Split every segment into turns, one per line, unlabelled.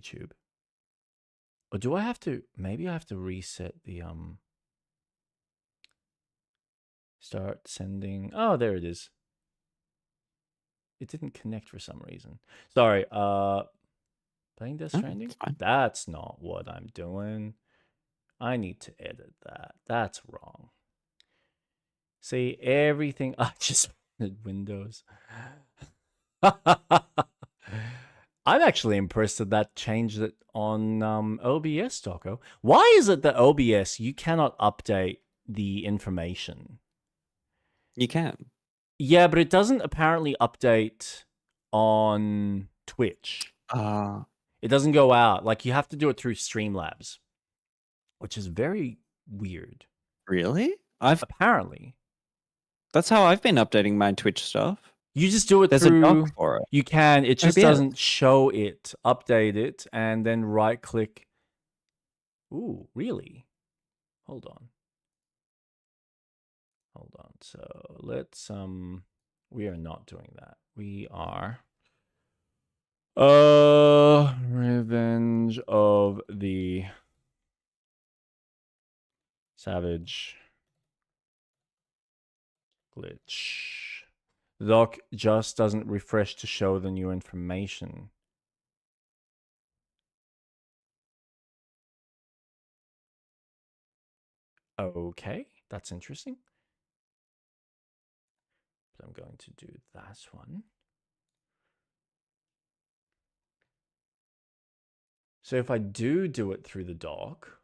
YouTube. Or do I have to? Maybe I have to reset the start sending. Oh, there it is. It didn't connect for some reason. Sorry. Playing Death Stranding?
It's fine.
That's not what I'm doing. I need to edit that. That's wrong. See, everything. I just wanted Windows. I'm actually impressed that that changed it on OBS, Doco. Why is it that OBS, you cannot update the information?
You can.
Yeah, but it doesn't apparently update on Twitch. It doesn't go out. Like, you have to do it through Streamlabs, which is very weird.
Really?
Apparently.
That's how I've been updating my Twitch stuff.
You just do it
There's
through...
a dock for it.
You can. It just
OBS.
doesn't show it. Update it, and then right-click. Ooh, really? Hold on. Hold on. So let's we are not doing that. We are Revenge of the Savage glitch. The doc just doesn't refresh to show the new information. Okay, that's interesting. But I'm going to do that one. So if I do it through the dock,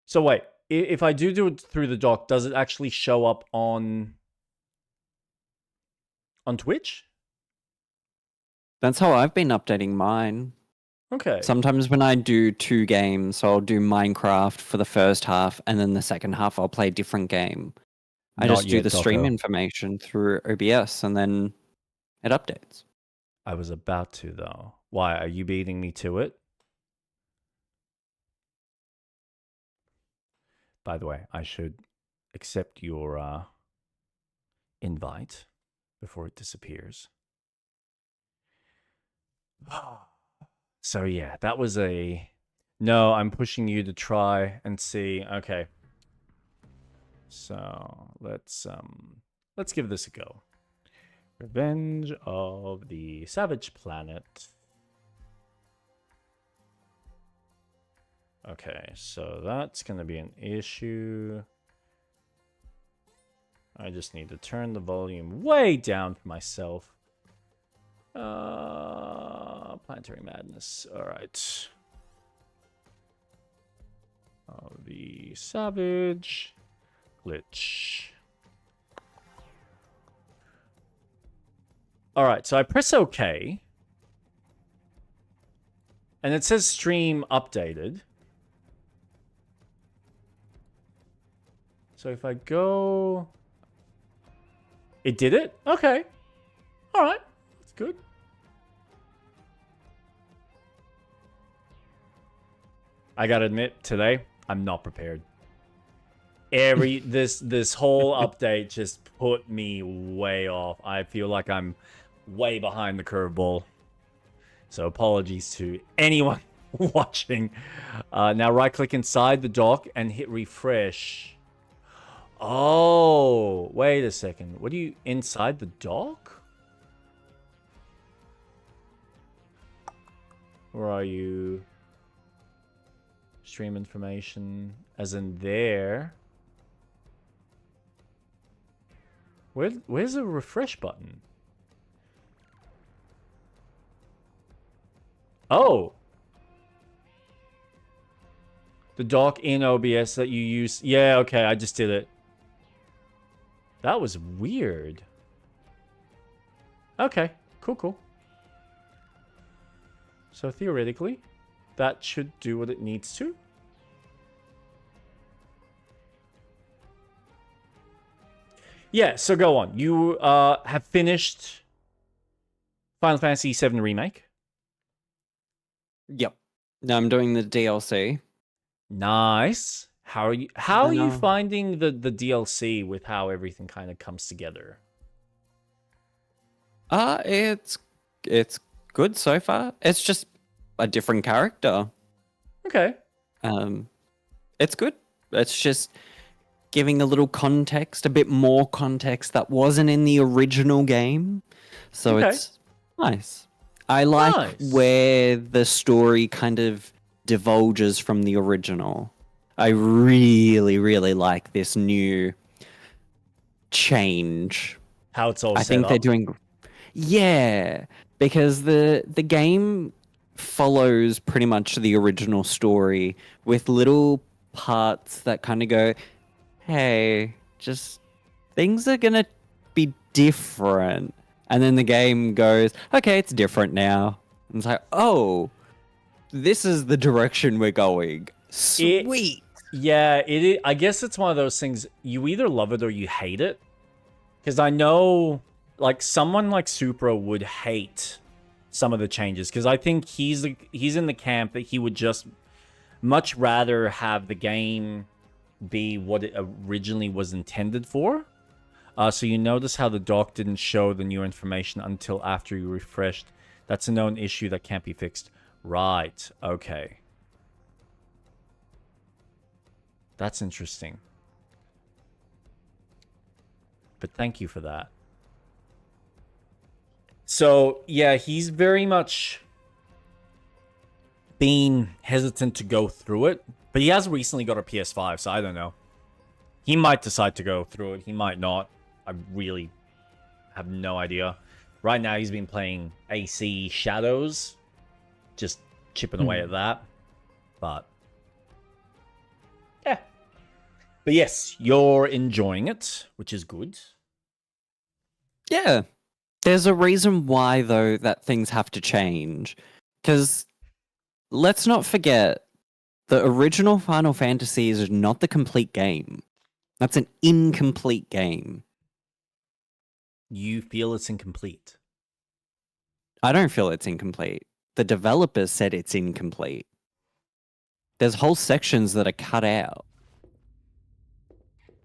so wait, if I do it through the dock, does it actually show up on Twitch?
That's how I've been updating mine.
Okay.
Sometimes when I do 2 games, so I'll do Minecraft for the first half, and then the second half I'll play a different game. I just do the stream information through OBS, and then it updates.
I was about to, though. Why? Are you beating me to it? By the way, I should accept your invite before it disappears. So yeah, that was a... No, I'm pushing you to try and see. Okay. So let's give this a go. Revenge of the Savage Planet. Okay, so that's going to be an issue. I just need to turn the volume way down for myself. Planetary Madness. All right. The Savage glitch. All right, so I press OK. And it says stream updated. So if I go... It did it? Okay. All right. That's good. I gotta admit, today, I'm not prepared. This whole update just put me way off. I feel like I'm way behind the curveball. So apologies to anyone watching. Now right-click inside the dock and hit refresh. Oh, wait a second. What do you... Inside the dock? Where are you? Stream information. As in there. Where's the refresh button? Oh. The dock in OBS that you use. Yeah, okay, I just did it. That was weird. Okay, cool. So theoretically, that should do what it needs to. Yeah, so go on. You have finished Final Fantasy VII Remake.
Yep. Now I'm doing the DLC.
Nice. How are you finding the DLC with how everything kind of comes together?
It's good so far. It's just a different character.
Okay.
It's good. It's just giving a little context, a bit more context that wasn't in the original game. So it's nice. I like where the story kind of divulges from the original. I really, really like this new change.
How it's all
I think they're doing... Yeah, because the game follows pretty much the original story with little parts that kind of go, hey, just things are going to be different. And then the game goes, okay, it's different now. And it's like, oh, this is the direction we're going. Sweet.
I guess it's one of those things, you either love it or you hate it. Because I know, like, someone like Supra would hate some of the changes. Because I think he's in the camp that he would just much rather have the game be what it originally was intended for. So you notice how the dock didn't show the new information until after you refreshed. That's a known issue that can't be fixed. Right. Okay. That's interesting. But thank you for that. So, yeah, he's very much been hesitant to go through it. But he has recently got a PS5, so I don't know. He might decide to go through it. He might not. I really have no idea. Right now, he's been playing AC Shadows. Just chipping away at that. But, yeah. But yes, you're enjoying it, which is good.
Yeah. There's a reason why, though, that things have to change. Because let's not forget, the original Final Fantasy is not the complete game. That's an incomplete game.
You feel it's incomplete?
I don't feel it's incomplete. The developers said it's incomplete. There's whole sections that are cut out.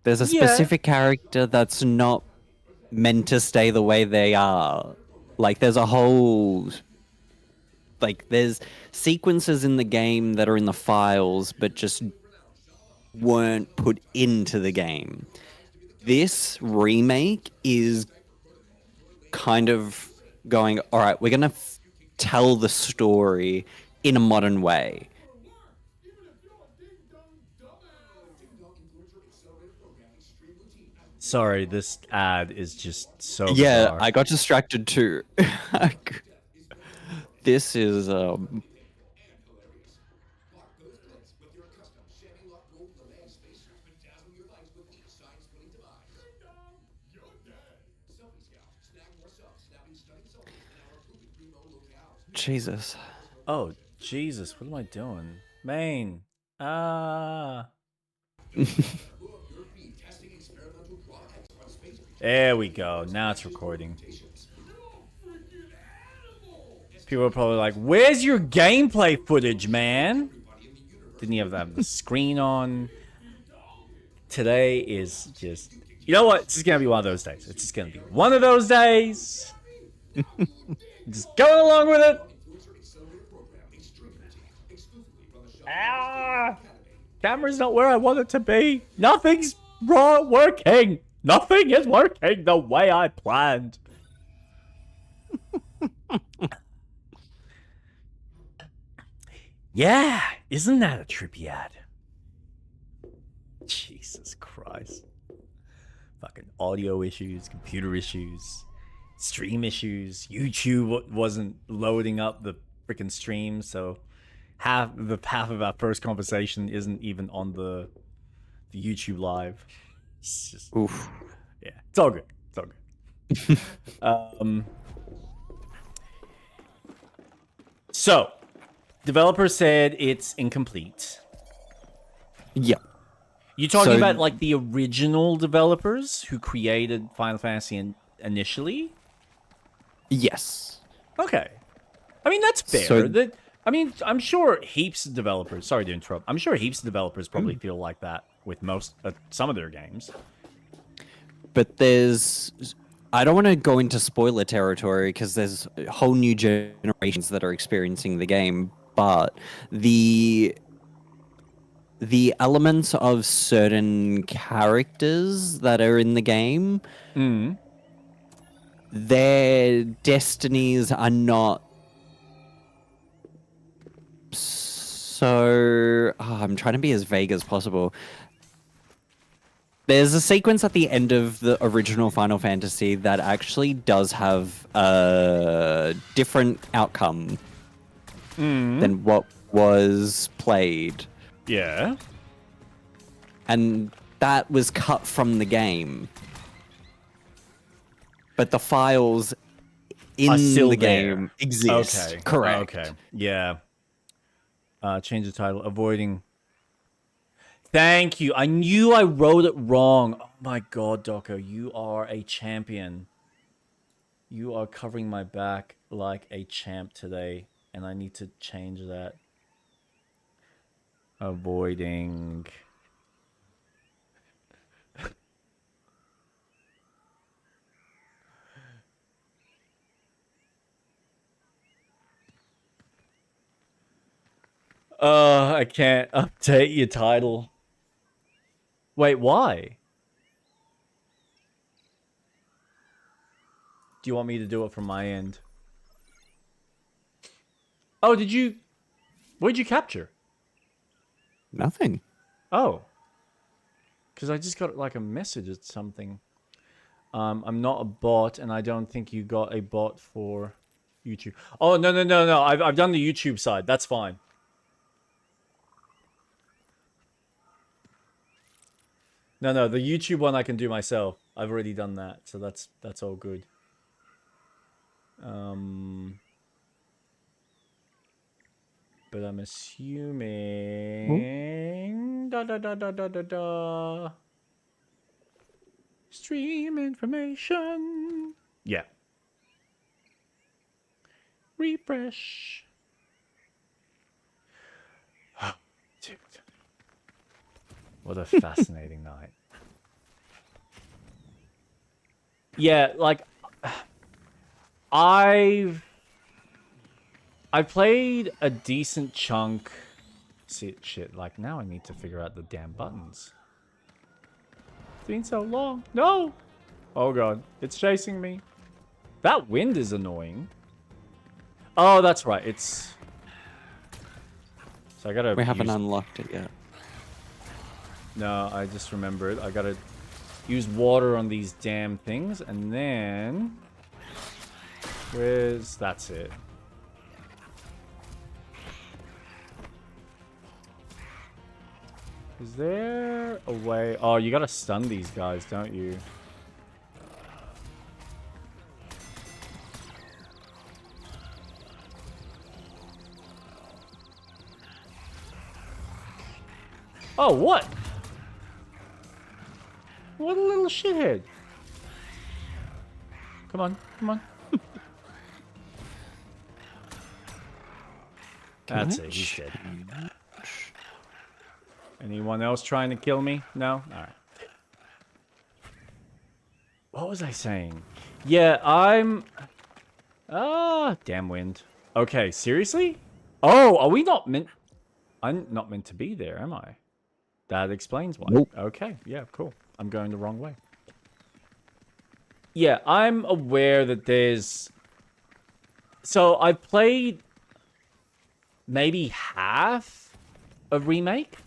There's a specific character that's not meant to stay the way they are. Like, there's a whole... Like, there's sequences in the game that are in the files, but just weren't put into the game. This remake is kind of going, all right, we're going to tell the story in a modern way.
Sorry, this ad is just so
bizarre. I got distracted too. This is Jesus.
Oh, Jesus, what am I doing? Main. There we go. Now it's recording. People are probably like, where's your gameplay footage, man? Didn't you have the screen on? Today is just... You know what? It's just going to be one of those days. It's just going to be one of those days. Just going along with it. Camera's not where I want it to be. Nothing's working. Nothing is working the way I planned. Yeah, isn't that a trippy ad? Jesus Christ. Fucking audio issues, computer issues, stream issues. YouTube wasn't loading up the freaking stream, so half of our first conversation isn't even on the YouTube live. It's just,
oof.
Yeah, it's all good. It's all good. So, developer said it's incomplete.
Yeah.
You talking about like the original developers who created Final Fantasy initially?
Yes.
Okay. I mean, that's fair. I mean, I'm sure heaps of developers. Sorry to interrupt. I'm sure heaps of developers probably feel like that with some of their games.
But I don't want to go into spoiler territory because there's whole new generations that are experiencing the game. But the elements of certain characters that are in the game, their destinies are not so... I'm trying to be as vague as possible. There's a sequence at the end of the original Final Fantasy that actually does have a different outcome than what was played.
Yeah.
And that was cut from the game. But the files in the game exist.
Okay.
Correct.
Okay. Yeah. Change the title. Avoiding... Thank you. I knew I wrote it wrong. Oh my god, Doco, you are a champion. You are covering my back like a champ today, and I need to change that. Avoiding... I can't update your title. Wait, why? Do you want me to do it from my end? Oh, did you... What did you capture?
Nothing.
Oh. Because I just got like a message or something. I'm not a bot, and I don't think you got a bot for YouTube. Oh, no. I've done the YouTube side. That's fine. No, the YouTube one I can do myself. I've already done that, so that's all good. But I'm assuming stream information. Yeah. Refresh. Dude. What a fascinating night. Yeah, like I've played a decent chunk. Shit, like now I need to figure out the damn buttons. It's been so long. No! Oh god, it's chasing me. That wind is annoying. Oh, that's right. It's... So I gotta...
We haven't unlocked it yet.
No, I just remembered. I gotta use water on these damn things, and then... That's it. Is there a way... Oh, you gotta stun these guys, don't you? Oh, what? What a little shithead. Come on, come on. That's it, he's dead. Anyone else trying to kill me? No? Alright. What was I saying? Yeah, I'm... damn wind. Okay, seriously? Oh, are we not meant... I'm not meant to be there, am I? That explains why.
Nope.
Okay, yeah, cool. I'm going the wrong way. Yeah, I'm aware that there's... So, I've played maybe half of Remake.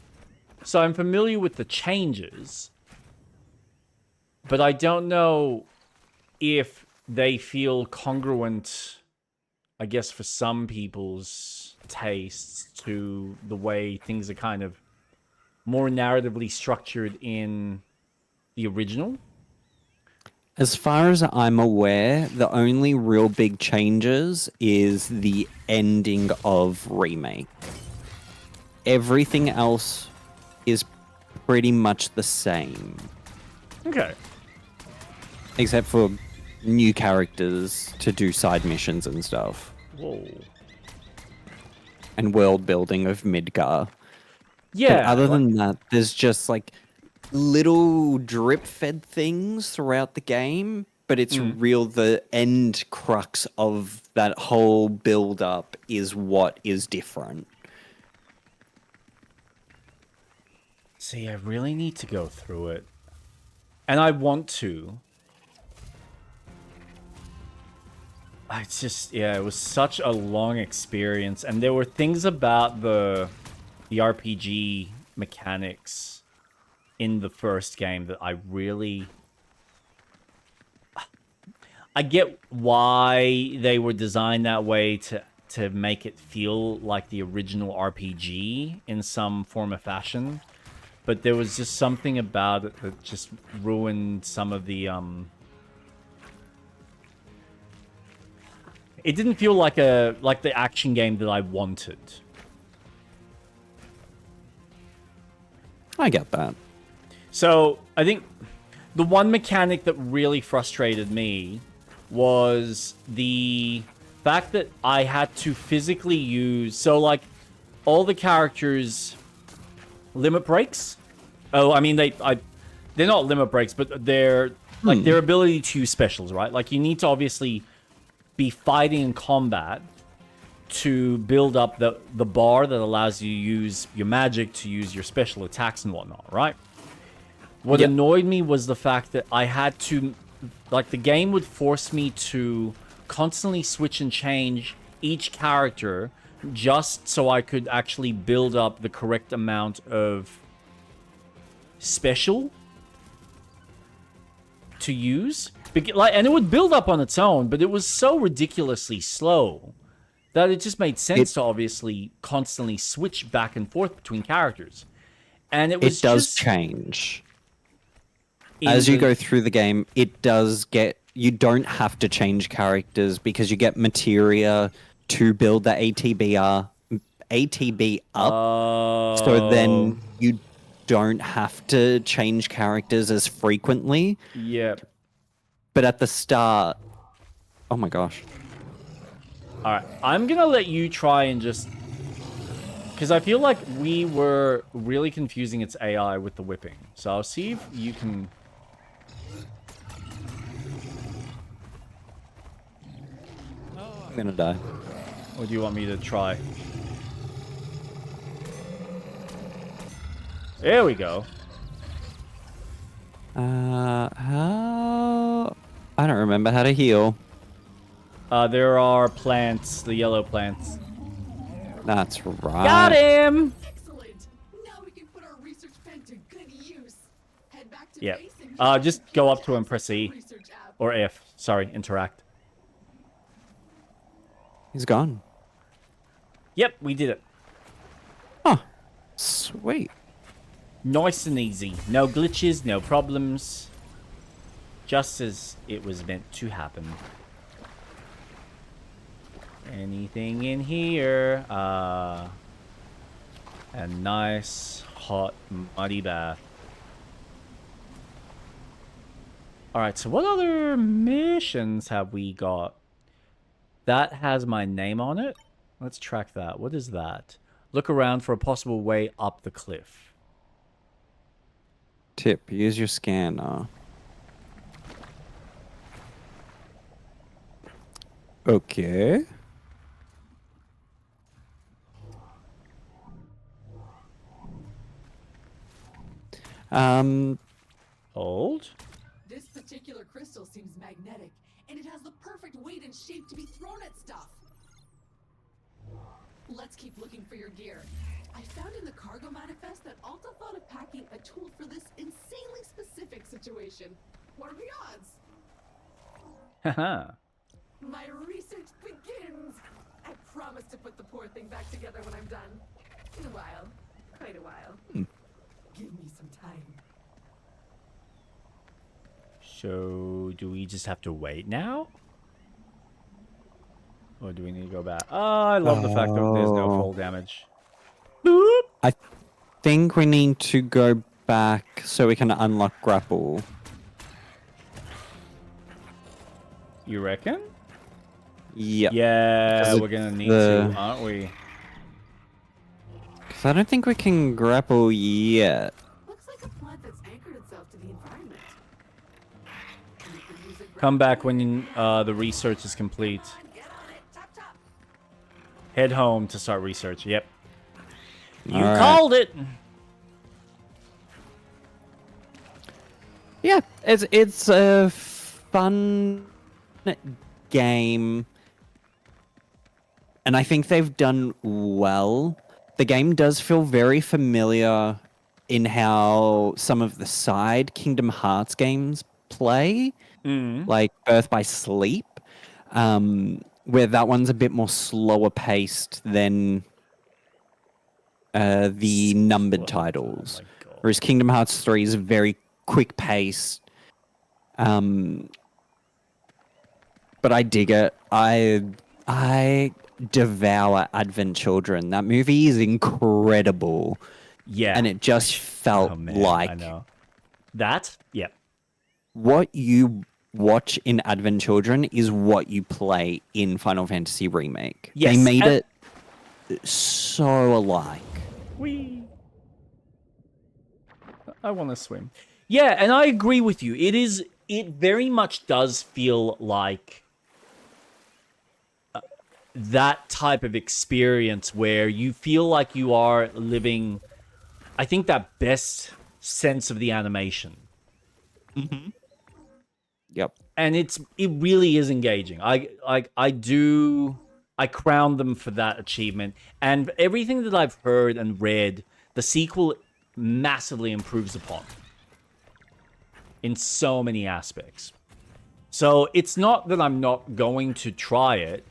So, I'm familiar with the changes. But I don't know if they feel congruent, I guess, for some people's tastes to the way things are kind of more narratively structured in the original.
As far as I'm aware, the only real big changes is the ending of Remake. Everything else is pretty much the same.
Okay.
Except for new characters to do side missions and stuff.
Whoa.
and world building of Midgar.
Yeah.
But other than that, there's just like little drip fed things throughout the game, but it's real the end crux of that whole build up is what is different.
See, I really need to go through it. And I want to. It's just, yeah, it was such a long experience. And there were things about the RPG mechanics in the first game that I really... I get why they were designed that way to make it feel like the original RPG in some form or fashion. But there was just something about it that just ruined some of the... It didn't feel like the action game that I wanted.
I get that.
So, I think the one mechanic that really frustrated me was the fact that I had to physically use... So, like, all the characters' limit breaks. Oh, I mean, they're not limit breaks, but they're... Like, their ability to use specials, right? Like, you need to obviously be fighting in combat to build up the bar that allows you to use your magic to use your special attacks and whatnot, right? What annoyed me was the fact that I had to... Like, the game would force me to constantly switch and change each character just so I could actually build up the correct amount of special to use. And it would build up on its own, but it was so ridiculously slow that it just made sense to obviously constantly switch back and forth between characters. And it
does change. As you go through the game, it does get... You don't have to change characters because you get materia to build the ATB up. So then you don't have to change characters as frequently.
Yep.
But at the start... Oh my gosh.
Alright, I'm gonna let you try and just... Because I feel like we were really confusing its AI with the whipping. So I'll see if you can...
I'm gonna die.
Or do you want me to try? There we go.
How... I don't remember how to heal.
There are plants, the yellow plants.
That's right.
Got him!
Excellent. Now we can put our research pen to good use. Head back to
Yeah.
base and
Just go up to him, press E.
research app.
Or F. Sorry, interact.
He's gone.
Yep, we did it.
Oh, sweet.
Nice and easy. No glitches, no problems. Just as it was meant to happen. Anything in here? A nice, hot, muddy bath. Alright, so what other missions have we got? That has my name on it. Let's track that. What is that? Look around for a possible way up the cliff.
Tip, use your scanner. Okay.
Hold.
This particular crystal seems magnetic, and it has the perfect weight and shape to be thrown at stuff. Let's keep looking for your gear. I found in the cargo manifest that Alta thought of packing a tool for this insanely specific situation. What are the odds?
Haha.
My research begins! I promise to put the poor thing back together when I'm done. In a while. Quite a while. Give me some time.
So, do we just have to wait now? Or do we need to go back? Oh, I love the fact that there's no fall damage. Boop!
I think we need to go back so we can unlock grapple.
You reckon?
Yep.
Yeah,
Because
we're gonna need
the-
to, aren't we?
So I don't think we can grapple yet.
Looks like a plant that's anchored itself to the environment. You could use it
Come back when the research is complete.
Get on it. Chop, chop.
Head home to start research. Yep. You
All right.
called it.
Yeah, it's a fun game, and I think they've done well. The game does feel very familiar in how some of the side Kingdom Hearts games play, like Birth by Sleep, where that one's a bit more slower paced than the numbered titles.
Oh my God.
Whereas Kingdom Hearts 3 is very quick paced. But I dig it. I devour Advent Children. That movie is incredible.
Yeah.
And it just felt
Oh, man,
like
I know. That? Yep.
what you watch in Advent Children is what you play in Final Fantasy Remake.
Yes,
They made
and-
it so alike.
Whee! I want to swim. Yeah, and I agree with you. It very much does feel like that type of experience where you feel like you are living, I think, that best sense of the animation.
Yep.
And it really is engaging. I crown them for that achievement. And everything that I've heard and read, the sequel massively improves upon in so many aspects. So it's not that I'm not going to try it.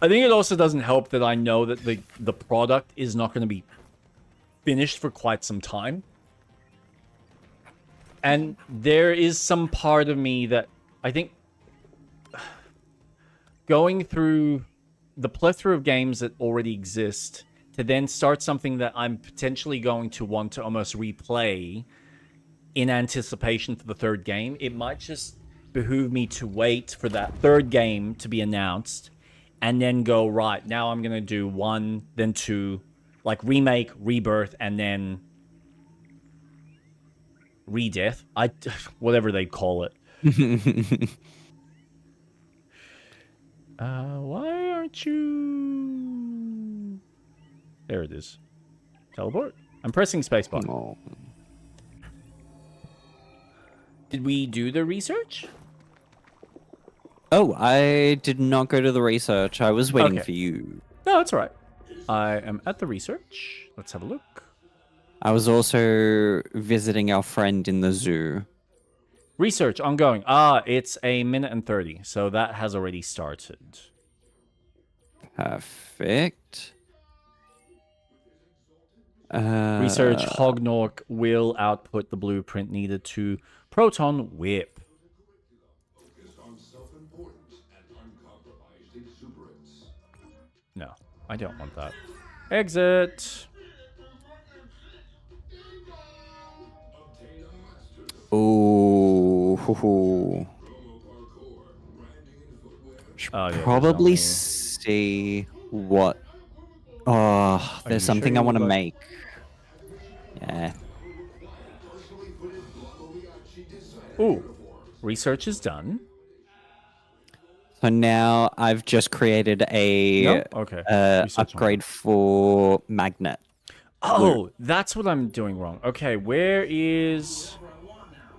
I think it also doesn't help that I know that the product is not going to be finished for quite some time. And there is some part of me that I think going through the plethora of games that already exist to then start something that I'm potentially going to want to almost replay in anticipation for the third game, it might just behoove me to wait for that third game to be announced and then go, right, now I'm going to do 1, then 2, like remake, rebirth, and then Redeath, whatever they call it. Why aren't you? There it is. Teleport. I'm pressing spacebar.
Oh.
Did we do the research?
Oh, I did not go to the research. I was waiting
Okay.
for you.
No, that's all right. I am at the research. Let's have a look.
I was also visiting our friend in the zoo.
Research ongoing. It's 1:30, so that has already started.
Perfect.
Research Hognork will output the blueprint needed to Proton Whip. No, I don't want that. Exit.
Ooh. Hoo, hoo. Should
Oh, yeah,
probably
there's
see what. Oh, there's
you
something
sure
I
you
want to
got-
make. Yeah.
Ooh, research is done.
So now I've just created a
No? Okay. Research
upgrade for magnet.
Oh, that's what I'm doing wrong. Okay, where is...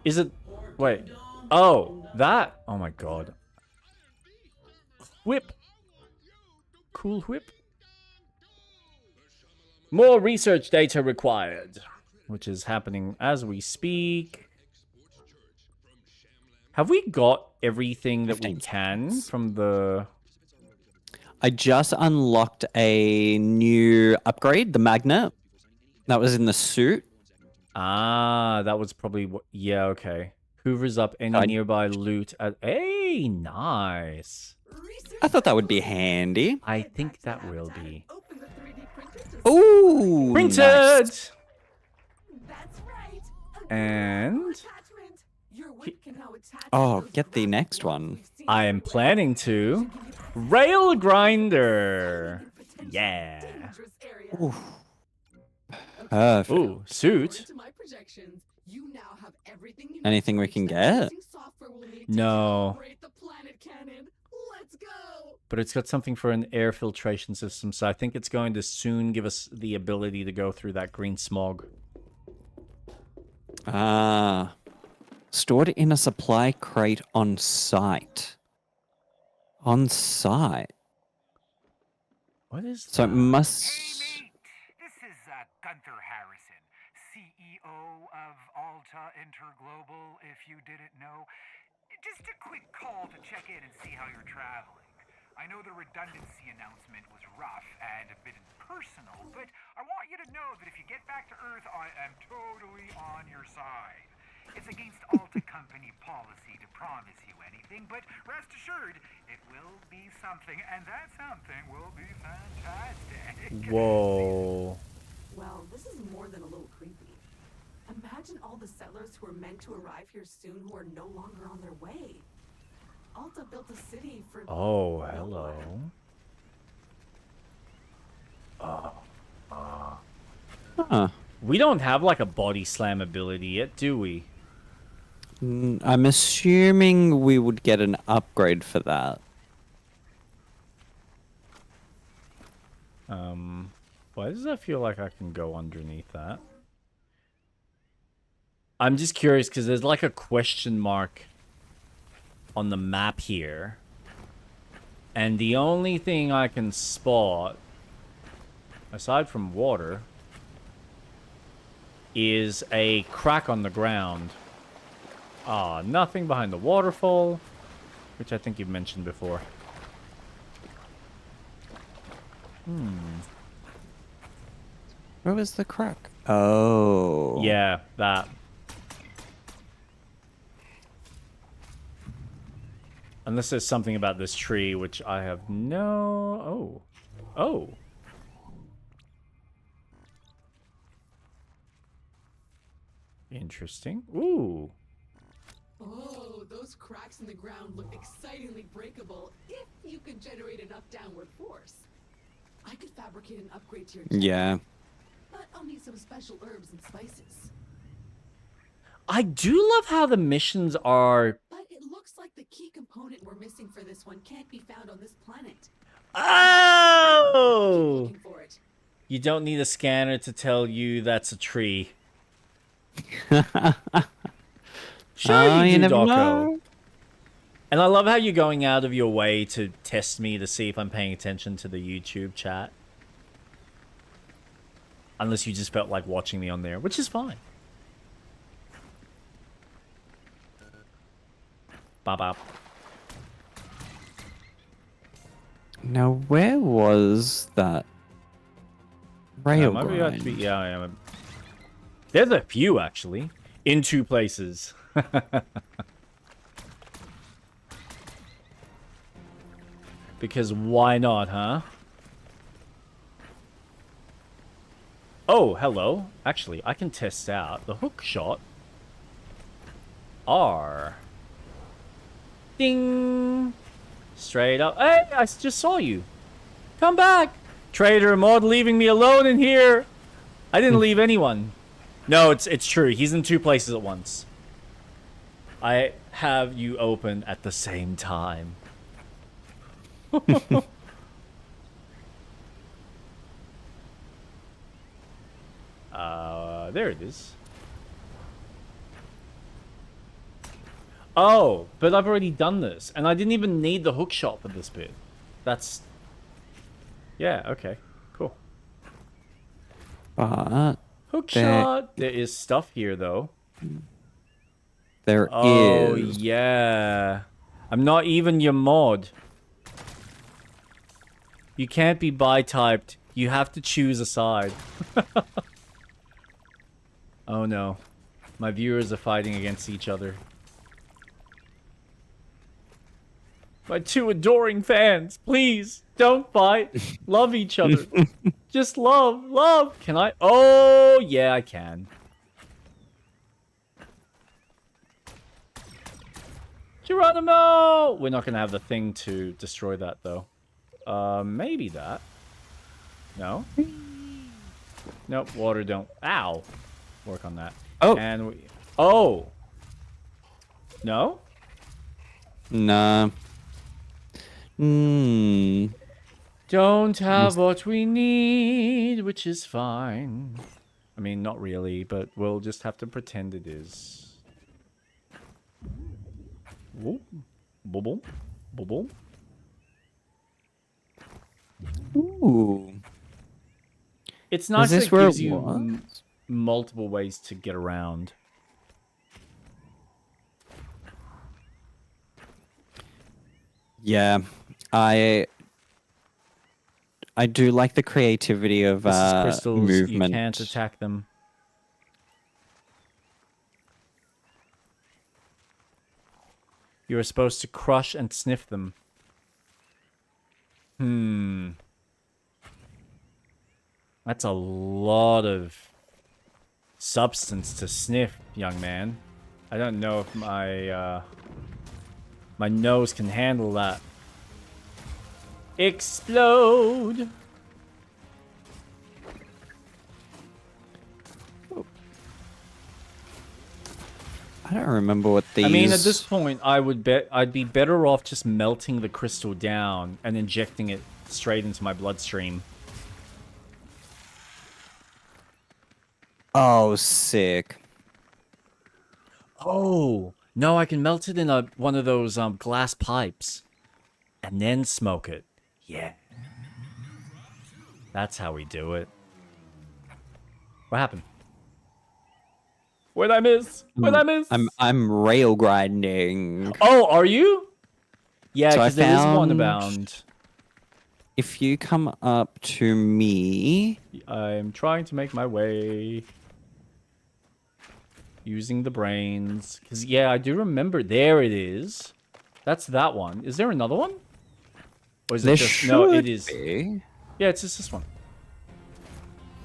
Is it... Wait. Oh, that... Oh my god. Whip. Cool whip. More research data required. Which is happening as we speak. Have we got everything that we
15
can
seconds.
from the...
I just unlocked a new upgrade, the magnet. That was in the suit.
Ah, that was probably what... Yeah, okay. Hoovers up any
I-
nearby loot at... Hey, nice.
Research
I thought that would be handy.
I think that will be.
Open the 3D printer to
Ooh,
Printed!
nice.
That's right.
And
Attachment. Your whip can now attach
Oh,
those
get the
round
next
wheels
one.
we've seen
I am
everywhere.
planning to
Give you
rail grinder.
potentially
Yeah.
dangerous areas area.
Oof.
Okay,
Perfect.
Ooh, suit.
according to my projections, you now have everything you need
Anything
to
we
reach
can
the
get?
amazing software we'll need to
No.
calibrate the planet cannon. Let's go!
But it's got something for an air filtration system, so I think it's going to soon give us the ability to go through that green smog.
Ah. Stored in a supply crate on site. On site?
What is
So it
that?
must...
Hey, mate. This is Gunther Harrison, CEO of Alta Interglobal, if you didn't know. Just a quick call to check in and see how you're traveling. I know the redundancy announcement was rough and a bit impersonal, but I want you to know that if you get back to Earth, I am totally on your side. It's against Alta Company policy to promise you anything, but rest assured, it will be something, and that something will be fantastic.
Whoa.
Well, this is more than a little creepy. Imagine all the settlers who are meant to arrive here soon who are no longer on their way. Alta built a city for
Oh,
no
hello.
one.
Huh.
We don't have like a body slam ability yet, do we?
I'm assuming we would get an upgrade for that.
Why does that feel like I can go underneath that? I'm just curious because there's like a question mark on the map here. And the only thing I can spot, aside from water, is a crack on the ground. Ah, nothing behind the waterfall, which I think you've mentioned before.
Where was the crack? Oh.
Yeah, that. Unless there's something about this tree, which I have no... Oh. Oh. Interesting. Ooh.
Oh, those cracks in the ground look excitingly breakable if you could generate enough downward force. I could fabricate an upgrade to your jet,
Yeah.
but I'll need some special herbs and spices.
I do love how the missions are...
But it looks like the key component we're missing for this one can't be found on this planet. Keep
Oh!
looking for it.
You don't need a scanner to tell you that's a tree. Sure
Oh,
you
you
do,
never
Doco.
know.
And I love how you're going out of your way to test me to see if I'm paying attention to the YouTube chat. Unless you just felt like watching me on there, which is fine. Bop.
Now, where was that rail
Might be
grind?
actually, yeah, I am. There's a few actually in two places. Because why not, huh? Oh, hello. Actually, I can test out the hook shot. R. Ding. Straight up. Hey, I just saw you. Come back. Trader Mod leaving me alone in here. I didn't leave anyone. No, it's true. He's in two places at once. I have you open at the same time. There it is. Oh, but I've already done this, and I didn't even need the hook shot for this bit. That's... Yeah, okay. Cool.
But
Hook
There-
shot! There is stuff here, though.
there is.
Oh, yeah. I'm not even your mod. You can't be bi-typed. You have to choose a side. Oh, no. My viewers are fighting against each other. My two adoring fans, please, don't fight. Love each other. Just love. Can I? Oh, yeah, I can. Geronimo! We're not going to have the thing to destroy that, though. Maybe that. No? Nope, water don't. Ow. Work on that.
Oh.
And we... Oh! No?
Nah. Hmm.
Don't have what we need, which is fine. I mean, not really, but we'll just have to pretend it is. Whoop. Boom, boom. Boom, boom.
Ooh.
It's nice that
this
it
where
gives
it
you
was?
multiple ways to get around.
Yeah, I do like the creativity of
This is crystals.
movement.
You can't attack them. You are supposed to crush and sniff them. That's a lot of substance to sniff, young man. I don't know if my my nose can handle that. Explode!
I don't remember what these.
I mean, at this point, I'd be better off just melting the crystal down and injecting it straight into my bloodstream.
Oh, sick.
Oh no, I can melt it in one of those glass pipes, and then smoke it. Yeah, that's how we do it. What happened? Where'd I miss? Where'd I miss?
I'm rail grinding.
Oh, are you? Yeah,
So I
because there is one
found-
abound.
If you come up to me,
I'm trying to make my way. Using the brains. Because, yeah, I do remember. There it is. That's that one. Is there another one? Or is
there
it just...
should
No, it is.
be.
Yeah, it's just this one.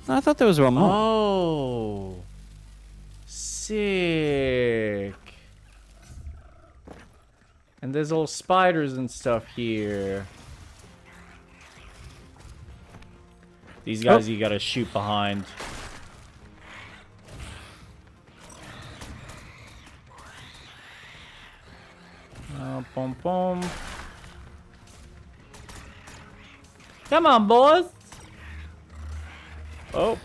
I thought there was one more.
Oh. Sick. And there's all spiders and stuff here. These guys you gotta shoot behind. Boom, boom. Come on, boys. Oh.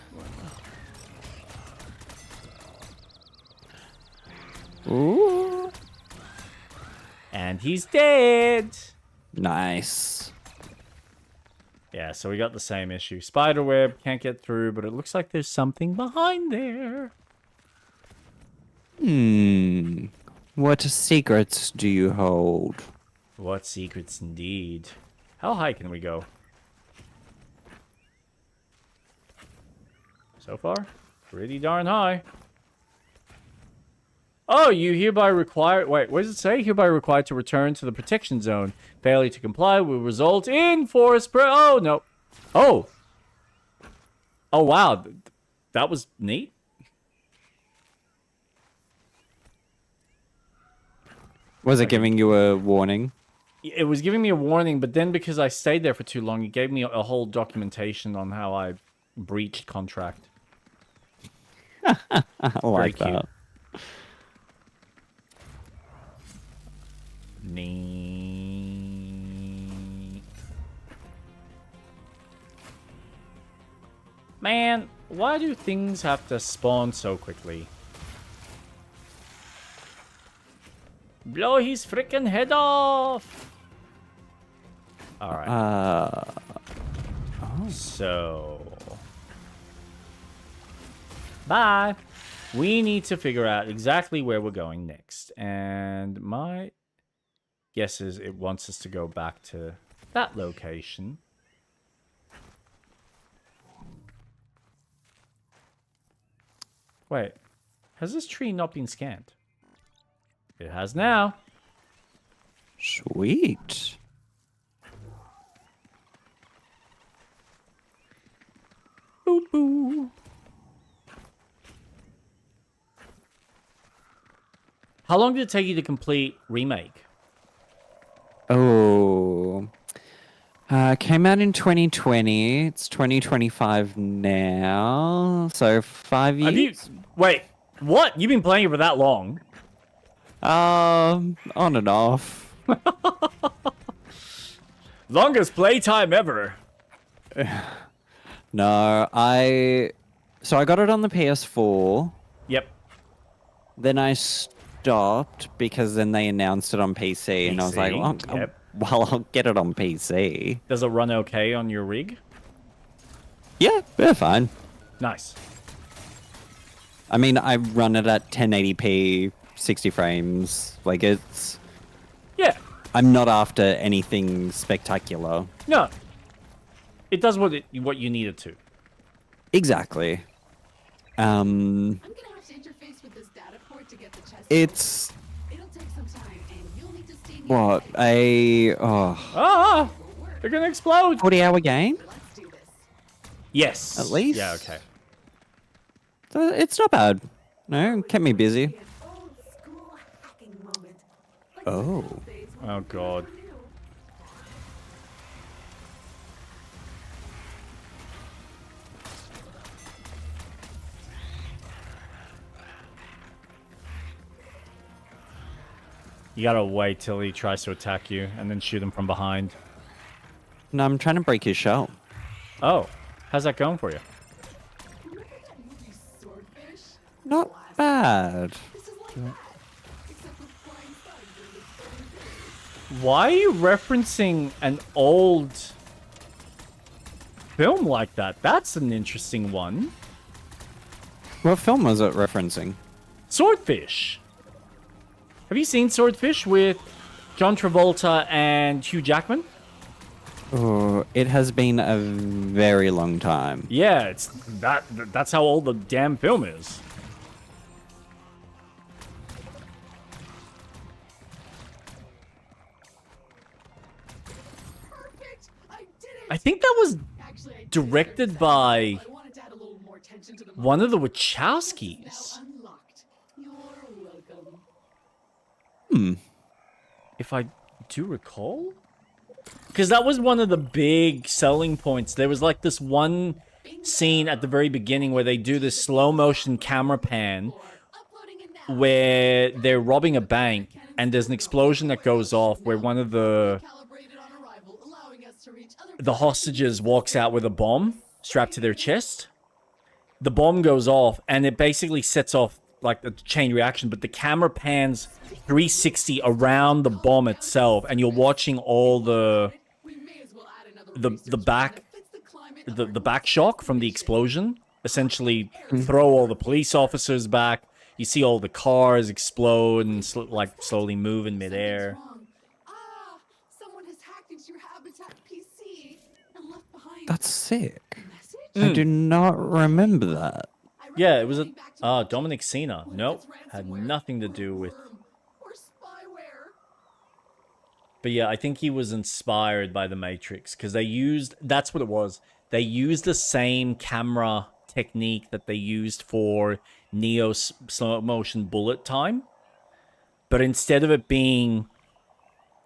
Ooh.
And he's dead.
Nice.
Yeah, so we got the same issue. Spiderweb, can't get through, but it looks like there's something behind there.
What secrets do you hold?
What secrets indeed. How high can we go? So far, pretty darn high. Oh, you hereby require... Wait, what does it say? Hereby required to return to the protection zone. Failure to comply will result in forest... Oh, no. Oh. Oh, wow. That was neat.
Was it giving you a warning?
It was giving me a warning, but then because I stayed there for too long, it gave me a whole documentation on how I breached contract.
I like
cute.
that.
Neat. Man, why do things have to spawn so quickly? Blow his freaking head off! Alright. So... Bye! We need to figure out exactly where we're going next. And my guess is it wants us to go back to that location. Wait. Has this tree not been scanned? It has now.
Sweet.
Boo boo. How long did it take you to complete Remake?
Oh. Came out in 2020. It's 2025 now. So 5 years.
Wait, what? You've been playing it for that long?
On and off.
Longest playtime ever.
No, I got it on the PS4.
Yep.
Then I stopped because then they announced it on PC, and I was like, well, I'll get it on PC.
Does it run okay on your rig?
Yeah, they're fine.
Nice.
I mean, I run it at 1080p, 60 frames. Like, it's...
Yeah.
I'm not after anything spectacular.
No. It does what you need it to.
Exactly.
I'm gonna have to interface with this data port to get the chest.
It's...
It'll take some time, and you'll need to stay near
What?
They're gonna explode.
40-hour game?
Let's do this.
Yes.
At least?
Yeah, okay.
So it's not bad. No, kept me busy.
An old school hacking moment. Like the
Oh.
old days when
Oh,
we
God.
never knew.
You gotta wait till he tries to attack you and then shoot him from behind.
No, I'm trying to break his shell.
Oh. How's that going for you?
Remember that movie Swordfish?
Not bad.
This is like that, except with flying bugs and
Why are you referencing an old film like that? That's an interesting one.
What film was it referencing?
Swordfish. Have you seen Swordfish with John Travolta and Hugh Jackman?
Oh, it has been a very long time.
Yeah, it's that's how old the damn film is.
perfect. I did it.
I think that was
Actually, I did
directed
it.
by
I wanted to add a little more tension to the
one of the
Now
Wachowskis.
unlocked. You're welcome.
If I do recall. Because that was one of the big selling points. There was like this one scene at the very beginning where they do this slow motion camera pan
Uploading it now.
where they're robbing a bank and there's an explosion that goes off where one of
Calibrated on arrival, allowing us to reach other
the hostages walks out with a bomb strapped to their chest. The bomb goes off and it basically sets off like a chain reaction, but the camera pans 360 around the bomb itself and you're watching all the
We may as well add another
the back
that fits the climate of
the back shock from the explosion essentially throw all the police officers back. You see all the cars explode and like slowly move in midair.
wrong. Ah, someone has hacked into your Habitat PC and left behind
That's sick.
a message.
I do not remember that.
I
Yeah, it was a
recommend getting back to
Dominic Cena.
What if
Nope,
it's
had
ransomware
nothing to
or
do with.
worm or spyware.
But yeah, I think he was inspired by the Matrix because that's what it was. They used the same camera technique that they used for Neo's slow motion bullet time, but instead of it being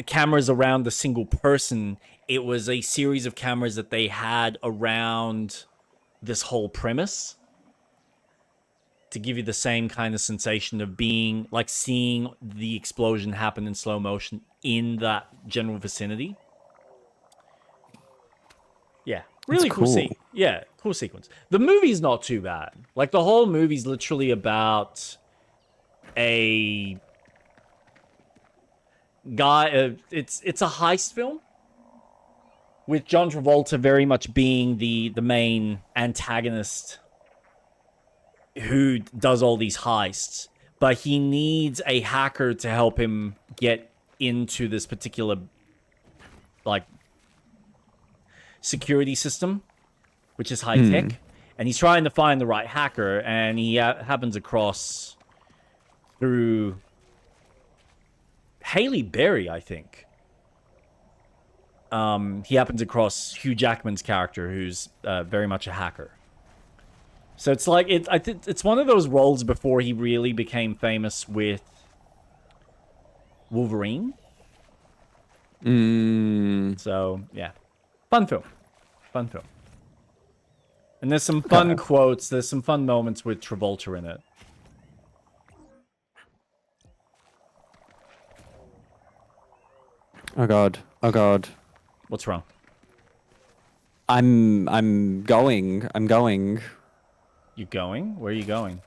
cameras around a single person, it was a series of cameras that they had around this whole premise to give you the same kind of sensation of being like seeing the explosion happen in slow motion in that general vicinity. Yeah, really
That's
cool.
cool.
Yeah, cool sequence. The movie's not too bad. Like the whole movie's literally about a guy. It's a heist film with John Travolta very much being the main antagonist who does all these heists, but he needs a hacker to help him get into this particular like security system, which is high tech, and he's trying to find the right hacker, and he happens across through Haley Berry, I think. He happens across Hugh Jackman's character, who's very much a hacker. So it's like I think it's one of those roles before he really became famous with Wolverine. So yeah, Fun film. Fun film. And there's some fun quotes. There's some fun moments with Travolta in it.
Oh god. Oh god.
What's wrong?
I'm going. I'm going.
You going? Where are you going?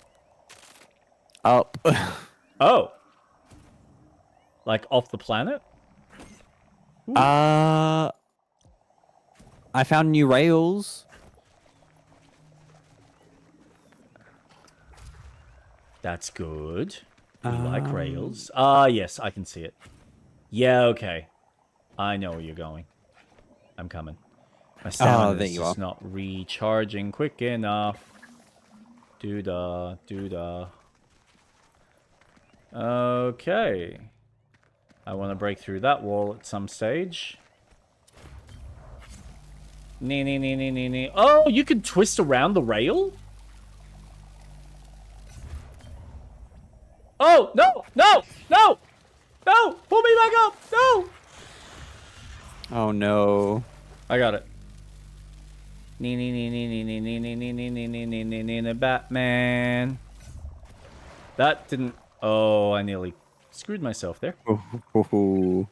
Up.
Oh. Like off the planet? Ooh.
I found new rails.
That's good. We like rails. Ah, yes, I can see it. Yeah, okay. I know where you're going. I'm coming. My stamina
there
is
you
just
are.
not recharging quick enough. Doo-da, doo-da. Okay. I want to break through that wall at some stage. Nee. Oh, you can twist around the rail? Oh, no! Pull me back up! No!
Oh no.
I got it. Batman. That didn't... Oh, I nearly screwed myself there.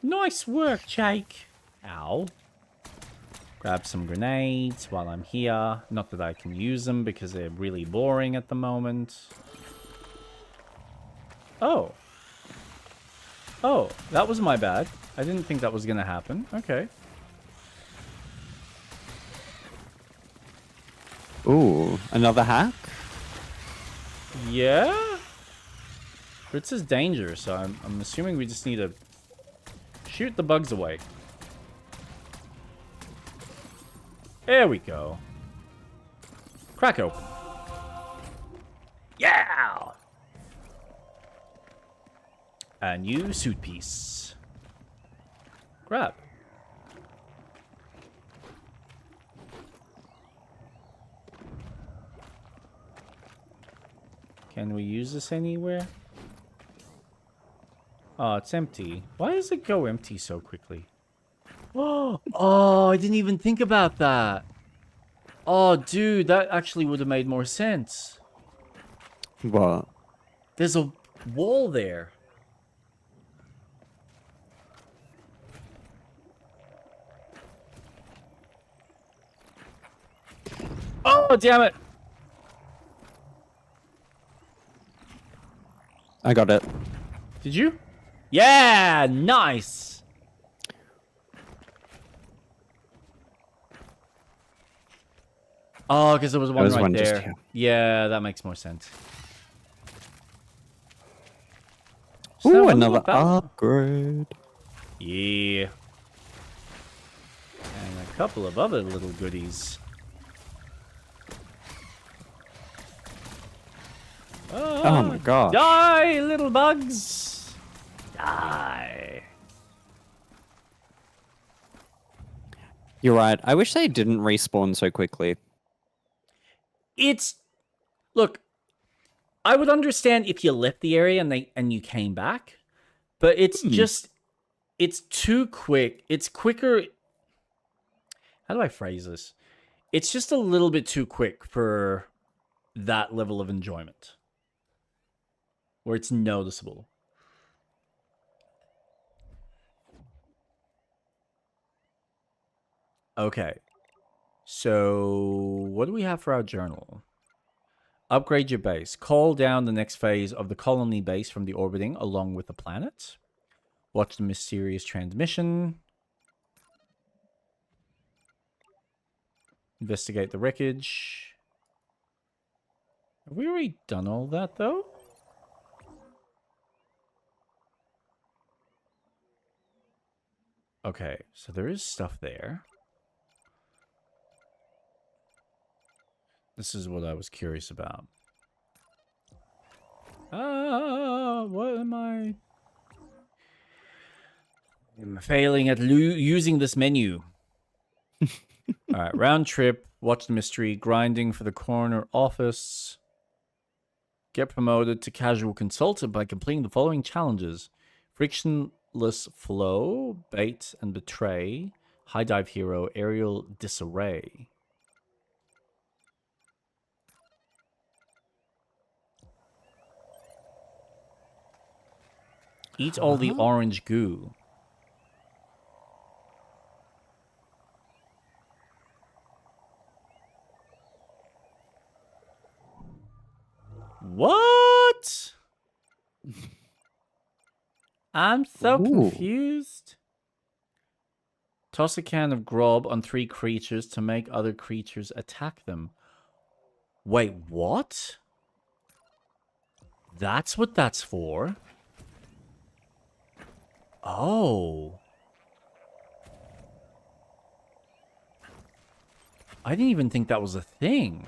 Nice work, Jake. Ow. Grab some grenades while I'm here. Not that I can use them because they're really boring at the moment. Oh. Oh, that was my bad. I didn't think that was going to happen. Okay.
Ooh, another hack?
Yeah? Fritz is dangerous, so I'm assuming we just need to shoot the bugs away. There we go. Crack open. Yeah! A new suit piece. Grab. Can we use this anywhere? Oh, it's empty. Why does it go empty so quickly? Oh, I didn't even think about that. Oh, dude, that actually would have made more sense.
What?
There's a wall there. Oh, damn it.
I got it.
Did you? Yeah, nice. Oh, because there was one right
one just
there.
here.
Yeah, that makes more sense. So I
Ooh,
wonder
another
what that-
upgrade.
Yeah. And a couple of other little goodies.
Oh my god.
Die, little bugs! Die.
You're right. I wish they didn't respawn so quickly.
It's... Look, I would understand if you left the area and you came back, but it's just... It's too quick. It's quicker... How do I phrase this? It's just a little bit too quick for that level of enjoyment. Where it's noticeable. Okay. So, what do we have for our journal? Upgrade your base. Call down the next phase of the colony base from the orbiting along with the planet. Watch the mysterious transmission. Investigate the wreckage. Have we already done all that, though? Okay, so there is stuff there. This is what I was curious about. What am I? I'm failing at using this menu. Alright, round trip. Watch the mystery. Grinding for the corner office. Get promoted to casual consultant by completing the following challenges. Frictionless flow, bait and betray, High dive hero, aerial disarray. Eat all the orange goo. What? I'm so confused. Toss a can of grub on 3 creatures to make other creatures attack them. Wait, what? That's what that's for? Oh. I didn't even think that was a thing.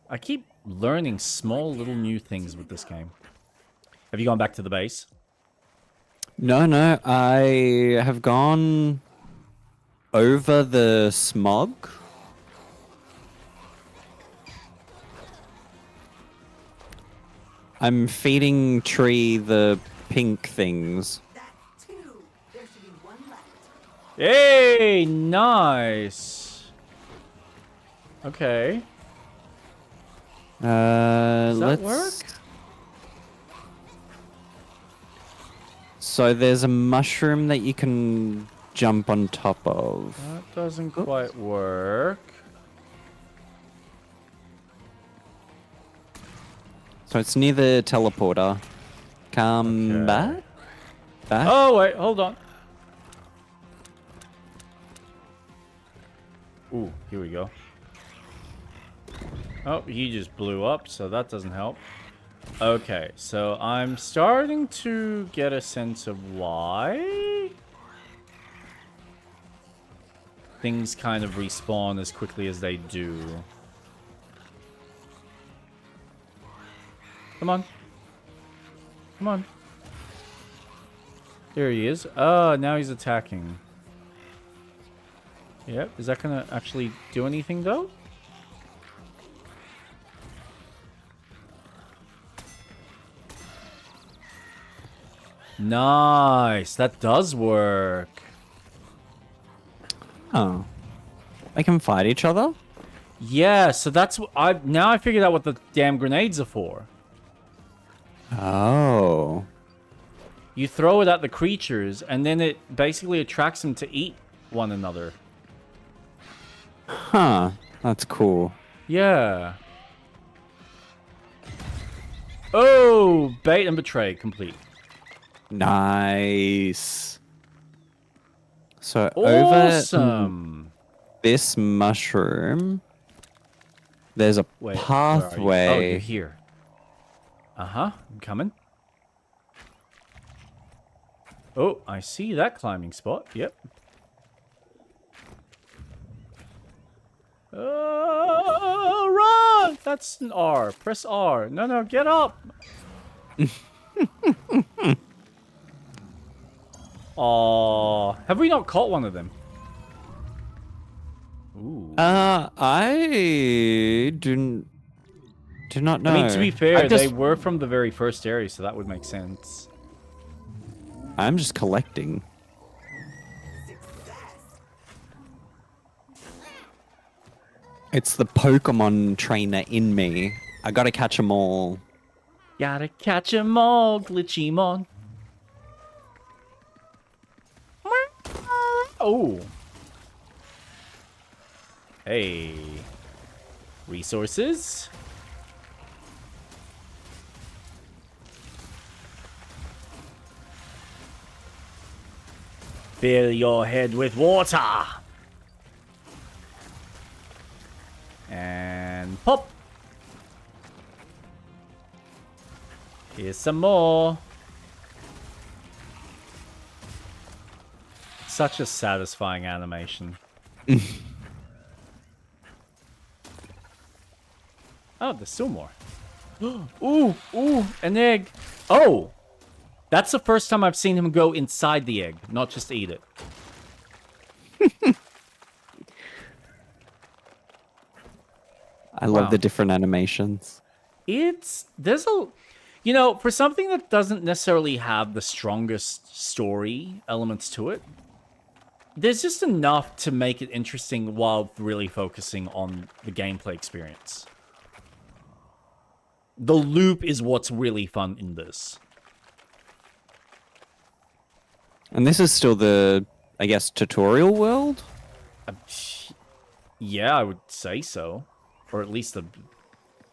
I keep learning small little new things with this game. Have you gone back to the base?
No, I have gone over the smog. I'm feeding Tree the pink things.
That's 2. There should be 1 left.
Hey, nice. Okay. Does that
let's
work?
So there's a mushroom that you can jump on top of.
That doesn't quite work.
So it's near the teleporter. Come
Okay.
back? Back?
Oh, wait, hold on. Ooh, here we go. Oh, he just blew up, so that doesn't help. Okay, so I'm starting to get a sense of why things kind of respawn as quickly as they do. Come on. Come on. There he is. Oh, now he's attacking. Yep, is that gonna actually do anything though? Nice. That does work.
Oh. They can fight each other?
Yeah, so that's what I figured out what the damn grenades are for.
Oh.
You throw it at the creatures and then it basically attracts them to eat one another.
Huh. That's cool.
Yeah. Oh, bait and betray complete.
Nice. So
Awesome.
over this mushroom, there's a
Wait, where are you?
pathway.
Oh, you're here. Uh-huh, I'm coming. Oh, I see that climbing spot. Yep. Run! That's an R. Press R. No, get up. Aw, have we not caught one of them? Ooh.
I do not know.
I mean, to be fair, they were from the very first area, so that would make sense.
I'm just collecting. It's the Pokemon trainer in me. I gotta catch them all.
Gotta catch 'em all, Glitchymon. Oh. Hey. Resources. Fill your head with water. And pop. Here's some more. Such a satisfying animation. Oh, there's still more. Ooh, an egg. Oh, that's the first time I've seen him go inside the egg, not just eat it.
I love the different animations.
There's a, You know, for something that doesn't necessarily have the strongest story elements to it, there's just enough to make it interesting while really focusing on the gameplay experience. The loop is what's really fun in this.
And this is still the, I guess, tutorial world?
Yeah, I would say so. Or at least the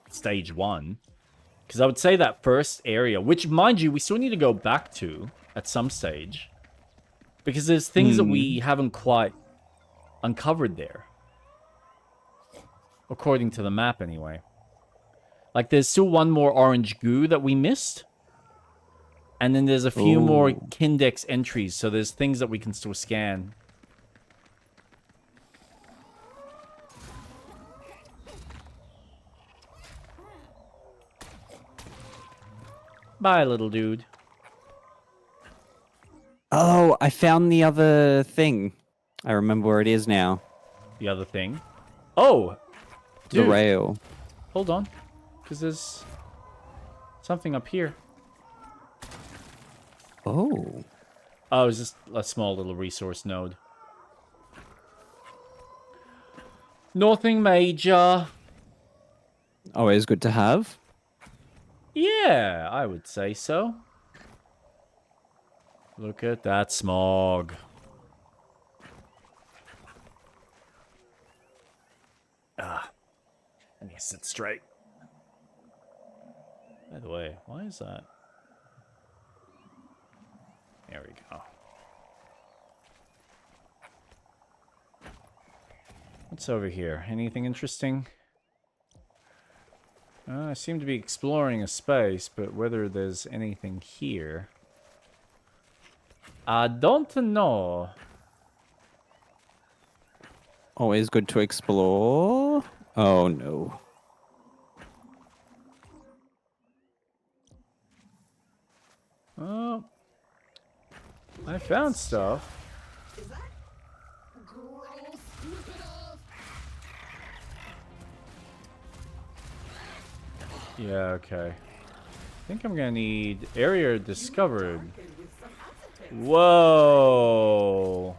stage 1. Because I would say that first area, which, mind you, we still need to go back to at some stage. Because there's things that we haven't quite uncovered there. According to the map, anyway. Like, there's still one more orange goo that we missed. And then there's a few more Kindex entries, so there's things that we can still scan. Bye, little dude.
Oh, I found the other thing. I remember where it is now.
The other thing. Oh! Dude,
the rail.
Hold on. Because there's something up here.
Oh.
Oh, it's just a small little resource node. Nothing major.
Always good to have.
Yeah, I would say so. Look at that smog. Ah. I need to sit straight. By the way, why is that? There we go. What's over here? Anything interesting? I seem to be exploring a space, but whether there's anything here... I don't know.
Always good to explore. Oh, no.
Oh. I found stuff.
Is that gross? Scoop it off.
Yeah, okay. I think I'm gonna need area discovered. Whoa.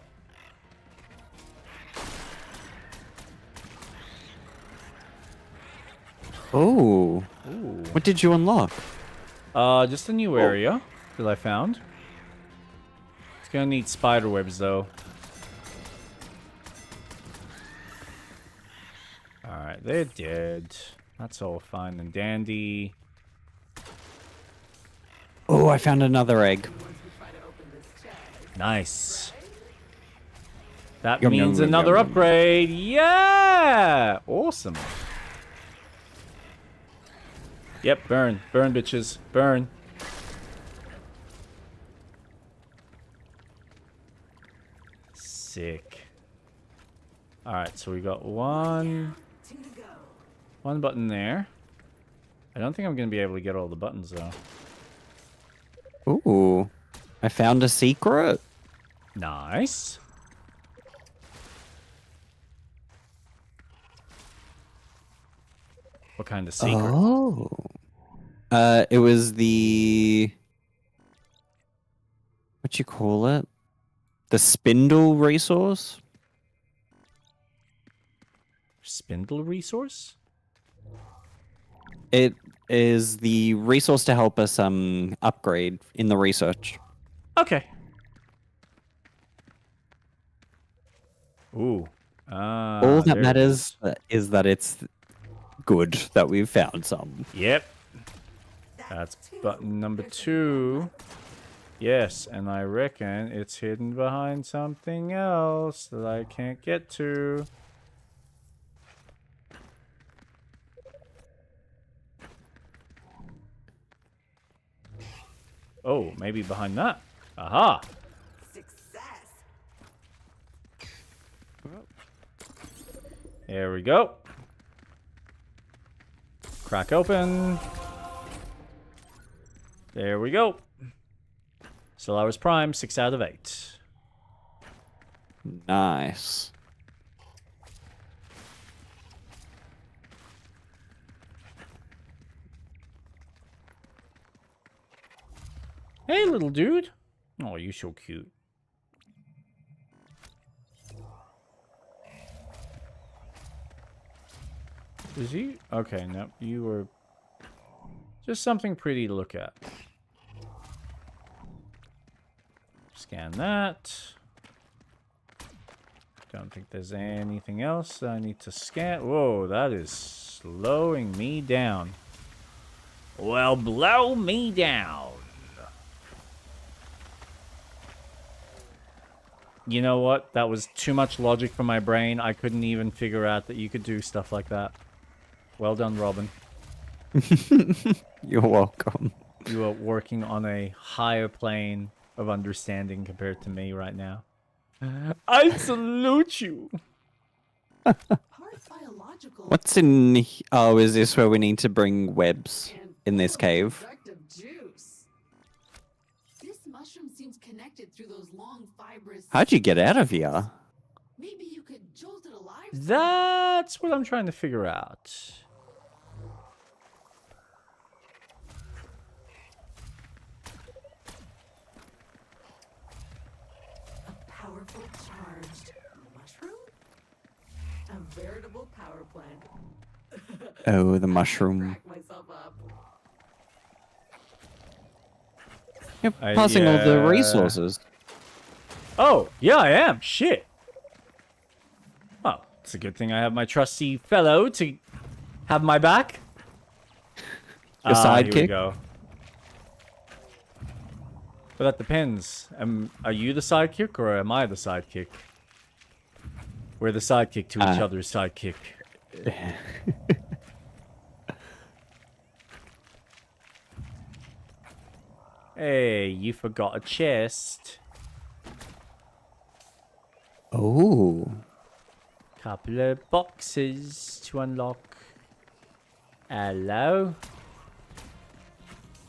Oh.
Ooh.
What did you unlock?
Just a new area that I found. It's gonna need spider webs though. Alright, they're dead. That's all fine and dandy.
Oh, I found another egg.
Nice. That
Yum,
means
yum,
another
yum, yum.
upgrade. Yeah! Awesome. Yep, burn. Burn, bitches. Burn. Sick. Alright, so we got one button there. I don't think I'm going to be able to get all the buttons, though.
Ooh. I found a secret.
Nice. What kind of secret?
Oh. It was the... What you call it? The spindle resource?
Spindle resource?
It is the resource to help us upgrade in the research.
Okay. Ooh.
All that
there it
matters is that it's good that we've found some.
Yep. That's button number 2. Yes, and I reckon it's hidden behind something else that I can't get to. Oh, maybe behind that. Aha!
Success.
There we go. Crack open. There we go. Solaris Prime, 6 out of 8.
Nice.
Hey, little dude. Oh, you're so cute. Is he? Okay, no. You were just something pretty to look at. Scan that. Don't think there's anything else I need to scan. Whoa, that is slowing me down. Well, blow me down. You know what? That was too much logic for my brain. I couldn't even figure out that you could do stuff like that. Well done, Robin.
You're welcome.
You are working on a higher plane of understanding compared to me right now. I salute you.
Biological
What's in... Oh, is this where we need to bring webs
and
in this
full of
cave?
productive juice. This mushroom seems connected through those long fibrous.
How'd you get out of here?
Maybe you could jolt it alive.
That's what I'm trying to figure out.
A powerful charged mushroom? A veritable power plant.
Oh, the mushroom.
Crack myself up.
You're passing all the
yeah.
resources.
Oh, yeah, I am. Shit. Oh, it's a good thing I have my trusty fellow to have my back.
Your
Here we
sidekick?
go. But that depends. Are you the sidekick or am I the sidekick? We're the sidekick to each other's sidekick. Hey, you forgot a chest.
Oh.
Couple of boxes to unlock. Hello,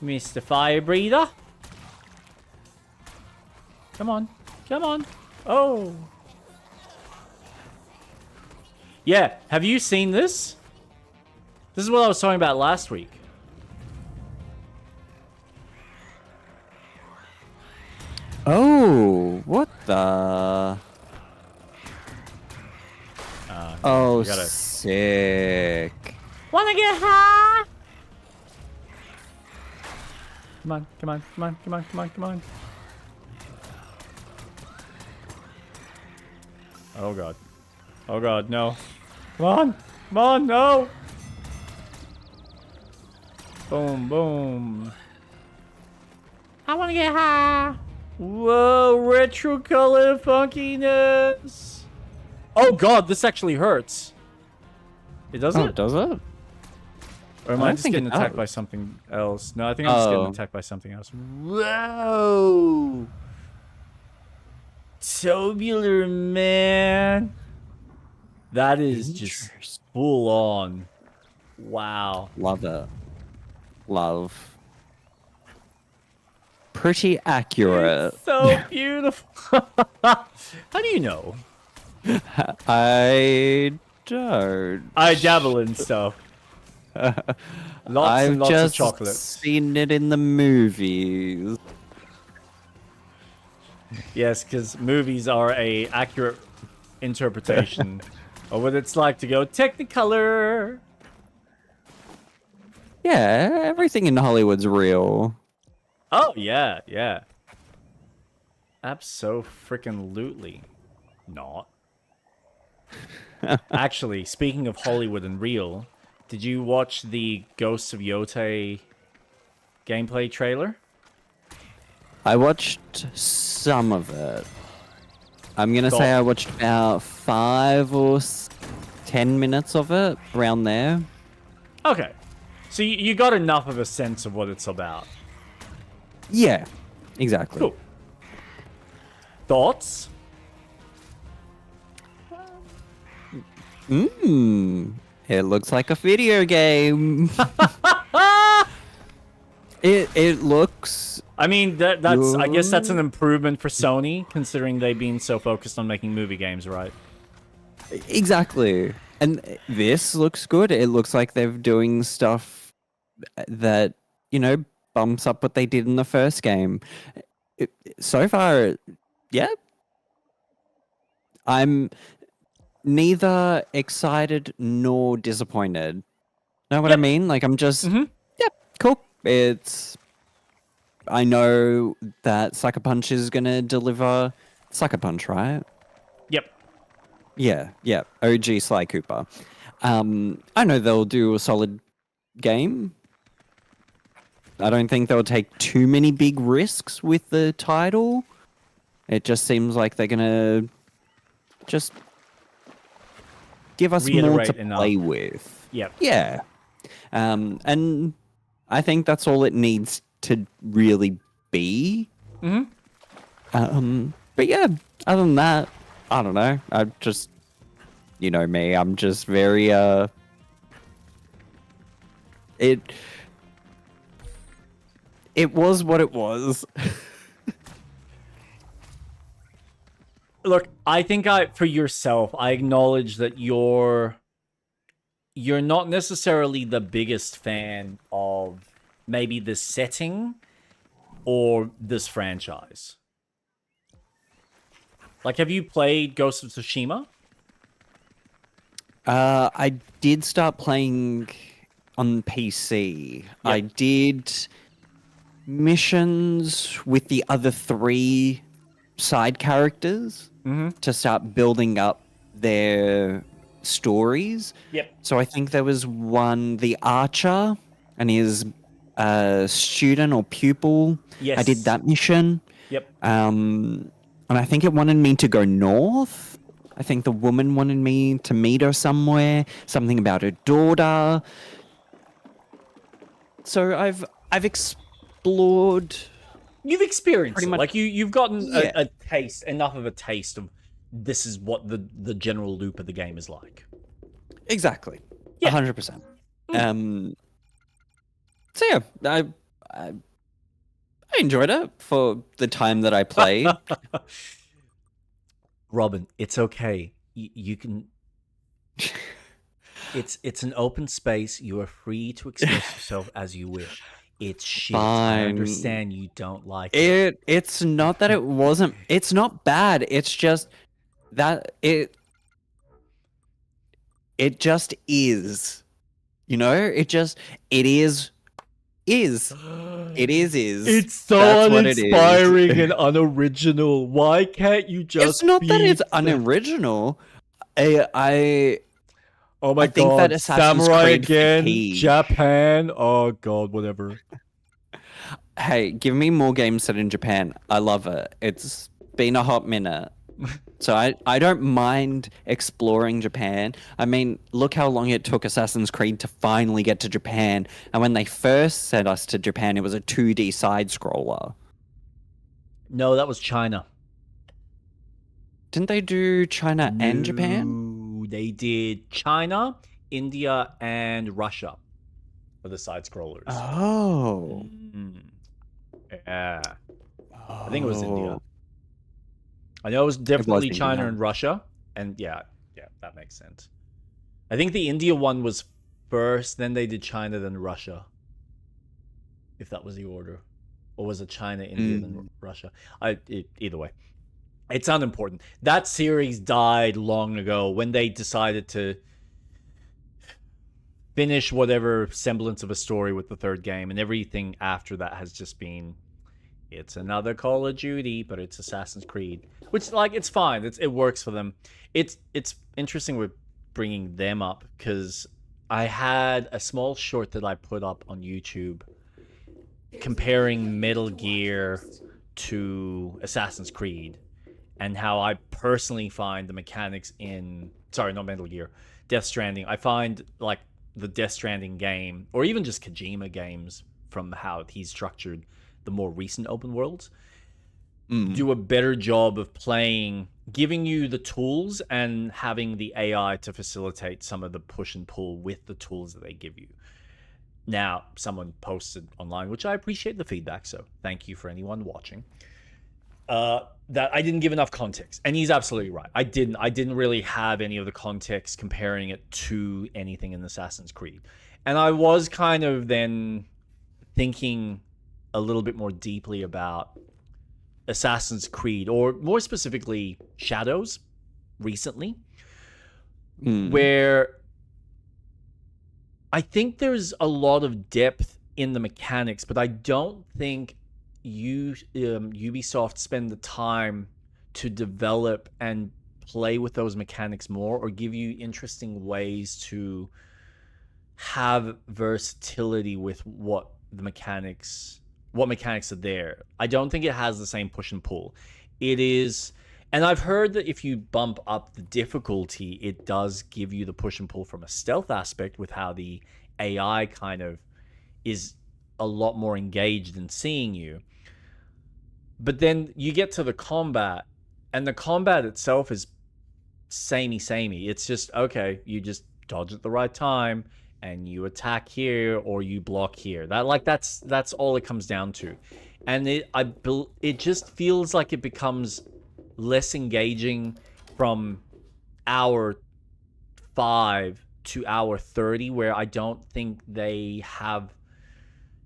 Mr. Fire Breather. Come on, come on. Oh. Yeah, have you seen this? This is what I was talking about last week.
Oh, what the? Oh,
gotta-
sick.
Wanna get high? Come on, come on, come on, come on, come on, come on. Oh god. Oh god, no. Come on! Come on, no! Boom, boom. I wanna get high! Whoa, retro color funkiness! Oh god, this actually hurts. It doesn't?
Oh, does it?
Or am
I
I
don't
just
think
getting
it
attacked
does.
by something else? No, I think I'm just getting
Oh.
attacked by something else. Whoa! Tubular, man. That is just full on. Wow.
Love it. Love. Pretty accurate.
It's so beautiful. How do you know?
I don't.
I dabble in stuff. Lots
I've
and lots
just
of chocolate.
seen it in the movies.
Yes, because movies are a accurate interpretation of what it's like to go Technicolor.
Yeah, everything in Hollywood's real.
Oh yeah, yeah. Abso-freaking-lutely not. Actually, speaking of Hollywood and real, did you watch the Ghosts of Yote gameplay trailer?
I watched some of it. I'm gonna say I watched about 5 or 10 minutes of it, around there.
Okay. So you got enough of a sense of what it's about.
Yeah, exactly.
Cool. Thoughts?
It looks like a video game. It looks.
I mean, that's. I guess that's an improvement for Sony, considering they've been so focused on making movie games, right?
Exactly. And this looks good. It looks like they're doing stuff that, bumps up what they did in the first game. So far, yeah. I'm neither excited nor disappointed. Know what I mean? Like, I'm just, yeah, cool. I know that Sucker Punch is going to deliver Sucker Punch, right?
Yep.
Yeah. OG Sly Cooper. I know they'll do a solid game. I don't think they'll take too many big risks with the title. It just seems like they're going to just give us more to play with.
Yep.
Yeah. And I think that's all it needs to really be. But yeah, other than that, I don't know. I just, you know me, I'm just very, it was what it was.
Look, I think for yourself, I acknowledge that you're not necessarily the biggest fan of maybe this setting or this franchise. Like, have you played Ghost of Tsushima?
I did start playing on PC. Yep. I did missions with the other 3 side characters to start building up their stories.
Yep.
So I think there was one, the archer, and his student or pupil.
Yes.
I did that mission.
Yep.
And I think it wanted me to go north. I think the woman wanted me to meet her somewhere. Something about her daughter. So I've explored.
You've experienced
pretty
it.
much.
Like you've gotten a taste, enough of a taste of this is what the general loop of the game is like.
Exactly.
Yeah.
100%. So yeah, I enjoyed it for the time that I played.
Robin, it's okay. You can. It's an open space. You are free to express yourself as you wish. It's shit.
Fine.
I understand you don't like it.
It's not that it wasn't. It's not bad. It's just that it just is. You know, it is. It is.
It's so
That's
uninspiring and unoriginal. Why can't you just?
It's not that it's unoriginal.
Oh my
I think
god,
that Assassin's
Samurai
Creed
again,
fatigue.
Japan. Oh god, whatever.
Hey, give me more games set in Japan. I love it. It's been a hot minute. So I don't mind exploring Japan. I mean, look how long it took Assassin's Creed to finally get to Japan. And when they first sent us to Japan, it was a 2D side-scroller.
No, that was China.
Didn't they do China and Japan?
They did China, India, and Russia for the side-scrollers.
Oh.
Yeah. I think it was India. I know it was definitely China and Russia. And yeah, that makes sense. I think the India one was first, then they did China, then Russia. If that was the order. Or was it China, India, then Russia? Either way. It's unimportant. That series died long ago when they decided to finish whatever semblance of a story with the third game, and everything after that has just been, it's another Call of Duty, but it's Assassin's Creed, which, like, it's fine. It works for them. It's interesting with bringing them up because I had a small short that I put up on YouTube comparing Metal Gear to Assassin's Creed and how I personally find the mechanics in, sorry, not Metal Gear, Death Stranding. I find, like, the Death Stranding game, or even just Kojima games from how he's structured the more recent open worlds, do a better job of playing, giving you the tools and having the AI to facilitate some of the push and pull with the tools that they give you. Now, someone posted online, which I appreciate the feedback, so thank you for anyone watching, that I didn't give enough context. And he's absolutely right. I didn't really have any of the context comparing it to anything in Assassin's Creed. And I was kind of then thinking a little bit more deeply about Assassin's Creed, or more specifically Shadows, recently, where I think there's a lot of depth in the mechanics, but I don't think Ubisoft spend the time to develop and play with those mechanics more, or give you interesting ways to have versatility with what mechanics are there. I don't think it has the same push and pull. It is, and I've heard that if you bump up the difficulty, it does give you the push and pull from a stealth aspect, with how the AI kind of is a lot more engaged in seeing you. But then you get to the combat, and the combat itself is samey. It's just, okay, you just dodge at the right time and you attack here or you block here. That's all it comes down to. And it just feels like it becomes less engaging from hour 5 to hour 30, where I don't think they have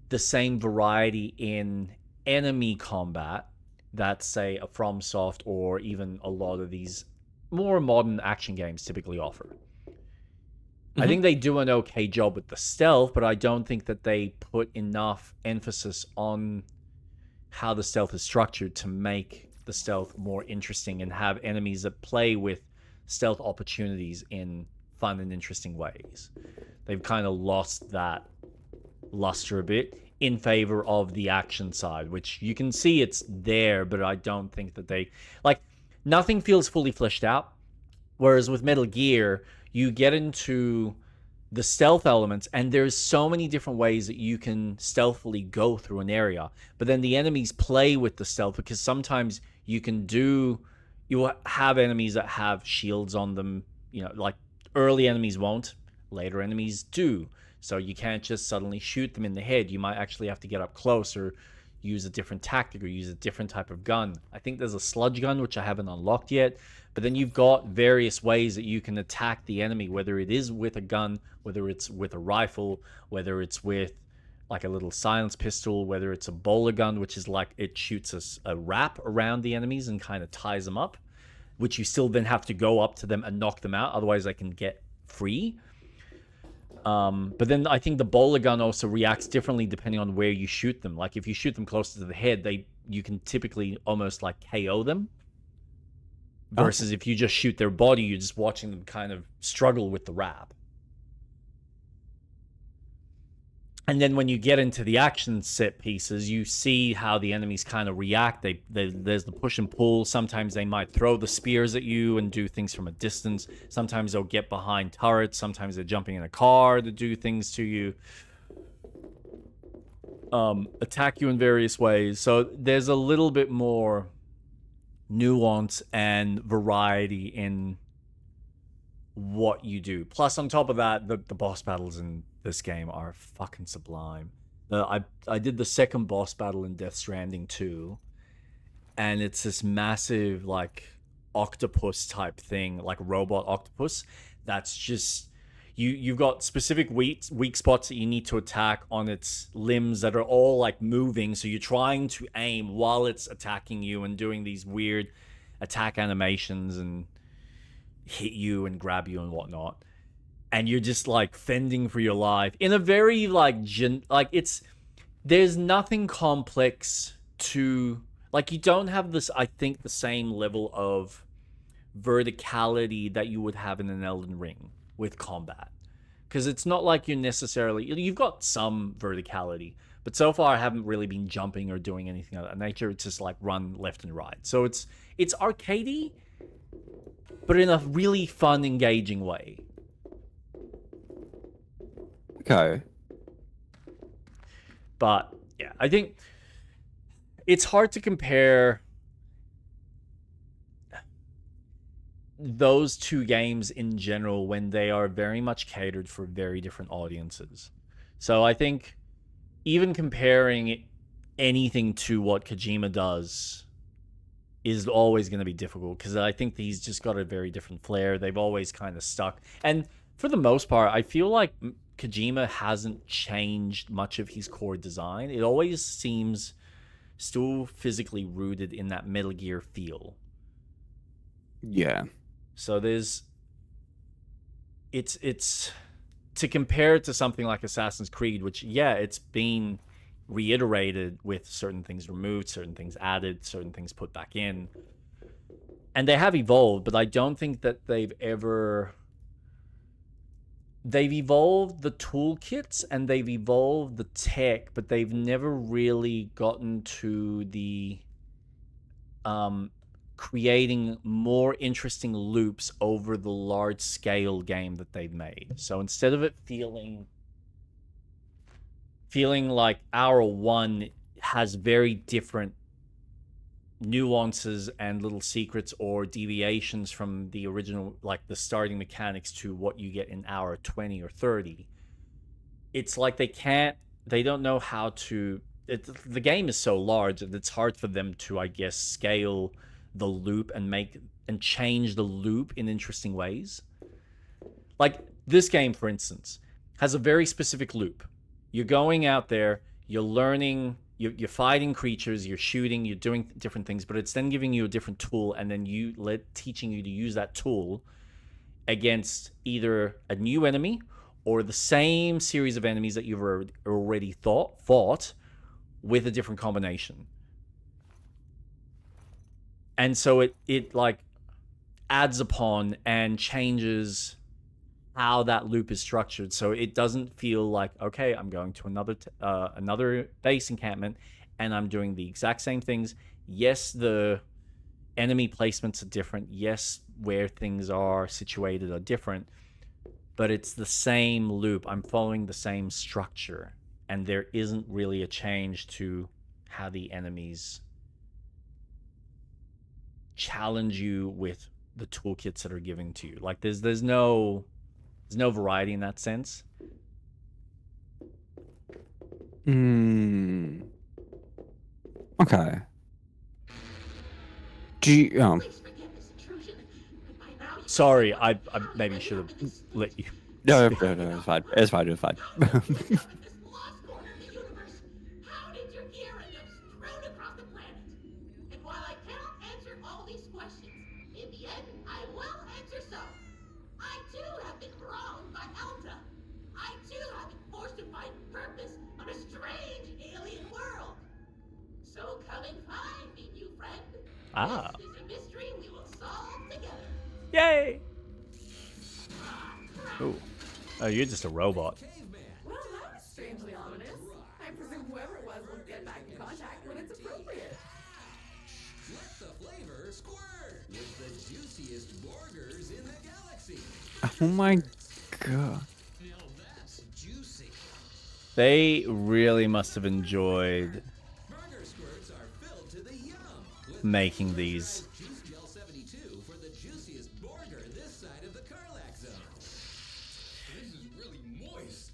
the same variety in enemy combat that, say, a FromSoft or even a lot of these more modern action games typically offer. I think they do an okay job with the stealth, but I don't think that they put enough emphasis on how the stealth is structured to make the stealth more interesting and have enemies that play with stealth opportunities in fun and interesting ways. They've kind of lost that luster a bit in favor of the action side, which you can see it's there, but I don't think that they, like, nothing feels fully fleshed out. Whereas with Metal Gear, you get into the stealth elements, and there's so many different ways that you can stealthily go through an area. But then the enemies play with the stealth, because sometimes you have enemies that have shields on them, like early enemies won't, later enemies do. So you can't just suddenly shoot them in the head. You might actually have to get up close or use a different tactic or use a different type of gun. I think there's a sludge gun, which I haven't unlocked yet. But then you've got various ways that you can attack the enemy, whether it is with a gun, whether it's with a rifle, whether it's with like a little silence pistol, whether it's a bowler gun, which is like it shoots a wrap around the enemies and kind of ties them up, which you still then have to go up to them and knock them out. Otherwise, they can get free. But then I think the bowler gun also reacts differently depending on where you shoot them. Like if you shoot them closer to the head, you can typically almost like KO them. Versus if you just shoot their body, you're just watching them kind of struggle with the wrap. And then when you get into the action set pieces, you see how the enemies kind of react. There's the push and pull. Sometimes they might throw the spears at you and do things from a distance. Sometimes they'll get behind turrets. Sometimes they're jumping in a car to do things to you. Attack you in various ways. So there's a little bit more nuance and variety in what you do. Plus, on top of that, the boss battles in this game are fucking sublime. I did the second boss battle in Death Stranding 2, and it's this massive, like, octopus type thing, like robot octopus, that's just... You've got specific weak spots that you need to attack on its limbs that are all like moving. So you're trying to aim while it's attacking you and doing these weird attack animations and hit you and grab you and whatnot. And you're just like fending for your life in a very there's nothing complex to, like, you don't have this, I think, the same level of verticality that you would have in an Elden Ring with combat, because it's not like you've got some verticality, but so far I haven't really been jumping or doing anything of that nature. It's just like run left and right, so it's arcadey, but in a really fun, engaging way.
Okay.
But yeah, I think it's hard to compare those two games in general when they are very much catered for very different audiences. So I think even comparing anything to what Kojima does is always going to be difficult, because I think he's just got a very different flair. They've always kind of stuck. And for the most part, I feel like Kojima hasn't changed much of his core design. It always seems still physically rooted in that Metal Gear feel.
Yeah.
So it's to compare it to something like Assassin's Creed, which, yeah, it's been reiterated with certain things removed, certain things added, certain things put back in. And they have evolved, but I don't think that they've evolved the toolkits and they've evolved the tech, but they've never really gotten to the creating more interesting loops over the large scale game that they've made. So instead of it feeling like Hour 1 has very different nuances and little secrets or deviations from the original, like the starting mechanics, to what you get in Hour 20 or 30, it's like they don't know how to. The game is so large that it's hard for them to, I guess, scale the loop and change the loop in interesting ways. Like this game, for instance, has a very specific loop. You're going out there, you're learning, you're fighting creatures, you're shooting, you're doing different things, but it's then giving you a different tool and then teaching you to use that tool against either a new enemy or the same series of enemies that you've already fought with a different combination. And so it like adds upon and changes how that loop is structured, so it doesn't feel like, okay, I'm going to another base encampment and I'm doing the exact same things. Yes, the enemy placements are different. Yes, where things are situated are different, but it's the same loop. I'm following the same structure, and there isn't really a change to how the enemies challenge you with the toolkits that are given to you. Like there's no variety in that sense.
Okay. Do you,
Sorry, I maybe should have let you.
No, it's fine. It's fine.
Ah. Yay! Ooh. Oh, you're just a robot.
Well, that was strangely ominous. I presume whoever it was will get back in contact when it's appropriate.
Let the flavor squirt with the juiciest burgers in the galaxy.
Oh my god.
Now that's juicy.
They really must have enjoyed
Burger squirts are filled to the yum with
making these.
Juice Gel 72 for the juiciest burger this side of the Karlak zone. This is really moist.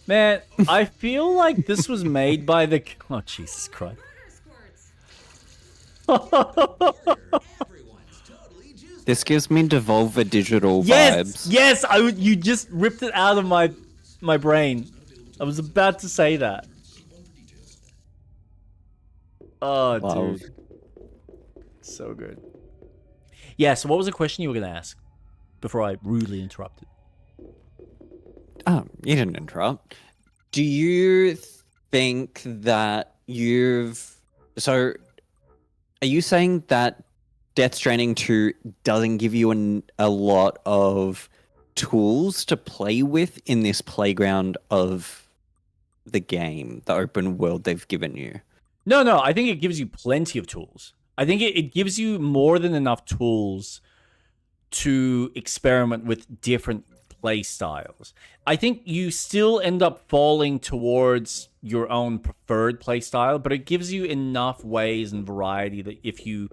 Man, I feel like this was made by the... Oh, Jesus Christ.
Everyone's totally juiced.
This gives me Devolver Digital
Yes!
vibes.
Yes! You just ripped it out of my brain. I was about to say that. Oh,
Wow.
dude. So good. Yeah, so what was the question you were going to ask before I rudely interrupted?
Oh, you didn't interrupt. Do you think that So, are you saying that Death Stranding 2 doesn't give you a lot of tools to play with in this playground of the game, the open world they've given you?
No, I think it gives you plenty of tools. I think it gives you more than enough tools to experiment with different play styles. I think you still end up falling towards your own preferred play style, but it gives you enough ways and variety that if you...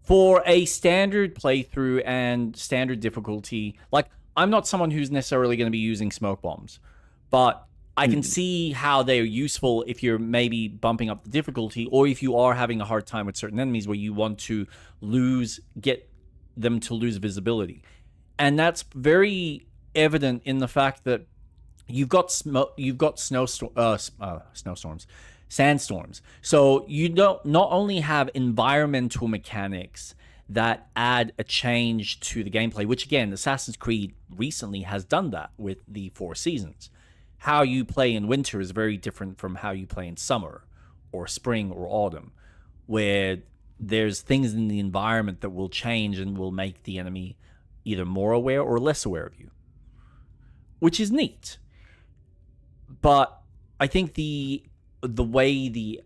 For a standard playthrough and standard difficulty, like, I'm not someone who's necessarily going to be using smoke bombs, but I can see how they're useful if you're maybe bumping up the difficulty, or if you are having a hard time with certain enemies where you want to get them to lose visibility. And that's very evident in the fact that you've got snowstorms, sandstorms. So you don't not only have environmental mechanics that add a change to the gameplay, which again, Assassin's Creed recently has done that with the Four Seasons. How you play in winter is very different from how you play in summer or spring or autumn, where there's things in the environment that will change and will make the enemy either more aware or less aware of you, which is neat. But I think the way the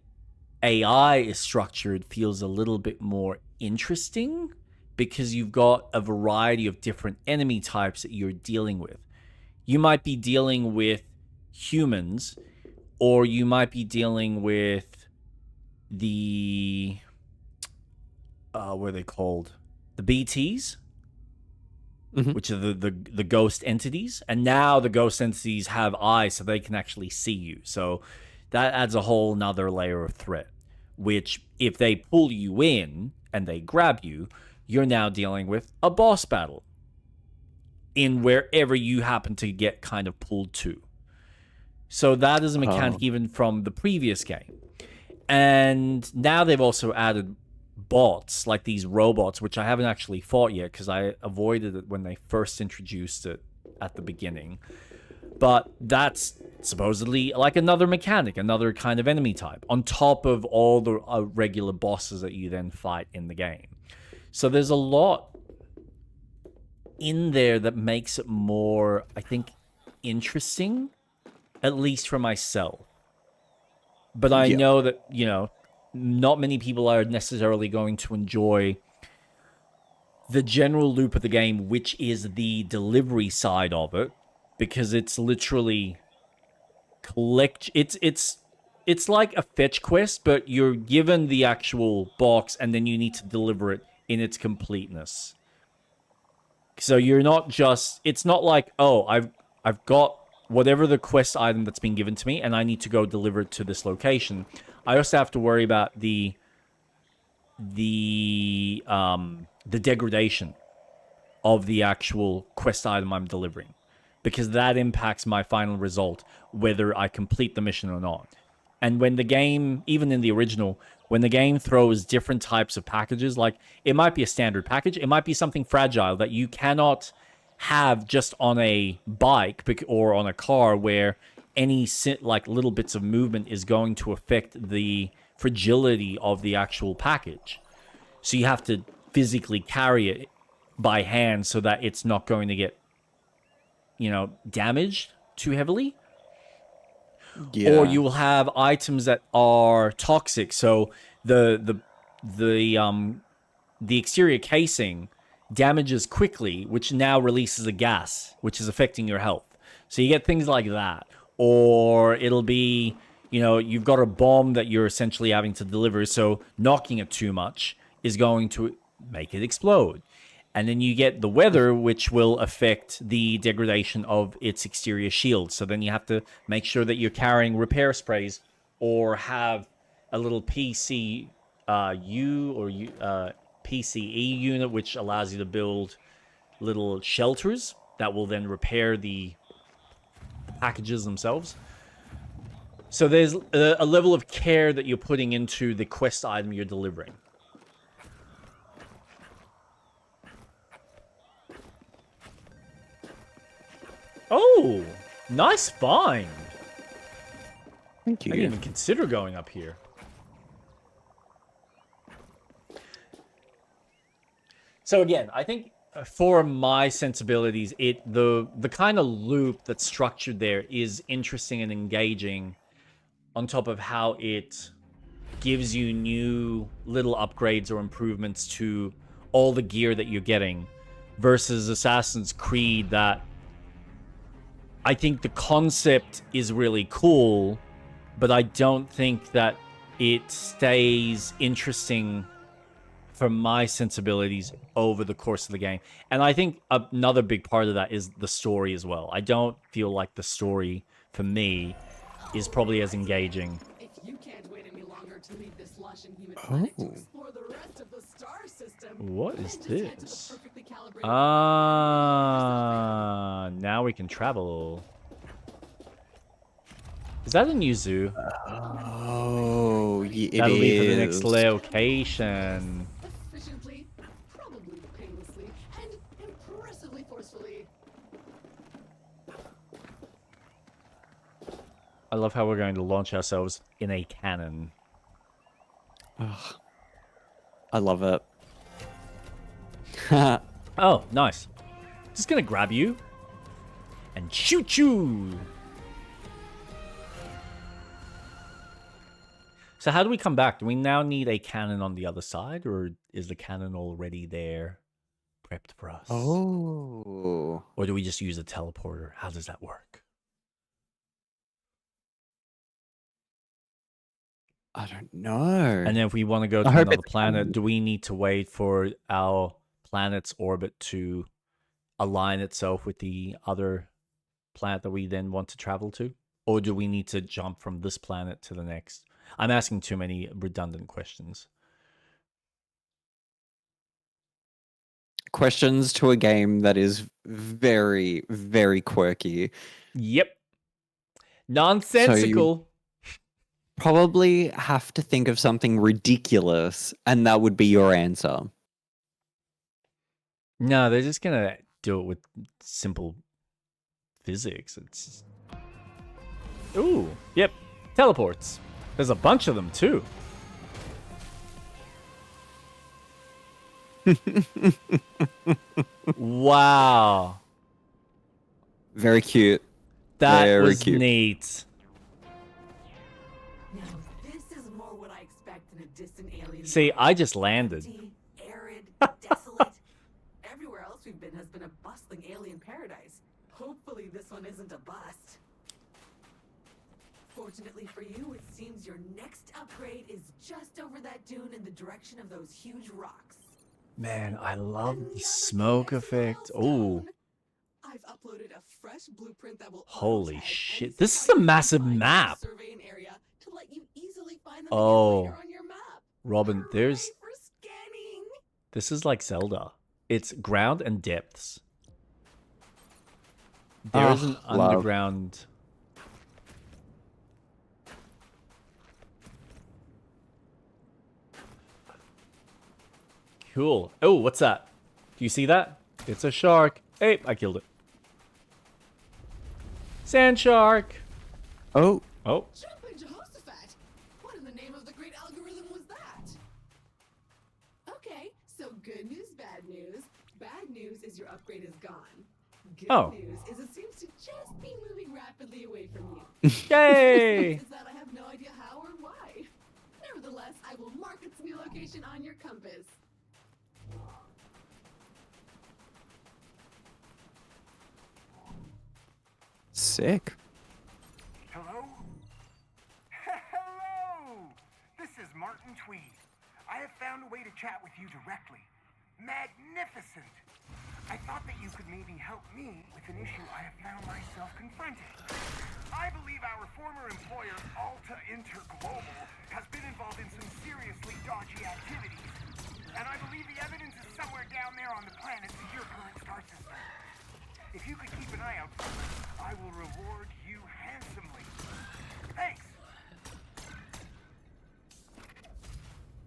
AI is structured feels a little bit more interesting because you've got a variety of different enemy types that you're dealing with. You might be dealing with humans, or you might be dealing with the what are they called? The BTs, which are the ghost entities. And now the ghost entities have eyes, so they can actually see you. So that adds a whole nother layer of threat, which if they pull you in and they grab you, you're now dealing with a boss battle in wherever you happen to get kind of pulled to. So that is a mechanic even from the previous game. And now they've also added bots, like these robots, which I haven't actually fought yet because I avoided it when they first introduced it at the beginning. But that's supposedly like another mechanic, another kind of enemy type, on top of all the regular bosses that you then fight in the game. So there's a lot in there that makes it more, I think, interesting, at least for myself. But I know that, you know, not many people are necessarily going to enjoy the general loop of the game, which is the delivery side of it, because it's literally it's like a fetch quest, but you're given the actual box and then you need to deliver it in its completeness. So you're not just, it's not like, oh, I've got whatever the quest item that's been given to me and I need to go deliver it to this location. I also have to worry about the degradation of the actual quest item I'm delivering, because that impacts my final result, whether I complete the mission or not. And when the game, even in the original, when the game throws different types of packages, like it might be a standard package, it might be something fragile that you cannot have just on a bike or on a car, where any like little bits of movement is going to affect the fragility of the actual package. So you have to physically carry it by hand so that it's not going to get, you know, damaged too heavily. Yeah. Or you will have items that are toxic. So the exterior casing damages quickly, which now releases a gas, which is affecting your health. So you get things like that. Or it'll be, you know, you've got a bomb that you're essentially having to deliver, so knocking it too much is going to make it explode. And then you get the weather, which will affect the degradation of its exterior shield. So then you have to make sure that you're carrying repair sprays or have a little PCE unit, which allows you to build little shelters that will then repair the packages themselves. So there's a level of care that you're putting into the quest item you're delivering. Oh, nice find.
Thank you.
I didn't even consider going up here. So again, I think for my sensibilities, the kind of loop that's structured there is interesting and engaging, on top of how it gives you new little upgrades or improvements to all the gear that you're getting, versus Assassin's Creed, that I think the concept is really cool, but I don't think that it stays interesting for my sensibilities over the course of the game. And I think another big part of that is the story as well. I don't feel like the story, for me, is probably as engaging.
If you can't wait any longer to leave this lush and humid planet to explore the rest of the Star star system.
What is
and just head to the
this?
perfectly calibrated
Now we can travel. Is that a new zoo?
Oh, it
That'll be for the next
is.
location.
efficiently, probably painlessly, and impressively forcefully.
I love how we're going to launch ourselves in a cannon.
Ugh. I love it.
Oh, nice. Just gonna grab you and shoot you. So how do we come back? Do we now need a cannon on the other side, or is the cannon already there, prepped for us?
Oh.
Or do we just use a teleporter? How does that work?
I don't know.
And then if we want to go to
hope
another
it's
planet,
cannon.
do we need to wait for our planet's orbit to align itself with the other planet that we then want to travel to? Or do we need to jump from this planet to the next? I'm asking too many redundant questions.
Questions to a game that is very, very quirky.
Yep. Nonsensical.
Probably have to think of something ridiculous, and that would be your answer.
No, they're just gonna do it with simple physics. It's ooh, yep, teleports. There's a bunch of them too. Wow,
Very cute.
that
Very
was
cute.
neat.
Now, this is more what I expect in a distant alien.
See, I just landed.
Empty, arid, desolate. Everywhere else we've been has been a bustling alien paradise. Hopefully this one isn't a bust. Fortunately for you, it seems your next upgrade is just over that dune in the direction of those huge rocks.
Man, I love
And
the
now that
smoke
next
effect. Oh,
milestone, I've uploaded a fresh blueprint that will
holy
auto-tag
shit.
any
This is a
survivors
massive
you find in the
map.
surveying area to let you easily find them
Oh.
again later on your map.
Robin, there's
Hooray for scanning!
this is like Zelda. It's ground and depths. There's an
love.
underground. Cool. Oh, what's that? Do you see that? It's a shark. Hey, I killed it. Sand shark.
Oh,
Oh,
Jumping Jehoshaphat! What in the name of the great algorithm was that? Okay, so good news, bad news. Bad news is your upgrade is gone. Good
Oh.
news is it seems to just be moving rapidly away from you.
yay!
Is that I have no idea how or why. Nevertheless, I will mark its new location on your compass.
sick.
Hello? Hello! This is Martin Tweed. I have found a way to chat with you directly. Magnificent! I thought that you could maybe help me with an issue I have found myself confronting. I believe our former employer, Alta Interglobal, has been involved in some seriously dodgy activities. And I believe the evidence is somewhere down there on the planets in your current star system. If you could keep an eye out for it, I will reward you handsomely. Thanks!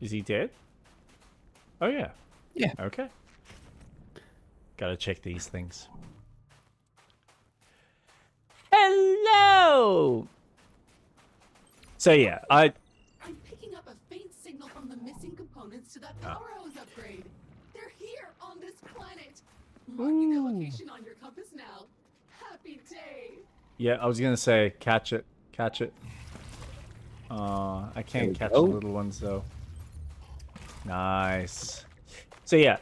Is he dead? Oh yeah.
Yeah.
Okay. Gotta check these things. Hello. So yeah,
I'm picking up a faint signal from the missing components to that powerhouse upgrade. They're here on this planet. Marking their location on your compass now. Happy day.
yeah, I was gonna say catch it, catch it. I can't
we
catch
go.
the little ones though. Nice. So yeah,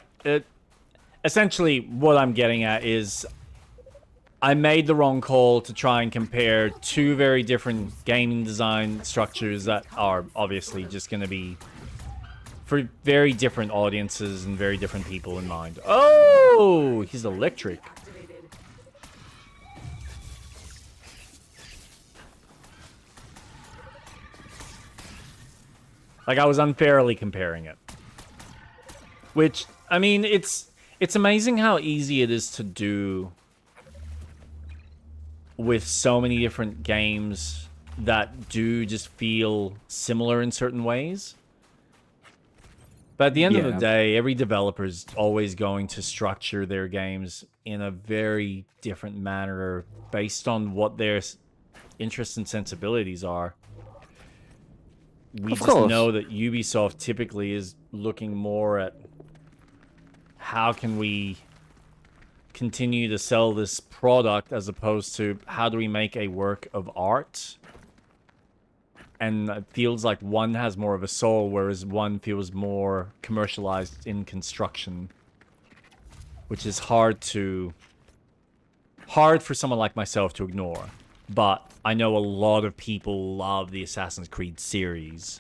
essentially what I'm getting at is I made the wrong call to try and compare two very different gaming design structures that are obviously just going to be for very different audiences and very different people in mind. Oh, he's electric.
Activated.
Like I was unfairly comparing it. Which, I mean, it's amazing how easy it is to do with so many different games that do just feel similar in certain ways. But at the end of the day, every developer is always going to structure their games in a very different manner based on what their interests and sensibilities are. We just know that Ubisoft typically is looking more at how can we continue to sell this product as opposed to how do we make a work of art. And it feels like one has more of a soul, whereas one feels more commercialized in construction, which is hard for someone like myself to ignore. But I know a lot of people love the Assassin's Creed series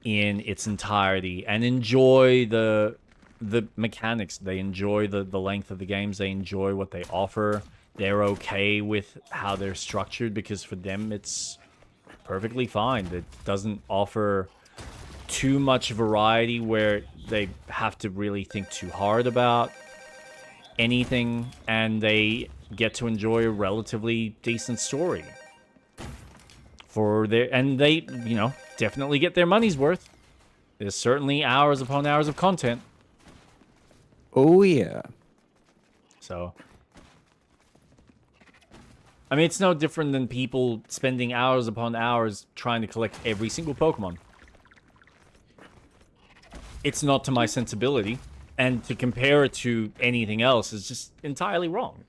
in its entirety and enjoy the mechanics. They enjoy the length of the games. They enjoy what they offer. They're okay with how they're structured because for them it's perfectly fine. It doesn't offer too much variety where they have to really think too hard about anything, and they get to enjoy a relatively decent story and they, you know, definitely get their money's worth. There's certainly hours upon hours of content.
Oh yeah.
So I mean, it's no different than people spending hours upon hours trying to collect every single Pokemon. It's not to my sensibility, and to compare it to anything else is just entirely wrong.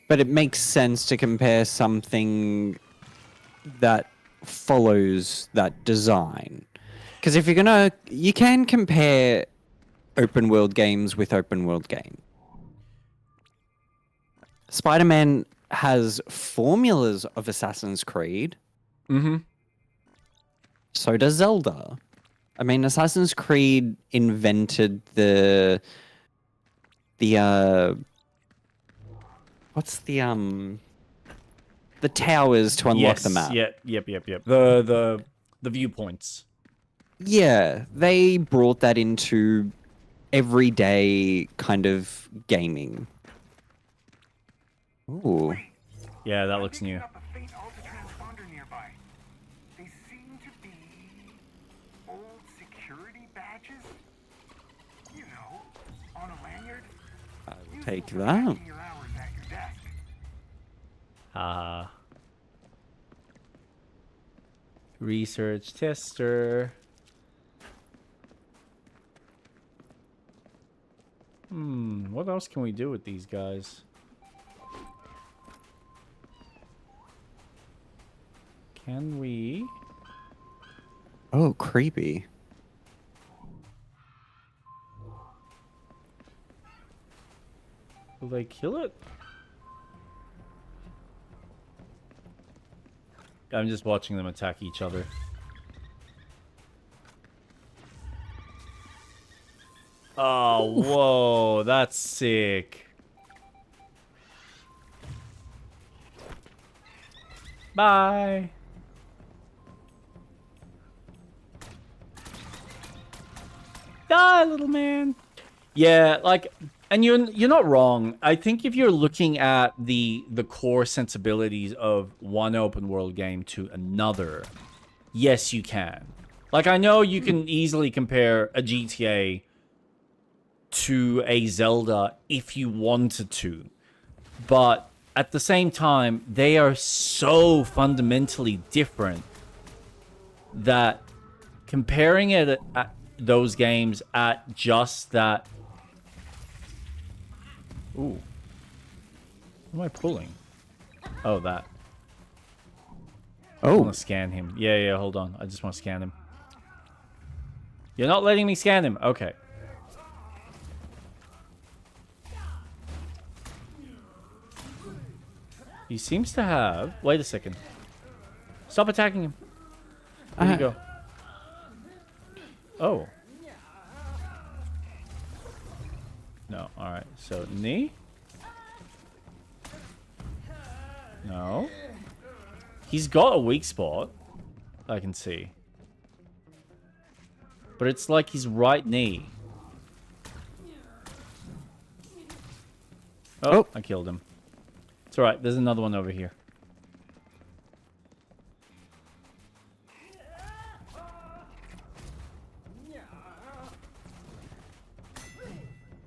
But it makes sense to compare something that follows that design. Because if you're gonna... You can compare open world games with open world games. Spider-Man has formulas of Assassin's Creed.
Mm-hmm.
So does Zelda. I mean, Assassin's Creed invented the what's the towers to unlock the map.
Yep. The viewpoints.
Yeah, they brought that into everyday kind of gaming. Ooh.
Yeah, that looks new.
Up a faint Alta transponder nearby. They seem to be old security badges. You know, on a lanyard.
I will
Use
take
them for
that.
tracking your hours at your desk.
Research tester. What else can we do with these guys? Can we...
Oh, creepy.
Will they kill it? I'm just watching them attack each other. Oh, whoa, that's sick. Bye. Die, little man. Yeah, like, and you're not wrong. I think if you're looking at the core sensibilities of one open world game to another, yes, you can. Like, I know you can easily compare a GTA to a Zelda if you wanted to, but at the same time, they are so fundamentally different that comparing it at those games at just that... Ooh. What am I pulling? Oh, that. I want to scan him. Yeah, hold on. I just want to scan him. You're not letting me scan him. Okay. He seems to have... Wait a second. Stop attacking him. Where'd he go? Oh. No, alright. So, knee? No. He's got a weak spot. I can see. But it's like his right knee. Oh, I killed him. It's alright, there's another one over here.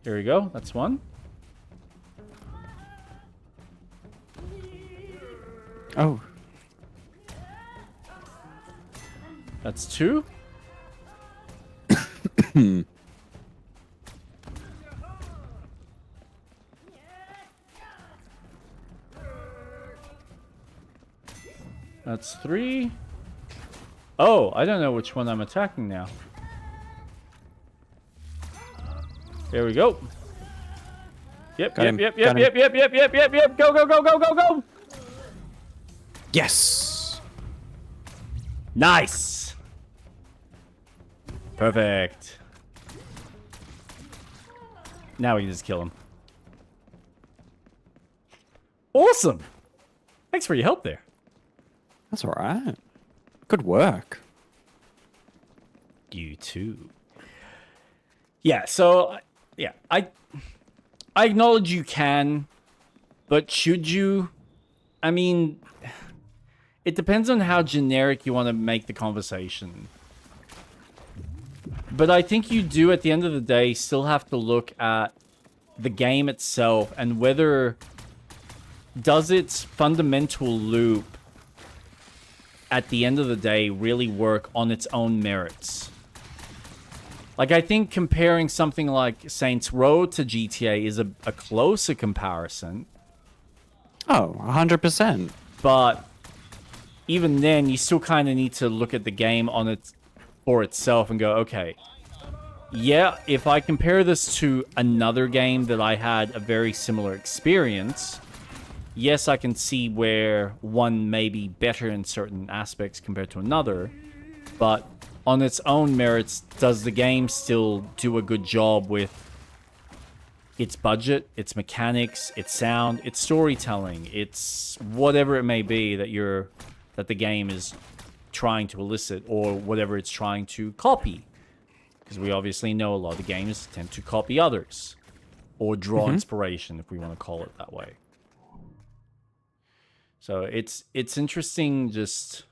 Here we go, that's one.
Oh.
That's two. That's three. Oh, I don't know which one I'm attacking now. There we go. Yep,
Got him,
yep,
got
yep,
him.
yep. Go, go, go, go, go, go.
Yes.
Nice. Perfect. Now we can just kill him. Awesome. Thanks for your help there.
That's all right. Good work.
You too. Yeah, so yeah, I acknowledge you can, but should you? I mean, it depends on how generic you want to make the conversation. But I think you do, at the end of the day, still have to look at the game itself and whether does its fundamental loop at the end of the day really work on its own merits. Like, I think comparing something like Saints Row to GTA is a closer comparison.
Oh, 100%.
But even then, you still kind of need to look at the game on its for itself and go, okay, yeah, if I compare this to another game that I had a very similar experience, yes, I can see where one may be better in certain aspects compared to another, but on its own merits, does the game still do a good job with its budget, its mechanics, its sound, its storytelling, its whatever it may be that the game is trying to elicit, or whatever it's trying to copy? Because we obviously know a lot of games tend to copy others, or draw inspiration, if we want to call it that way. So it's interesting. Just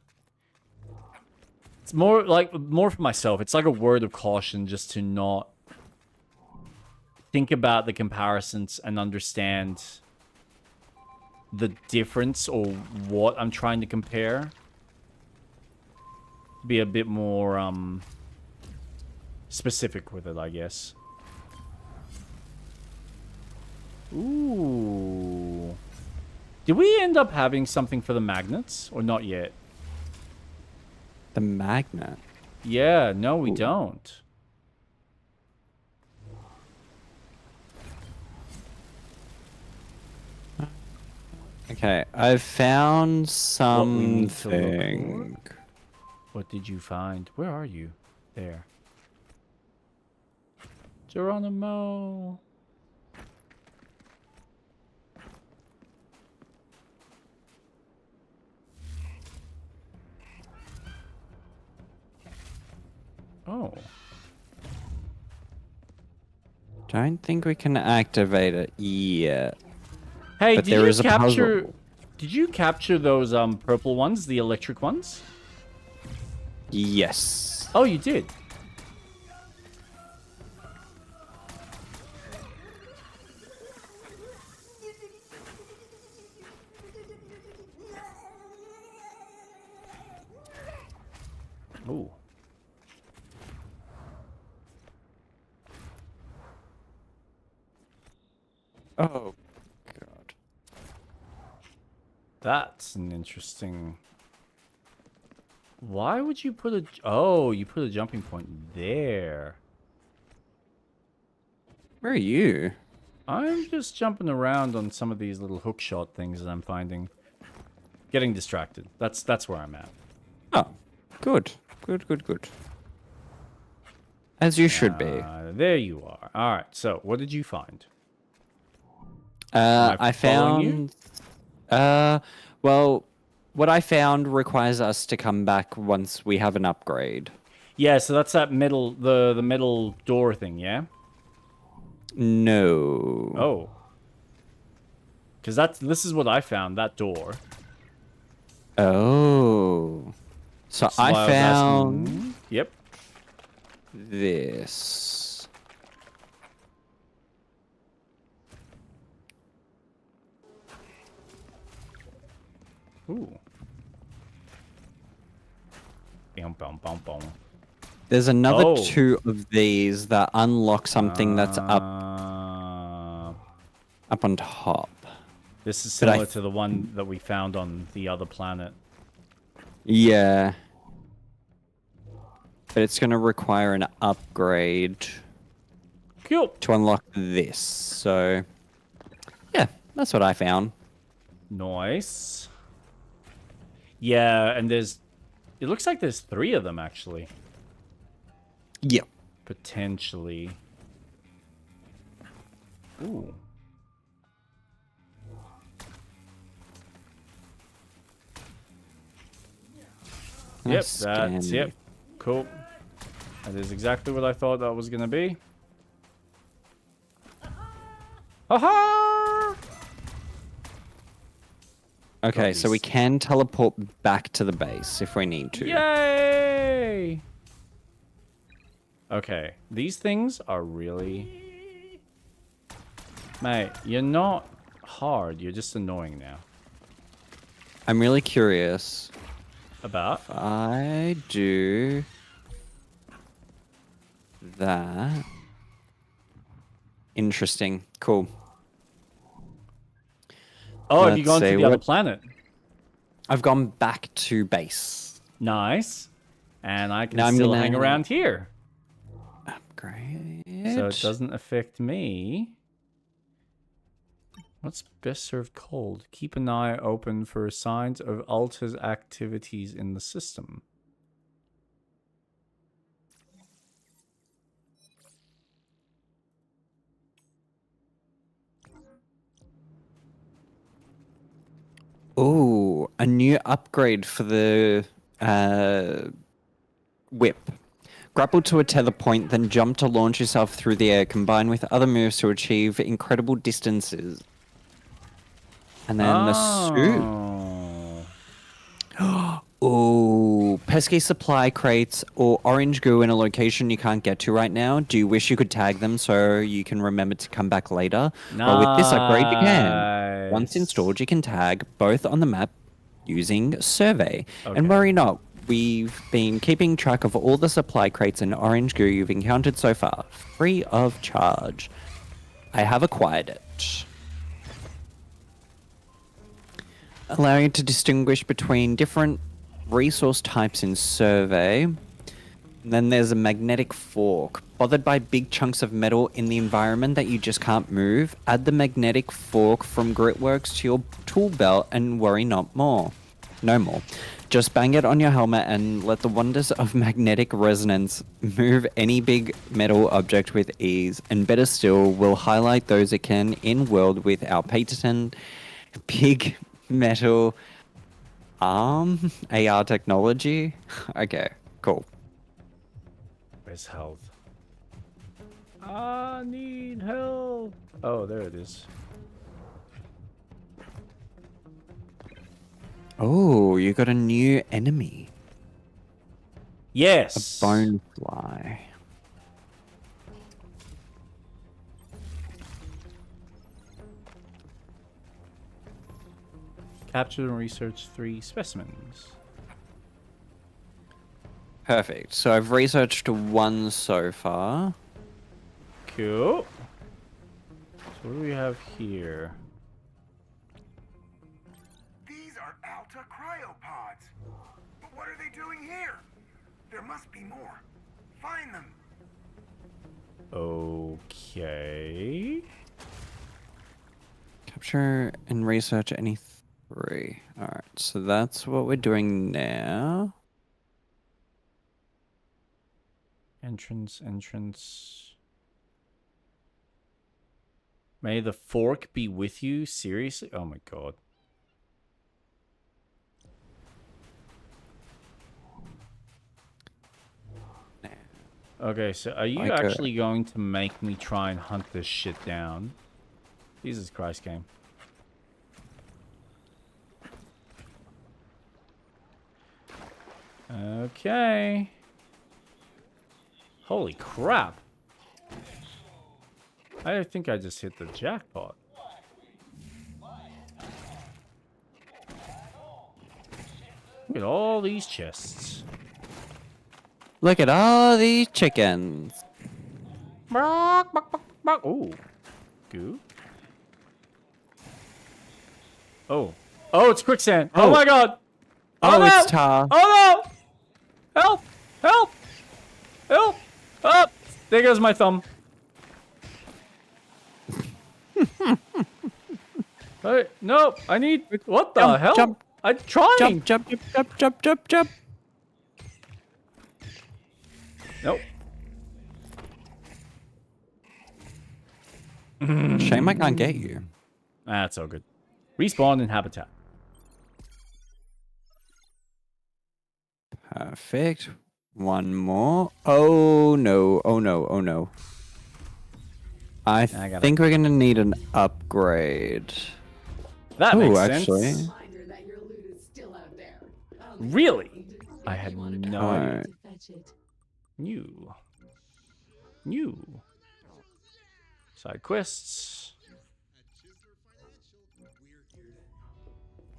it's more for myself. It's like a word of caution, just to not think about the comparisons and understand the difference or what I'm trying to compare. Be a bit more specific with it, I guess. Ooh. Did we end up having something for the magnets or not yet?
The magnet?
Yeah, no, we don't.
Okay, I've found
What we need to look
something.
What did you find? Where are you? There. Geronimo. Oh.
Don't think we can activate it yet.
Hey,
But
did
there
you
is a
capture?
puzzle.
Did you capture those purple ones, the electric ones?
Yes.
Oh, you did. Ooh.
Oh, God.
That's an interesting... Why would you put a... Oh, you put a jumping point there.
Where are you?
I'm just jumping around on some of these little hook shot things that I'm finding. Getting distracted. That's where I'm at.
Oh, good. Good, good, good. As you should be.
There you are. All right. So, what did you find? Am
I
following
found... well, what I found requires us to come back once we have an upgrade.
Yeah, so that's that middle, the middle door thing, yeah?
No.
Oh. Because this is what I found, that door.
Oh. So
This is
I
why was
found
asking- Yep.
this.
Ooh. Bum, bum, bum, bum.
There's another
Oh.
2 of these that unlock something that's up on top.
This is
But I
similar to the one that we found on the other planet.
Yeah. But it's going to require an upgrade
Cool.
to unlock this. So, yeah, that's what I found.
Nice. Yeah, and it looks like there's 3 of them, actually.
Yep.
Potentially. Ooh. Yep, that's, yep. Cool. That is exactly what I thought that was gonna be. Aha!
Okay, so we
Doggies.
can teleport back to the base if we need to.
Yay! Okay, these things are really... Mate, you're not hard, you're just annoying now.
I'm really curious.
About?
I do that. Interesting. Cool.
Oh, have you
Let's
gone to
see,
the other
what-
planet?
I've gone back to base.
Nice. And I can
Now I'm
still
gonna-
hang around here.
Upgrade.
So it doesn't affect me. What's best served cold? Keep an eye open for signs of Alta's activities in the system.
Oh, a new upgrade for the whip. Grapple to a tether point, then jump to launch yourself through the air. Combine with other moves to achieve incredible distances. And then the suit.
Oh.
Oh, pesky supply crates or orange goo in a location you can't get to right now. Do you wish you could tag them so you can remember to come back later? Well, with this upgrade, you can. Once
Nice.
installed, you can tag both on the map using Survey.
Okay.
And worry not, we've been keeping track of all the supply crates and orange goo you've encountered so far, free of charge. I have acquired it. Allowing you to distinguish between different resource types in Survey. And then there's a magnetic fork. Bothered by big chunks of metal in the environment that you just can't move, add the magnetic fork from Gritworks to your tool belt and worry not more. No more. Just bang it on your helmet and let the wonders of magnetic resonance move any big metal object with ease. And better still, we'll highlight those it can in-world with our patented big metal arm AR technology. Okay, cool.
Where's health? I need help. Oh, there it is.
Oh, you got a new enemy. A
Yes.
bone fly.
Capture and research 3 specimens.
Perfect. So I've researched 1 so far.
Cool. So what do we have here?
These are Alta cryopods. But what are they doing here? There must be more. Find them.
Okay.
Capture and research any 3. Alright, so that's what we're doing now.
Entrance. May the fork be with you? Seriously? Oh my god. Okay, so are you
Like
actually going to make me try and hunt this shit down? Jesus Christ, game. Okay. Holy crap. I think I just hit the jackpot. Look at all these chests.
Look at all these chickens.
Ooh. Goo. Oh. Oh, it's quicksand. Oh,
Oh.
my god.
Oh,
no!
it's tar.
Oh no! Help! Help! Help! Up! There goes my thumb. Hey, no, I need. What the
Jump,
hell?
jump.
I'm trying.
Jump, jump, jump, jump, jump, jump.
Nope.
Shame I can't get you.
That's all good. Respawn in habitat.
Perfect. One more. Oh no, oh no, oh no. I
got
think we're gonna need an upgrade.
That
Ooh,
makes
actually.
sense.
Reminder that your loot is still out there.
Really? I
If
had
you wanna
no
come
idea.
to fetch it.
New. Side quests.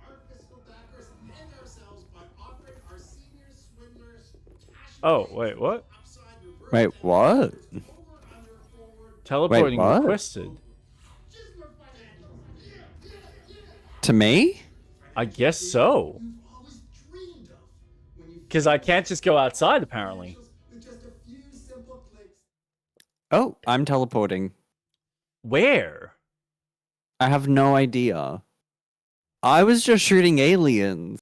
Our fiscal backers end ourselves by offering our senior swindlers cash
Oh, wait, what?
upside reverse
Wait, what?
over under forward
Teleporting
what?
requested.
Chisler financials. Yeah.
To me?
I guess so.
You've always dreamed of when you
Because I can't just go outside, apparently.
with just a few simple clicks.
Oh, I'm teleporting.
Where?
I have no idea. I was just shooting aliens.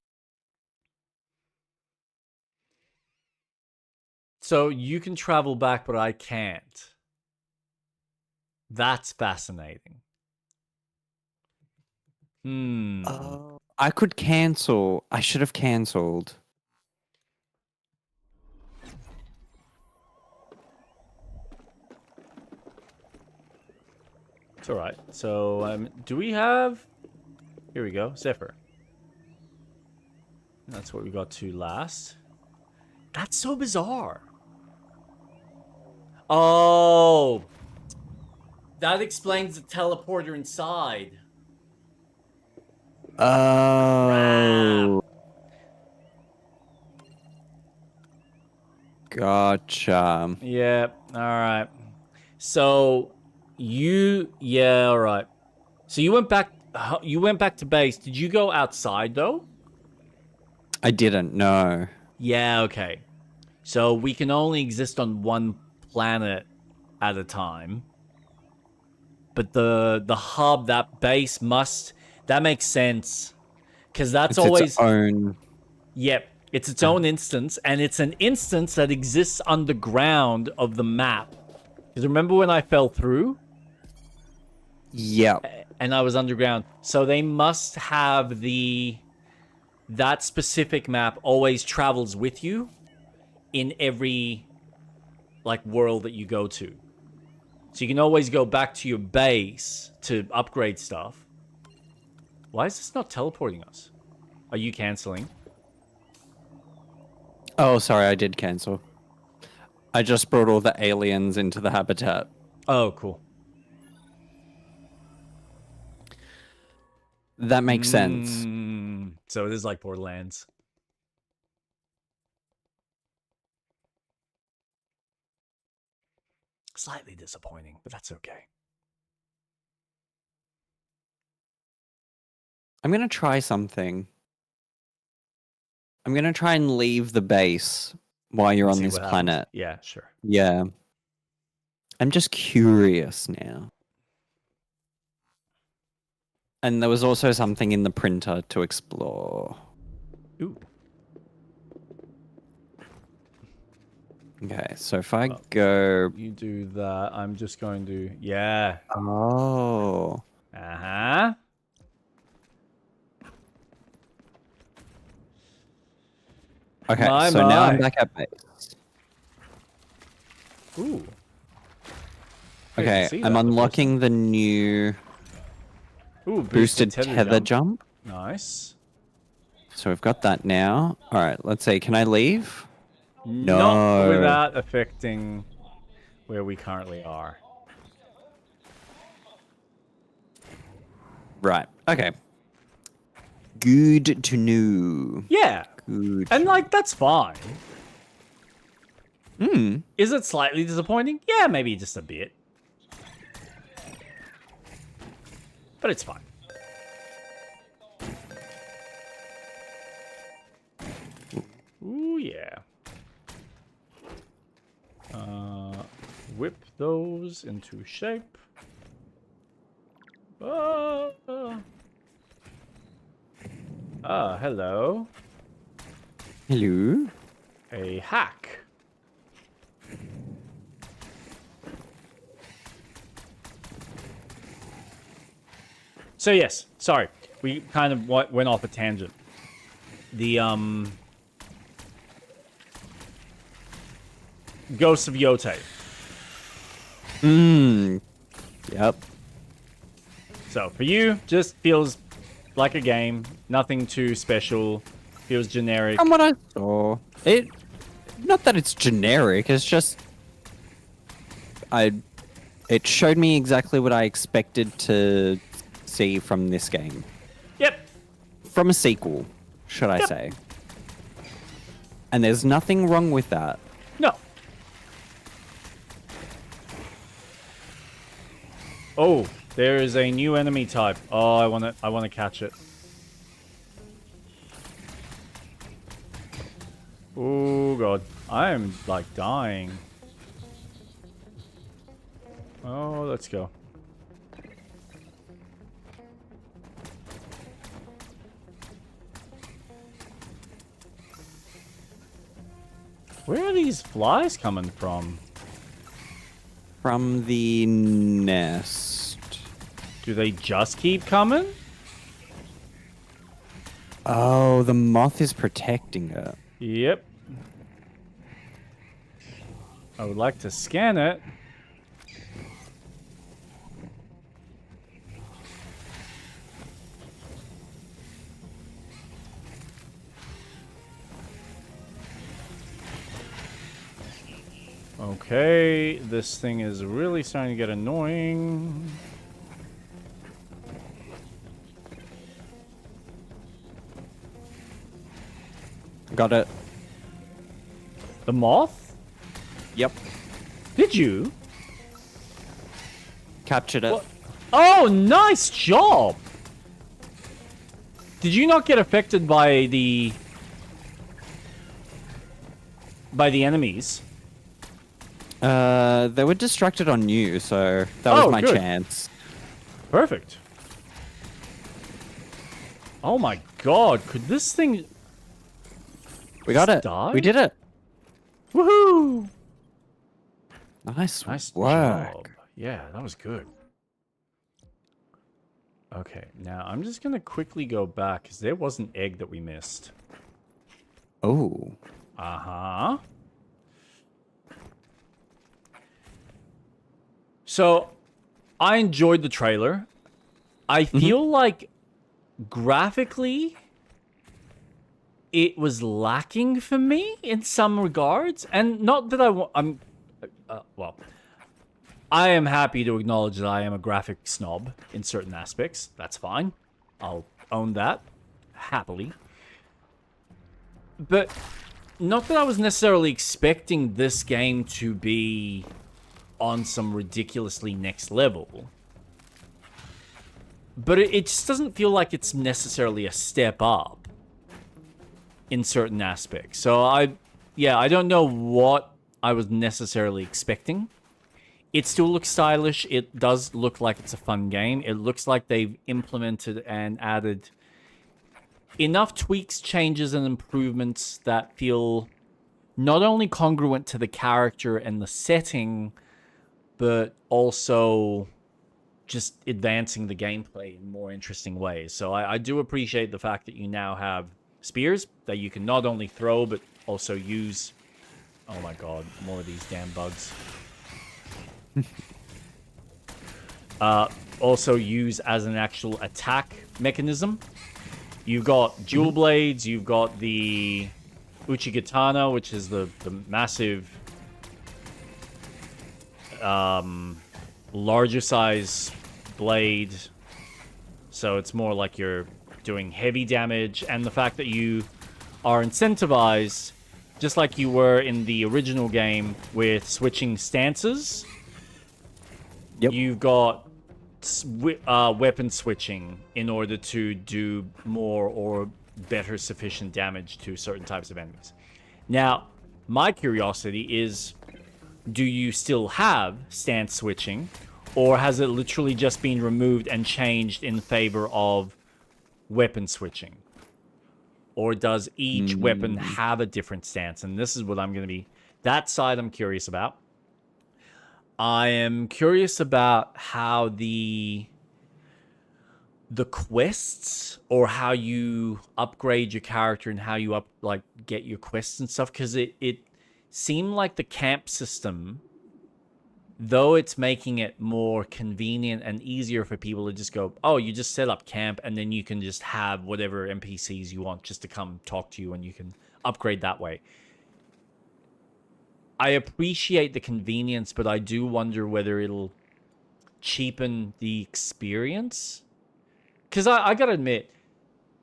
So you can travel back, but I can't. That's fascinating.
I could cancel. I should have cancelled.
It's alright. So, do we have... Here we go. Zephyr. That's what we got to last. That's so bizarre. Oh! That explains the teleporter inside.
Oh. Gotcha.
Yeah, alright. So, yeah, alright. So you went back to base. Did you go outside, though?
I didn't know.
Yeah, okay. So we can only exist on one planet at a time. But the hub, that base that makes sense. Because that's
It's
always...
its own.
Yep, it's its own instance, and it's an instance that exists underground of the map. Because remember when I fell through?
Yep.
And I was underground. So they must have that specific map always travels with you in every world that you go to. So you can always go back to your base to upgrade stuff. Why is this not teleporting us? Are you canceling?
Oh, sorry, I did cancel. I just brought all the aliens into the habitat.
Oh, cool.
That makes sense.
So it is like Borderlands. Slightly disappointing, but that's okay.
I'm going to try something. I'm going to try and leave the base while you're on
See
this
what happens.
planet.
Yeah, sure.
Yeah. I'm just curious now. And there was also something in the printer to explore.
Ooh.
Okay, so if I go...
You do that. I'm just going to... Yeah.
Oh.
Uh-huh.
Okay,
My,
so now I'm
my.
back at base.
Ooh.
Okay,
see
I'm
that,
unlocking the new
Ooh,
boosted tether jump.
Nice.
So we've got that now. All right, let's see. Can I leave?
Not
No.
without affecting where we currently are.
Right. Okay. Good to know.
Yeah.
Good.
And like that's fine.
Hmm.
Is it slightly disappointing? Yeah, maybe just a bit. But it's fine. Ooh, yeah. Whip those into shape. Hello.
Hello.
A hack. So yes, sorry. We kind of went off a tangent. The Ghosts of Yotei.
Yep.
So for you, just feels like a game. Nothing too special. Feels generic.
From what I saw, not that it's generic. It's just it showed me exactly what I expected to see from this game.
Yep.
From a sequel, should I say. And there's nothing wrong with that.
No. Oh, there is a new enemy type. Oh, I want to catch it. Oh god, I am like dying. Oh, let's go. Where are these flies coming from?
From the nest.
Do they just keep coming?
Oh, the moth is protecting it.
Yep. I would like to scan it. Okay, this thing is really starting to get annoying.
Got it.
The moth?
Yep.
Did you?
Captured it.
What? Oh, nice job! Did you not get affected by the enemies?
They were distracted on you, so that was my
good.
chance.
Perfect. Oh my god, could this thing...
We got it.
Die?
We did it.
Woohoo!
Nice
work.
work.
Yeah, that was good. Okay, now I'm just going to quickly go back, because there was an egg that we missed.
Oh.
Uh-huh. So, I enjoyed the trailer. I feel like graphically, it was lacking for me in some regards. And not that well, I am happy to acknowledge that I am a graphic snob in certain aspects. That's fine. I'll own that happily. But not that I was necessarily expecting this game to be on some ridiculously next level. But it just doesn't feel like it's necessarily a step up in certain aspects. So I don't know what I was necessarily expecting. It still looks stylish. It does look like it's a fun game. It looks like they've implemented and added enough tweaks, changes, and improvements that feel not only congruent to the character and the setting, but also just advancing the gameplay in more interesting ways. So I do appreciate the fact that you now have spears that you can not only throw, but also use. Oh my god, more of these damn bugs. also use as an actual attack mechanism. You've got dual blades, you've got the Uchigatana, which is the massive, larger size blade. So it's more like you're doing heavy damage, and the fact that you are incentivized, just like you were in the original game, with switching stances.
Yep.
You've got weapon switching in order to do more or better sufficient damage to certain types of enemies. Now, my curiosity is, do you still have stance switching, or has it literally just been removed and changed in favor of weapon switching? Or does each weapon have a different stance? And this is what I'm going to be... That side I'm curious about. I am curious about how the quests, or how you upgrade your character and how you get your quests and stuff, because it seemed like the camp system, though it's making it more convenient and easier for people to just go, oh, you just set up camp and then you can just have whatever NPCs you want just to come talk to you, and you can upgrade that way. I appreciate the convenience, but I do wonder whether it'll cheapen the experience. Because I gotta admit,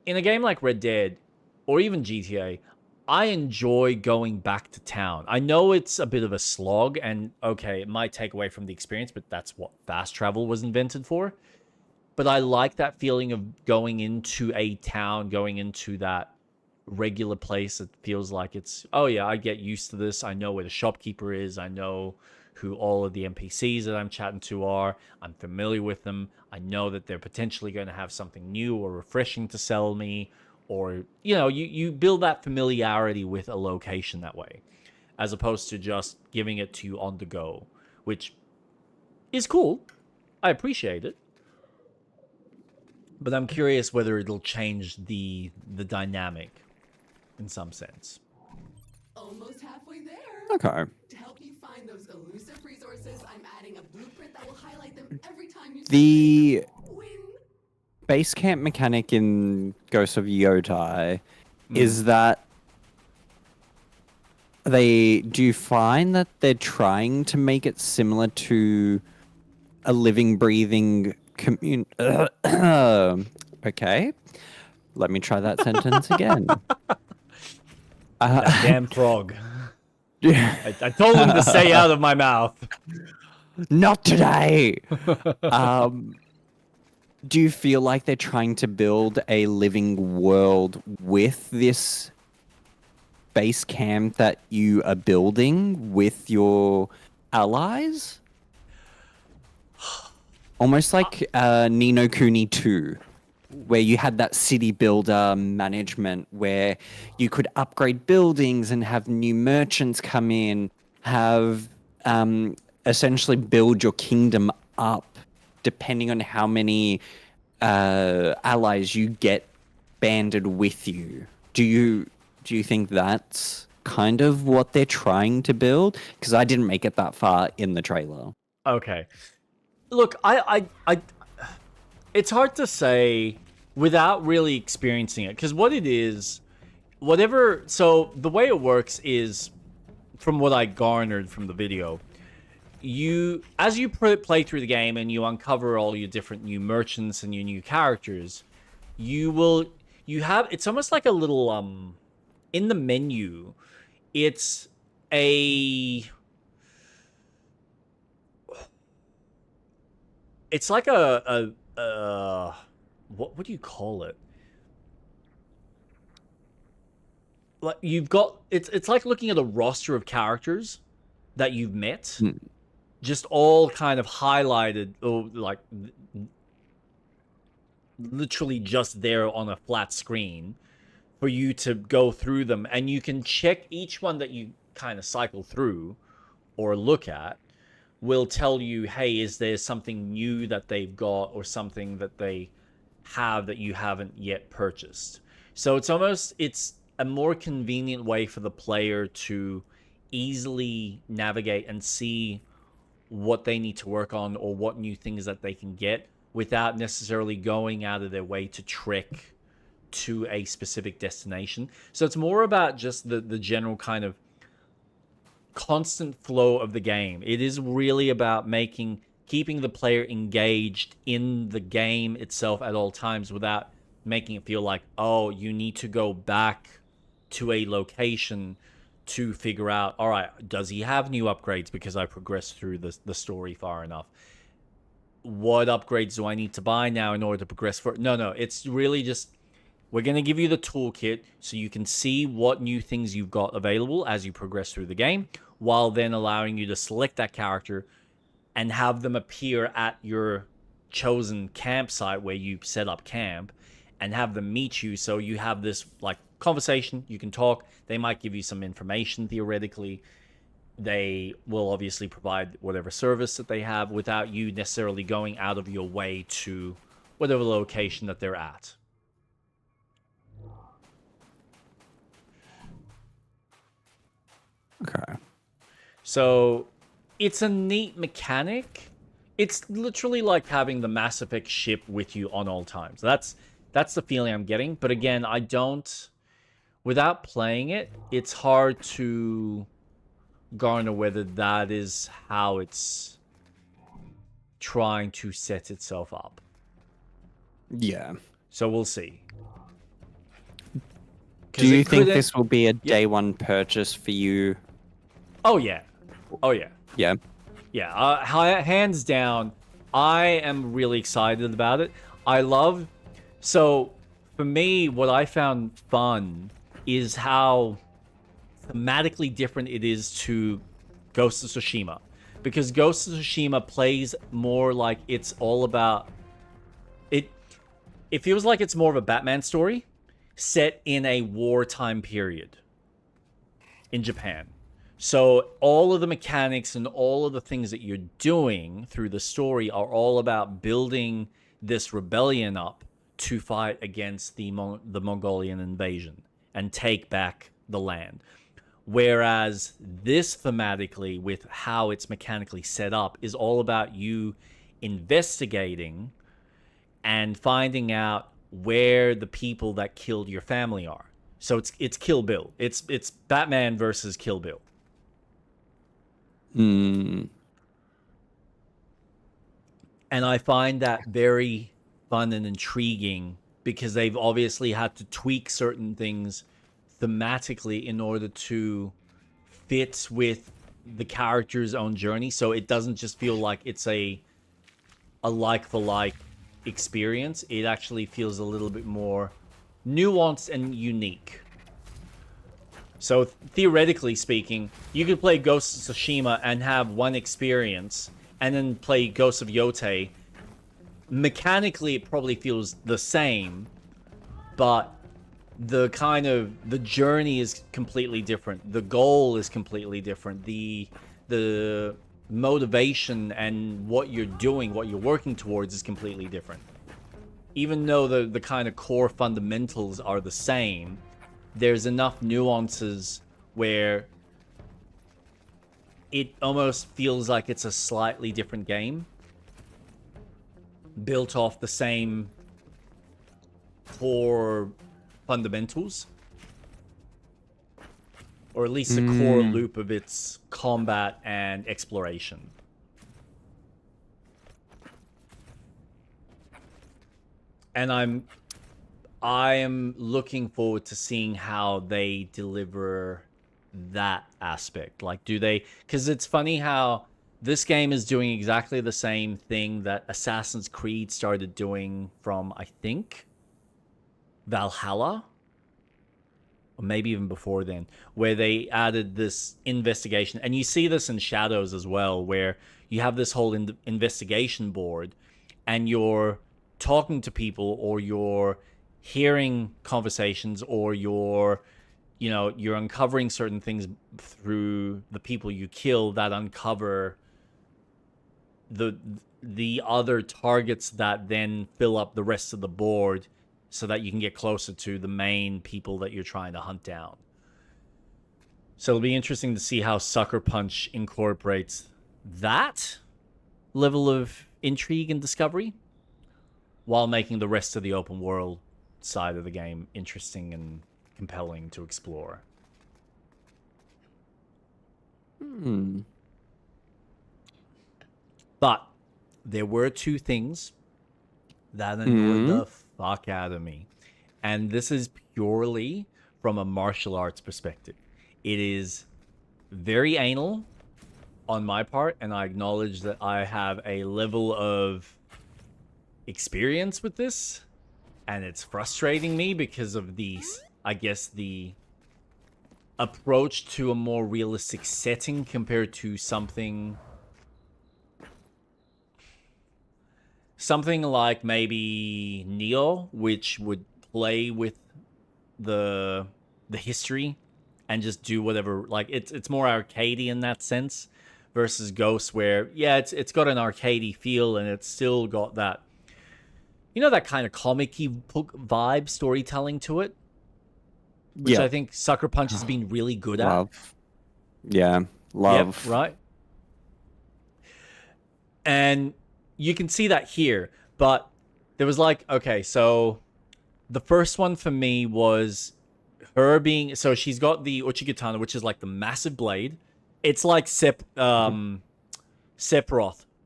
in a game like Red Dead, or even GTA, I enjoy going back to town. I know it's a bit of a slog, and okay, it might take away from the experience, but that's what fast travel was invented for. But I like that feeling of going into a town, going into that regular place. It feels like it's, oh yeah, I get used to this. I know where the shopkeeper is. I know who all of the NPCs that I'm chatting to are. I'm familiar with them. I know that they're potentially going to have something new or refreshing to sell me. Or, you know, you build that familiarity with a location that way, as opposed to just giving it to you on the go, which is cool. I appreciate it. But I'm curious whether it'll change the dynamic in some sense.
Almost halfway there.
Okay.
To help you find those elusive resources, I'm adding a blueprint that will highlight them every time you
The
win.
base camp mechanic in Ghost of Yotei is that do you find that they're trying to make it similar to a living, breathing okay, let me try that sentence again.
That damn frog. I told him to stay out of my mouth.
Not today. Do you feel like they're trying to build a living world with this base camp that you are building with your allies? Almost like Ni no Kuni 2, where you had that city builder management where you could upgrade buildings and have new merchants come in, have essentially build your kingdom up depending on how many allies you get banded with you. Do you think that's kind of what they're trying to build? Because I didn't make it that far in the trailer.
Okay. Look, it's hard to say without really experiencing it, because what it is, so the way it works is, from what I garnered from the video, as you play through the game and you uncover all your different new merchants and your new characters, it's almost like a little in the menu, it's like a what do you call it? Like you've got it's like looking at a roster of characters that you've met, just all kind of highlighted, or like literally just there on a flat screen for you to go through them, and you can check each one that you kind of cycle through or look at will tell you, hey, is there something new that they've got or something that they have that you haven't yet purchased. So it's a more convenient way for the player to easily navigate and see what they need to work on or what new things that they can get without necessarily going out of their way to trek to a specific destination. So it's more about just the general kind of constant flow of the game. It is really about keeping the player engaged in the game itself at all times without making it feel like, oh, you need to go back to a location to figure out, all right, does he have new upgrades because I progressed through the story far enough? What upgrades do I need to buy now in order to progress for? No, it's really just, we're going to give you the toolkit so you can see what new things you've got available as you progress through the game, while then allowing you to select that character and have them appear at your chosen campsite where you set up camp and have them meet you. So you have this like conversation, you can talk, they might give you some information theoretically. They will obviously provide whatever service that they have without you necessarily going out of your way to whatever location that they're at.
Okay.
So it's a neat mechanic. It's literally like having the Mass Effect ship with you on all times. That's the feeling I'm getting. But again, without playing it, it's hard to garner whether that is how it's trying to set itself up.
Yeah.
So we'll see.
Do you think this will be a day one purchase for you?
Oh yeah.
Yeah.
Yeah, hands down, I am really excited about it. So for me, what I found fun is how thematically different it is to Ghost of Tsushima. Because Ghost of Tsushima plays more like it's all about... It feels like it's more of a Batman story set in a wartime period in Japan. So all of the mechanics and all of the things that you're doing through the story are all about building this rebellion up to fight against the Mongolian invasion and take back the land. Whereas this thematically, with how it's mechanically set up, is all about you investigating and finding out where the people that killed your family are. So it's Kill Bill. It's Batman versus Kill Bill.
Hmm.
And I find that very fun and intriguing because they've obviously had to tweak certain things thematically in order to fit with the character's own journey. So it doesn't just feel like it's a like-for-like experience. It actually feels a little bit more nuanced and unique. So theoretically speaking, you could play Ghost of Tsushima and have one experience, and then play Ghost of Yotei. Mechanically, it probably feels the same, but the journey is completely different. The goal is completely different. The motivation and what you're doing, what you're working towards is completely different. Even though the kind of core fundamentals are the same, there's enough nuances where it almost feels like it's a slightly different game, built off the same core fundamentals, or at least the core loop of its combat and exploration. And I am looking forward to seeing how they deliver that aspect. Like, because it's funny how this game is doing exactly the same thing that Assassin's Creed started doing from, I think, Valhalla, or maybe even before then, where they added this investigation. And you see this in Shadows as well, where you have this whole investigation board, and you're talking to people, or you're hearing conversations, or you're uncovering certain things through the people you kill that uncover the other targets that then fill up the rest of the board so that you can get closer to the main people that you're trying to hunt down. So it'll be interesting to see how Sucker Punch incorporates that level of intrigue and discovery while making the rest of the open world side of the game interesting and compelling to explore. But there were two things that annoyed the fuck out of me. And this is purely from a martial arts perspective. It is very anal on my part, and I acknowledge that I have a level of experience with this, and it's frustrating me because of the, I guess, the approach to a more realistic setting compared to something like maybe Neo, which would play with the history and just do whatever. Like it's more arcadey in that sense, versus Ghost, where yeah, it's got an arcadey feel and it's still got that, you know, that kind of comic-y vibe storytelling to it, which I think Sucker Punch has been really good at.
Love. Yeah, love.
Yep, right. And you can see that here, but there was like, okay, so the first one for me was her being, so she's got the Uchigatana, which is like the massive blade. It's like Sephiroth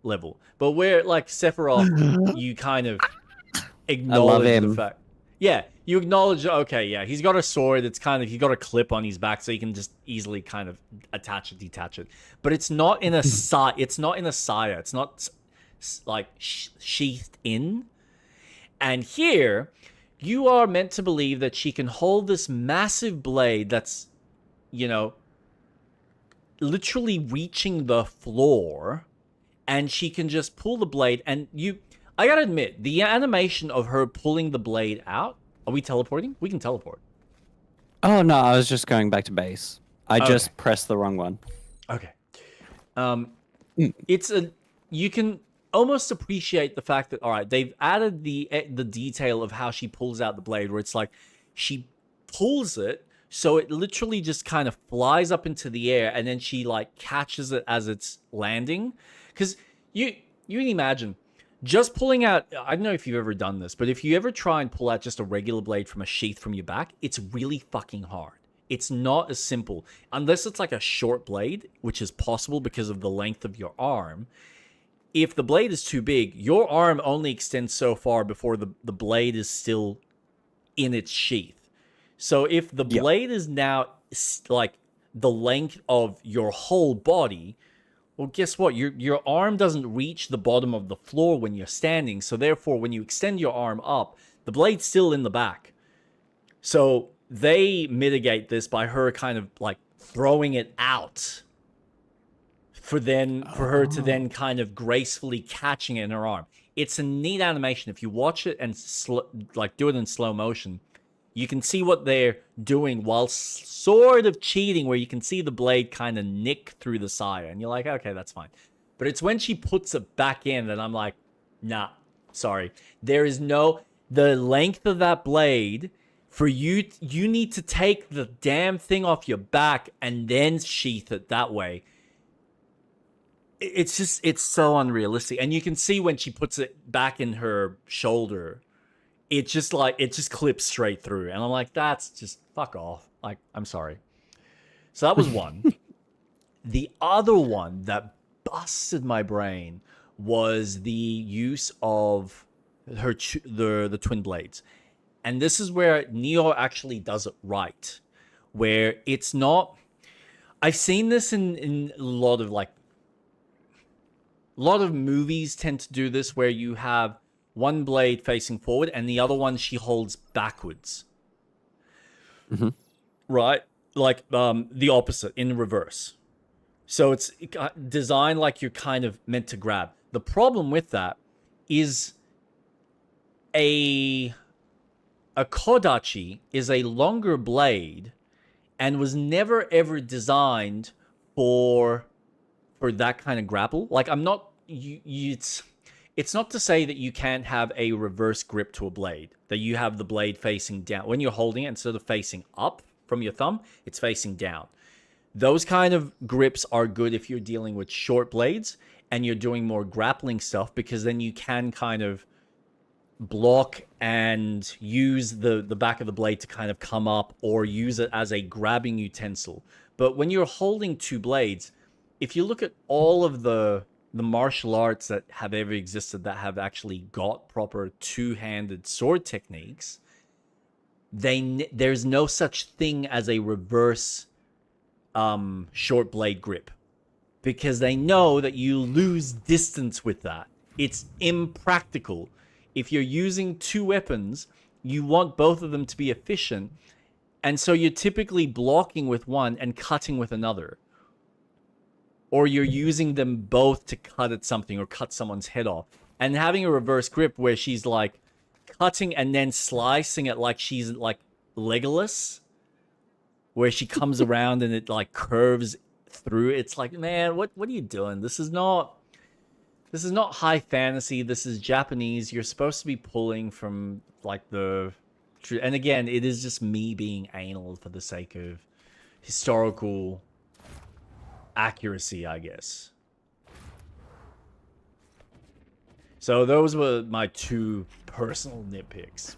level, but where like Sephiroth, you kind of acknowledge the fact. Yeah, you acknowledge, okay, yeah, he's got a sword. It's kind of, he got a clip on his back, so you can just easily kind of attach it, detach it. But it's not in a saya. It's not in a saya. It's not like sheathed in. And here, you are meant to believe that she can hold this massive blade that's, you know, literally reaching the floor, and she can just pull the blade. And I gotta admit, the animation of her pulling the blade out. Are we teleporting? We can teleport.
Oh no, I was just going back to base. I just pressed the wrong one.
Okay. You can almost appreciate the fact that, all right, they've added the detail of how she pulls out the blade, where it's like she pulls it so it literally just kind of flies up into the air, and then she like catches it as it's landing. Because you can imagine just pulling out, I don't know if you've ever done this, but if you ever try and pull out just a regular blade from a sheath from your back, it's really fucking hard. It's not as simple. Unless it's like a short blade, which is possible because of the length of your arm. If the blade is too big, your arm only extends so far before the blade is still in its sheath. So if the blade is now like the length of your whole body, well, guess what? Your arm doesn't reach the bottom of the floor when you're standing. So therefore, when you extend your arm up, the blade's still in the back. So they mitigate this by her kind of like throwing it out for her to then kind of gracefully catching it in her arm. It's a neat animation. If you watch it and like do it in slow motion, you can see what they're doing while sort of cheating, where you can see the blade kind of nick through the saya, and you're like, okay, that's fine. But it's when she puts it back in that I'm like, nah, sorry. There is the length of that blade for you need to take the damn thing off your back and then sheath it that way. It's so unrealistic. And you can see when she puts it back in her shoulder, it just clips straight through. And I'm like, that's just fuck off. Like, I'm sorry. So that was one. The other one that busted my brain was the use of the twin blades. And this is where Neo actually does it right. Where it's not, I've seen this in a lot of movies tend to do this, where you have one blade facing forward and the other one she holds backwards.
Mm-hmm.
Right? Like the opposite, in reverse. So it's designed like you're kind of meant to grab. The problem with that is a kodachi is a longer blade and was never ever designed for that kind of grapple. Like, I'm not it's not to say that you can't have a reverse grip to a blade, that you have the blade facing down when you're holding it. Instead of facing up from your thumb, it's facing down. Those kind of grips are good if you're dealing with short blades and you're doing more grappling stuff, because then you can kind of block and use the back of the blade to kind of come up, or use it as a grabbing utensil. But when you're holding two blades, if you look at all of the martial arts that have ever existed that have actually got proper two-handed sword techniques, there's no such thing as a reverse short blade grip, because they know that you lose distance with that. It's impractical. If you're using two weapons, you want both of them to be efficient, and so you're typically blocking with one and cutting with another, or you're using them both to cut at something or cut someone's head off. And having a reverse grip where she's like cutting and then slicing it like she's like Legolas, where she comes around and it like curves through. It's like, man, what are you doing? This is not high fantasy. This is Japanese. You're supposed to be pulling from like the true. And again, it is just me being anal for the sake of historical accuracy, I guess. So those were my two personal nitpicks.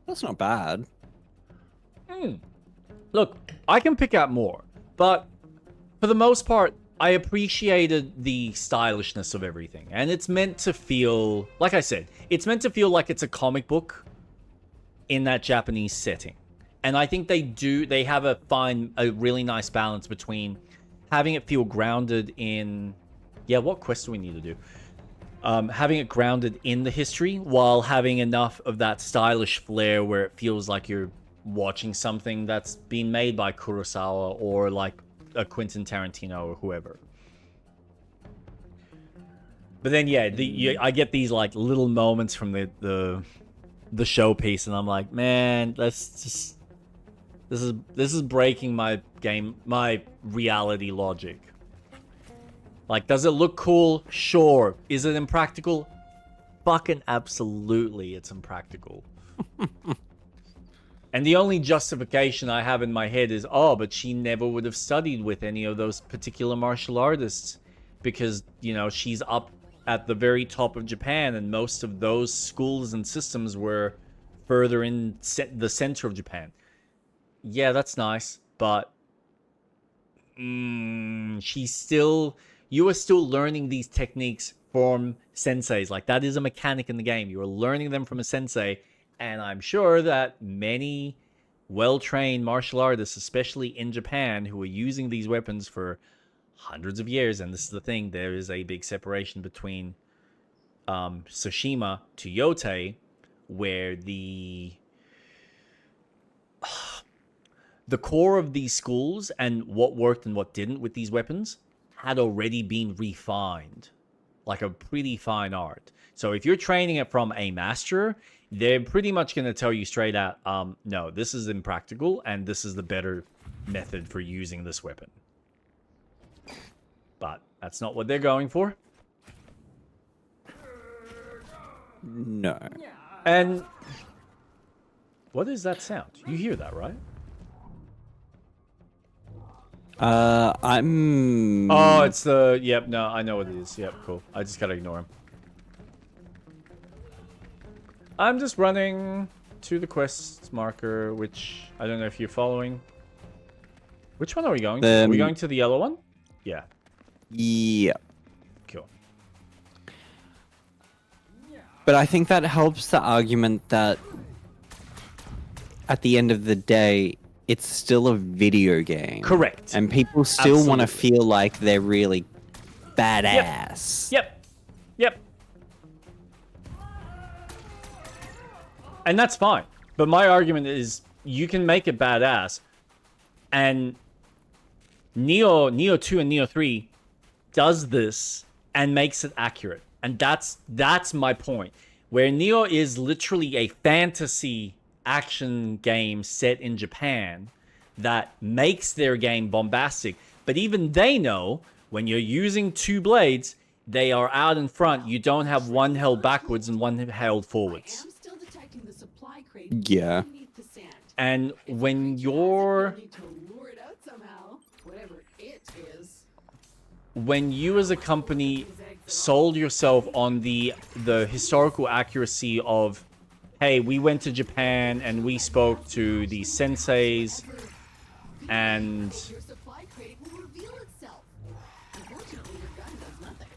That's not bad.
Look, I can pick out more, but for the most part, I appreciated the stylishness of everything. And it's meant to feel, like I said, it's meant to feel like it's a comic book in that Japanese setting. And I think they have a really nice balance between having it feel grounded in, what quest do we need to do? Having it grounded in the history while having enough of that stylish flair where it feels like you're watching something that's been made by Kurosawa or like a Quentin Tarantino or whoever. But then, I get these like little moments from the showpiece, and I'm like, man, this is breaking my reality logic. Like, does it look cool? Sure. Is it impractical? Fucking absolutely, it's impractical. And the only justification I have in my head is, but she never would have studied with any of those particular martial artists, because, she's up at the very top of Japan, and most of those schools and systems were further in the center of Japan. Yeah, that's nice, but you are still learning these techniques from senseis. Like, that is a mechanic in the game. You are learning them from a sensei, and I'm sure that many well-trained martial artists, especially in Japan, who are using these weapons for hundreds of years, and this is the thing, there is a big separation between Tsushima to Yotei, where the core of these schools and what worked and what didn't with these weapons had already been refined, like a pretty fine art. So if you're training it from a master, they're pretty much going to tell you straight out, no, this is impractical, and this is the better method for using this weapon. But that's not what they're going for.
No.
And what is that sound? You hear that, right?
I'm...
Oh, it's the... Yep, no, I know what it is. Yep, cool. I just gotta ignore him. I'm just running to the quest marker, which I don't know if you're following. Which one are we going to? Are we going to the yellow one? Yeah.
Yeah.
Cool.
But I think that helps the argument that at the end of the day, it's still a video game.
Correct.
And people still want to feel like they're really badass.
Yep. And that's fine. But my argument is you can make it badass. And Nioh 2 and Nioh 3 does this and makes it accurate. And that's my point. Where Nioh is literally a fantasy action game set in Japan that makes their game bombastic. But even they know when you're using two blades, they are out in front. You don't have one held backwards and one held forwards.
I am still detecting the supply crate
Yeah.
underneath the sand.
And when
If
you're
you'll need to lure it out somehow, whatever it is.
when you as a company sold yourself on the historical accuracy of, hey, we went to Japan and we spoke to the senseis and
Your supply crate will reveal itself. Unfortunately, your gun does nothing.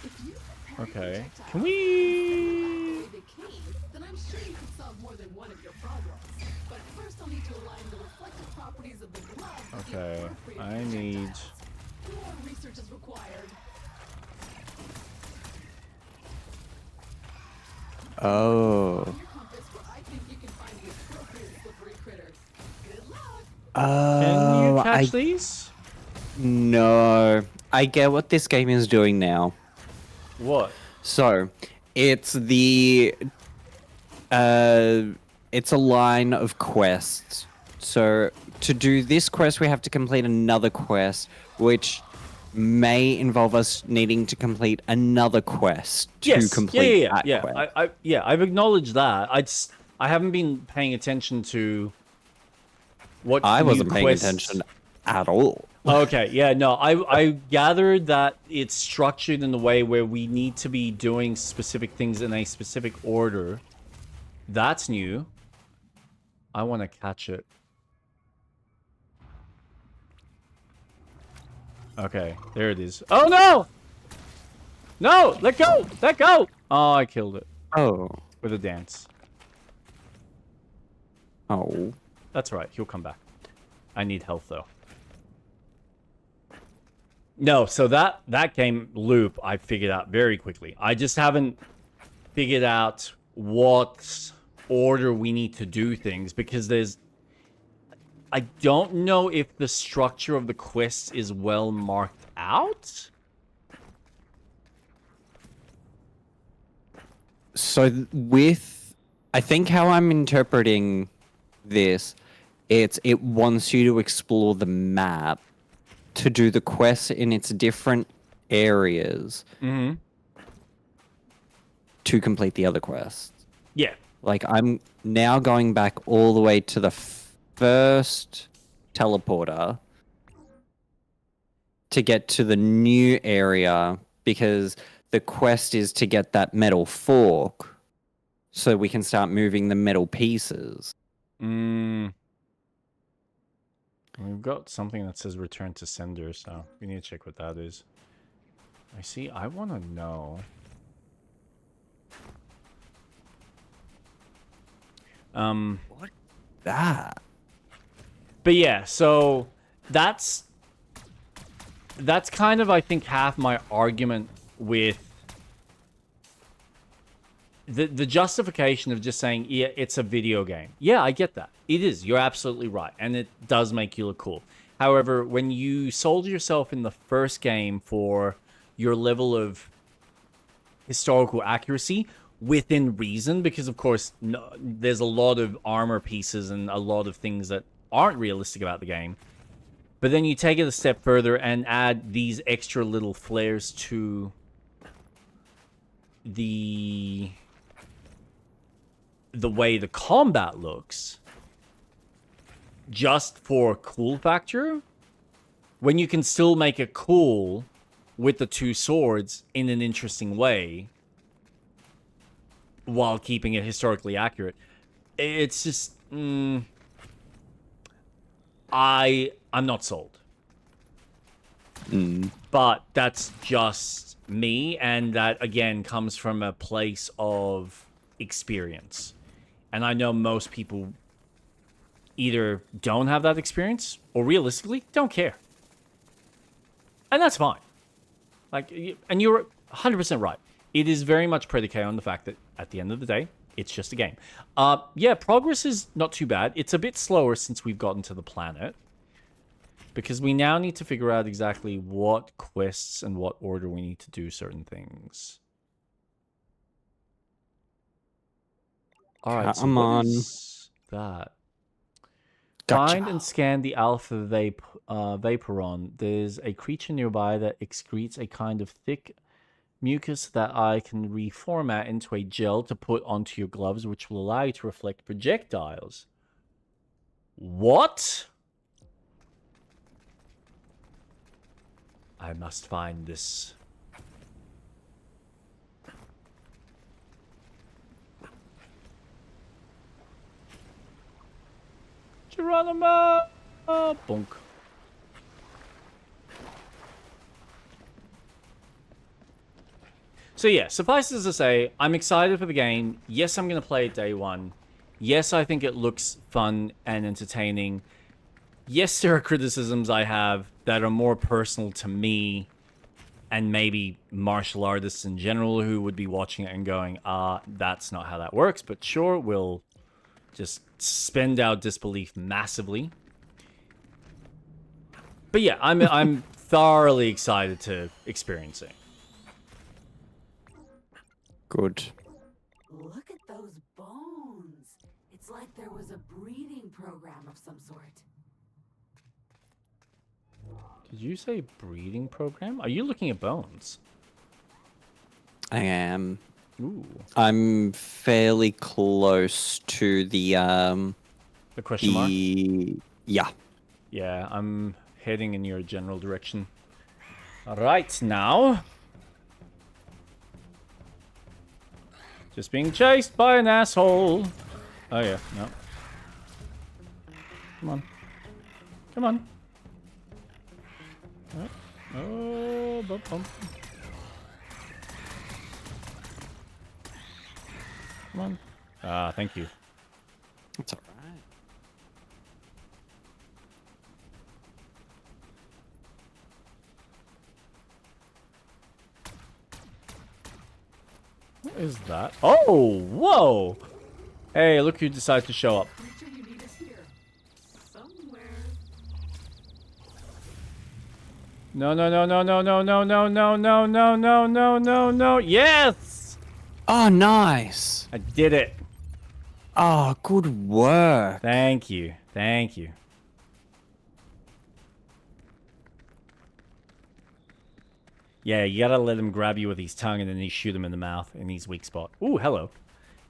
If you prepare
okay,
projectiles
can we
the key, then I'm sure you could solve more than one of your problems. But first, I'll need to align the reflective properties of the glove with the
okay,
appropriate
I need
projectiles. More research is required.
Oh.
Your compass where I think you can find the appropriate slippery critter. Good luck.
can you
Oh,
catch these?
no. I get what this game is doing now.
What?
So, it's it's a line of quests. So, to do this quest, we have to complete another quest, which may involve us needing to complete another quest to
Yes.
complete
Yeah.
that quest.
I've acknowledged that. I haven't been paying attention to what
I
new
wasn't paying
quests-
attention at all.
Okay, yeah, no, I gathered that it's structured in the way where we need to be doing specific things in a specific order. That's new. I want to catch it. Okay, there it is. Oh no! No, let go! Let go! Oh, I killed it
Oh.
with a dance.
Oh.
That's right, he'll come back. I need health though. No, so that game loop I figured out very quickly. I just haven't figured out what order we need to do things because I don't know if the structure of the quests is well marked out.
So I think how I'm interpreting this, it wants you to explore the map to do the quests in its different areas to complete the other quests.
Yeah.
Like, I'm now going back all the way to the first teleporter to get to the new area because the quest is to get that metal fork so we can start moving the metal pieces.
We've got something that says return to sender, so we need to check what that is. I want to know.
What? That?
But yeah, so that's kind of, I think, half my argument with the justification of just saying, yeah, it's a video game. Yeah, I get that. It is. You're absolutely right. And it does make you look cool. However, when you sold yourself in the first game for your level of historical accuracy, within reason, because of course there's a lot of armor pieces and a lot of things that aren't realistic about the game, but then you take it a step further and add these extra little flares to the way the combat looks, just for cool factor, when you can still make it cool with the two swords in an interesting way while keeping it historically accurate. It's just I'm not sold. But that's just me, and that again comes from a place of experience. And I know most people either don't have that experience or realistically don't care. And that's fine. Like, and you're 100% right. It is very much predicated on the fact that at the end of the day, it's just a game. Yeah, progress is not too bad. It's a bit slower since we've gotten to the planet, because we now need to figure out exactly what quests and what order we need to do certain things. All right, so what is that?
Gotcha.
Find and scan the alpha vaporon. There's a creature nearby that excretes a kind of thick mucus that I can reformat into a gel to put onto your gloves, which will allow you to reflect projectiles. What? I must find this. Geronimo! Bonk. So yeah, suffices to say, I'm excited for the game. Yes, I'm going to play it day one. Yes, I think it looks fun and entertaining. Yes, there are criticisms I have that are more personal to me and maybe martial artists in general who would be watching it and going, that's not how that works. But sure, we'll just spend our disbelief massively. But yeah, I'm thoroughly excited to experience it.
Good.
Look at those bones. It's like there was a breeding program of some sort.
Did you say breeding program? Are you looking at bones?
I am.
Ooh.
I'm fairly close to the
question mark?
Yeah.
Yeah, I'm heading in your general direction. Right now. Just being chased by an asshole. Oh yeah, no. Come on. Come on. Oh, bump, bump. Come on. Ah, thank you.
That's all right.
What is that? Oh, whoa! Hey, look who decides to show up.
Creature you need is here. Somewhere.
No, no, no, no, no, no, no, no, no, no, no, no, no, no, no. Yes!
Oh, nice.
I did it.
Oh, good work.
Thank you. Thank you. Yeah, you gotta let him grab you with his tongue and then you shoot him in the mouth in his weak spot. Ooh, hello.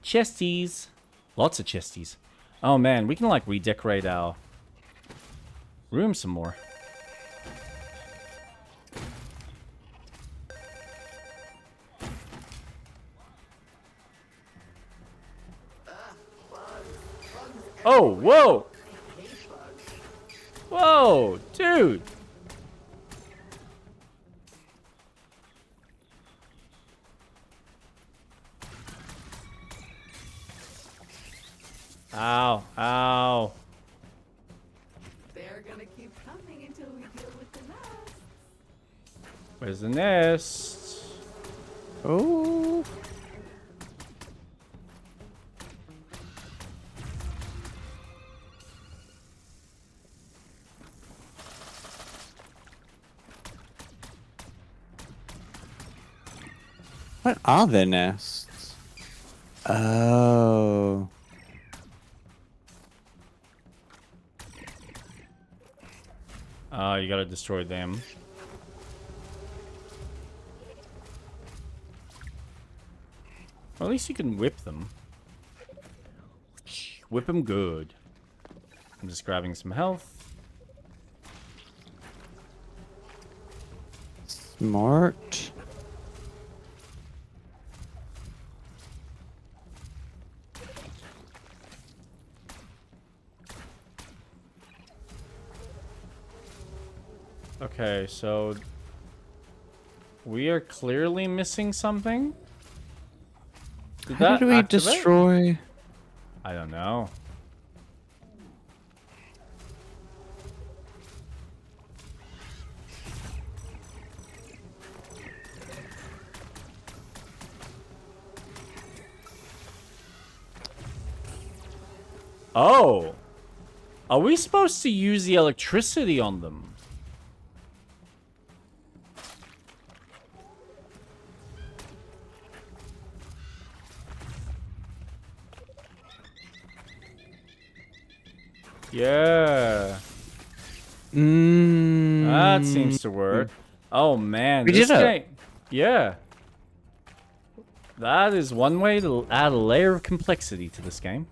Chesties. Lots of chesties. Oh man, we can like redecorate our room some more. Oh, whoa! Whoa, dude! Ow, ow.
They're gonna keep coming until we deal with the nest.
Where's the nest?
Oh. What are the nests? Oh.
You gotta destroy them. Well, at least you can whip them. Whip them good. I'm just grabbing some health.
Smart.
Okay, so we are clearly missing something. Did
How
that
do we
activate?
destroy?
I don't know. Oh! Are we supposed to use the electricity on them? Yeah. That seems to work. Oh man,
We
this
did it.
game. Yeah. That is one way to add a layer of complexity to this game.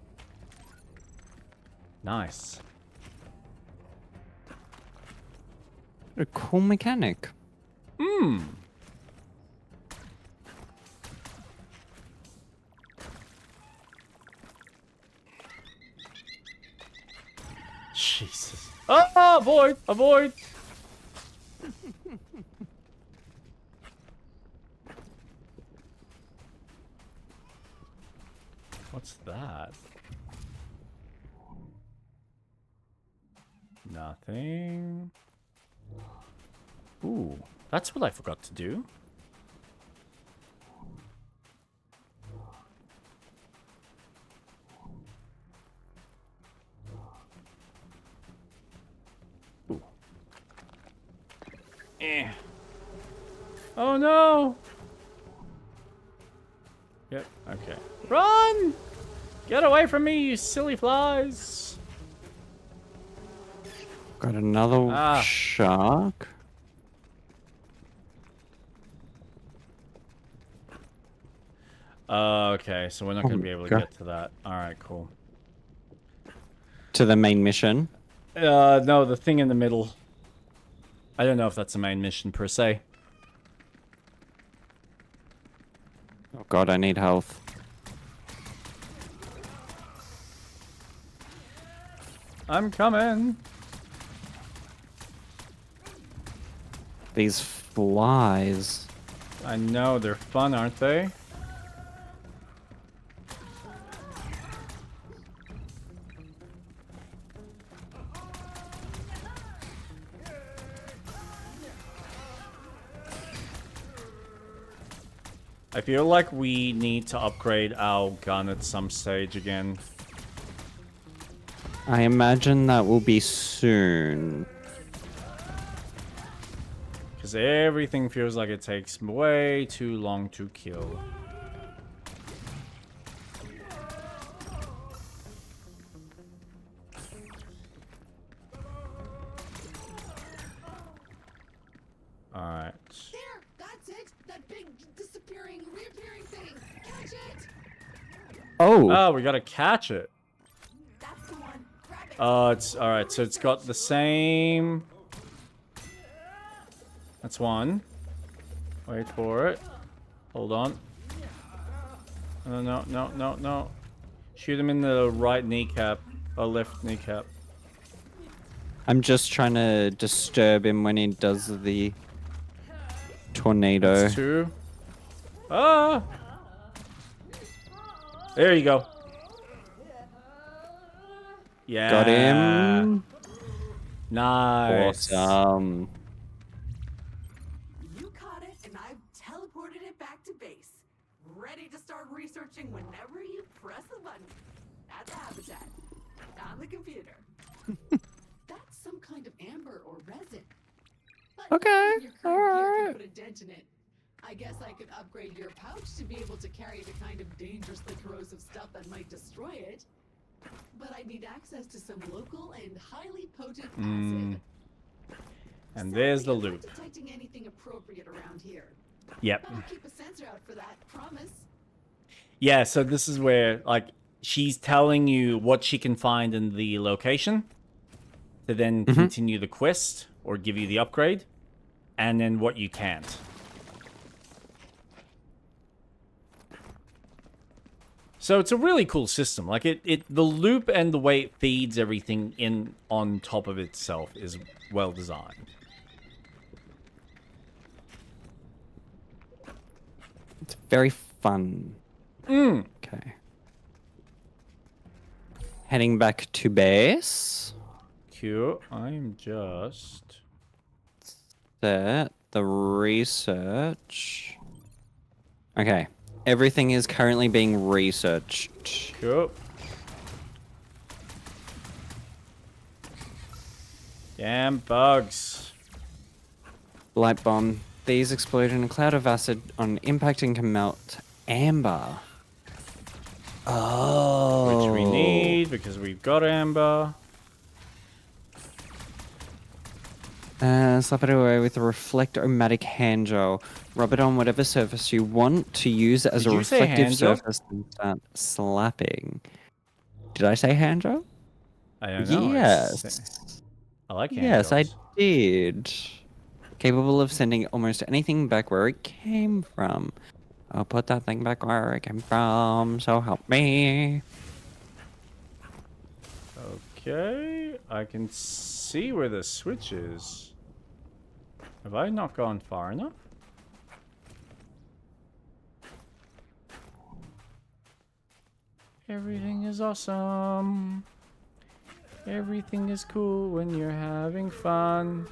Nice.
What a cool mechanic.
Hmm. Jesus. Oh, avoid! Avoid! What's that? Nothing. Ooh, that's what I forgot to do. Ooh. Eh. Oh no! Yep, okay. Run! Get away from me, you silly flies!
Got another
Ah.
shark.
Okay, so we're not going to be able to
God.
get to that. Alright, cool.
To the main mission.
No, the thing in the middle. I don't know if that's the main mission per se.
Oh god, I need health.
I'm coming.
These flies.
I know, they're fun, aren't they? I feel like we need to upgrade our gun at some stage again.
I imagine that will be soon.
Because everything feels like it takes way too long to kill. Alright.
There, that's it. That big disappearing, reappearing thing. Catch it.
Oh!
Oh, we gotta catch it.
That's the one. Grab it.
It's alright, so it's got the same. That's one. Wait for it. Hold on. No, no, no, no, no. Shoot him in the right kneecap. Or left kneecap.
I'm just trying to disturb him when he does the tornado.
That's two. Ah! There you go. Yeah.
Got him.
Nice.
Awesome.
You caught it, and I've teleported it back to base. Ready to start researching whenever you press the button. At the habitat. On the computer. That's some kind of amber or resin. But
Okay,
your current gear can
alright.
put a dent in it. I guess I could upgrade your pouch to be able to carry the kind of dangerously corrosive stuff that might destroy it. But I need access to some local and highly potent acid.
And there's the
Sadly, I'm
loop.
not detecting anything appropriate around here.
Yep.
I'll keep a sensor out for that, promise.
Yeah, so this is where, like, she's telling you what she can find in the location to then continue the quest or give you the upgrade, and then what you can't. So it's a really cool system. Like, the loop and the way it feeds everything in on top of itself is well designed.
It's very fun. Okay. Heading back to base.
Q, I'm just...
Set the research. Okay. Everything is currently being researched.
Q. Damn bugs.
Light bomb. These explode in a cloud of acid on impacting can melt amber. Oh.
Which we need because we've got amber.
Slap it away with a Reflect-O-Matic hand gel. Rub it on whatever surface you want to use as
Did
a
you say
reflective
hand gel?
surface and start slapping. Did I say hand gel?
I don't know.
Yes.
I like hand
Yes, I
gels.
did. Capable of sending almost anything back where it came from. I'll put that thing back where it came from, so help me.
Okay, I can see where the switch is. Have I not gone far enough? Everything is awesome. Everything is cool when you're having fun.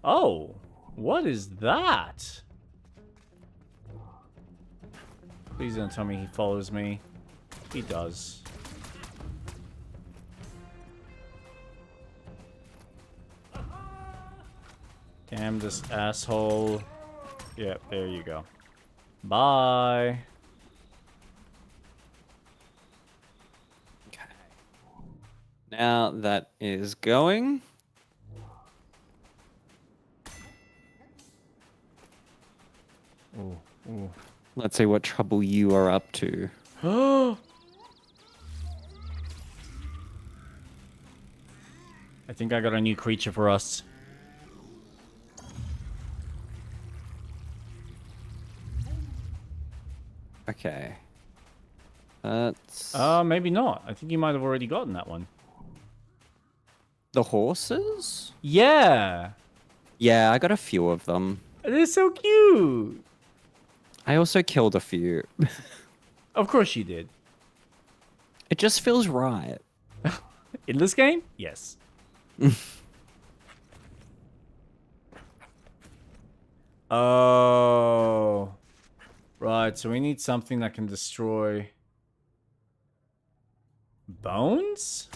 Oh, what is that? Please don't tell me he follows me. He does. Damn this asshole. Yep, there you go. Bye.
Okay. Now that is going.
Ooh, ooh.
Let's see what trouble you are up to.
I think I got a new creature for us.
Okay. That's
Maybe not. I think you might have already gotten that one.
the horses?
Yeah!
Yeah, I got a few of them.
They're so cute!
I also killed a few.
Of course you did.
It just feels right.
In this game? Yes. Oh. Right, so we need something that can destroy... bones?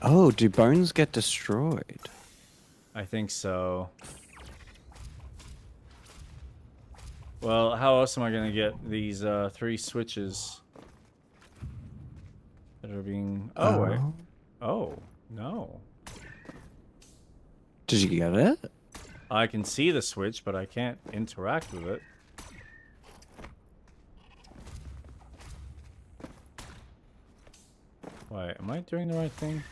Oh, do bones get destroyed?
I think so. Well, how else am I gonna get these 3 switches that are being... Oh, wait. Oh, no.
Did you get it?
I can see the switch, but I can't interact with it. Wait, am I doing the right thing?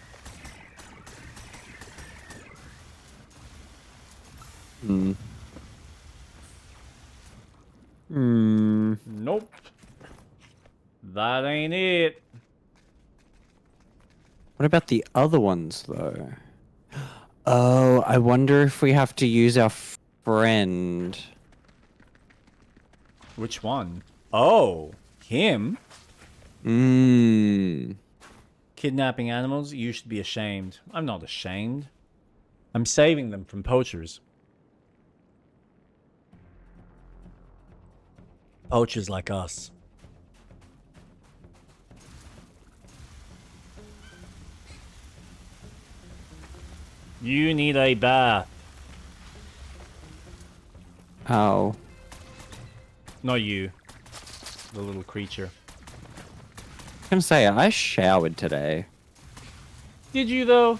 Hmm. Hmm.
Nope. That ain't it.
What about the other ones, though? Oh, I wonder if we have to use our friend.
Which one? Oh, him?
Mmm.
Kidnapping animals? You should be ashamed. I'm not ashamed. I'm saving them from poachers. Poachers like us. You need a bath.
Oh.
Not you. The little creature.
I can say I showered today.
Did you though?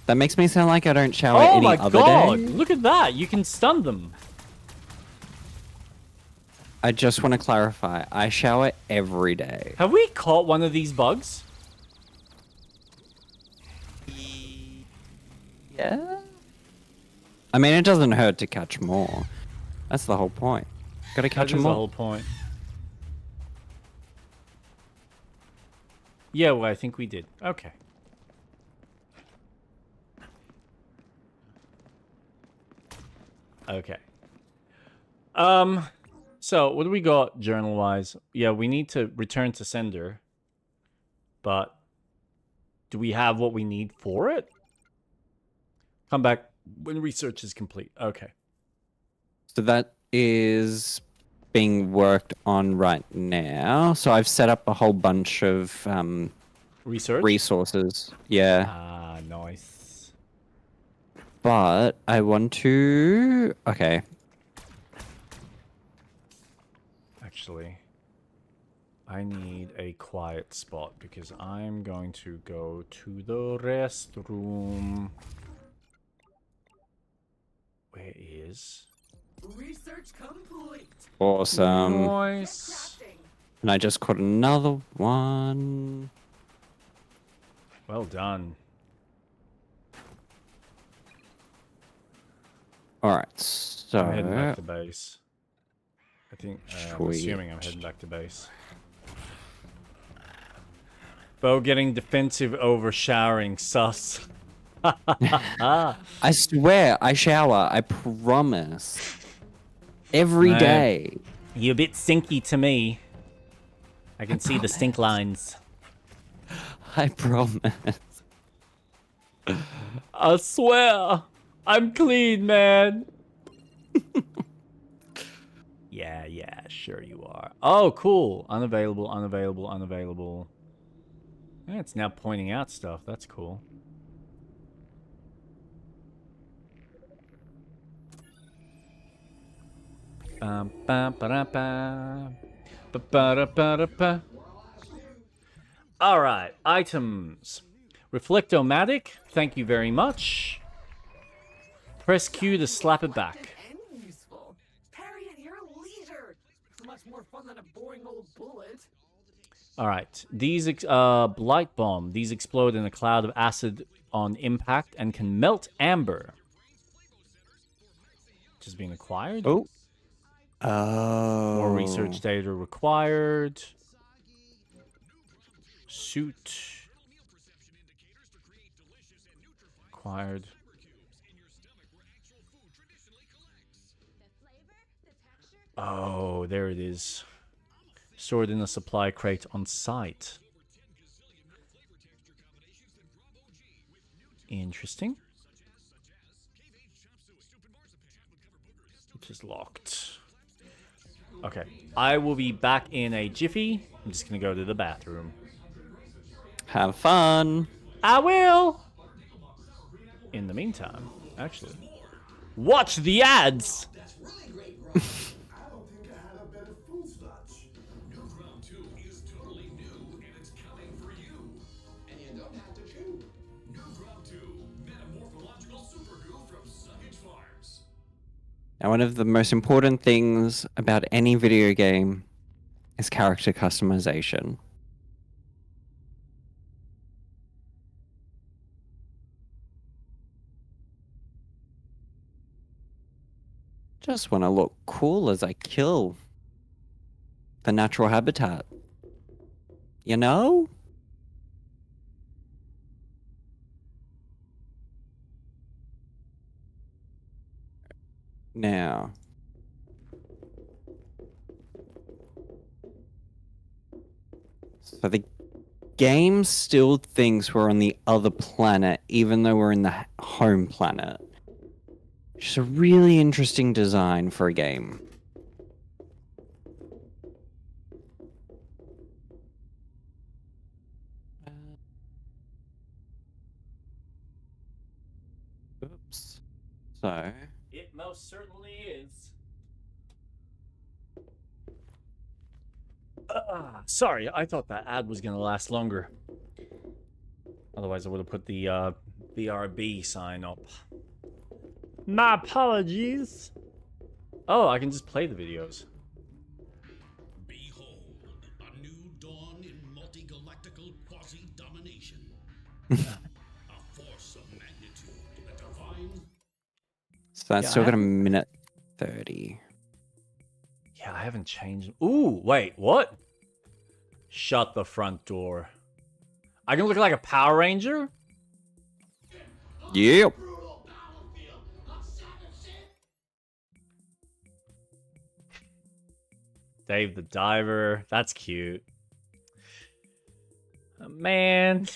That makes me sound like I don't shower
Oh
any
my
other
god!
day.
Look at that! You can stun them.
I just want to clarify. I shower every day.
Have we caught one of these bugs?
Yeah. I mean, it doesn't hurt to catch more. That's the whole point. Gotta catch
That
them
is the
all.
whole point. Yeah, well, I think we did. Okay. Okay. So what do we got journal-wise? Yeah, we need to return to sender. But do we have what we need for it? Come back when research is complete. Okay.
So that is being worked on right now. So I've set up a whole bunch of
Research?
resources. Yeah.
Ah, nice.
But I want to... Okay.
Actually, I need a quiet spot because I'm going to go to the restroom. Where is...
Research complete.
Awesome.
Nice.
Crafting.
And I just caught another one.
Well done.
All right, so
I'm heading back to base. I think. I'm
Sweet.
assuming I'm heading back to base. Bo getting defensive over showering. Sus.
I swear I shower. I promise. Every
Man.
day.
You're a bit stinky to me. I can see the stink lines.
I promise.
I swear. I'm clean, man. Yeah, sure you are. Oh, cool. Unavailable, unavailable, unavailable. Yeah, it's now pointing out stuff. That's cool. Bum, bum, ba-da-ba. Ba-ba-da-ba-da-ba. All right, items. Reflectomatic, thank you very much. Press Q to slap it back.
And useful. Parry it, you're a leader. It's much more fun than a boring old bullet.
All right, these blight bomb. These explode in a cloud of acid on impact and can melt amber. Which is being acquired.
Oh.
More research data required. Suit. Acquired. Oh, there it is. Stored in a supply crate on site. Interesting. Which is locked. Okay, I will be back in a jiffy. I'm just gonna go to the bathroom.
Have fun.
I will! In the meantime, actually, watch the ads!
I don't think I had a better food sludge.
New Ground 2 is totally new, and it's coming for you.
And you don't have to chew.
New Ground 2, Metamorphological Super Goo from Suckage Farms.
Now, one of the most important things about any video game is character customization. Just want to look cool as I kill the natural habitat. You know? Now. So the game still thinks we're on the other planet, even though we're in the home planet. Which is a really interesting design for a game. Oops. So.
It most certainly is. Sorry, I thought that ad was gonna last longer. Otherwise, I would have put the BRB sign up. My apologies. Oh, I can just play the videos.
Behold, a new dawn in multi-galactical quasi-domination. A force of magnitude, a divine...
So that's
Yeah,
still
I
got a
haven't-
minute 30.
Yeah, I haven't changed. Ooh, wait, what? Shut the front door. I can look like a Power Ranger?
Yep.
Brutal battlefield of savage shit.
Dave the Diver. That's cute. Man.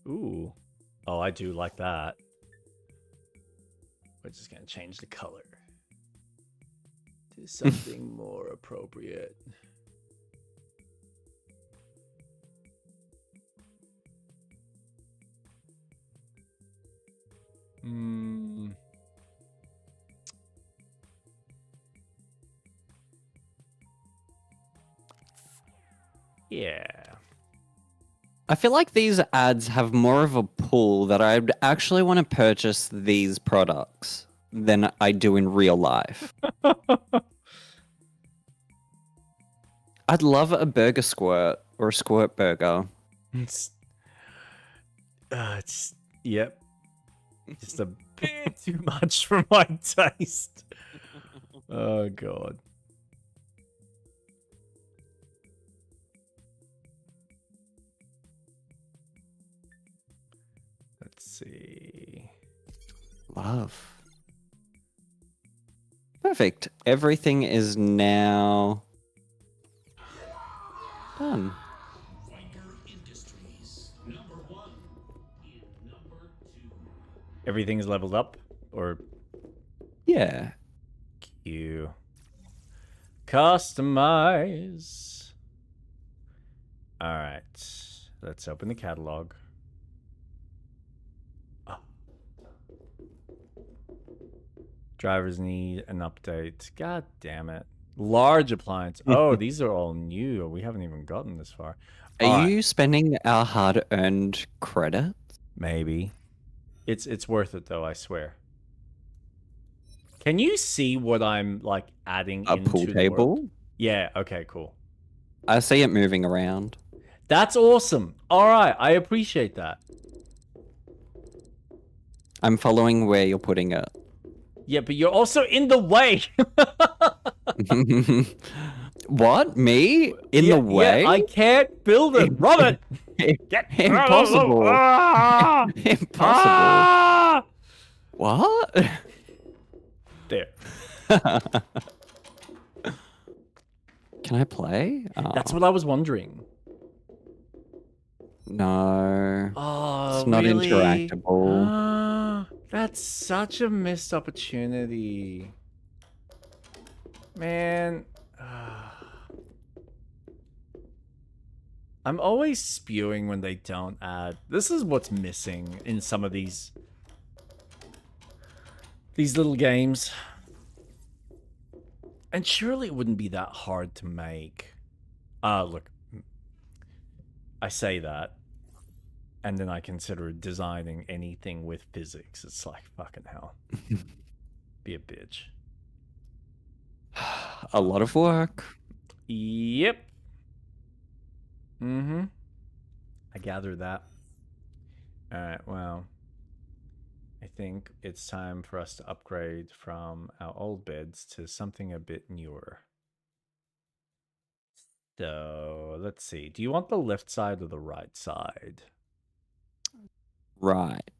Ooh. Oh, I do like that. We're just gonna change the color to something more appropriate. Hmm. Yeah.
I feel like these ads have more of a pull that I'd actually want to purchase these products than I do in real life. I'd love a burger squirt or a squirt burger.
Yep. Just a bit too much for my taste. Oh god. Let's see.
Love. Perfect. Everything is now done.
Viper Industries, #1 in #2.
Everything's leveled up, or
Yeah.
Q. Customize. All right. Let's open the catalog. Oh. Drivers need an update. God damn it. Large appliance. Oh, these are all new. We haven't even gotten this far.
Are you spending our hard-earned credits?
Maybe. It's worth it though, I swear. Can you see what I'm like adding
A
into
pool
the
table?
world? Yeah, okay, cool.
I see it moving around.
That's awesome. All right, I appreciate that.
I'm following where you're putting it.
Yeah, but you're also in the way.
What? Me? In
Yeah,
the way?
Yeah, I can't build it. Robert! Get
Impossible.
Ah!
Impossible.
Ah!
What?
There.
Can I play?
That's what I was wondering.
No.
Oh,
It's not
really?
interactable.
That's such a missed opportunity. Man. I'm always spewing when they don't add. This is what's missing in some of these little games. And surely it wouldn't be that hard to make. Look. I say that. And then I consider designing anything with physics. It's like, fucking hell. Be a bitch.
A lot of work.
Yep. Mm-hmm. I gather that. Alright, well. I think it's time for us to upgrade from our old beds to something a bit newer. So, let's see. Do you want the left side or the right side?
Right.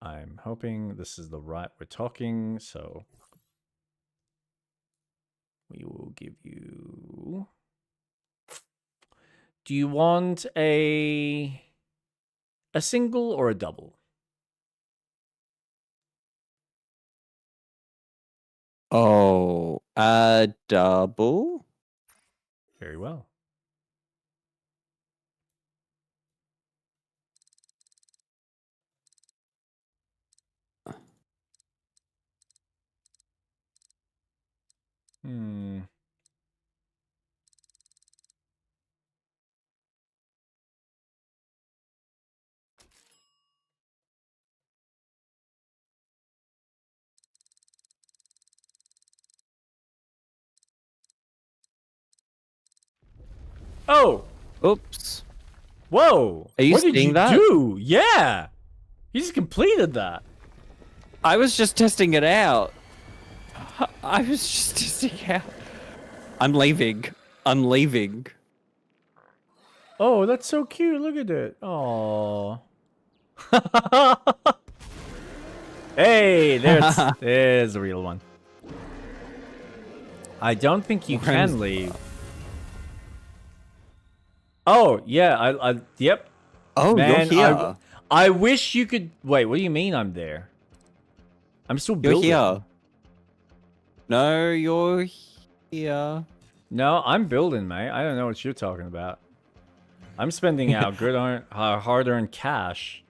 I'm hoping this is the right we're talking, so we will give you... Do you want a single or a double?
Oh, a double?
Very well. Hmm. Oh!
Oops.
Whoa!
Are you
what did
seeing
you
that?
do? Yeah! You just completed that.
I was just testing it out. I was just testing out. I'm leaving. I'm leaving.
Oh, that's so cute. Look at it. Oh. Hey, there's the real one. I don't think you can leave. Oh, yeah, yep.
Oh,
Man,
you're here.
I wish you could... Wait, what do you mean I'm there? I'm still
You're
building.
here. No, you're here.
No, I'm building, mate. I don't know what you're talking about. I'm spending our hard-earned cash.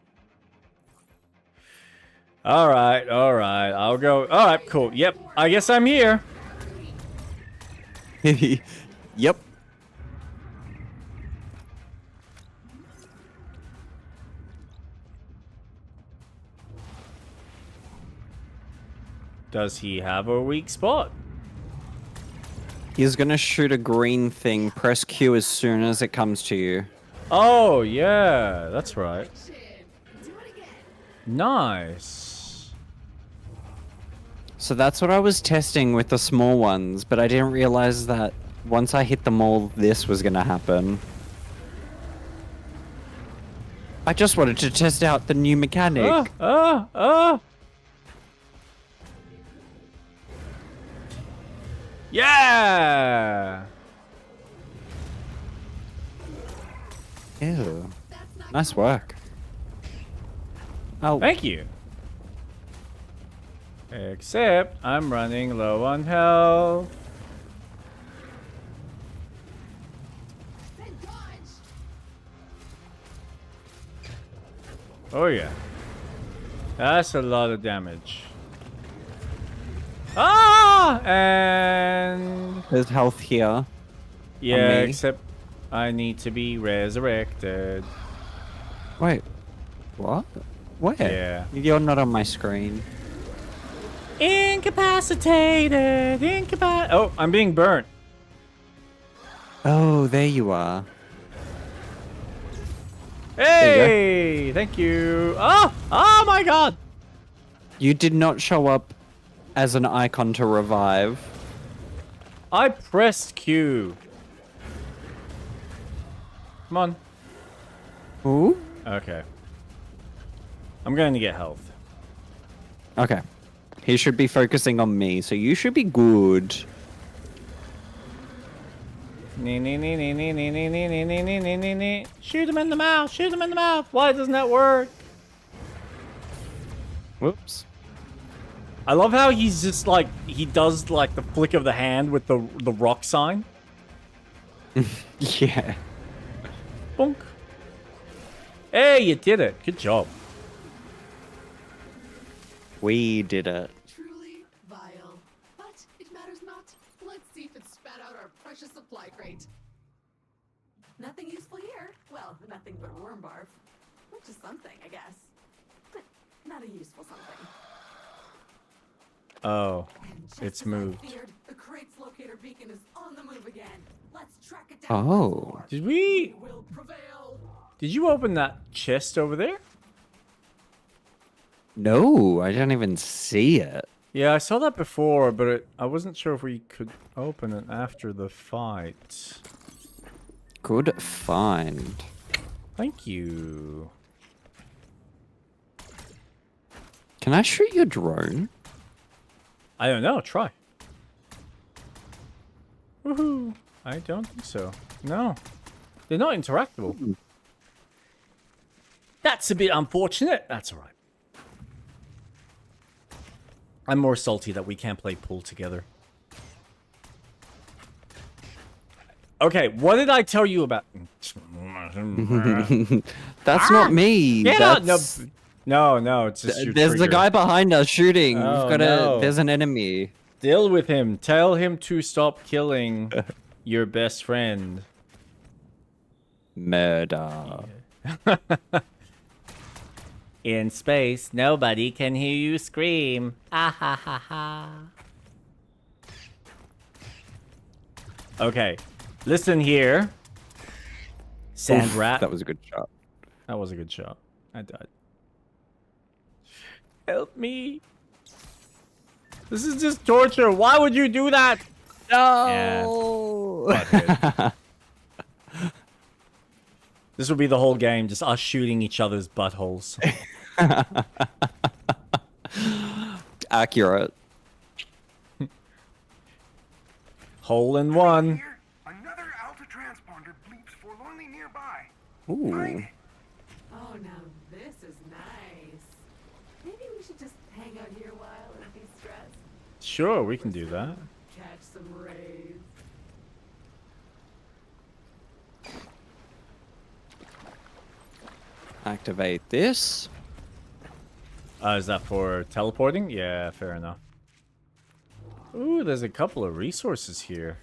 All right. I'll go. All right, cool. Yep, I guess I'm here.
Yep.
Does he have a weak spot?
He's gonna shoot a green thing. Press Q as soon as it comes to you.
Oh, yeah, that's right.
Action. Do it again.
Nice.
So that's what I was testing with the small ones, but I didn't realize that once I hit them all, this was gonna happen. I just wanted to test out the new mechanic.
Yeah!
Ew.
That's not
Nice
gonna
work. Oh,
Thank you. Except I'm running low on health.
Then dodge.
Oh yeah. That's a lot of damage. Ah! And
there's health here.
yeah,
me.
except I need to be resurrected.
Wait. What? Where?
Yeah.
You're not on my screen.
Incapacitated. Oh, I'm being burnt.
Oh, there you are.
Hey! Thank you. Oh! Oh my god!
You did not show up as an icon to revive.
I pressed Q. Come on.
Ooh?
Okay. I'm going to get health.
Okay. He should be focusing on me, so you should be good.
Shoot him in the mouth! Shoot him in the mouth! Why doesn't that work?
Whoops.
I love how he's just like, he does like the flick of the hand with the rock sign.
Yeah.
Bonk. Hey, you did it. Good job.
We did it.
Truly vile. But it matters not. Let's see if it spat out our precious supply crate. Nothing useful here. Well, nothing but worm barf. Which is something, I guess. But not a useful something.
Oh,
And just
it's
as I
moved.
feared, the crate's locator beacon is on the move again. Let's track it down.
Oh.
once more.
Did we...
Will prevail.
Did you open that chest over there?
No, I didn't even see it.
Yeah, I saw that before, but I wasn't sure if we could open it after the fight.
Good find.
Thank you.
Can I shoot your drone?
I don't know. Try. Woohoo! I don't think so. No. They're not interactable. That's a bit unfortunate. That's alright. I'm more salty that we can't play pool together. Okay, what did I tell you about?
That's not me.
Get out!
That's...
No, it's just your
There's the
trigger.
guy behind us shooting.
Oh,
We've got
no.
There's an enemy.
Deal with him. Tell him to stop killing your best friend.
Murder.
In space, nobody can hear you scream. Ah ha ha ha. Okay, listen here. Sand
Oof,
rat.
That was a good shot.
That was a good shot. I died. Help me. This is just torture. Why would you do that?
No.
Butthead. This will be the whole game, just us shooting each other's buttholes.
Accurate.
Hole in one.
Here, another Alta transponder bleeps forlornly nearby.
Ooh.
Find it.
Oh, now this is nice. Maybe we should just hang out here a while and be stressed.
Sure, we can do that.
Catch some rays.
Activate this.
Is that for teleporting? Yeah, fair enough. Ooh, there's a couple of resources here.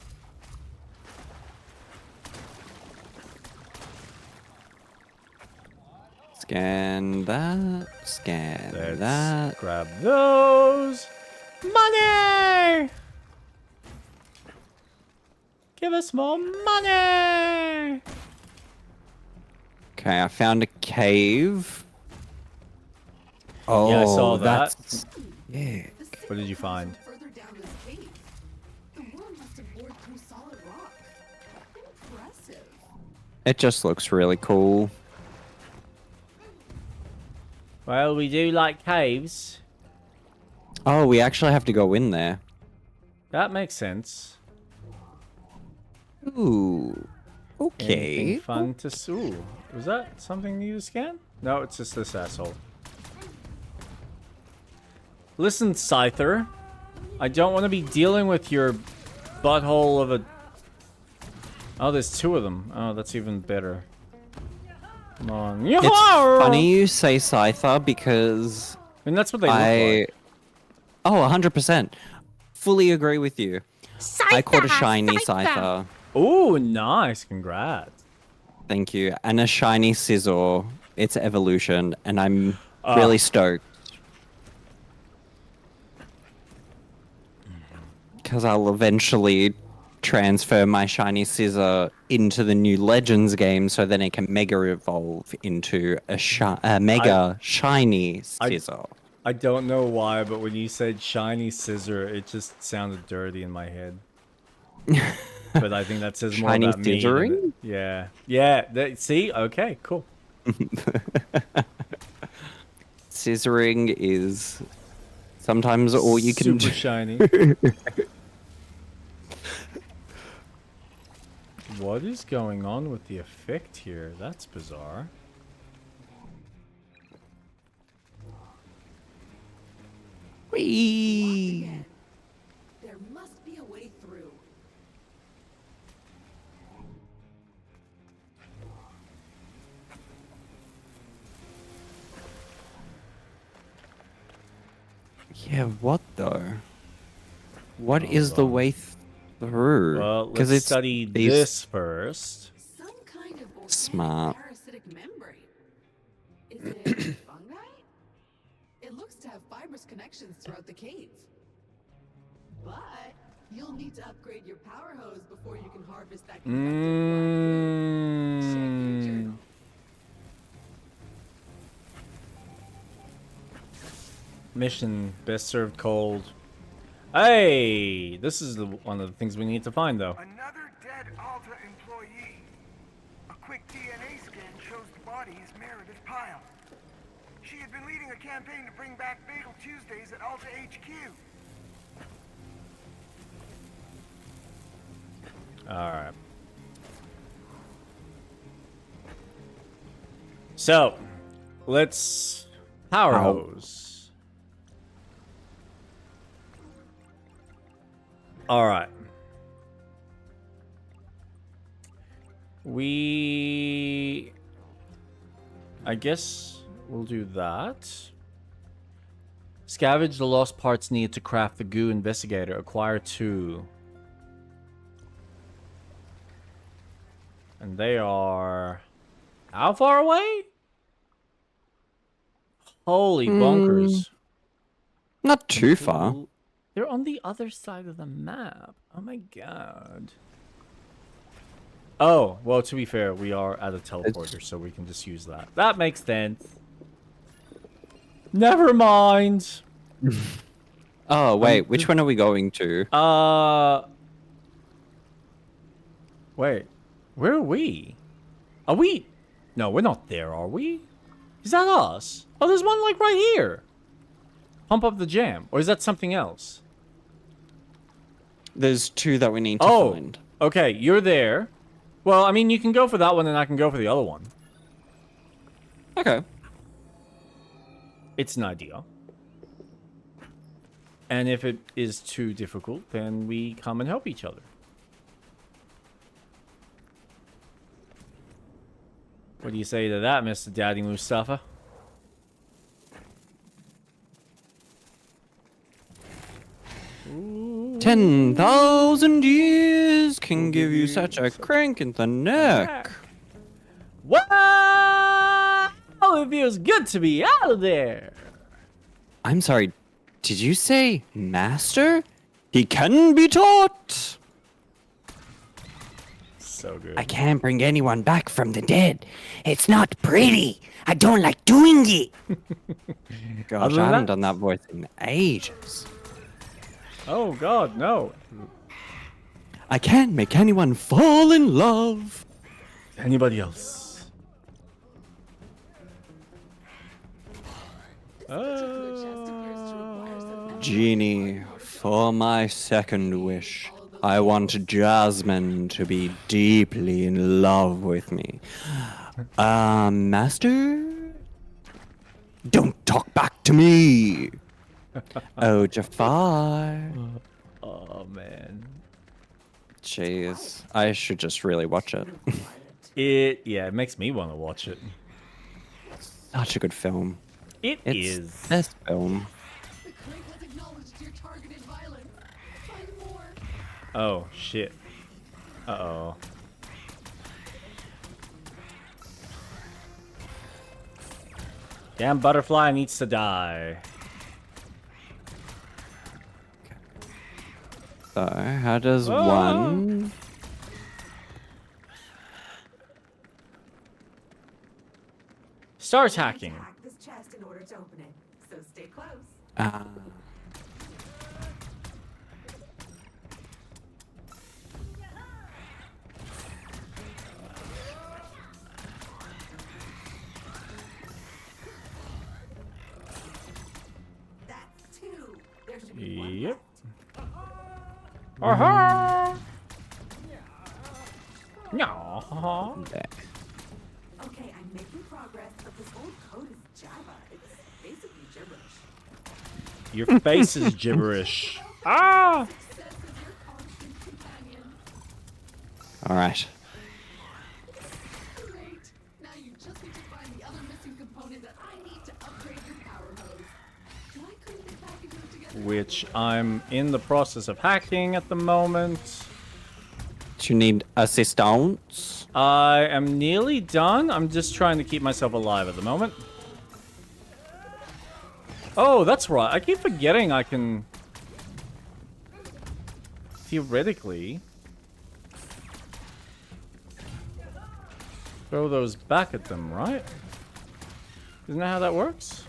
Scan that. Scan
Let's
that.
grab those. Money! Give us more money!
Okay, I found a cave. Oh,
Yeah, I saw that.
that's... Yeah.
The city
What did you
lies
find?
Further down this cave. The worm must have bored through solid rock. Impressive.
It just looks really cool.
Well, we do like caves.
Oh, we actually have to go in there.
That makes sense.
Ooh. Okay.
Anything fun to see? Was that something new to scan? No, it's just this asshole. Listen, Scyther. I don't want to be dealing with your butthole of a... Oh, there's two of them. Oh, that's even better. Come on.
It's funny you say Scyther because
I mean, that's what they look like.
Oh, 100%. Fully agree with you. I caught a shiny Scyther.
Ooh, nice. Congrats.
Thank you. And a shiny Scizor. It's evolution, and I'm really stoked. Because I'll eventually transfer my shiny Scizor into the new Legends game so then it can mega evolve into a mega shiny Scizor.
I don't know why, but when you said shiny scissor, it just sounded dirty in my head. But I think that says more
Shiny
about me.
scissoring?
Yeah. Yeah. See? Okay, cool.
Scissoring is sometimes all you can
Super
do.
shiny. What is going on with the effect here? That's bizarre.
Whee!
Again. There must be a way through.
Yeah, what though? What is the way through?
Well,
Because
let's study this first.
Some kind of organic
Smart.
parasitic membrane. Is it fungi? It looks to have fibrous connections throughout the cave. But you'll need to upgrade your power hose before you can harvest that conductive plant. Check your journal.
Mission best served cold. Hey, this is one of the things we need to find, though.
Another dead Alta employee. A quick DNA scan shows the body is Meredith Pyle. She had been leading a campaign to bring back Bagel Tuesdays at Alta HQ.
Alright. So, let's power hose. Alright. I guess we'll do that. Scavenge the lost parts needed to craft the goo investigator. Acquire 2. And they are... How far away? Holy bonkers.
Not too far.
They're on the other side of the map. Oh my god. Oh, well, to be fair, we are at a teleporter, so we can just use that. That makes sense. Never mind.
Oh, wait. Which one are we going to?
Wait. Where are we? Are we... No, we're not there, are we? Is that us? Oh, there's one, like, right here. Pump up the jam. Or is that something else?
There's 2 that we need to find.
Okay, you're there. Well, I mean, you can go for that one and I can go for the other one.
Okay.
It's an idea. And if it is too difficult, then we come and help each other. What do you say to that, Mr. Daddy Mustafa? Ooh.
10,000 years can give you such a crank in the neck.
Wow! It feels good to be out of there.
I'm sorry, did you say master? He can be taught.
so good.
I can't bring anyone back from the dead. It's not pretty. I don't like doing it. Gosh,
Other than
I haven't
that-
done that voice in ages.
Oh God, no.
I can't make anyone fall in love.
Anybody else?
Genie, for my second wish, I want Jasmine to be deeply in love with me. Master? Don't talk back to me! Oh, Jafar.
Oh man.
Jeez, I should just really watch it.
It makes me want to watch it.
Such a good film.
It
It's
is.
the best film.
The crate has acknowledged your targeted violence. Find more.
Oh shit. Uh-oh. Damn butterfly needs to die.
So, how does
Oh.
one...
Start hacking.
Hack this chest in order to open it, so stay close. That's two. There should be one
Yep.
left.
Uh-huh. No.
there.
Okay, I'm making progress, but this old code is Java. It's basically gibberish.
Your face is gibberish. Ah!
Success is your constant companion.
Alright.
Great. Now you just need to find the other missing component that I need to upgrade your power hose. Why couldn't they package them together?
Which I'm in the process of hacking at the moment.
Do you need assistance?
I am nearly done. I'm just trying to keep myself alive at the moment. Oh, that's right. I keep forgetting I can... theoretically... throw those back at them, right? Isn't that how that works?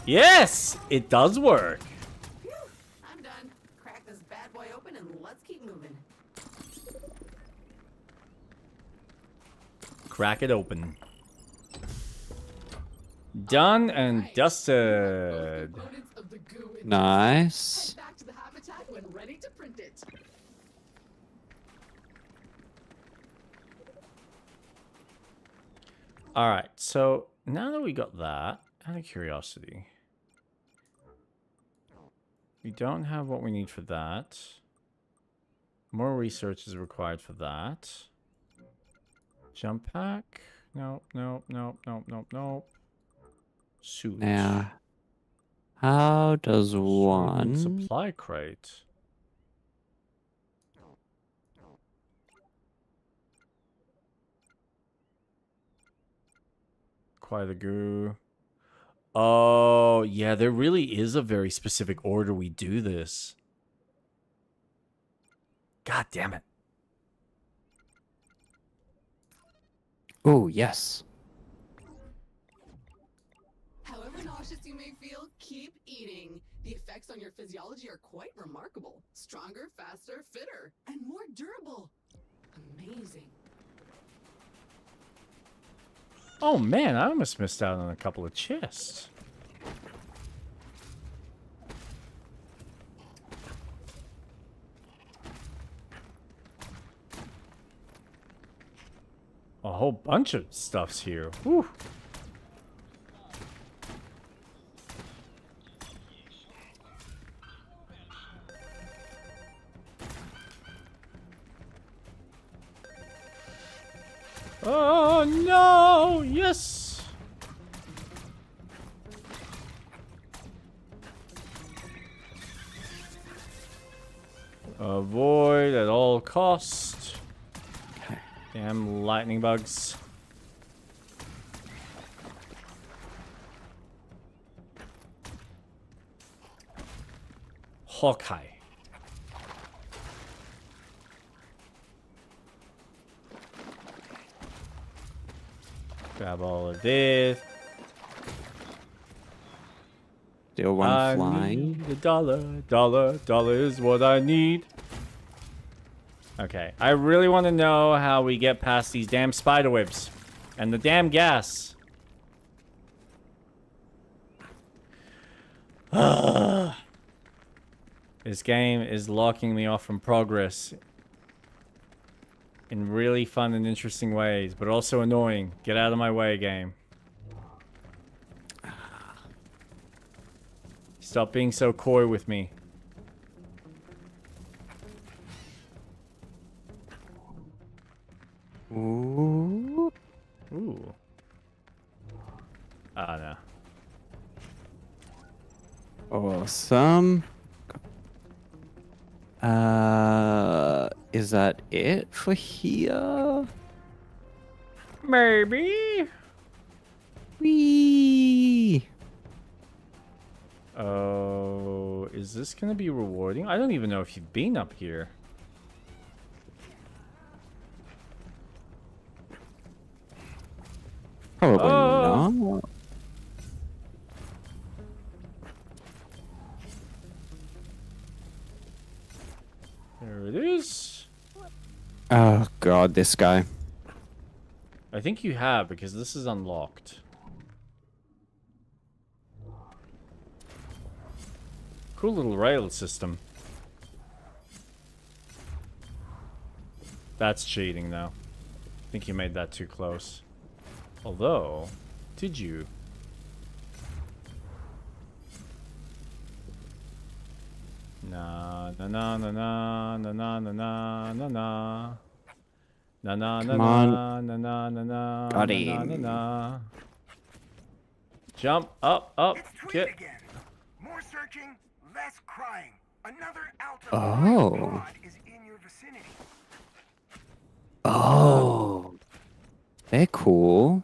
Yes! It does work.
I'm done. Crack this bad boy open and let's keep moving.
Crack it open. Done and dusted.
Components of the goo in
Nice.
Head back to the habitat when ready to print it.
Alright, so now that we got that, out of curiosity, we don't have what we need for that. More research is required for that. Jump pack? Nope, nope, nope, nope, nope, nope. Suit.
Now, how does
Suit
one...
supply crate. Acquire the goo. Oh, yeah, there really is a very specific order we do this. God damn it.
Oh, yes.
However nauseous you may feel, keep eating. The effects on your physiology are quite remarkable. Stronger, faster, fitter, and more durable. Amazing.
Oh man, I almost missed out on a couple of chests. A whole bunch of stuff's here. Whew. Oh no! Yes! Avoid at all cost. Damn lightning bugs. Hawkeye. Grab all of this.
Still one
I
flying.
need a dollar, dollar, dollar is what I need. Okay, I really want to know how we get past these damn spider webs and the damn gas. This game is locking me off from progress in really fun and interesting ways, but also annoying. Get out of my way, game. Stop being so coy with me.
Ooh.
Ooh. Ah, no.
Awesome. Is that it for here?
Maybe.
Whee!
Oh, is this gonna be rewarding? I don't even know if you've been up here.
Probably
Oh.
not.
There it is.
Oh god, this guy.
I think you have, because this is unlocked. Cool little rail system. That's cheating, though. I think you made that too close. Although, did you? Na na na na na na na na na na na. Na na na
Come
na
on.
na na na na
Got
na
him.
na na. Jump up, up,
It's Tweet
get.
again. More searching, less crying. Another Alta
Oh.
pod is in your vicinity.
Oh. They're cool.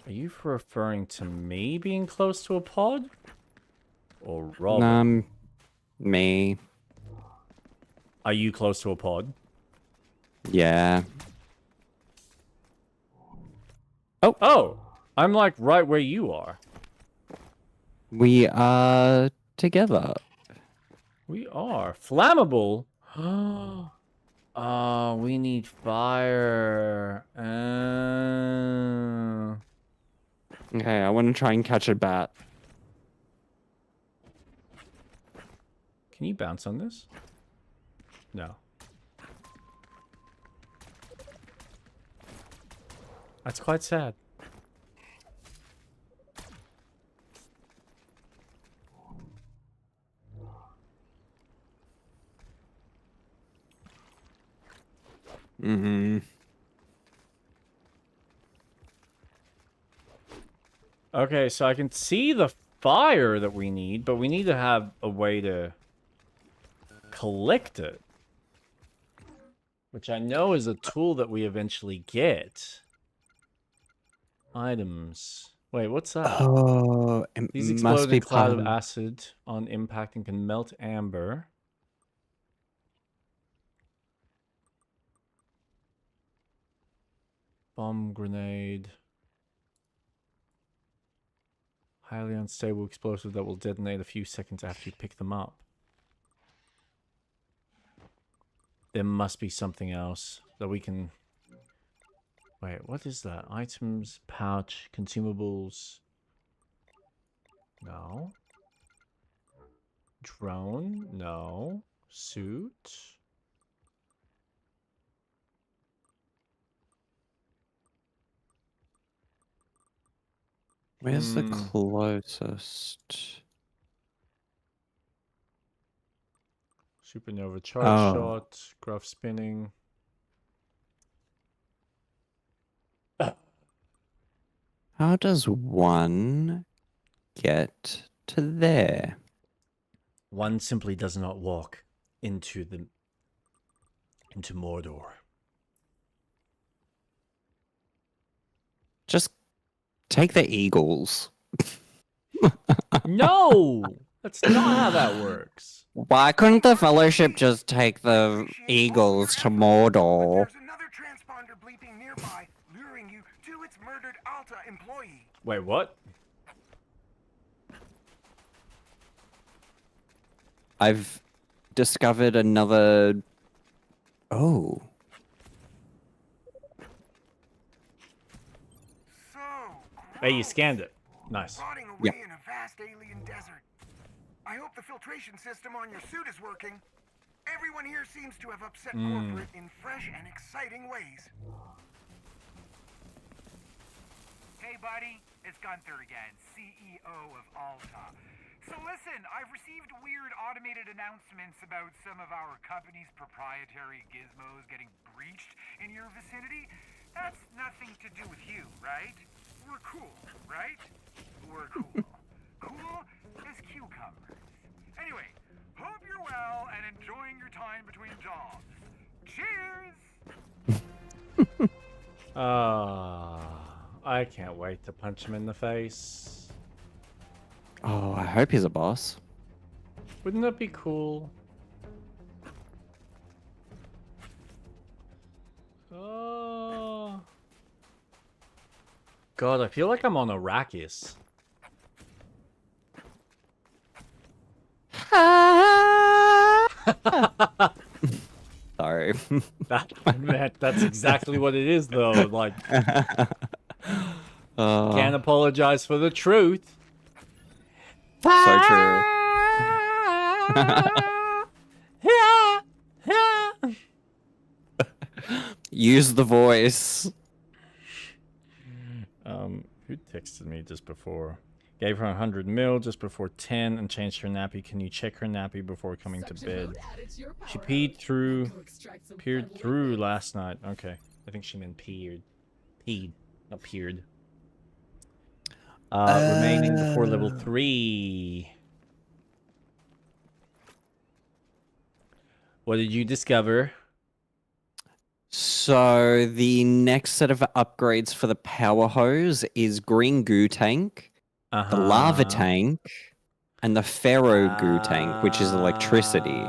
Are you referring to me being close to a pod? Or Robin?
Me.
Are you close to a pod?
Yeah.
Oh! I'm like right where you are.
We are together.
We are. Flammable? Oh, we need fire.
Okay, I want to try and catch a bat.
Can you bounce on this? No. That's quite sad.
Mm-hmm.
Okay, so I can see the fire that we need, but we need to have a way to collect it. Which I know is a tool that we eventually get. Items. Wait, what's that?
Oh, it
These
must
explode
be
in cloud
part
of acid on impact and can melt amber. Bomb grenade. Highly unstable explosive that will detonate a few seconds after you pick them up. There must be something else that we can... Wait, what is that? Items, pouch, consumables. No. Drone? No. Suit?
Where's the closest?
Supernova charge shot, gruff spinning.
How does one get to there?
One simply does not walk into Mordor.
Just Take the Eagles.
No! That's not how that works.
Why couldn't the Fellowship just take the Eagles to Mordor?
There's another transponder bleeping nearby, luring you to its murdered Alta employee.
Wait, what?
I've discovered another... Oh.
So
Hey, you scanned it. Nice.
rotting away
Yep.
in a vast alien desert. I hope the filtration system on your suit is working. Everyone here seems to have upset corporate in fresh and exciting ways. Hey buddy, it's Gunther again, CEO of Alta. So listen, I've received weird automated announcements about some of our company's proprietary gizmos getting breached in your vicinity. That's nothing to do with you, right? We're cool, right? We're cool. Cool as cucumbers. Anyway, hope you're well and enjoying your time between jobs. Cheers!
I can't wait to punch him in the face.
Oh, I hope he's a boss.
Wouldn't that be cool? Oh. God, I feel like I'm on Arrakis.
Sorry.
That's exactly what it is, though. Like, can't apologize for the truth.
So true. Use the voice.
Who texted me just before? Gave her 100 mil just before 10 and changed her nappy. Can you check her nappy before coming to bed? She peed through last night. Okay. I think she meant peed, not peered. Remaining before level 3. What did you discover?
So the next set of upgrades for the power hose is green goo tank, the lava tank, and the ferro goo tank, which is electricity.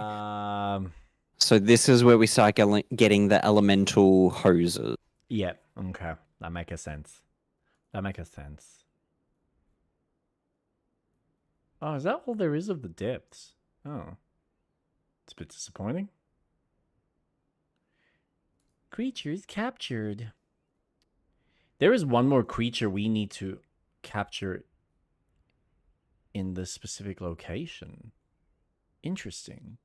So this is where we start getting the elemental hoses.
Yeah, okay. That makes sense. Oh, is that all there is of the depths? Oh. It's a bit disappointing. Creatures captured. There is one more creature we need to capture in this specific location. Interesting.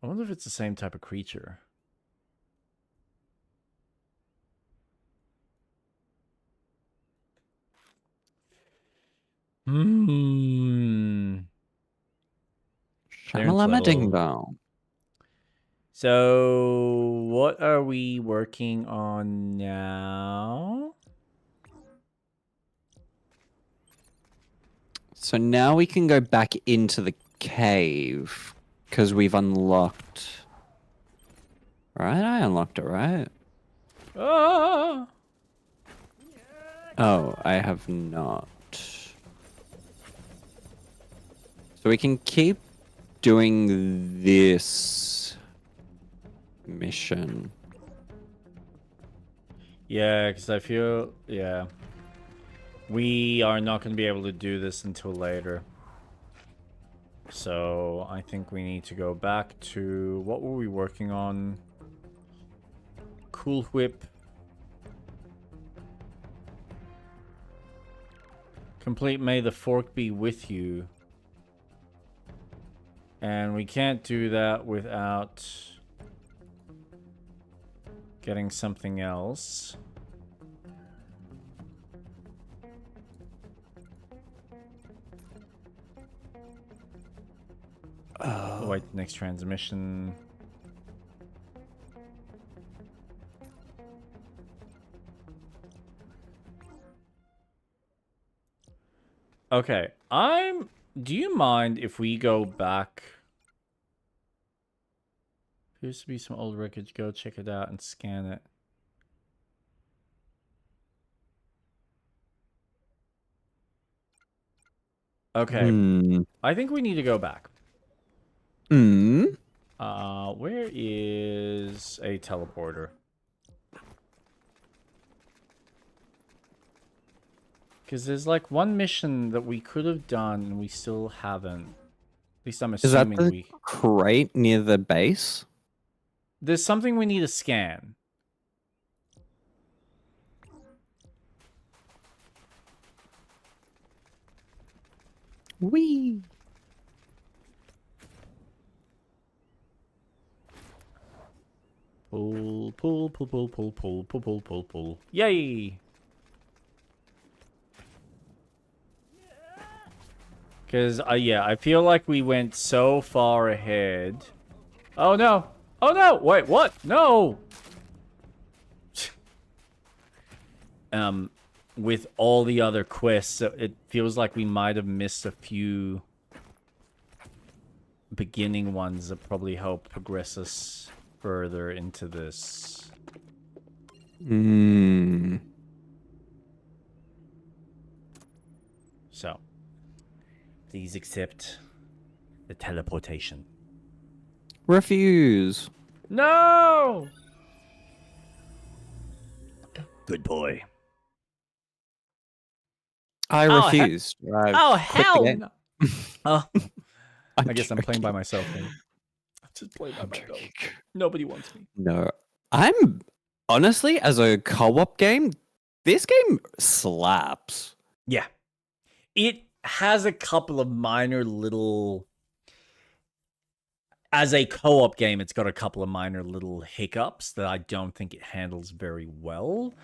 I wonder if it's the same type of creature.
Shamalama ding dong.
So, what are we working on now?
So now we can go back into the cave because we've unlocked. Right? I unlocked it, right?
Ah!
Oh, I have not. So we can keep doing this mission.
Yeah, because I feel, yeah. We are not going to be able to do this until later. So I think we need to go back to, what were we working on? Cool Whip. Complete May the Fork Be With You. And we can't do that without getting something else. Oh, wait, next transmission. Okay, do you mind if we go back? Appears to be some old wreckage. Go check it out and scan it. Okay.
Hmm.
I think we need to go back.
Hmm.
Where is a teleporter? Because there's like one mission that we could have done and we still haven't. At least I'm
Is that
assuming
the
we...
crate near the base?
There's something we need to scan.
Wee.
Pull, pull, pull, pull, pull, pull, pull, pull, pull, pull. Yay! Because, yeah, I feel like we went so far ahead. Oh, no. Oh, no. Wait, what? No. With all the other quests, it feels like we might have missed a few beginning ones that probably help progress us further into this.
Hmm.
So, please accept the teleportation.
Refuse.
No! Good boy.
I
Oh,
refused. I
Oh,
quit the
hell
game.
no! Oh,
I'm
I guess I'm playing by
joking.
myself then. I'm just playing by
I'm
myself.
joking.
Nobody wants me.
No. I'm honestly, as a co-op game, this game slaps.
Yeah. It has a couple of minor little... As a co-op game, it's got a couple of minor little hiccups that I don't think it handles very well.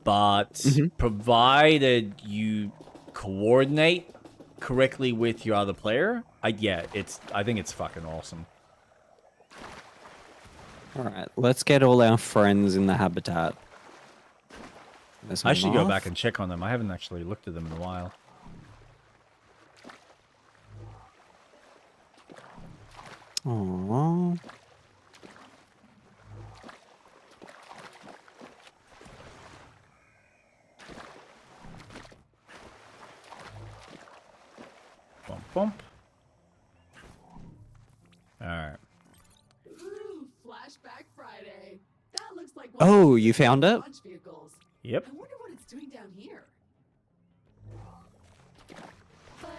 But provided you coordinate correctly with your other player, I think it's fucking awesome.
All right, let's get all our friends in the habitat.
I should go back and check on them. I haven't actually looked at them in a while.
Aww.
Bump, bump. Alright.
Ooh, Flashback Friday. That looks like
Oh, you found it?
launch vehicles.
Yep.
I wonder what it's doing down here. But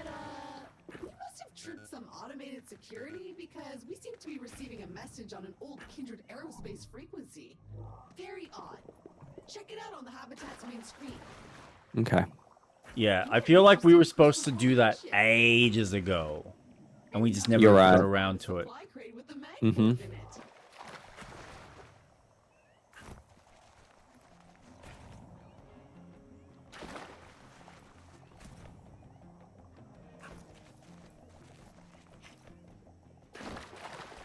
we must have tripped some automated security because we seem to be receiving a message on an old Kindred Aerospace frequency. Very odd. Check it out on the Habitat's main screen.
Okay.
Yeah, I feel like we were supposed to do that ages ago. And we just never
You're
got
right.
around to it.
Supply crate with the mag
Mhm.
bolt in it.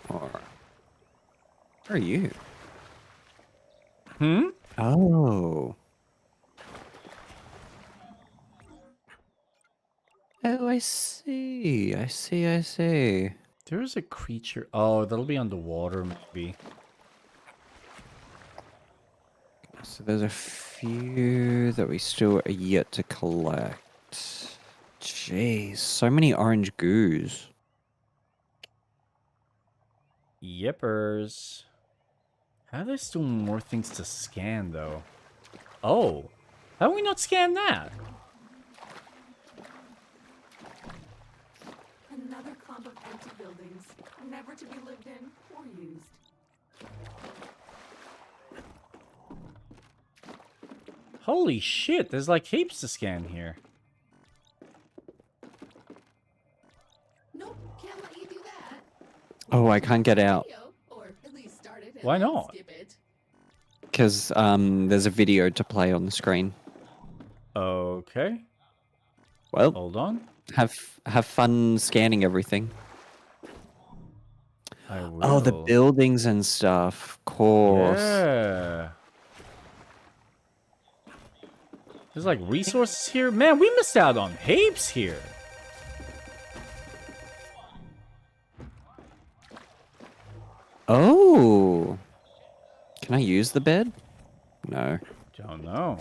All right. Where are you?
Hmm?
Oh. Oh, I see. I see. I see.
There's a creature. Oh, that'll be underwater, maybe.
So there's a few that we still are yet to collect. Jeez, so many orange goos.
Yippers. How are there still more things to scan, though? Oh. How have we not scanned that?
Another clump of empty buildings, never to be lived in or used.
Holy shit, there's like heaps to scan here.
Nope, can't let you do that.
Oh, I can't get out
Video, or at least start it and
Why
then
not?
skip it.
because there's a video to play on the screen.
Okay.
Well,
Hold on.
have fun scanning everything.
I will.
Oh, the buildings and stuff. Of course.
Yeah. There's like resources here. Man, we missed out on heaps here.
Oh. Can I use the bed? No.
Don't know.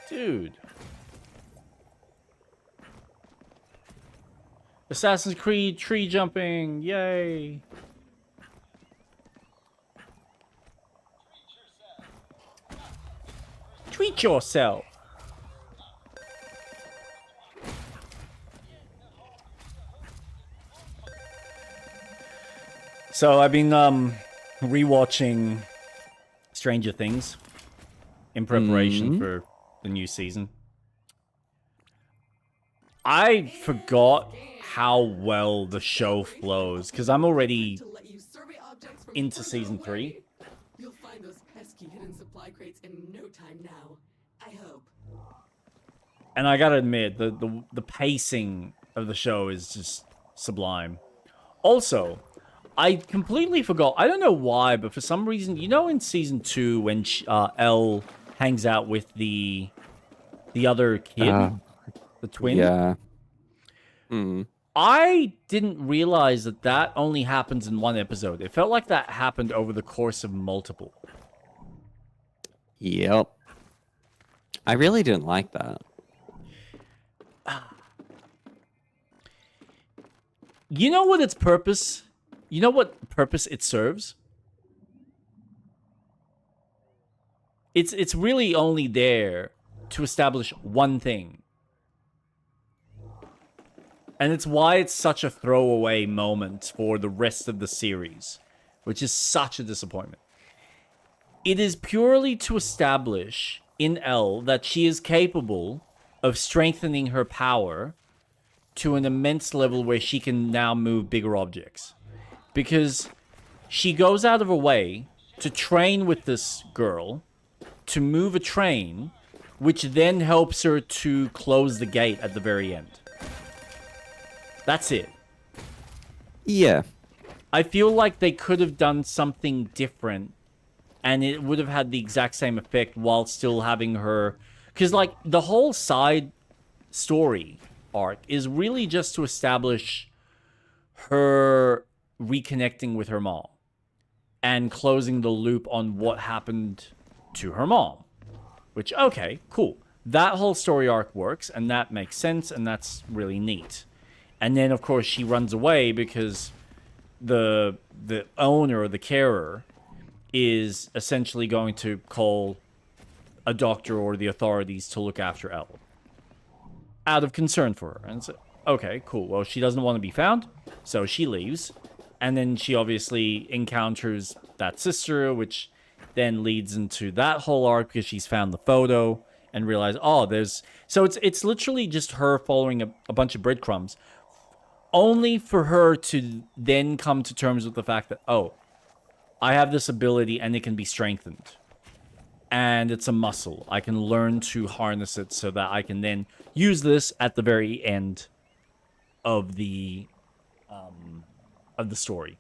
Dude. Assassin's Creed tree jumping. Yay. Treat yourself. So I've been rewatching Stranger Things in preparation for the new season. I forgot how well the show flows because I'm already
To let you survey objects from
into
further
season
away.
3.
You'll find those pesky hidden supply crates in no time now. I hope.
And I gotta admit, the pacing of the show is just sublime. Also, I completely forgot. I don't know why, but for some reason, you know, in season 2 when Elle hangs out with the other kid, the twin.
Yeah.
I didn't realize that that only happens in one episode. It felt like that happened over the course of multiple.
Yep. I really didn't like that.
You know what its purpose? You know what purpose it serves? It's really only there to establish one thing. And it's why it's such a throwaway moment for the rest of the series, which is such a disappointment. It is purely to establish in Elle that she is capable of strengthening her power to an immense level where she can now move bigger objects. Because she goes out of her way to train with this girl to move a train, which then helps her to close the gate at the very end. That's it.
Yeah.
I feel like they could have done something different and it would have had the exact same effect while still having her... Because, like, the whole side story arc is really just to establish her reconnecting with her mom and closing the loop on what happened to her mom. Which, okay, cool. That whole story arc works, and that makes sense, and that's really neat. And then, of course, she runs away because the owner or the carer is essentially going to call a doctor or the authorities to look after Elle. Out of concern for her. And so, okay, cool. Well, she doesn't want to be found, so she leaves. And then she obviously encounters that sister, which then leads into that whole arc because she's found the photo and realized, oh, there's... So it's literally just her following a bunch of breadcrumbs, only for her to then come to terms with the fact that, oh, I have this ability and it can be strengthened. And it's a muscle. I can learn to harness it so that I can then use this at the very end of the story.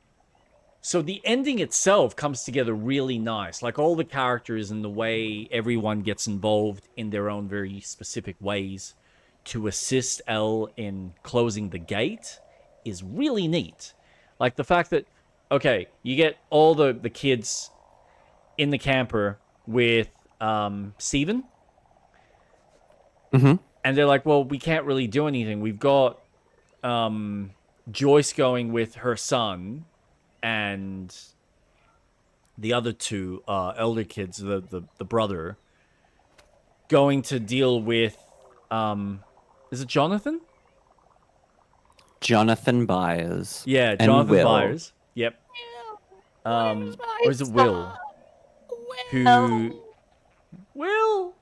So the ending itself comes together really nice. Like all the characters and the way everyone gets involved in their own very specific ways to assist Elle in closing the gate is really neat. Like the fact that, okay, you get all the kids in the camper with Steven.
Mm-hmm.
And they're like, well, we can't really do anything. We've got Joyce going with her son and the other two elder kids, the brother, going to deal with, is it Jonathan?
Jonathan Byers.
Yeah,
and
Jonathan
Will.
Byers. Yep. Or is it Will? Who? Will.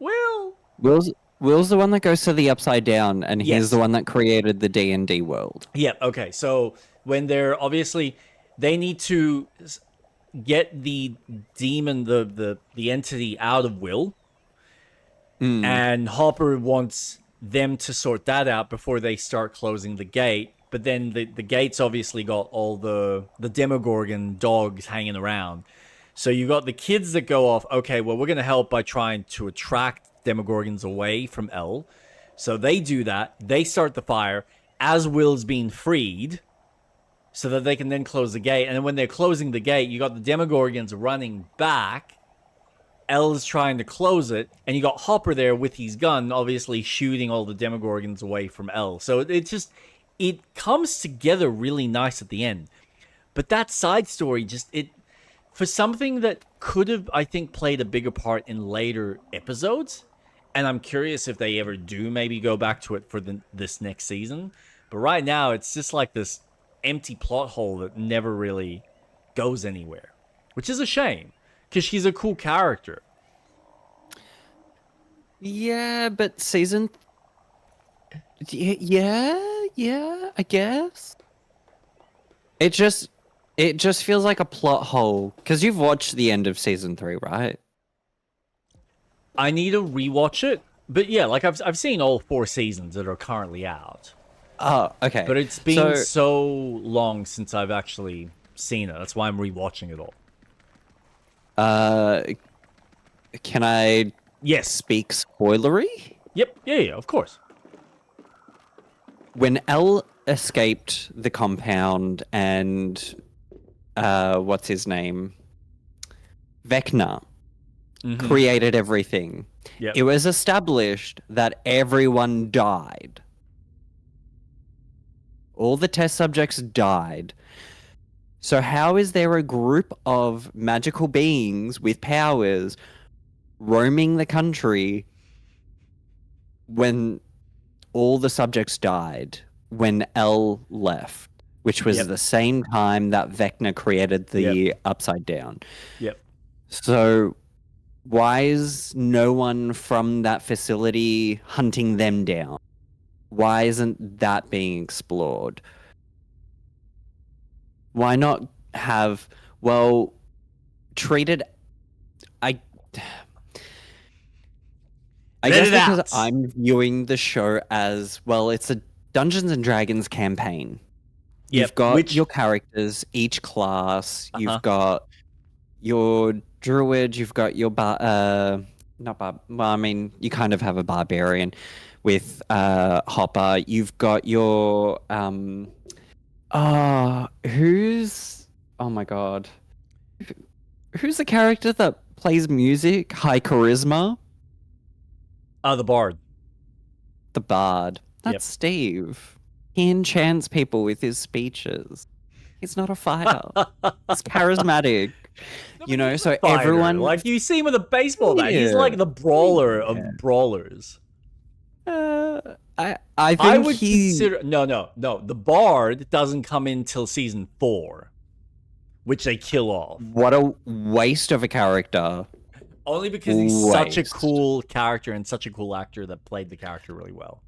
Will's the one that goes to the Upside Down, and
Yes.
he's the one that created the D&D world.
Yeah, okay. So when they're obviously they need to get the demon, the entity out of Will. And Hopper wants them to sort that out before they start closing the gate. But then the gate's obviously got all the Demogorgon dogs hanging around. So you got the kids that go off, okay, well, we're going to help by trying to attract Demogorgons away from Elle. So they do that. They start the fire as Will's being freed so that they can then close the gate. And then when they're closing the gate, you got the Demogorgons running back L's trying to close it, and you got Hopper there with his gun, obviously shooting all the Demogorgons away from L. So it comes together really nice at the end. But that side story for something that could have, I think, played a bigger part in later episodes, and I'm curious if they ever do maybe go back to it for this next season. But right now, it's just like this empty plot hole that never really goes anywhere, which is a shame, because she's a cool character.
Yeah, but season... Yeah, I guess. It just feels like a plot hole, because you've watched the end of season 3, right?
I need to rewatch it, but yeah, like I've seen all 4 seasons that are currently out.
Oh, okay.
But it's been so long since I've actually seen it. That's why I'm rewatching it all.
Can I speak spoilery?
Yep. Yeah, of course.
When Elle escaped the compound and what's his name? Vecna created everything.
Yep.
It was established that everyone died. All the test subjects died. So how is there a group of magical beings with powers roaming the country when all the subjects died, when Elle left, which was the same time that Vecna created the Upside Down?
Yep.
So why is no one from that facility hunting them down? Why isn't that being explored? Why not have, treated... I guess because I'm viewing the show as, it's a Dungeons and Dragons campaign. You've got your characters, each class. You've got your druid. You've got your you kind of have a barbarian with Hopper. You've got your who's the character that plays music? High charisma.
The Bard.
The Bard. That's Steve. He enchants people with his speeches. He's not a fighter. He's charismatic. So everyone...
Like, you see him with a baseball bat. He's like the brawler of brawlers.
I
would consider... No. The Bard doesn't come in till season 4, which they kill off.
What a waste of a character.
Only because he's such a cool character and such a cool actor that played the character really well.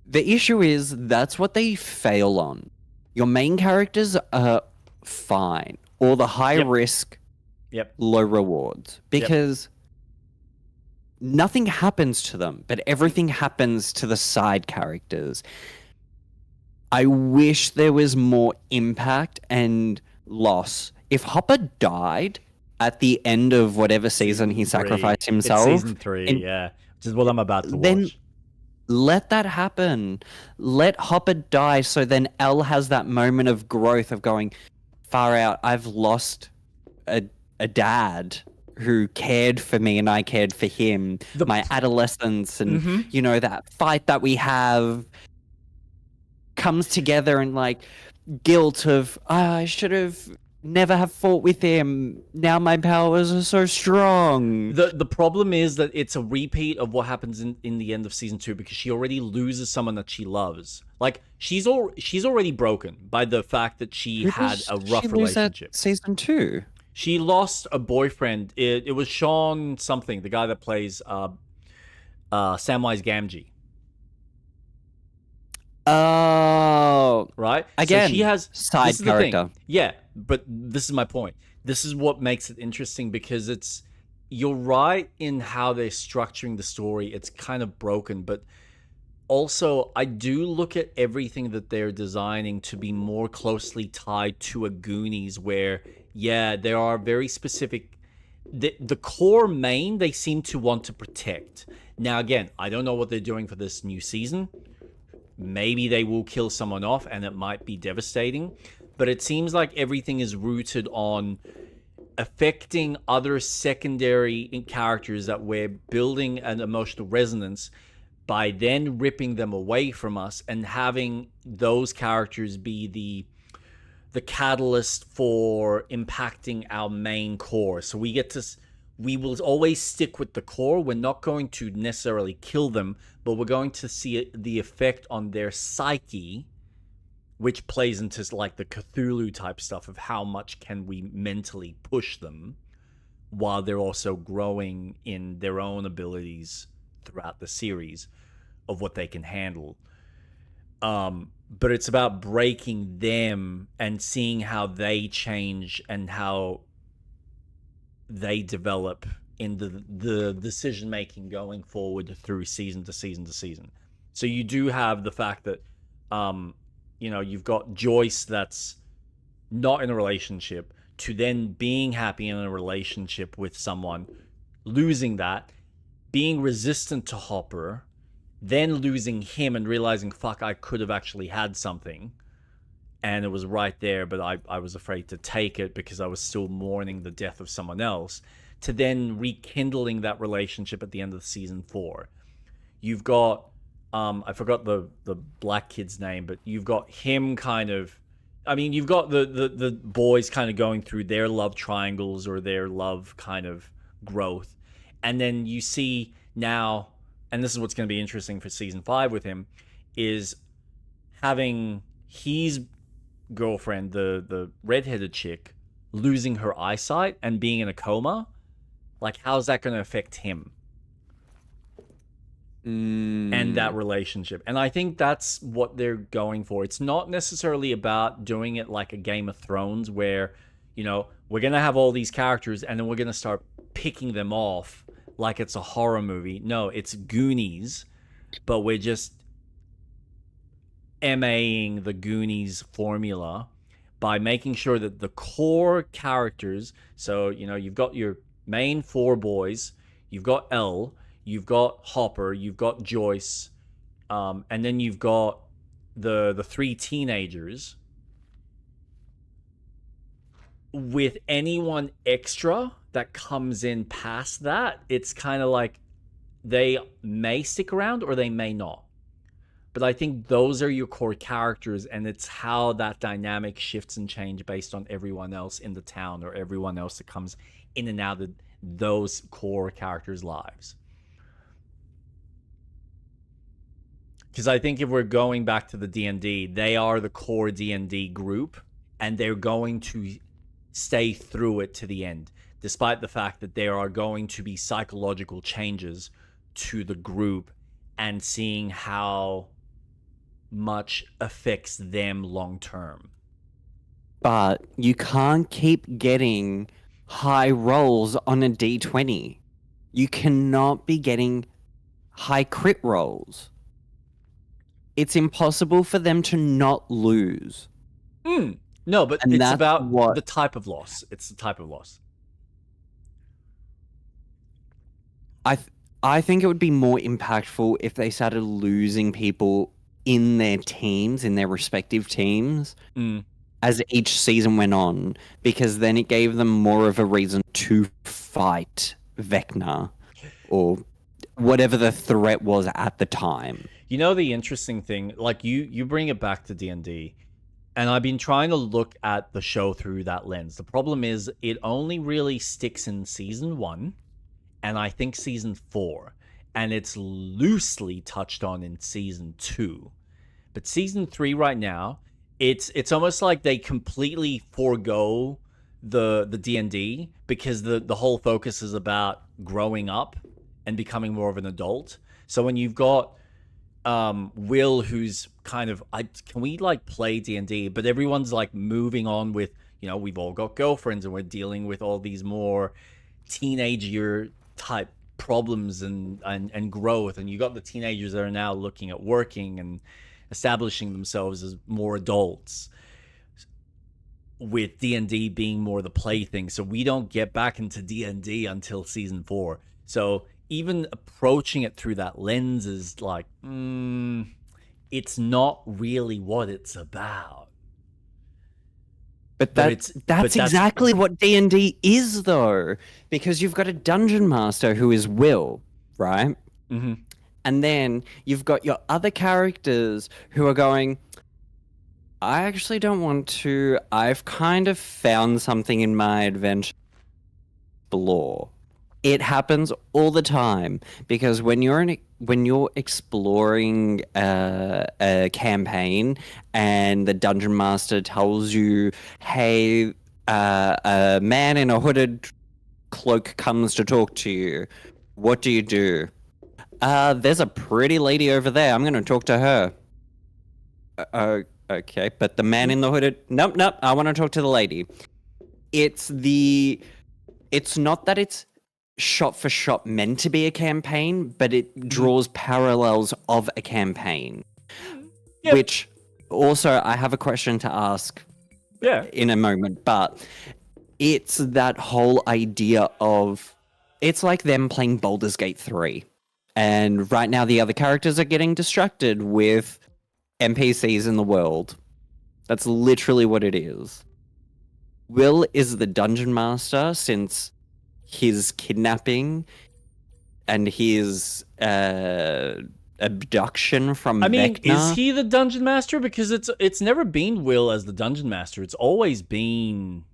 The issue is that's what they fail on. Your main characters are fine, or the high risk, low rewards, because nothing happens to them, but everything happens to the side characters. I wish there was more impact and loss. If Hopper died at the end of whatever season he sacrificed himself,
it's season 3, which is what I'm about to watch.
Let that happen. Let Hopper die, so then Elle has that moment of growth of going, far out, I've lost a dad who cared for me and I cared for him. My adolescence and, that fight that we have comes together, and like guilt of, I should have never have fought with him. Now my powers are so strong.
The problem is that it's a repeat of what happens in the end of season 2, because she already loses someone that she loves. Like, she's already broken by the fact that she had a rough relationship.
Season 2.
She lost a boyfriend. It was Sean something, the guy that plays Samwise Gamgee.
Oh,
right.
Again,
so she has
side character.
Yeah, but this is my point. This is what makes it interesting, because you're right in how they're structuring the story. It's kind of broken, but also I do look at everything that they're designing to be more closely tied to a Goonies, where there are very specific. The core main they seem to want to protect. Now again, I don't know what they're doing for this new season. Maybe they will kill someone off and it might be devastating, but it seems like everything is rooted on affecting other secondary characters that we're building an emotional resonance by then ripping them away from us and having those characters be the catalyst for impacting our main core. So we will always stick with the core. We're not going to necessarily kill them, but we're going to see the effect on their psyche, which plays into like the Cthulhu type stuff of how much can we mentally push them while they're also growing in their own abilities throughout the series of what they can handle. But it's about breaking them and seeing how they change and how they develop in the decision making going forward through season to season to season. So you do have the fact that you've got Joyce that's not in a relationship to then being happy in a relationship with someone, losing that, being resistant to Hopper, then losing him and realizing, fuck, I could have actually had something. And it was right there, but I was afraid to take it because I was still mourning the death of someone else, to then rekindling that relationship at the end of season 4. You've got, I forgot the black kid's name, but you've got him kind of, you've got the boys kind of going through their love triangles or their love kind of growth. And then you see now, and this is what's going to be interesting for season 5 with him, is having his girlfriend, the redheaded chick, losing her eyesight and being in a coma. Like, how's that going to affect him? And that relationship. And I think that's what they're going for. It's not necessarily about doing it like a Game of Thrones where, we're going to have all these characters and then we're going to start picking them off like it's a horror movie. No, it's Goonies, but we're just MAing the Goonies formula by making sure that the core characters, so, you've got your main 4 boys, you've got Elle, you've got Hopper, you've got Joyce, and then you've got the 3 teenagers. With anyone extra that comes in past that, it's kind of like they may stick around or they may not. But I think those are your core characters, and it's how that dynamic shifts and changes based on everyone else in the town or everyone else that comes in and out of those core characters' lives. Because I think if we're going back to the D&D, they are the core D&D group, and they're going to stay through it to the end, despite the fact that there are going to be psychological changes to the group and seeing how much affects them long term.
But you can't keep getting high rolls on a D20. You cannot be getting high crit rolls. It's impossible for them to not lose.
No, but it's about the type of loss. It's the type of loss.
I think it would be more impactful if they started losing people in their teams, in their respective teams, as each season went on, because then it gave them more of a reason to fight Vecna or whatever the threat was at the time.
The interesting thing, like you bring it back to D&D, and I've been trying to look at the show through that lens. The problem is it only really sticks in season 1 and I think season 4, and it's loosely touched on in season 2. But season 3 right now, it's almost like they completely forego the D&D because the whole focus is about growing up and becoming more of an adult. So when you've got Will, who's kind of, can we like play D&D? But everyone's like moving on with, we've all got girlfriends and we're dealing with all these more teenage year type problems and growth. And you got the teenagers that are now looking at working and establishing themselves as more adults, with D&D being more the plaything. So we don't get back into D&D until season 4. So even approaching it through that lens is like, it's not really what it's about.
But
But
that's exactly what D&D is, though, because you've got a dungeon master who is Will, right?
Mm-hmm.
And then you've got your other characters who are going, I actually don't want to. I've kind of found something in my adventure. Explore. It happens all the time because when you're exploring a campaign and the dungeon master tells you, "Hey, a man in a hooded cloak comes to talk to you," what do you do? There's a pretty lady over there. I'm going to talk to her. Okay, but the man in the hooded... Nope, I want to talk to the lady. It's not that it's shot for shot meant to be a campaign, but it draws parallels of a campaign.
Yep.
Which, also, I have a question to ask in a moment, but it's that whole idea of... It's like them playing Baldur's Gate 3. And right now the other characters are getting distracted with NPCs in the world. That's literally what it is. Will is the dungeon master since his kidnapping and his abduction from Vecna.
Is he the dungeon master? Because it's never been Will as the dungeon master. It's always been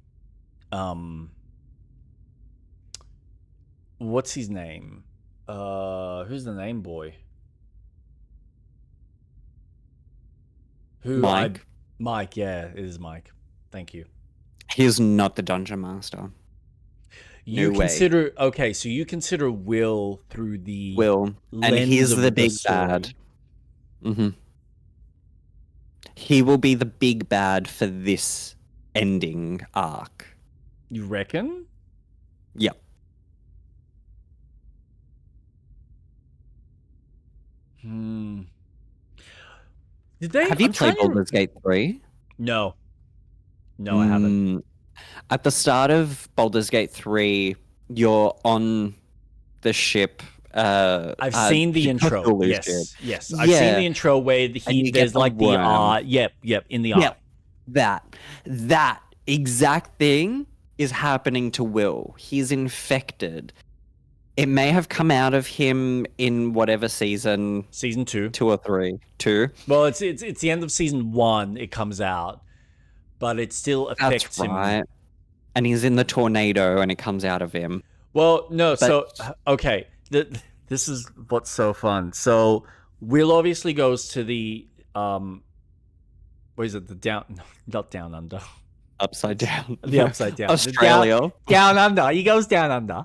what's his name? Who's the name boy?
Mike.
Mike, yeah, it is Mike. Thank you.
He's not the dungeon master.
You consider okay, so you consider Will through the
and he's the big bad. Mm-hmm. He will be the big bad for this ending arc.
You reckon?
Yep.
Did they?
Have you played Baldur's Gate 3?
No. No, I haven't.
At the start of Baldur's Gate 3, you're on the ship.
I've seen the intro. Yes. I've seen the intro where there's like the art. Yep, in the art.
That exact thing is happening to Will. He's infected. It may have come out of him in whatever season.
Season 2.
2 or 3. 2.
Well, it's the end of season 1. It comes out, but it still affects him.
And he's in the tornado, and it comes out of him.
Well, no. So okay, this is what's so fun. So Will obviously goes to the what is it? Not down under.
Upside down.
The upside down.
Australia.
Down under. He goes down under.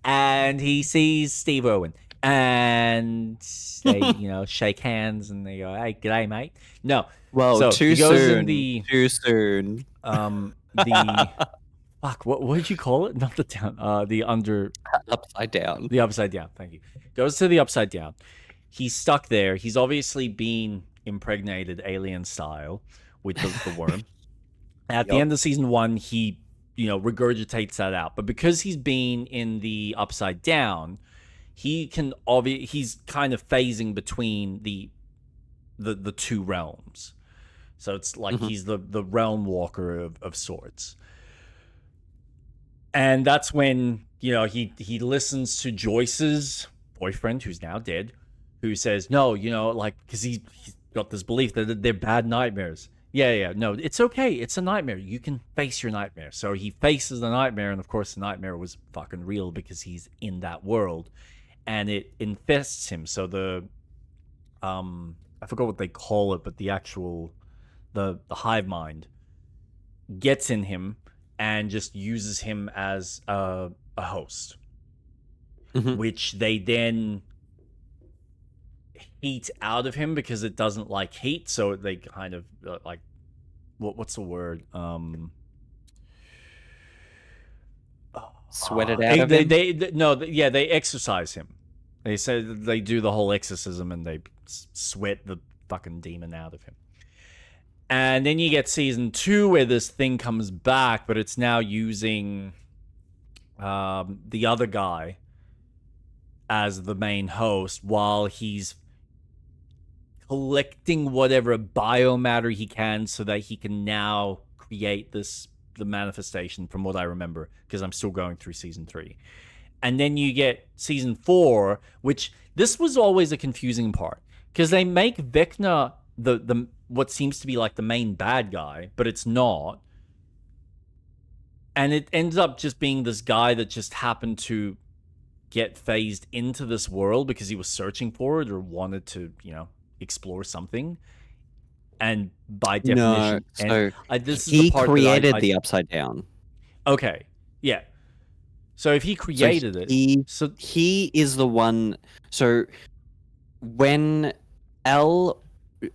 And he sees Steve Irwin, and they, shake hands, and they go, "Hey, g'day, mate." No,
well,
so
too soon. Too soon.
The fuck. What did you call it? Not the down. The under.
Upside down.
The upside down. Thank you. Goes to the upside down. He's stuck there. He's obviously been impregnated alien style with the worm. At the end of season 1, he regurgitates that out, but because he's been in the upside down, he's kind of phasing between the two realms. So it's like he's the realm walker of sorts. And that's when he listens to Joyce's boyfriend, who's now dead, who says no, because he's got this belief that they're bad nightmares. Yeah. No, it's okay. It's a nightmare. You can face your nightmare. So he faces the nightmare, and of course the nightmare was fucking real because he's in that world, and it infests him. So the I forgot what they call it, but the actual the hive mind gets in him and just uses him as a host, which they then heat out of him because it doesn't like heat, so they kind of what's the word?
Sweat it out of him?
They exorcise him. They say they do the whole exorcism and they sweat the fucking demon out of him. And then you get season 2 where this thing comes back, but it's now using the other guy as the main host while he's collecting whatever biomatter he can so that he can now create this the manifestation from what I remember, because I'm still going through season 3. And then you get season 4, which this was always a confusing part, because they make Vecna the what seems to be like the main bad guy, but it's not. And it ends up just being this guy that just happened to get phased into this world because he was searching for it or wanted to, explore something. And by definition, this is
he
the part
created the Upside Down.
Okay, yeah. So if he created
he is the one. So when Elle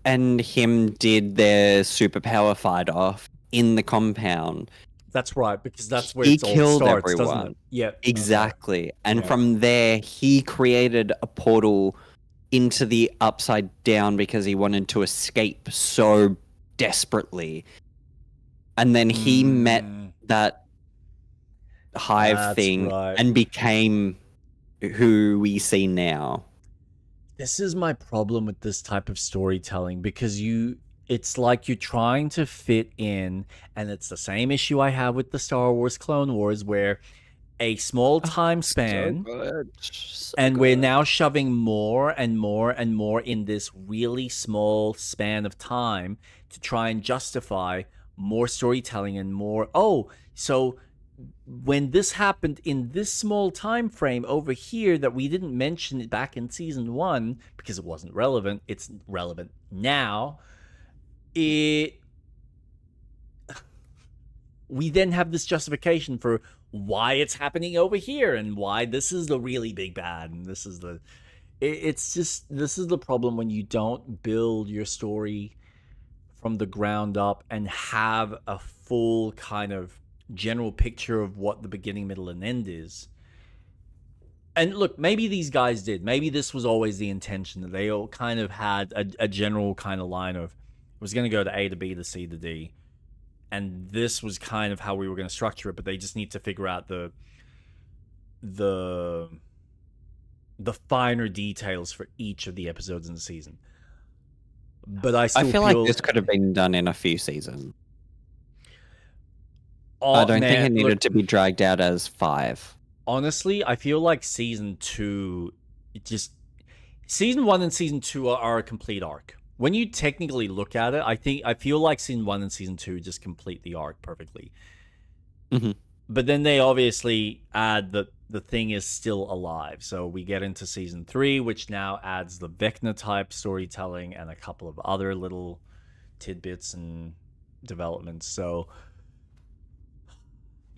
and him did their superpower fight off in the compound,
that's right, because that's where
he
it all
killed
starts,
everyone.
doesn't it? Yeah,
exactly. And from there, he created a portal into the Upside Down because he wanted to escape so desperately. And then he met that hive thing and became who we see now.
This is my problem with this type of storytelling, because it's like you're trying to fit in, and it's the same issue I have with the Star Wars Clone Wars, where a small time span, we're now shoving more and more and more in this really small span of time to try and justify more storytelling and more, so when this happened in this small time frame over here that we didn't mention it back in season 1 because it wasn't relevant, it's relevant now. We then have this justification for why it's happening over here and why this is the really big bad, and this is this is the problem when you don't build your story from the ground up and have a full kind of general picture of what the beginning, middle, and end is. And look, maybe these guys did. Maybe this was always the intention, that they all kind of had a general kind of line of, it was going to go to A to B to C to D. And this was kind of how we were going to structure it, but they just need to figure out the finer details for each of the episodes in the season. But I feel
like this could have been done in a few seasons. I don't think it needed to be dragged out as 5.
Honestly, I feel like season 2, season 1 and season 2 are a complete arc. When you technically look at it, I feel like season 1 and season 2 just complete the arc perfectly.
Mm-hmm.
But then they obviously add that the thing is still alive. So we get into season 3, which now adds the Vecna type storytelling and a couple of other little tidbits and developments. So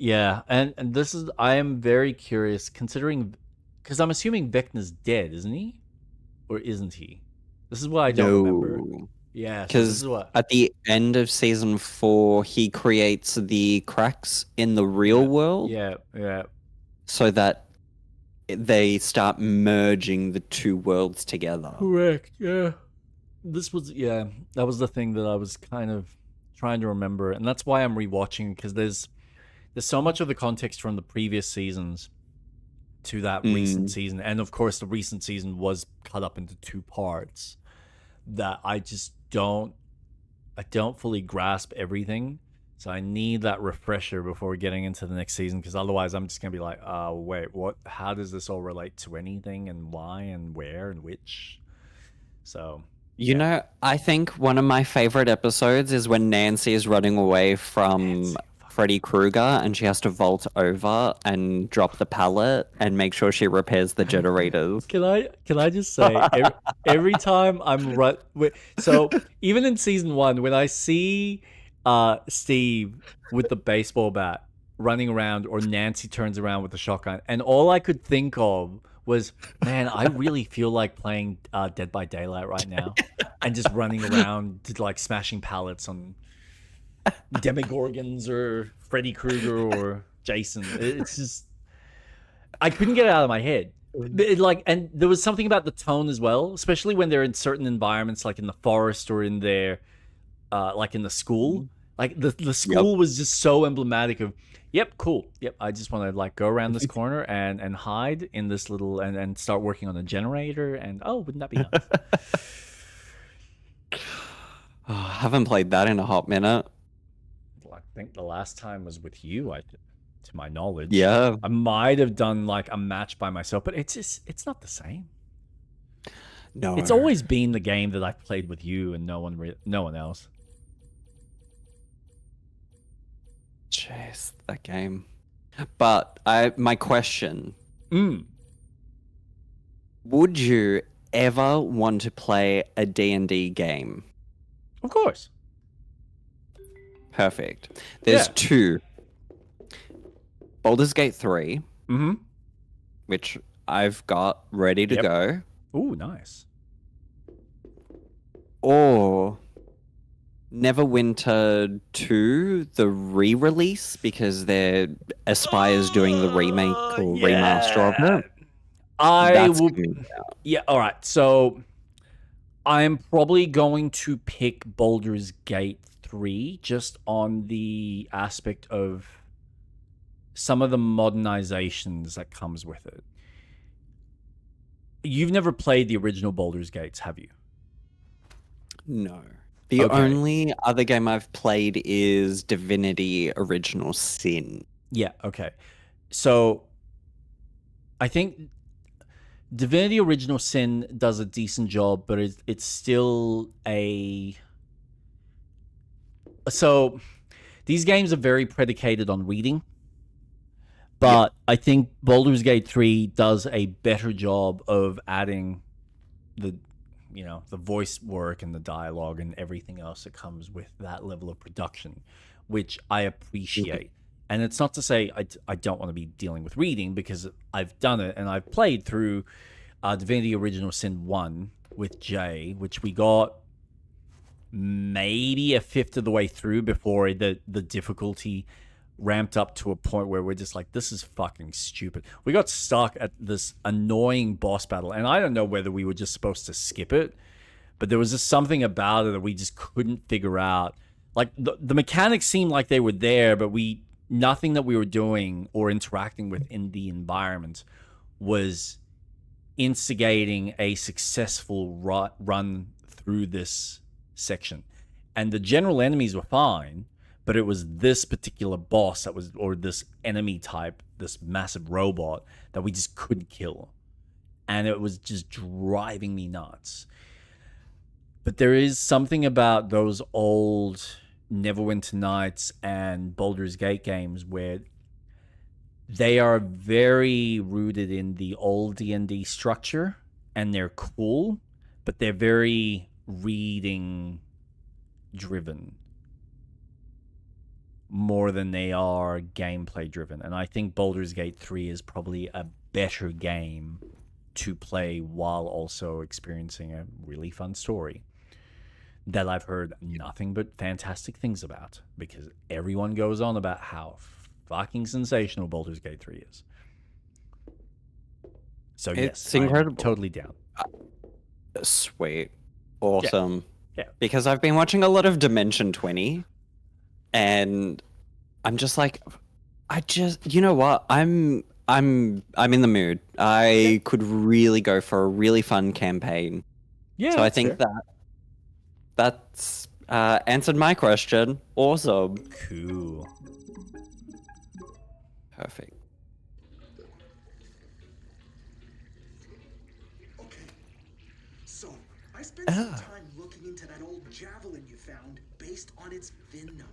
yeah, and this is, I am very curious, considering, because I'm assuming Vecna's dead, isn't he? Or isn't he? This is what I don't remember. Yeah,
because at the end of season 4, he creates the cracks in the real world.
Yeah.
So that they start merging the two worlds together.
Correct, yeah. That was the thing that I was kind of trying to remember. And that's why I'm rewatching, because there's so much of the context from the previous seasons to that recent season. And of course, the recent season was cut up into 2 parts that I just don't fully grasp everything. So I need that refresher before getting into the next season, because otherwise I'm just going to be like, wait, what? How does this all relate to anything, and why and where and which? So...
You know, I think one of my favorite episodes is when Nancy is running away from Freddy Krueger and she has to vault over and drop the pallet and make sure she repairs the generators.
Can I just say, every time I'm so even in season 1, when I see Steve with the baseball bat running around, or Nancy turns around with the shotgun, and all I could think of was, man, I really feel like playing Dead by Daylight right now, and just running around like smashing pallets on Demogorgons or Freddy Krueger or Jason. It's just, I couldn't get it out of my head. And there was something about the tone as well, especially when they're in certain environments, like in the forest or in their, like in the school. Like the school was just so emblematic of, yep, cool. Yep, I just want to like go around this corner and hide in this little and start working on a generator. And wouldn't that be nice?
I haven't played that in a hot minute.
Like think the last time was with you, to my knowledge.
Yeah.
I might have done like a match by myself, but it's not the same.
No.
It's always been the game that I've played with you and no one else.
Jeez, that game. But my question. Would you ever want to play a D&D game?
Of course.
Perfect. There's
Yeah.
2. Baldur's Gate 3,
Mm-hmm.
which I've got ready to
Yep.
go.
Ooh, nice.
Or Neverwinter 2, the re-release, because Aspire's doing the remake or remaster of it. That's coming out.
Yeah, all right. So I'm probably going to pick Baldur's Gate 3 just on the aspect of some of the modernizations that comes with it. You've never played the original Baldur's Gates, have you?
No. The
Okay.
only other game I've played is Divinity Original Sin.
Yeah, okay. So I think Divinity Original Sin does a decent job, but it's still a... So these games are very predicated on reading, but I think Baldur's Gate 3 does a better job of adding the voice work and the dialogue and everything else that comes with that level of production, which I appreciate. And it's not to say I don't want to be dealing with reading, because I've done it and I've played through Divinity Original Sin 1 with Jay, which we got maybe a fifth of the way through before the difficulty ramped up to a point where we're just like, this is fucking stupid. We got stuck at this annoying boss battle, and I don't know whether we were just supposed to skip it, but there was just something about it that we just couldn't figure out. Like the mechanics seemed like they were there, but nothing that we were doing or interacting with in the environment was instigating a successful run through this section. And the general enemies were fine, but it was this particular boss or this enemy type, this massive robot, that we just couldn't kill. And it was just driving me nuts. But there is something about those old Neverwinter Nights and Baldur's Gate games where they are very rooted in the old D&D structure, and they're cool, but they're very reading driven more than they are gameplay driven. And I think Baldur's Gate 3 is probably a better game to play while also experiencing a really fun story that I've heard nothing but fantastic things about, because everyone goes on about how fucking sensational Baldur's Gate 3 is. So
It's
yes,
incredible.
I'm totally down.
Sweet. Awesome.
Yeah.
Because I've been watching a lot of Dimension 20, and I'm just like, you know what? I'm in the mood. I could really go for a really fun campaign.
Yeah.
So I think that's answered my question. Awesome.
Cool.
Perfect.
Okay. So, I spent some time looking into that old javelin you found based on its VIN number.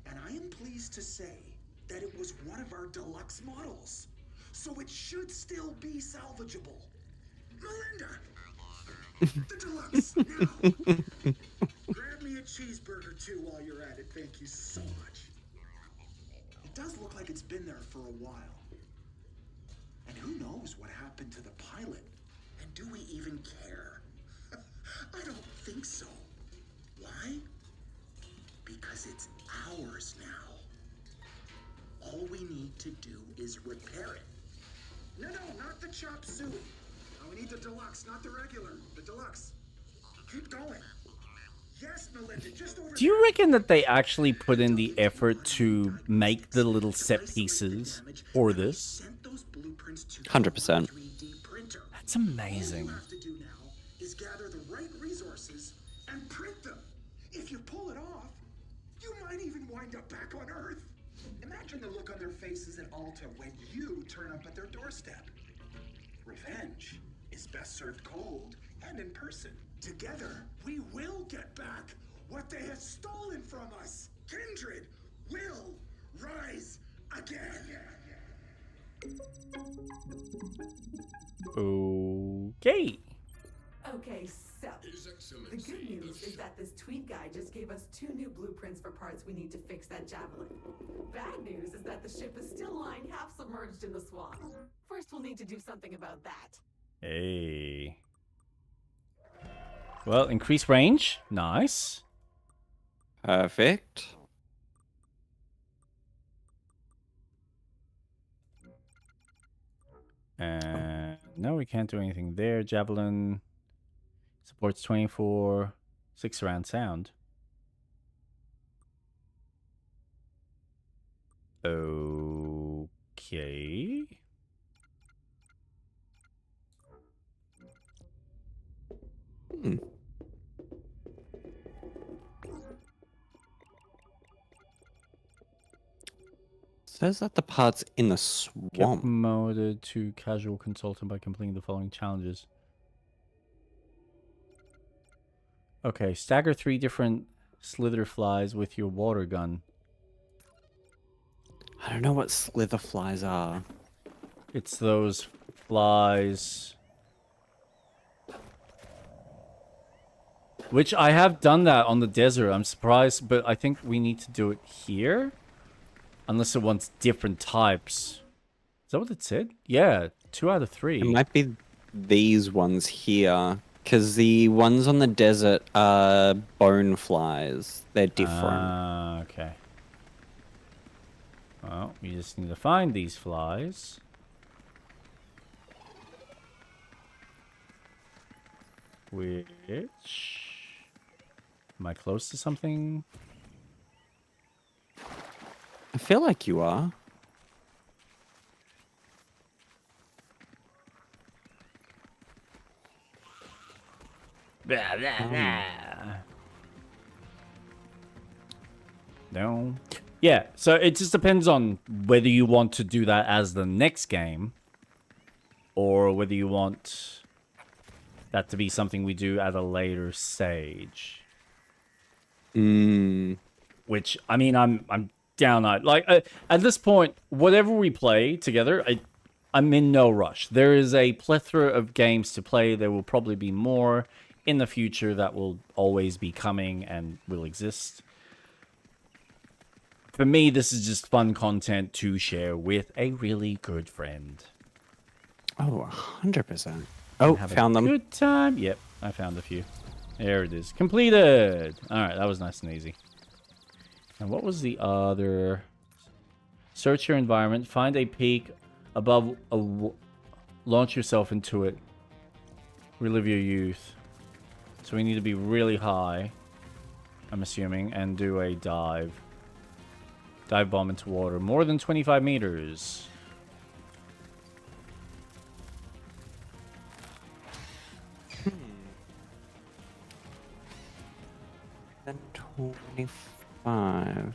And I am pleased to say that it was one of our deluxe models. So it should still be salvageable. Melinda! The deluxe, now! Grab me a cheeseburger too while you're at it. Thank you so much. It does look like it's been there for a while. And who knows what happened to the pilot? And do we even care? I don't think so. Why? Because it's ours now. All we need to do is repair it. No, not the chop suey. No, we need the deluxe, not the regular. The deluxe. Keep going. Yes, Melinda, just over
Do you reckon that they actually put in the effort to make the little set pieces for this?
100%.
That's amazing.
All you have to do now is gather the right resources and print them. If you pull it off, you might might even wind up back on Earth. Imagine the look on their faces at Alta when you turn up at their doorstep. Revenge is best served cold and in person. Together, we will get back what they have stolen from us. Kindred will rise again.
Okay.
Okay, so
His
the
Excellency.
good news is that this tweet guy just gave us 2 new blueprints for parts we need to fix that javelin. Bad news is that the ship is still lying half submerged in the swamp. First, we'll need to do something about that.
Hey. Well, increase range. Nice.
Perfect.
And no, we can't do anything there. Javelin supports 24 6-round sound. Okay.
Hmm. Says that the part's in the
Get
swamp.
promoted to casual consultant by completing the following challenges. Okay, stagger 3 different slither flies with your water gun.
I don't know what slither flies are.
It's those flies. Which I have done that on the desert. I'm surprised, but I think we need to do it here. Unless it wants different types. Is that what it said? Yeah, 2 out of 3.
It might be these ones here. Because the ones on the desert are bone flies. They're different.
Okay. Well, we just need to find these flies. Which... Am I close to something?
I feel like you are.
Blah, blah, blah. No. Yeah, so it just depends on whether you want to do that as the next game or whether you want that to be something we do at a later stage. Which, I mean, I'm down on. Like, at this point, whatever we play together, I'm in no rush. There is a plethora of games to play. There will probably be more in the future that will always be coming and will exist. For me, this is just fun content to share with a really good friend.
Oh, 100%. Oh,
Have
found
a
them.
good time. Yep, I found a few. There it is. Completed. All right, that was nice and easy. And what was the other? Search your environment. Find a peak above launch yourself into it. Relive your youth. So we need to be really high, I'm assuming, and do a dive. Dive bomb into water. More than 25 meters.
Then 25.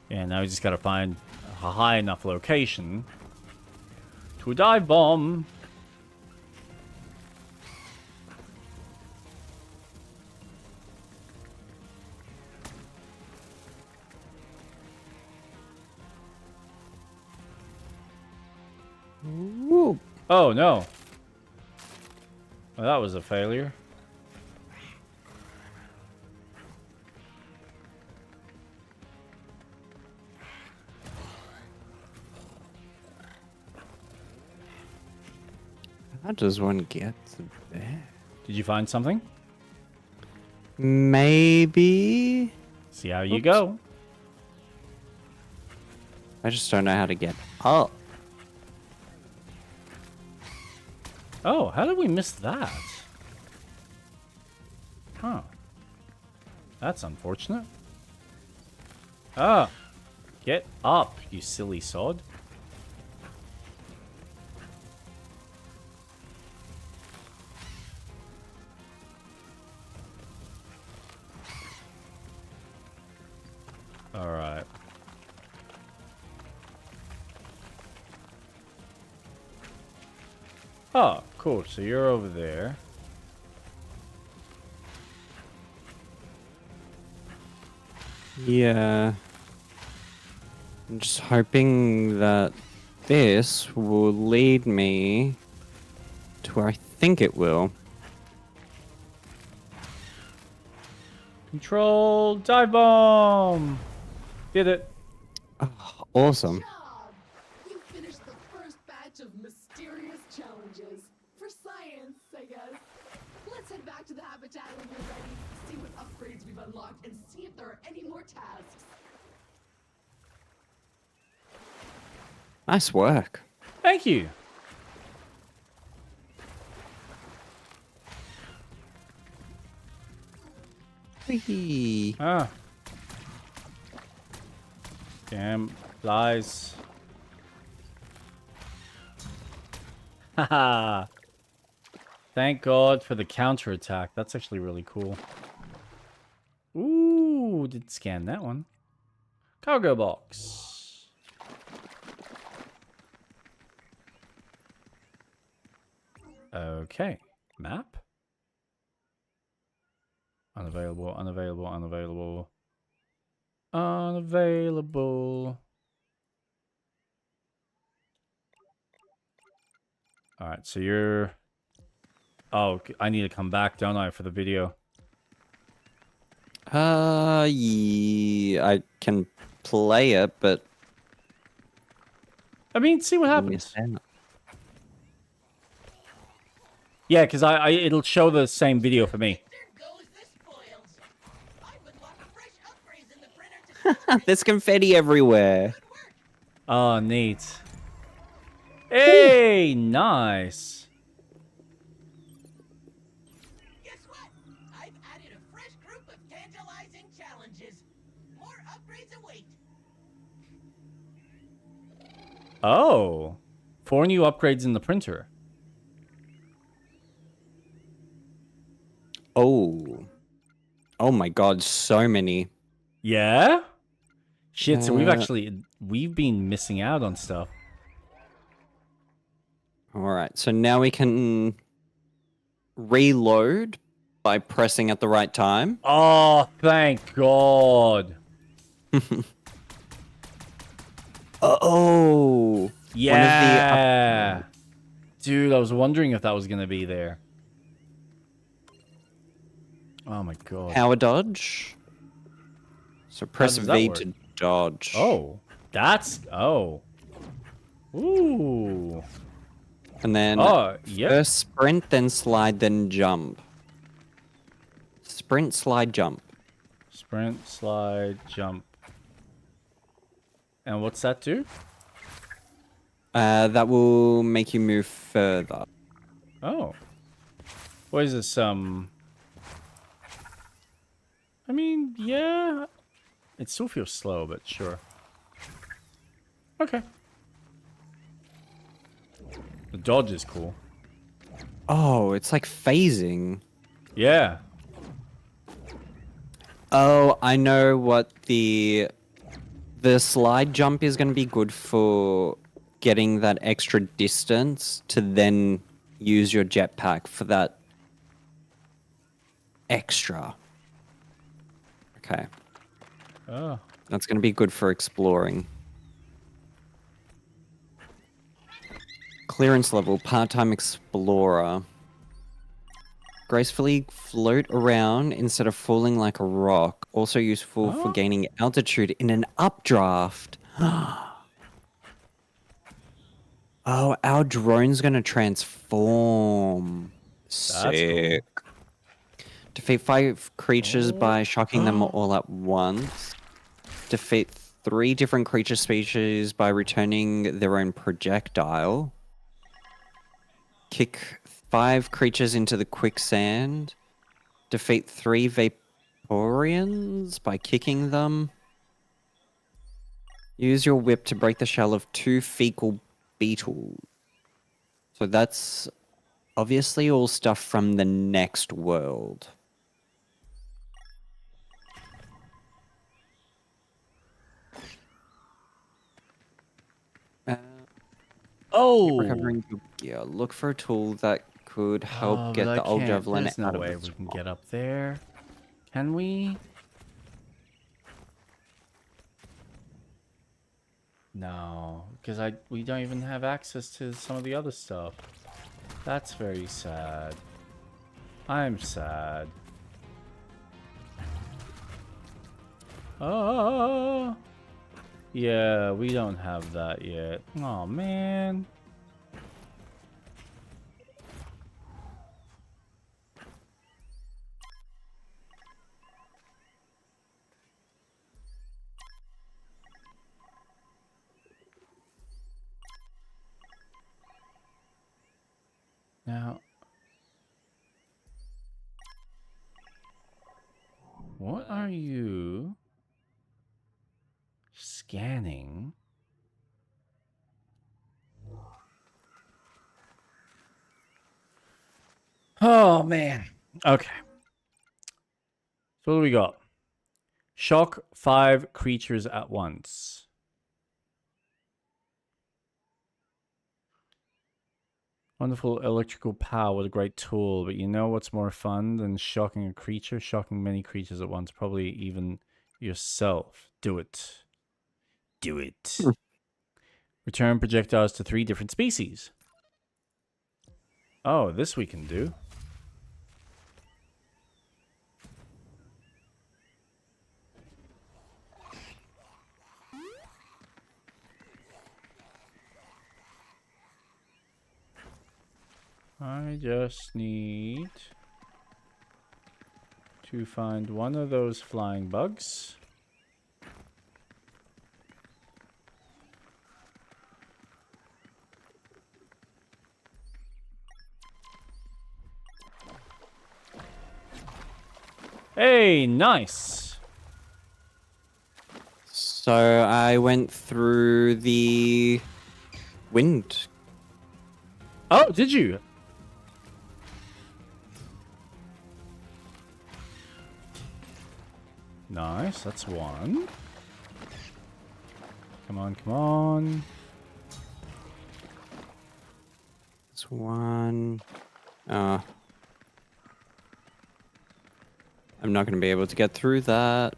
Yeah, now we just gotta find a high enough location to dive bomb.
Woo.
Oh no. Well, that was a failure.
How does one get to there?
Did you find something?
Maybe.
See how you
Oops.
go.
I just don't know how to get up.
Oh, how did we miss that? Huh. That's unfortunate. Ah. Get up, you silly sod. Oh, cool. So you're over there.
Yeah. I'm just hoping that this will lead me to where I think it will.
Control dive bomb. Did it.
Oh, awesome.
Good job! You finished the first batch of mysterious challenges. For science, I guess. Let's head back to the habitat when you're ready, see what upgrades we've unlocked, and see if there are any more tasks.
Nice work.
Thank you.
Whee!
Ah. Damn flies. Haha. Thank God for the counterattack. That's actually really cool. Ooh, did scan that one. Cargo box. Okay. Map. Unavailable, unavailable, unavailable. Unavailable. Alright, so you're... Oh, I need to come back, don't I, for the video?
Yeah, I can play it, but...
I mean, see what happens.
Miss out.
Yeah, because it'll show the same video for me.
There goes the spoils. I would want fresh upgrades in the printer to
There's confetti everywhere.
Oh, neat. Hey, nice.
Guess what? I've added a fresh group of tantalizing challenges. More upgrades await.
Oh. 4 new upgrades in the printer.
Oh. Oh my god, so many.
Yeah? Shit, so we've been missing out on stuff.
Alright, so now we can reload by pressing at the right time.
Oh, thank God.
Oh.
Yeah. Dude, I was wondering if that was going to be there. Oh my God.
Power dodge. So press
does that
V
work?
to dodge.
Oh, that's... Oh. Ooh.
And then
Oh, yeah.
first sprint, then slide, then jump. Sprint, slide, jump.
Sprint, slide, jump. And what's that do?
That will make you move further.
Oh. What is this, I mean, yeah. It still feels slow, but sure. Okay. The dodge is cool.
Oh, it's like phasing.
Yeah.
Oh, I know what the slide jump is going to be good for getting that extra distance to then use your jetpack for that extra. Okay.
Oh.
That's going to be good for exploring. Clearance level, part-time explorer. Gracefully float around instead of falling like a rock. Also useful for gaining altitude in an updraft. Oh, our drone's going to transform. Sick.
cool.
Defeat 5 creatures by shocking them all at once. Defeat 3 different creature species by returning their own projectile. Kick 5 creatures into the quicksand. Defeat 3 Vaporeons by kicking them. Use your whip to break the shell of 2 fecal beetles. So that's obviously all stuff from the next world.
Oh!
Recovering your gear. Look for a tool that could help get
but I
the old
can't.
javelin
There's no
out of
way
the
we can
swamp.
get up there. Can we? No, because we don't even have access to some of the other stuff. That's very sad. I'm sad. Oh, yeah, we don't have that yet. Oh man. Now, what are you scanning? Oh, man. Okay. So what do we got? Shock 5 creatures at once. Wonderful electrical power, what a great tool. But you know what's more fun than shocking a creature? Shocking many creatures at once. Probably even yourself. Do it. Do it. Return projectiles to 3 different species. Oh, this we can do. I just need to find one of those flying bugs. Hey, nice.
So I went through the wind.
Oh, did you? Nice, that's one. Come on, come on.
That's one. I'm not going to be able to get through that.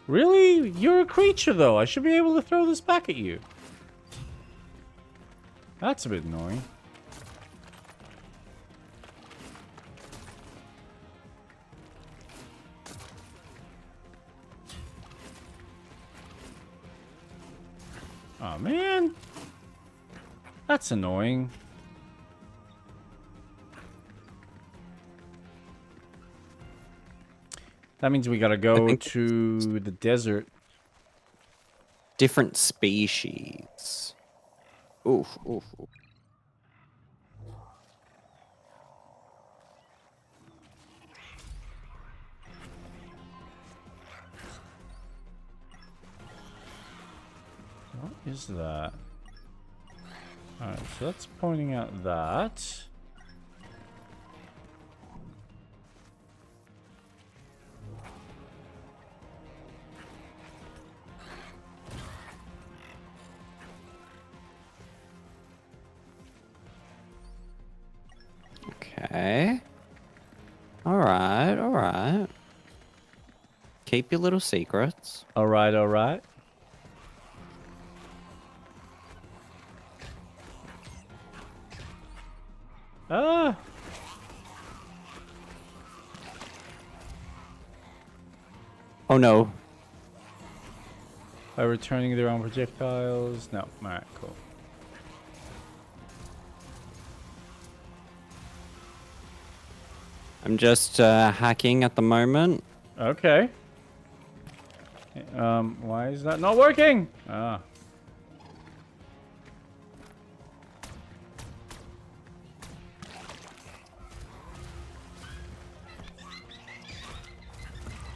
Really? You're a creature, though. I should be able to throw this back at you. That's a bit annoying. Oh, man. That's annoying. That means we gotta go to the desert.
Different species. Oof, oof, oof.
What is that? Alright, so that's pointing out that.
Okay. Alright, alright. Keep your little secrets.
Alright, alright. Ah!
Oh no.
By returning their own projectiles. No, alright, cool.
I'm just hacking at the moment.
Okay. Why is that not working? Ah.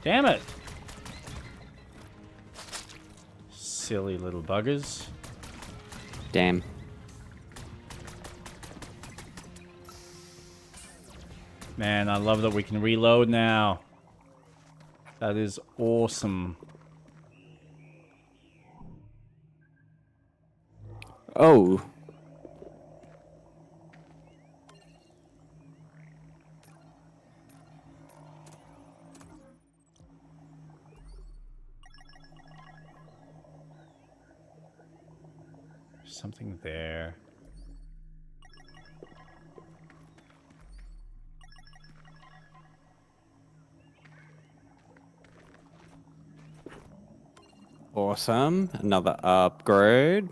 Damn it. silly little buggers.
Damn.
Man, I love that we can reload now. That is awesome.
Oh.
There's something there.
Awesome. Another upgrade.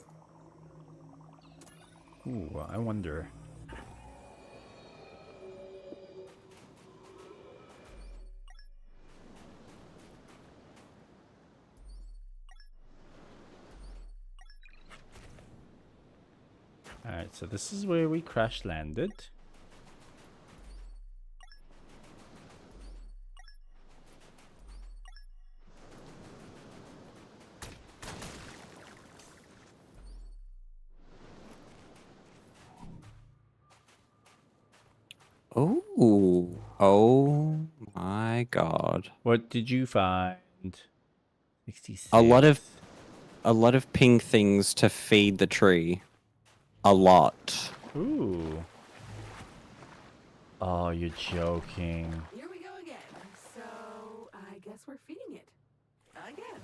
Ooh, I wonder. Alright, so this is where we crash landed.
Oh. Oh my god.
What did you find? 66.
A lot of pink things to feed the tree. A lot.
Ooh. Oh, you're joking.
Here we go again. So, I guess we're feeding it. Again.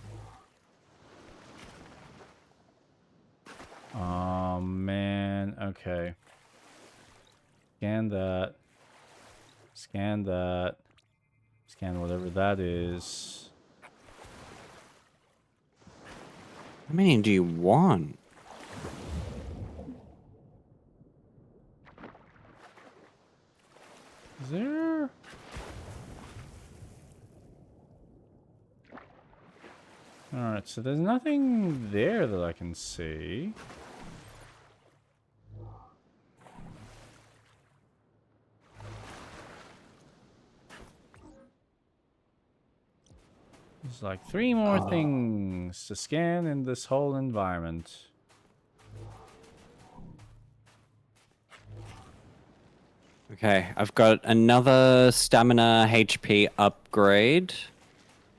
Oh, man. Okay. Scan that. Scan that. Scan whatever that is.
How many do you want?
Is there... Alright, so there's nothing there that I can see. There's like 3 more things to scan in this whole environment.
Okay, I've got another stamina HP upgrade.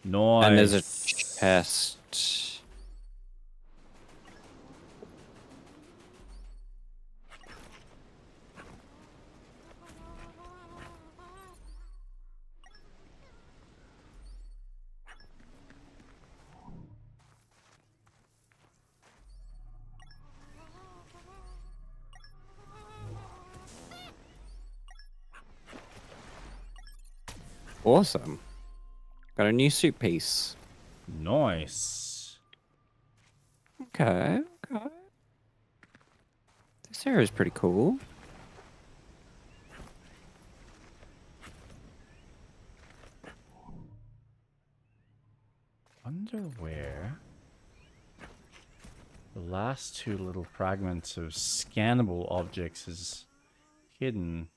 Nice.
And there's a chest. Awesome. Got a new suit piece.
Nice.
Okay, okay. This area is pretty cool.
Wonder the last 2 little fragments of scannable objects is hidden.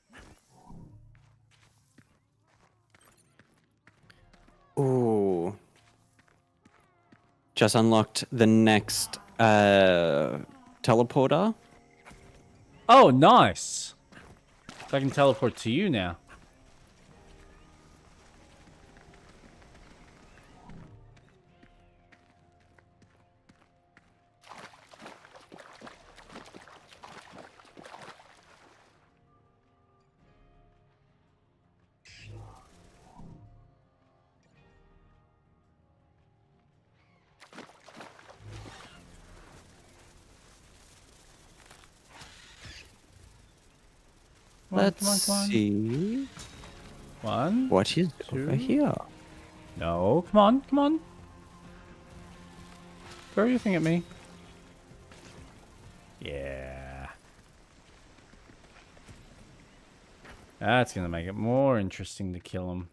Ooh. Just unlocked the next teleporter.
Oh, nice. So I can teleport to you now.
Let's see.
1.
What is over here?
No, come on, come on. Throw your thing at me. Yeah. That's gonna make it more interesting to kill him.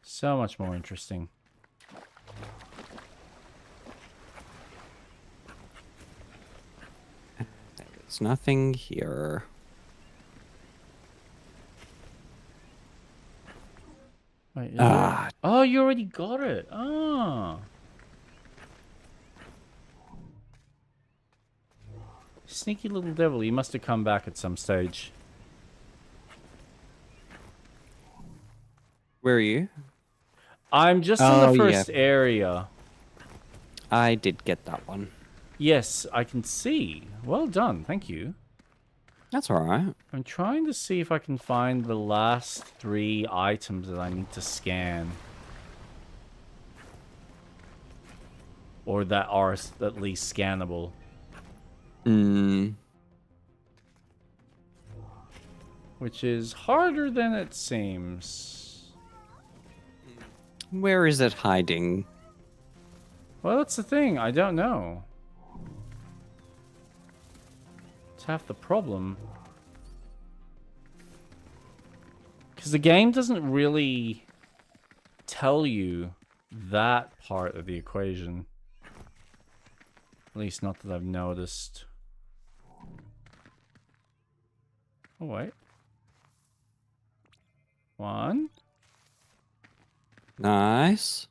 So much more interesting.
There's nothing here.
Wait, is it? Oh, you already got it. Oh. Sneaky little devil. He must have come back at some stage.
Where are you?
I'm just in the first area.
I did get that one.
Yes, I can see. Well done. Thank you.
That's alright.
I'm trying to see if I can find the last 3 items that I need to scan. Or that are at least scannable. Which is harder than it seems.
Where is it hiding?
Well, that's the thing. I don't know. It's half the problem. Because the game doesn't really tell you that part of the equation. At least not that I've noticed. Oh, wait. 1.
Nice.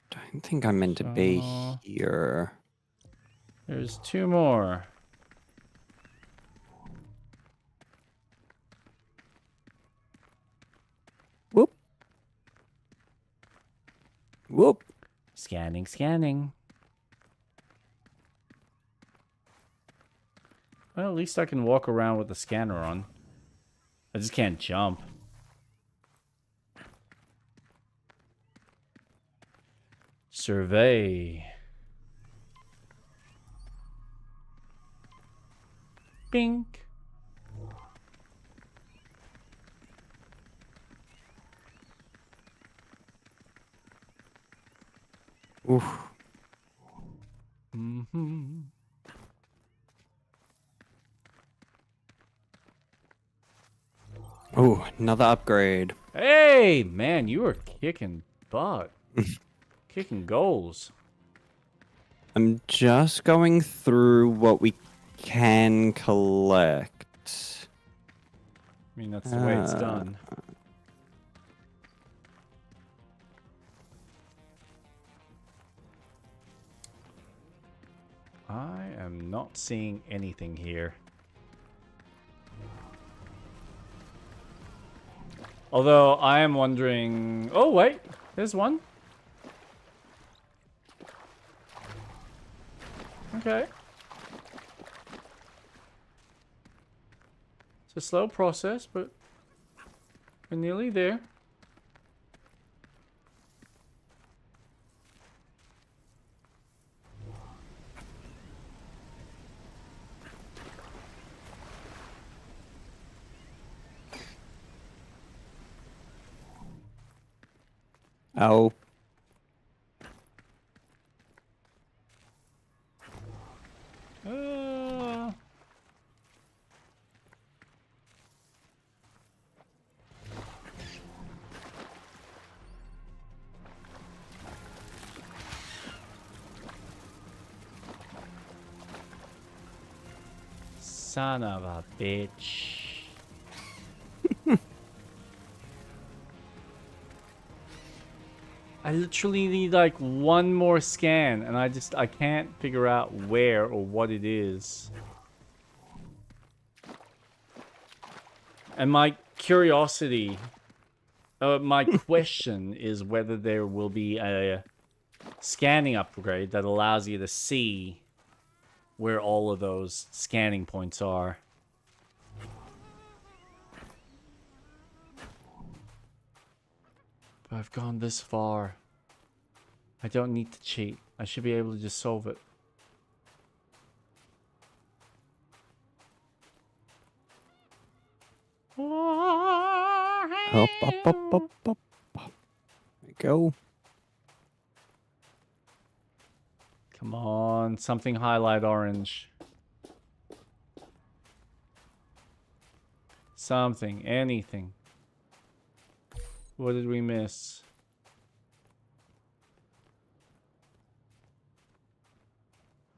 Don't think I'm meant to be here.
There's 2 more.
Whoop. Whoop.
Scanning, scanning. Well, at least I can walk around with the scanner on. I just can't jump. Survey. Bink.
Oof.
Mm-hmm.
Oh, another upgrade.
Hey, man, you were kicking butt. Kicking goals.
I'm just going through what we can collect.
I mean, that's the way it's done. I am not seeing anything here. Although, I am wondering... Oh, wait. There's one. Okay. It's a slow process, but we're nearly there.
Oh.
Son of a bitch. I literally need like one more scan and I can't figure out where or what it is. And my curiosity, my question is whether there will be a scanning upgrade that allows you to see where all of those scanning points are. But I've gone this far. I don't need to cheat. I should be able to just solve it.
Up, up, up, up, up. There we go.
Come on, something highlight orange. Something, anything. What did we miss?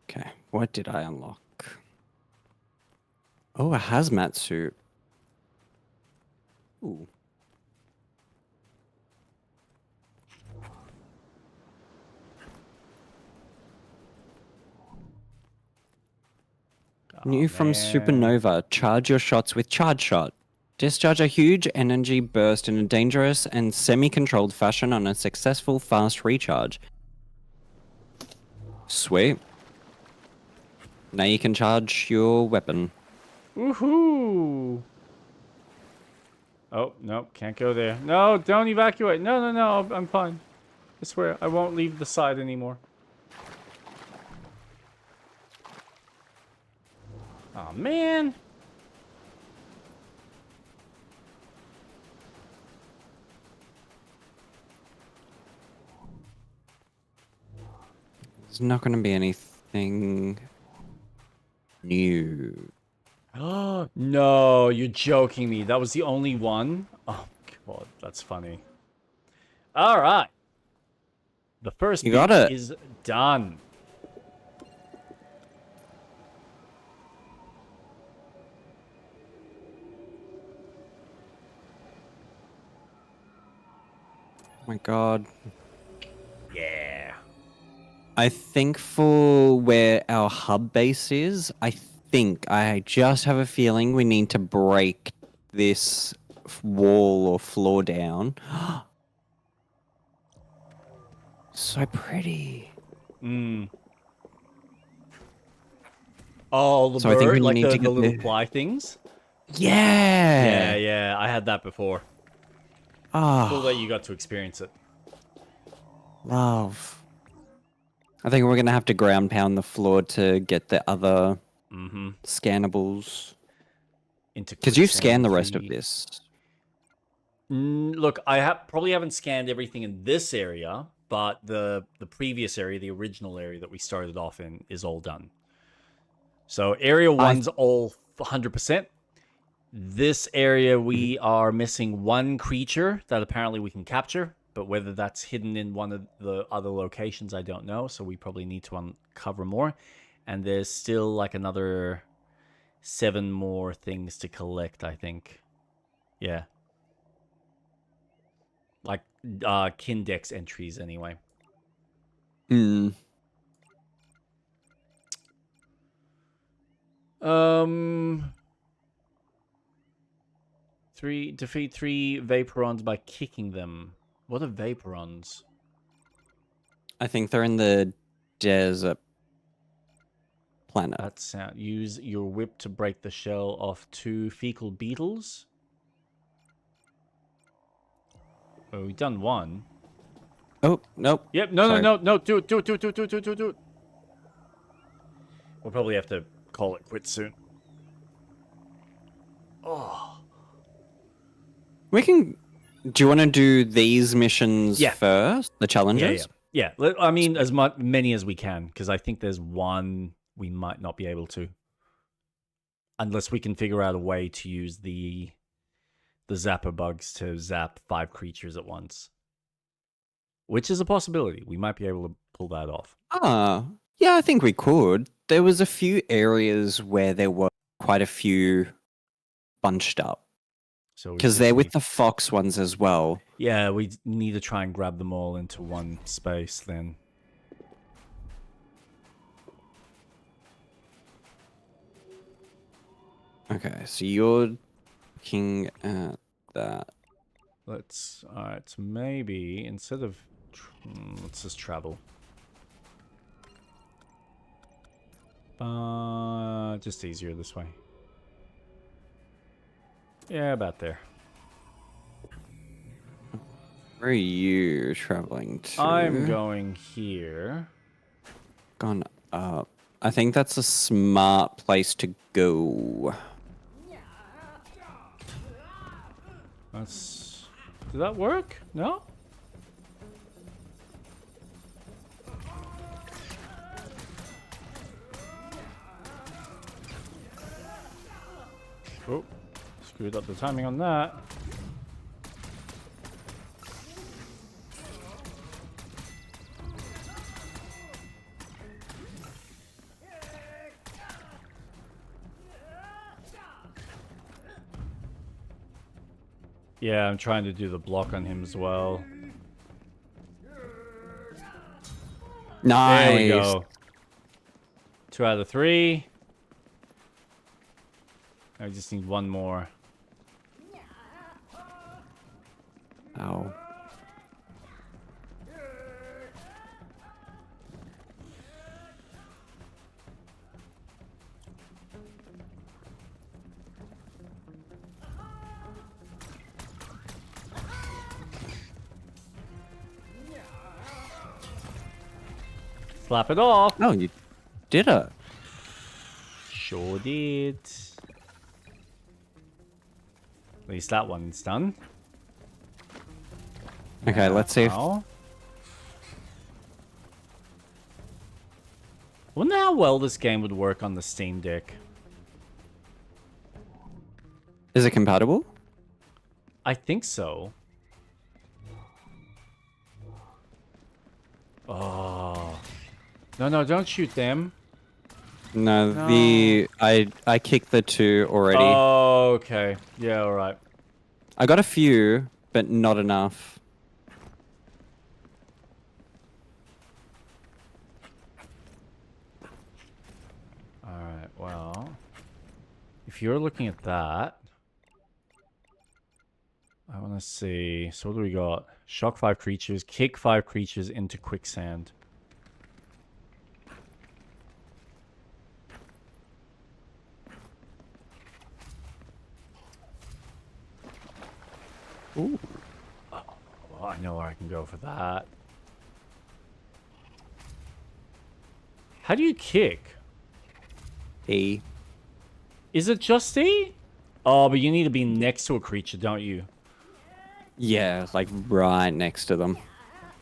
Okay, what did I unlock? Oh, a hazmat suit. Ooh. New from
man.
Supernova. Charge your shots with Charge Shot. Discharge a huge energy burst in a dangerous and semi-controlled fashion on a successful fast recharge. Sweet. Now you can charge your weapon.
Woohoo! Oh, no, can't go there. No, don't evacuate. No, I'm fine. I swear, I won't leave the side anymore. Oh man.
There's not going to be anything new.
Oh, no, you're joking me. That was the only one? Oh, God, that's funny. All right. The first
You got it.
is done.
Oh my god.
Yeah.
I think for where our hub base is, I just have a feeling we need to break this wall or floor down. So pretty.
Mm. Oh, the
So I think
bird,
we
like
need to
the
get
little
the-
fly things?
Yeah.
Yeah, I had that before.
Ah,
Cool that you got to experience it.
love. I think we're gonna have to ground pound the floor to get the other
Mm-hmm.
scannables.
Into
Because you've scanned the
quicksand
rest of
tree.
this.
Look, I probably haven't scanned everything in this area, but the previous area, the original area that we started off in, is all done. So area 1's all 100%. This area, we are missing one creature that apparently we can capture, but whether that's hidden in one of the other locations, I don't know. So we probably need to uncover more. And there's still like another 7 more things to collect, I think. Yeah. Like Kindex entries anyway.
Hmm.
Defeat 3 Vaporons by kicking them. What are Vaporons?
I think they're in the desert planet.
That sound. Use your whip to break the shell off 2 fecal beetles. Oh, we've done 1.
Oh, nope.
Yep. No.
Sorry.
Do it. We'll probably have to call it quits soon. Oh.
We can. Do you want to do these missions
Yeah.
first? The challenges?
Yeah. I mean, many as we can, because I think there's one we might not be able to, unless we can figure out a way to use the zapper bugs to zap 5 creatures at once, which is a possibility. We might be able to pull that off.
Yeah, I think we could. There was a few areas where there were quite a few bunched up.
So
Because they're with the fox ones as well.
Yeah, we need to try and grab them all into one space then.
Okay, so you're looking at that.
Alright, so maybe instead of... let's just travel. Just easier this way. Yeah, about there.
Where are you traveling to?
I'm going here.
Gone up. I think that's a smart place to go.
Did that work? No? Oh, screwed up the timing on that. Yeah, I'm trying to do the block on him as well.
Nice.
There we go. 2 out of 3. I just need one more.
Ow.
Slap it off.
Oh, you did it.
Sure did. At least that one's done.
Okay, let's see if...
Now- I wonder how well this game would work on the Steam Deck.
Is it compatible?
I think so. Oh. No, don't shoot them.
No,
No.
I kicked the 2 already.
Oh, okay. Yeah, alright.
I got a few, but not enough.
Alright, well. If you're looking at that, I want to see. So what do we got? Shock 5 creatures, kick 5 creatures into quicksand.
Ooh.
Oh, well, I know where I can go for that. How do you kick?
E.
Is it just E? Oh, but you need to be next to a creature, don't you?
Yeah, like right next to them.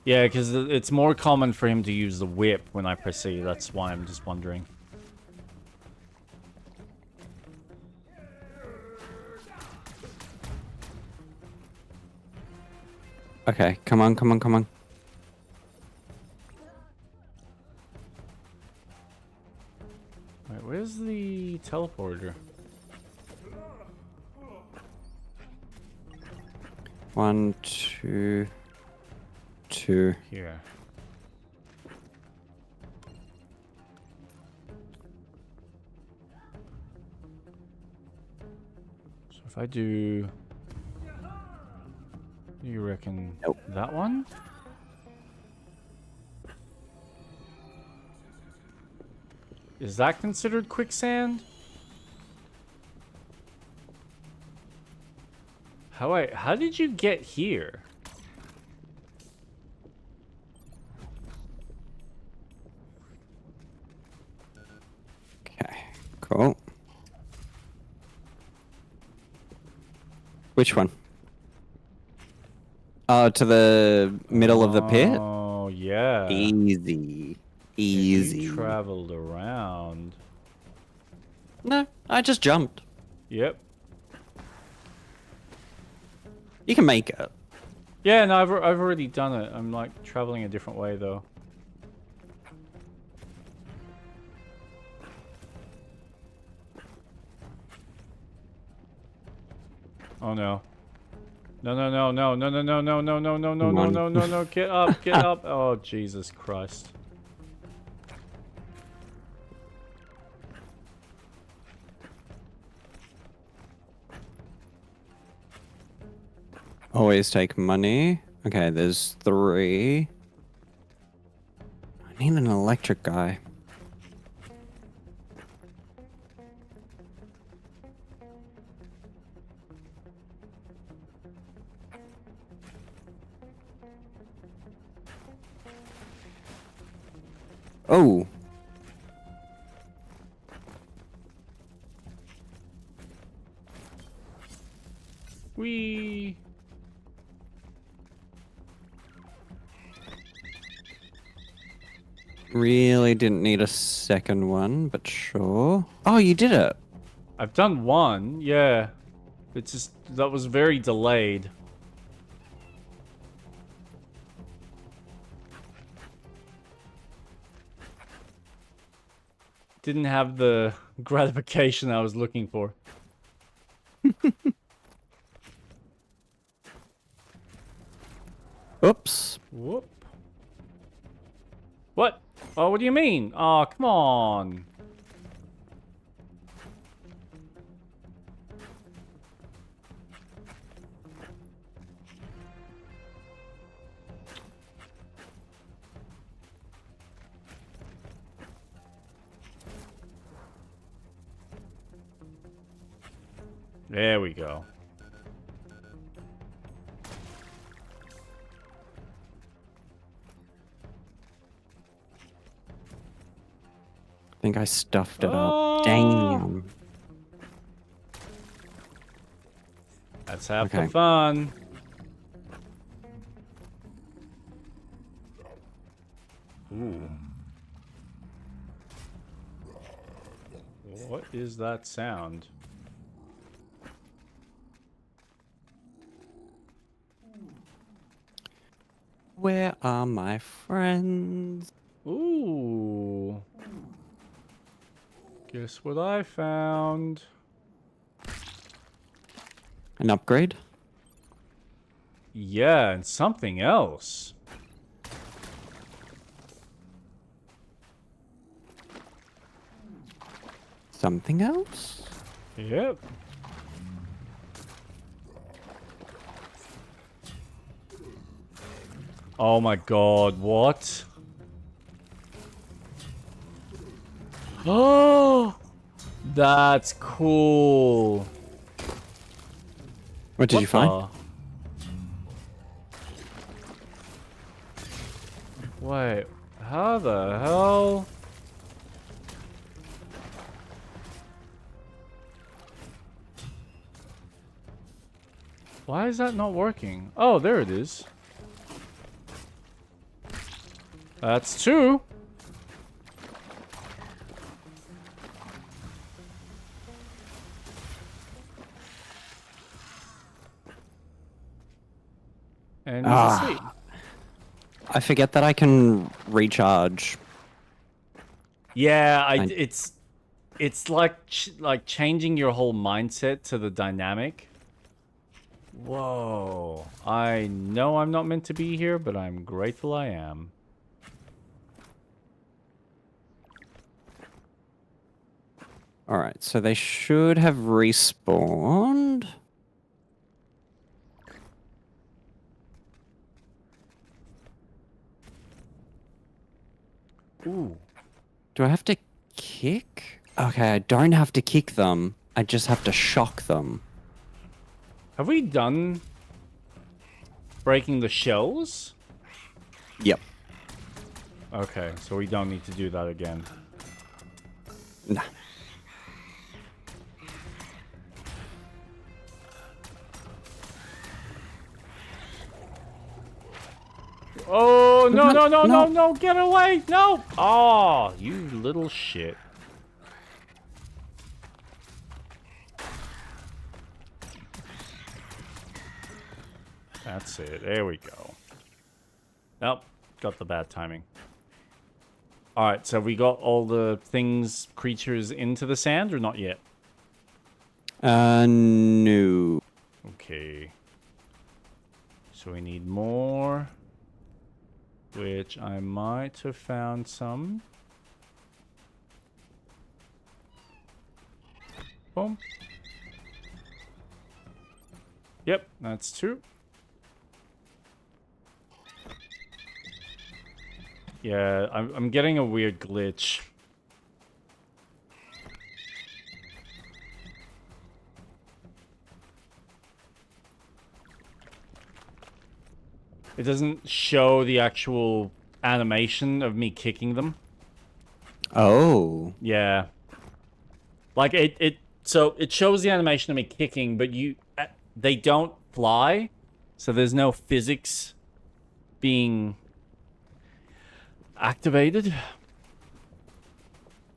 Yeah, because it's more common for him to use the whip when I press E. That's why I'm just wondering.
Okay, come on, come on, come on.
Wait, where's the teleporter?
1, 2, 2.
Here. So if I do... You reckon
Nope.
that one? Is that considered quicksand? How did you get here?
Okay, cool. Which one? Oh, to the middle of the pit?
Oh, yeah.
Easy.
You
Easy.
traveled around.
No, I just jumped.
Yep.
You can make it.
Yeah, no, I've already done it. I'm like traveling a different way though. Oh no. No, get up. Oh, Jesus Christ.
Always take money. Okay, there's 3. I need an electric guy. Oh.
Whee!
Really didn't need a second one, but sure. Oh, you did it.
I've done one, yeah. It's just, that was very delayed. Didn't have the gratification I was looking for.
Oops.
Whoop. What? Oh, what do you mean? Oh, come on. There we go.
I think I stuffed it
Oh.
up. Damn.
Let's have
Okay.
the fun. Ooh. What is that sound?
Where are my friends?
Ooh. Guess what I found?
An upgrade?
Yeah, and something else.
Something else?
Yep. Oh my god, what? Oh! That's cool.
What did you find?
Wait, how the hell? Why is that not working? Oh, there it is. That's 2. And he's asleep.
I forget that I can recharge.
Yeah, it's like like changing your whole mindset to the dynamic. Whoa. I know I'm not meant to be here, but I'm grateful I am.
Alright, so they should have respawned.
Ooh.
Do I have to kick? Okay, I don't have to kick them. I just have to shock them.
Have we done breaking the shells?
Yep.
Okay, so we don't need to do that again.
Nah.
Oh, no,
No,
no, no, no,
no.
no, get away! No! Oh, you little shit. That's it. There we go. Nope, got the bad timing. Alright, so we got all the things, creatures into the sand or not yet?
No.
Okay. So we need more. Which I might have found some. Boom. Yep, that's 2. Yeah, I'm getting a weird glitch. It doesn't show the actual animation of me kicking them.
Oh.
Yeah. Like so it shows the animation of me kicking, but they don't fly. So there's no physics being activated.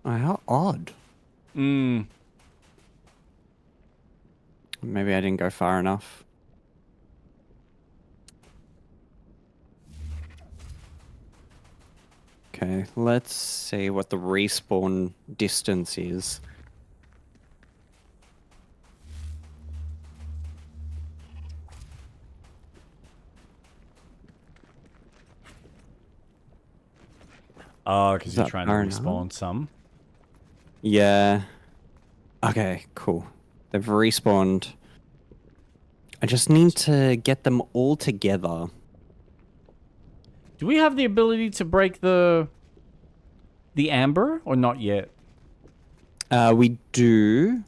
Oh, how odd.
Hmm.
Maybe I didn't go far enough. Okay, let's see what the respawn distance is.
Oh, because
Is
you're
that
trying to
far enough?
respawn some.
Yeah. Okay, cool. They've respawned. I just need to get them all together.
Do we have the ability to break the amber or not yet?
We do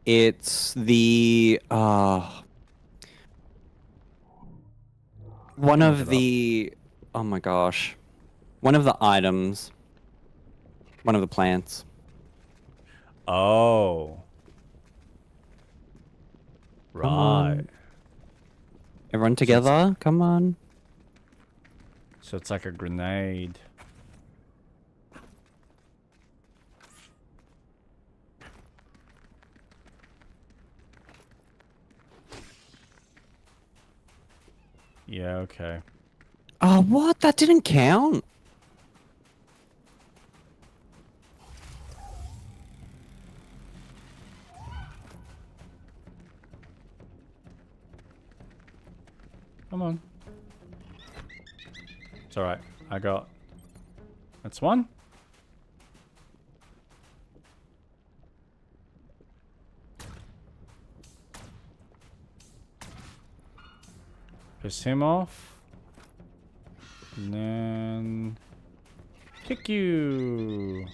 It's the one of the oh my gosh, one of the items, one of the plants.
Oh.
Come on.
Right.
Everyone together, come on.
So it's like a grenade. Yeah, okay.
Oh, what? That didn't count?
Come on. It's alright. I got... That's one. Piss him off. And then... Kick you.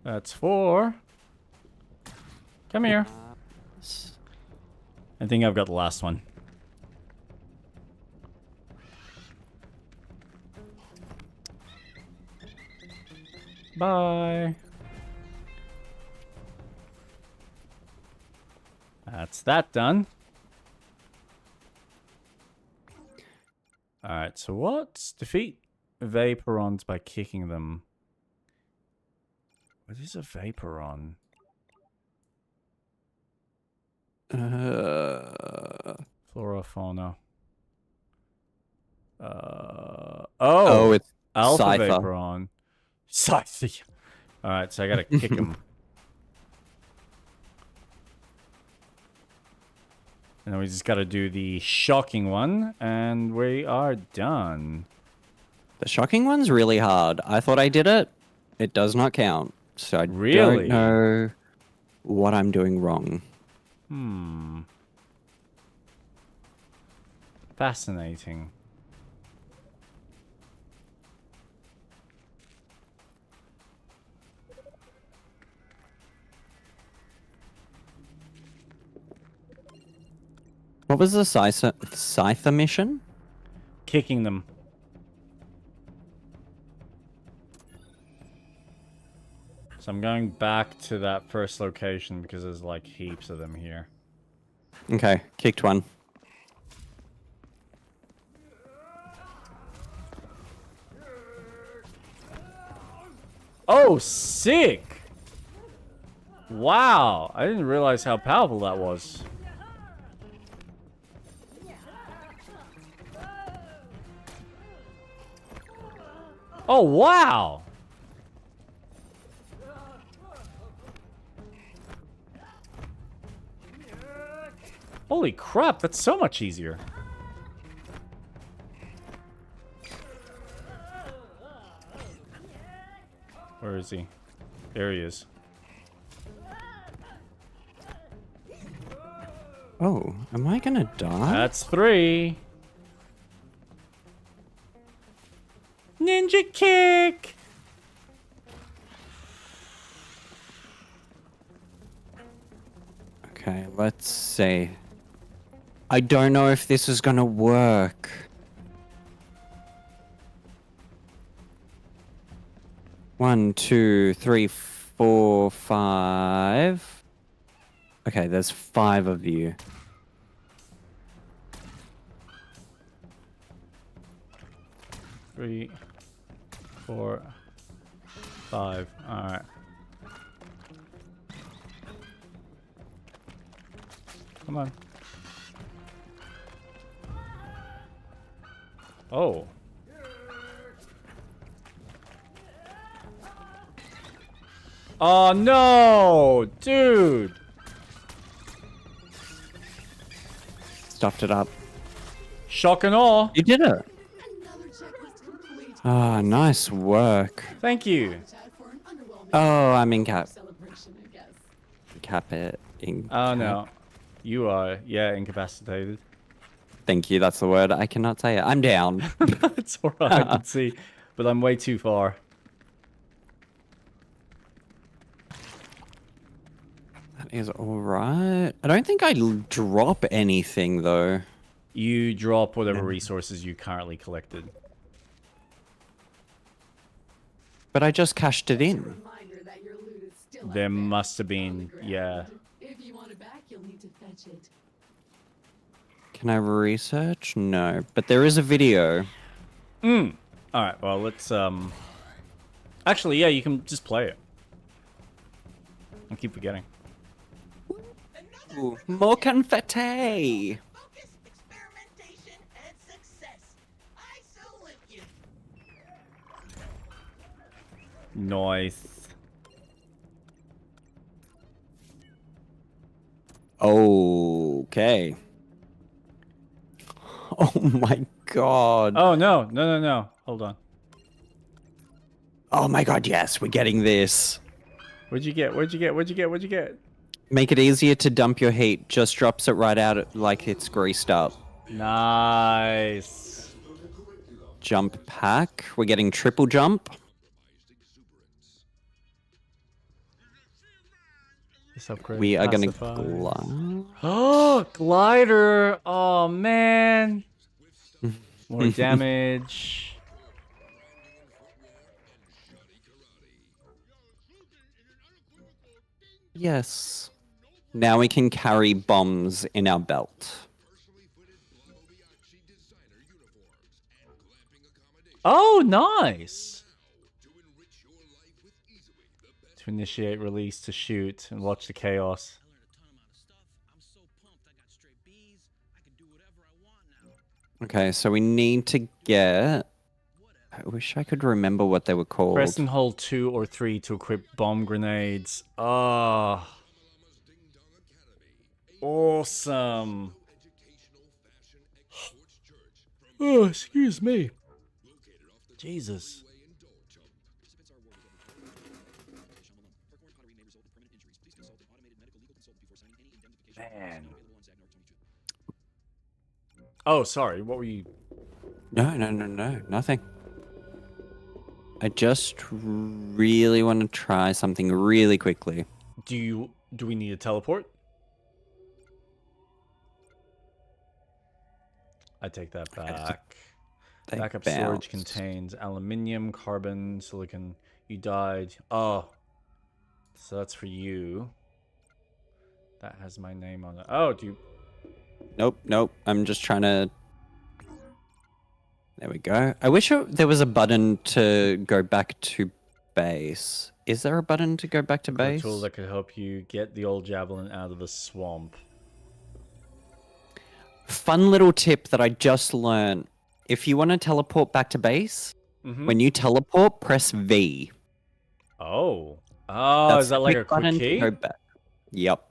That's 4. Come here. I think I've got the last one. Bye. That's that done. Alright, so what's defeat Vaporons by kicking them? What is a Vaporon? Flora, fauna. Oh,
it's
Alpha
Cypher.
Vaporon. Cypher. Alright, so I gotta kick him. And then we just gotta do the shocking one, and we are done.
The shocking one's really hard. I thought I did it. It does not count. So I
Really?
don't know what I'm doing wrong.
Fascinating.
What was the Scyther mission?
Kicking them. So I'm going back to that first location because there's like heaps of them here.
Okay, kicked one.
Oh, sick! Wow, I didn't realize how powerful that was. Oh, wow! Holy crap, that's so much easier. Where is he? There he is.
Oh, am I gonna die?
That's 3. Ninja kick!
Okay, let's see. I don't know if this is gonna work. One, 2, 3, 4, 5. Okay, there's 5 of you.
Three, 4, 5. Alright. Come on. Oh. Oh no! Dude!
Stuffed it up.
Shock and awe.
You did it.
Another checklist complete.
Ah, nice work.
Thank you.
Time for an underwhelming
Oh, I'm in cap.
celebration, I guess.
Cap it. In
Oh
cap.
no. You are, yeah, incapacitated.
Thank you, that's the word. I cannot say it. I'm down.
It's alright, I can see. But I'm way too far.
is alright. I don't think I drop anything though.
You drop whatever resources you currently collected.
But I just cashed it in.
Reminder that your loot is still
There
out
must have
on the
been,
ground.
yeah.
If you want it back, you'll need to fetch it.
Can I research? No. But there is a video.
Alright, well, let's, Actually, yeah, you can just play it. I keep forgetting.
Ooh, more confetti!
Focus, experimentation, and success. I salute you.
Nice.
Okay. Oh my god.
Oh, no. Hold on.
Oh my god, yes, we're getting this.
What'd you get?
Make it easier to dump your heat. Just drops it right out like it's greased up.
Nice.
Jump pack. We're getting triple jump.
This upgrade
We are gonna
classifies.
glide.
Oh, glider. Oh, man. More damage.
Yes. Now we can carry bombs in our belt.
Oh, nice. To initiate, release, to shoot, and watch the chaos.
Okay, so we need to get... I wish I could remember what they were called.
Press and hold 2 or 3 to equip bomb grenades. Oh. Awesome. Oh, excuse me. Jesus. Man. Oh, sorry. What were you...
No, nothing. I just really want to try something really quickly.
Do we need a teleport? I take that back.
They
Backup
bounced.
storage contains aluminium, carbon, silicon. You died. Oh. So that's for you. That has my name on it. Oh, do you...
Nope. I'm just trying to... There we go. I wish there was a button to go back to base. Is there a button to go back to
A
base?
tool that could help you get the old javelin out of the swamp.
Fun little tip that I just learned. If you want to teleport back to base, when you teleport, press V.
Oh. Oh,
That's
is that
the
like a quick
button to
key?
go back. Yep.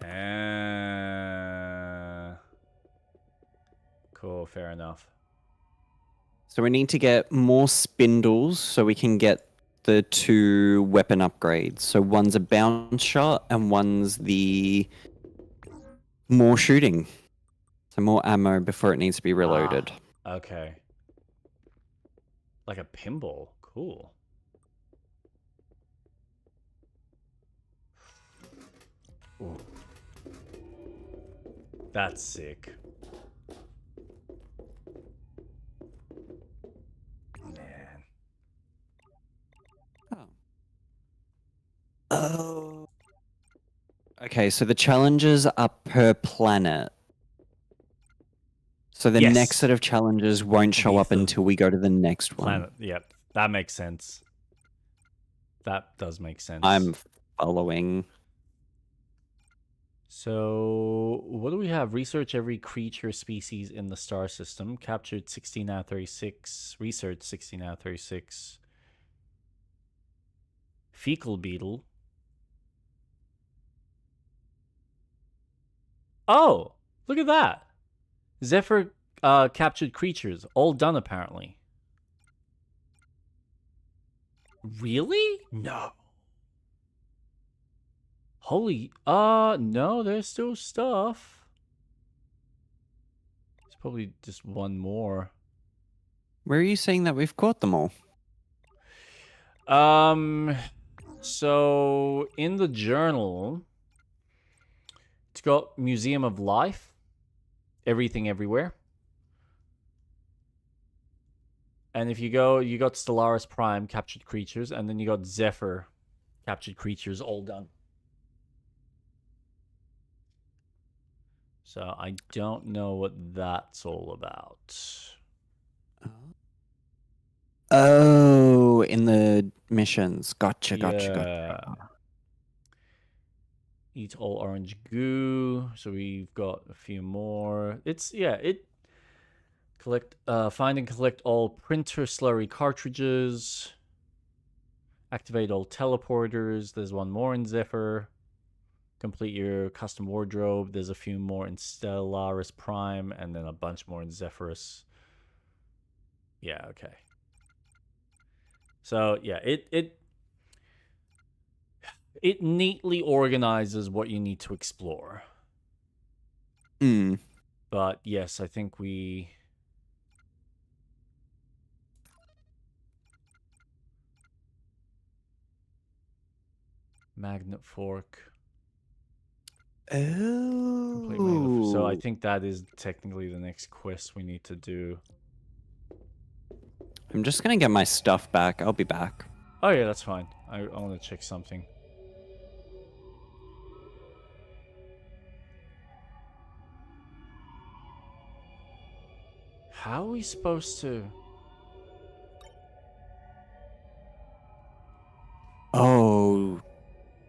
Cool, fair enough.
So we need to get more spindles so we can get the 2 weapon upgrades. So one's a bounce shot and one's the more shooting. So more ammo before it needs to be reloaded.
Okay. Like a pinball. Cool. Ooh. That's sick. Man.
Oh. Okay, so the challenges are per planet. So the
Yes.
next set of challenges won't show up
These the
until we go to the next one.
Planet. Yep. That makes sense. That does make sense.
I'm following.
So, what do we have? Research every creature species in the star system. Captured 16 out of 36. Research 16 out of 36. Fecal beetle. Oh, look at that. Zephyr captured creatures. All done, apparently. Really? No. Holy, no, there's still stuff. There's probably just one more.
Where are you saying that we've caught them all?
So in the journal, got Museum of Life. Everything Everywhere. And if you go, you got Stellaris Prime, Captured Creatures, and then you got Zephyr, Captured Creatures, all done. So I don't know what that's all about.
Oh, in the missions. Gotcha.
Eat all orange goo. So we've got a few more. Find and collect all printer slurry cartridges. Activate all teleporters. There's one more in Zephyr. Complete your custom wardrobe. There's a few more in Stellaris Prime, and then a bunch more in Zephyrus. Yeah, okay. So yeah, it neatly organizes what you need to explore. But yes, I think we... Magnet Fork.
Oh.
So I think that is technically the next quest we need to do.
I'm just gonna get my stuff back. I'll be back.
Oh yeah, that's fine. I want to check something. How are we supposed to...
Oh,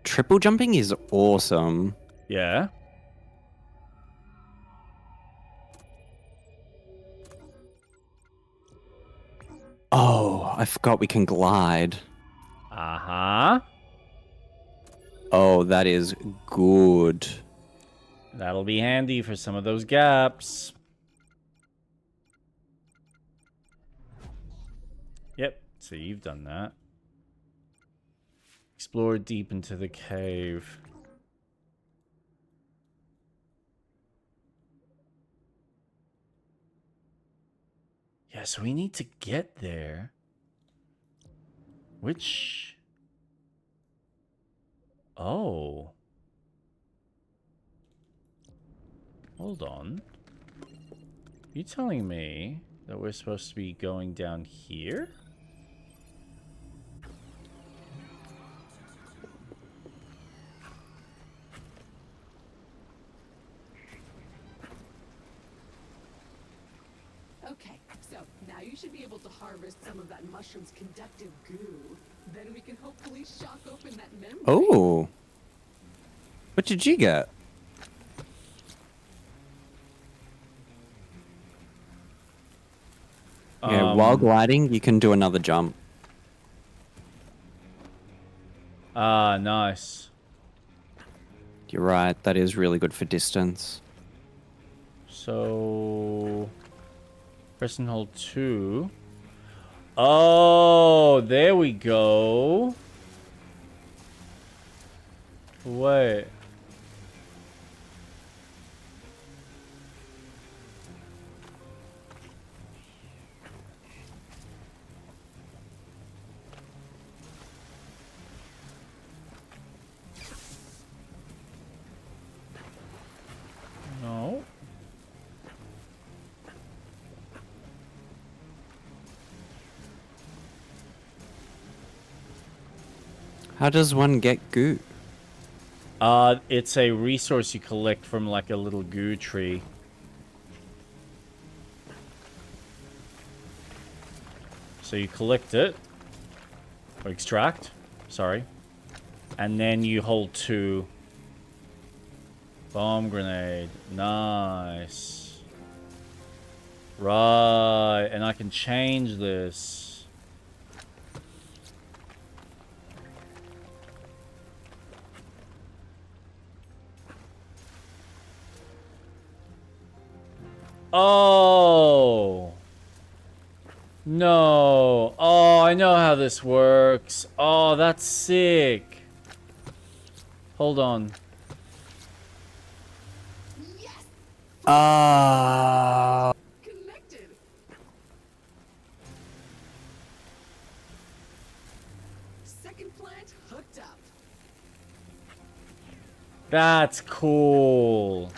triple jumping is awesome.
Yeah.
Oh, I forgot we can glide.
Uh-huh.
Oh, that is good.
That'll be handy for some of those gaps. Yep, so you've done that. Explore deep into the cave. Yeah, so we need to get there. Which... Oh. Hold on. You telling me that we're supposed to be going down here?
Okay, so now you should be able to harvest some of that mushroom's conductive goo. Then we can hopefully shock open that membrane.
Oh. What did you get? Yeah, while gliding, you can do another jump.
Ah, nice.
You're right, that is really good for distance.
So... Press and hold 2. Oh, there we go. Wait. No.
How does one get goo?
It's a resource you collect from like a little goo tree. So you collect it, or extract, sorry, and then you hold 2. Bomb grenade, nice. Right, and I can change this. Oh. No. Oh, I know how this works. Oh, that's sick. Hold on.
Yes! Connected! Second plant hooked up.
That's cool.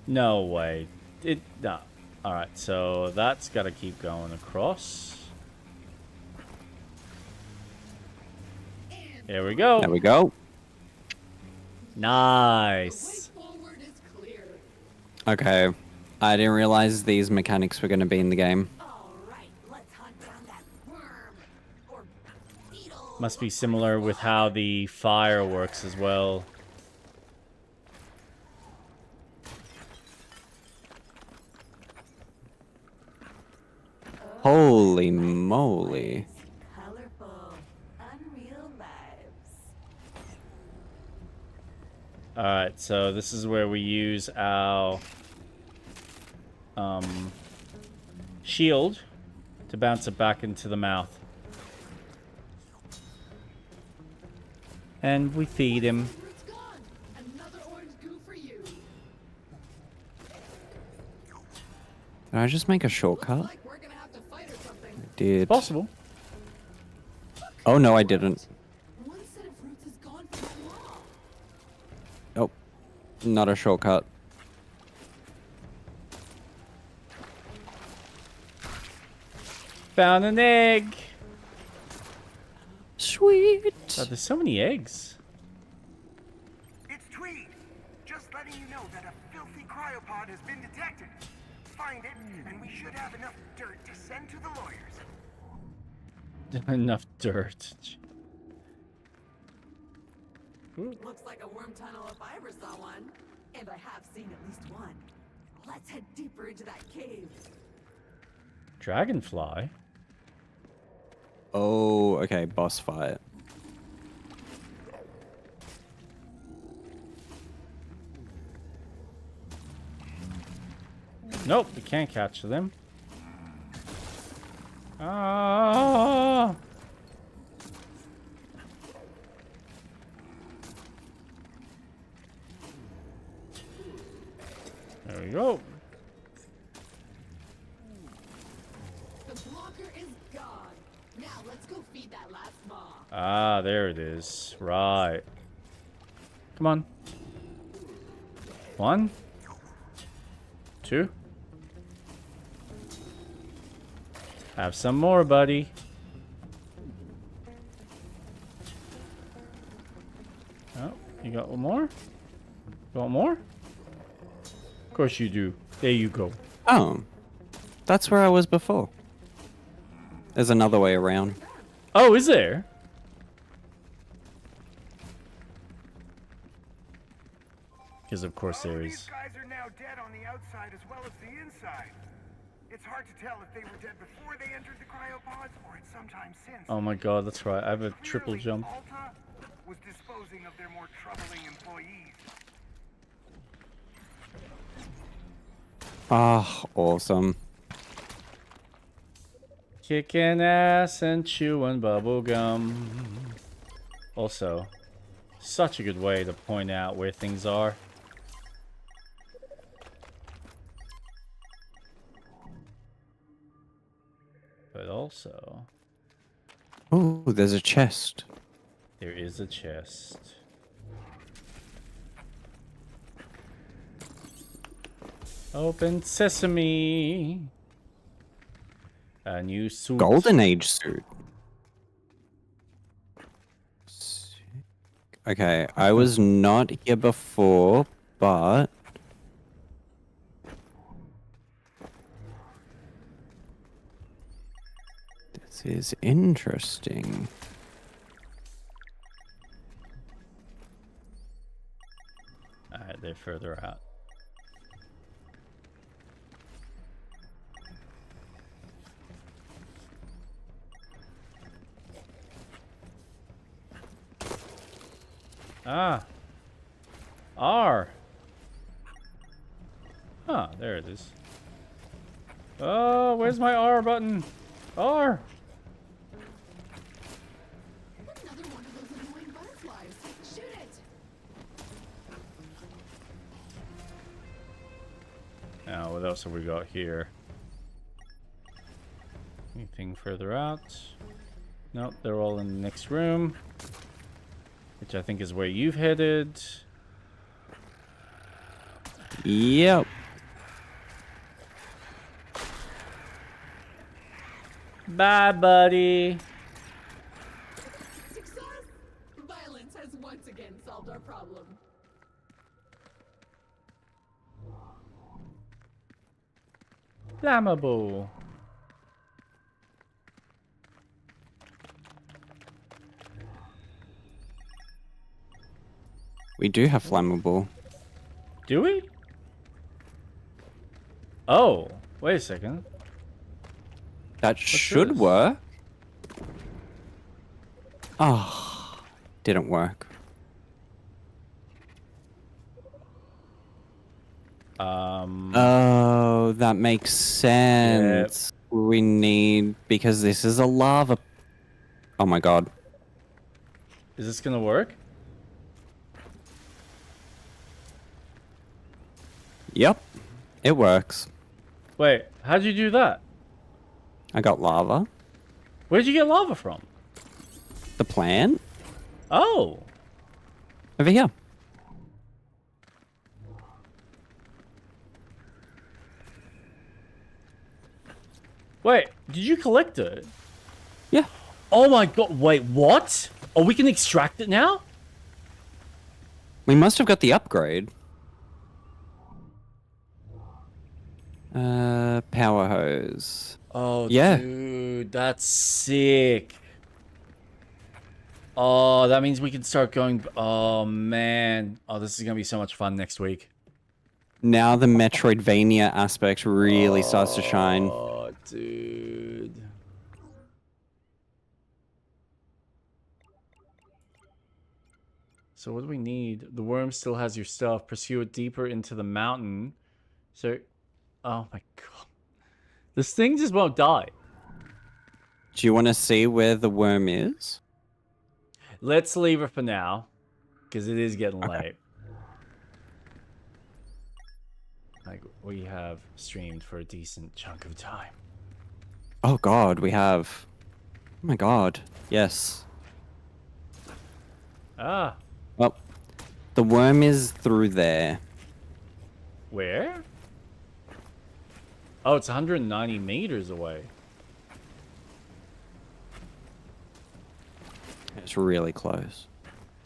No way. No. Alright, so that's got to keep going across. There we go.
There we go.
Nice.
The way forward is clear.
Okay. I didn't realize these mechanics were going to be in the game.
All right, let's hunt down that worm or beetle.
Must be similar with how the fire works as well.
Holy moly.
Colorful, unreal lives.
Alright, so this is where we use our shield to bounce it back into the mouth. And we feed him.
It's gone. Another orange goo for you.
Did I just make a shortcut?
Like we're gonna have to fight or something.
Did.
Possible.
Oh, no, I didn't.
One set of roots is gone from that wall.
Nope. Not a shortcut.
Found an egg.
Sweet.
Oh, there's so many eggs.
It's Tweed. Just letting you know that a filthy cryopod has been detected. Find it, and we should have enough dirt to send to the lawyers.
Enough dirt.
Looks like a worm tunnel if I ever saw one. And I have seen at least one. Let's head deeper into that cave.
Dragonfly.
Oh, okay. Boss fight.
Nope, we can't catch them. Ah! There we go.
The blocker is gone. Now let's go feed that last moth.
Ah, there it is. Right. Come on. 1, 2. Have some more, buddy. Oh, you got one more? You want more? Of course you do. There you go.
Oh. That's where I was before. There's another way around.
Oh, is there? Because of course there
These
is.
guys are now dead on the outside as well as the inside. It's hard to tell if they were dead before they entered the cryopods or at some time since.
Oh my god, that's right. I have a triple
Clearly,
jump.
Alta was disposing of their more troubling employees.
Ah, awesome.
Kicking ass and chewing bubble gum. Also, such a good way to point out where things are. But also,
Oh, there's a chest.
there is a chest. Open sesame. A new suit.
Golden Age suit. Okay, I was not here before, but this is interesting.
Alright, they're further out. Ah. R. Ah, there it is. Oh, where's my R button? R.
Another one of those annoying butterflies. Shoot it.
Yeah, What else have we got here? Anything further out? Nope, they're all in the next room. Which I think is where you've headed.
Yep.
Bye, buddy.
Success! Violence has once again solved our problem.
Flammable.
We do have flammable.
Do we? Oh, wait a second.
That should
this?
work. Oh, didn't work. Oh, that makes sense. We need, because this is a lava. Oh my god.
Is this gonna work?
Yep, it works.
Wait, how'd you do that?
I got lava.
Where'd you get lava from?
The plant
Oh,
over here.
wait, did you collect it?
Yeah.
Oh my god, wait, what? Oh, we can extract it now?
We must have got the upgrade. Power hose.
Oh,
Yeah.
dude, that's sick. Oh, that means we can start going. Oh, man. Oh, this is going to be so much fun next week.
Now the Metroidvania aspect really starts to shine.
Oh, dude. So what do we need? The worm still has your stuff. Pursue it deeper into the mountain. So, oh my god. This thing just won't die.
Do you want to see where the worm is?
Let's leave it for now. Because it is getting late. Like, we have streamed for a decent chunk of time.
Oh god, we have. Oh my god. Yes.
Ah,
Well, the worm is through there.
where? Oh, it's 190 meters away.
It's really close.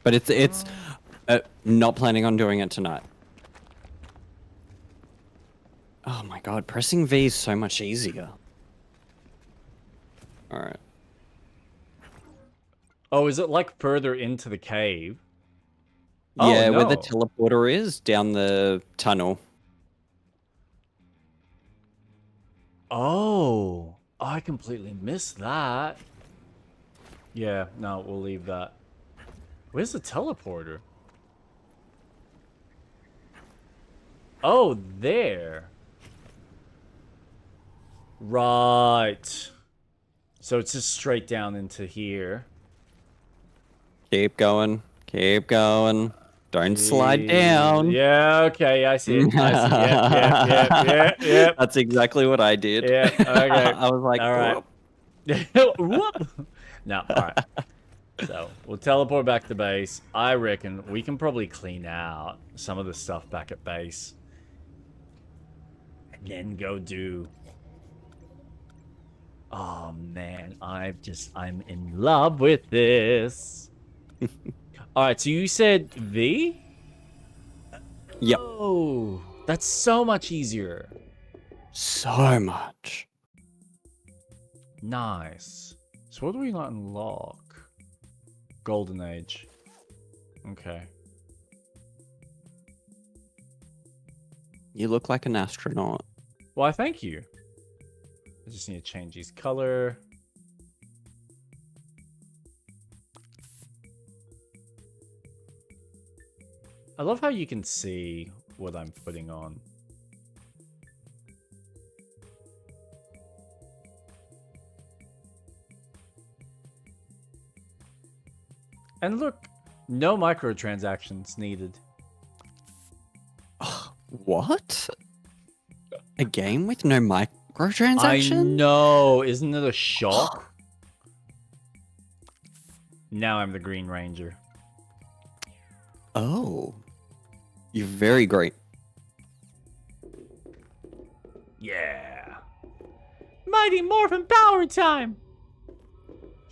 But it's not planning on doing it tonight. Oh my god, pressing V is so much easier. Alright.
Oh, is it like further into the cave? Oh,
Yeah, where the
no.
teleporter is, down the tunnel.
Oh, I completely missed that. Yeah, no, we'll leave that. Where's the teleporter? Oh, there. Right. So it's just straight down into here.
Keep going. Keep going. Don't slide down.
Yeah, okay, I see it. I see it. Yep.
That's exactly what I did.
Yeah, okay.
I was like,
All right.
"Whoop."
Whoop. No, alright. So, we'll teleport back to base. I reckon we can probably clean out some of the stuff back at base. And then go do... Oh, man. I'm in love with this. Alright, so you said V?
Yep.
Oh, that's so much easier.
So much.
Nice. So what do we not unlock? Golden Age. Okay.
You look like an astronaut.
Why, thank you. I just need to change his color. I love how you can see what I'm putting on. And look, no microtransactions needed.
What? A game with no
I
microtransactions?
know, isn't it a shock? Now I'm the Green Ranger.
Oh. You're very great.
Yeah. Mighty Morphin Power time!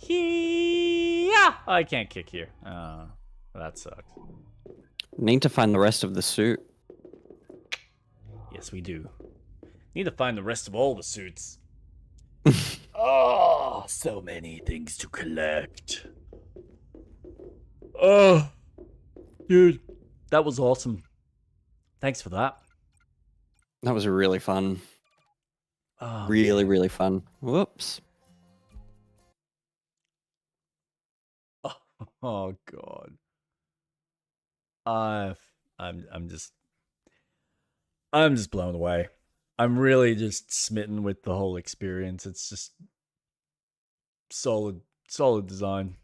Yeah! I can't kick here. That sucks.
Need to find the rest of the suit.
Yes, we do. Need to find the rest of all the suits. Oh, so many things to collect. Oh, dude, that was awesome. Thanks for that.
That was really fun.
Oh,
Really,
man.
really fun. Whoops.
Oh God. I'm just blown away. I'm really just smitten with the whole experience. It's just solid design.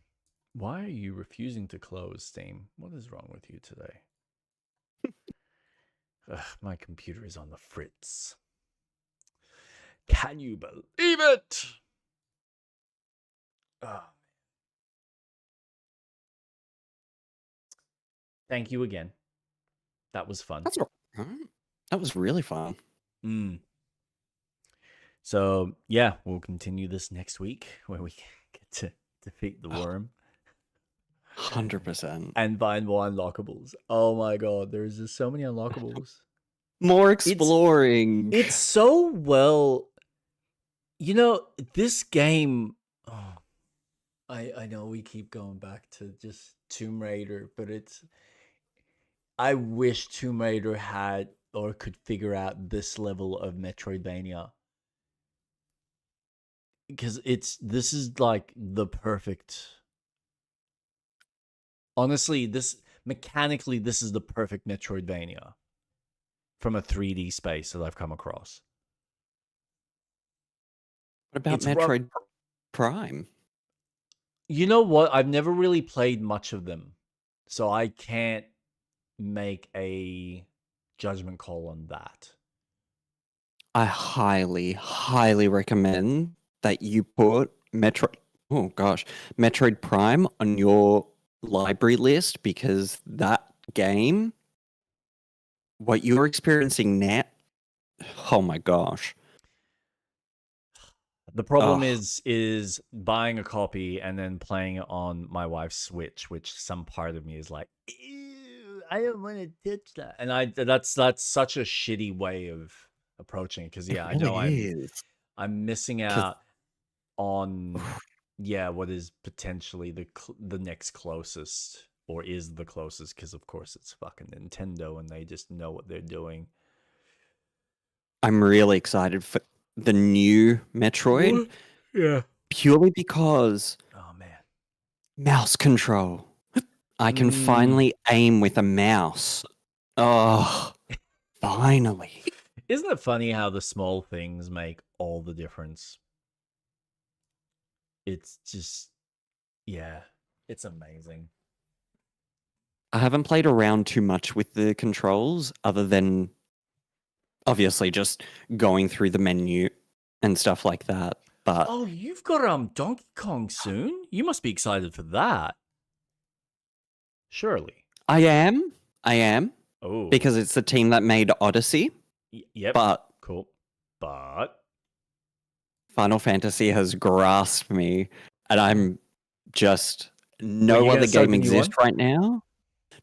Why are you refusing to close Steam? What is wrong with you today? Ugh, my computer is on the fritz. Can you believe it? Oh. Thank you again. That was fun.
That was really fun.
So, yeah, we'll continue this next week where we get to defeat the worm.
100%.
And find more unlockables. Oh my god, there's just so many unlockables.
More exploring.
It's so well... You know, this game... Oh, I know we keep going back to just Tomb Raider, but it's... I wish Tomb Raider had or could figure out this level of Metroidvania. Because this is like the perfect... Honestly, mechanically, this is the perfect Metroidvania from a 3D space that I've come across.
What about Metroid Prime?
You know what? I've never really played much of them, so I can't make a judgment call on that.
I highly, highly recommend that you put Metroid Prime on your library list, because that game, what you're experiencing now, oh my gosh.
The problem is buying a copy and then playing it on my wife's Switch, which some part of me is like, ew, I don't want to touch that. And that's such a shitty way of approaching it, because I know I'm missing out on what is potentially the next closest, or is the closest, because of course it's fucking Nintendo and they just know what they're doing.
I'm really excited for the new Metroid.
Yeah.
Purely because mouse control. I can finally aim with a mouse. Oh, finally.
Isn't it funny how the small things make all the difference? It's just, it's amazing.
I haven't played around too much with the controls, other than obviously just going through the menu and stuff like that. But
oh, you've got Donkey Kong soon? You must be excited for that. Surely.
I am.
Oh.
Because it's the team that made Odyssey.
Yep.
But
cool. But
Final Fantasy has grasped me, and I'm just no other game exists right now.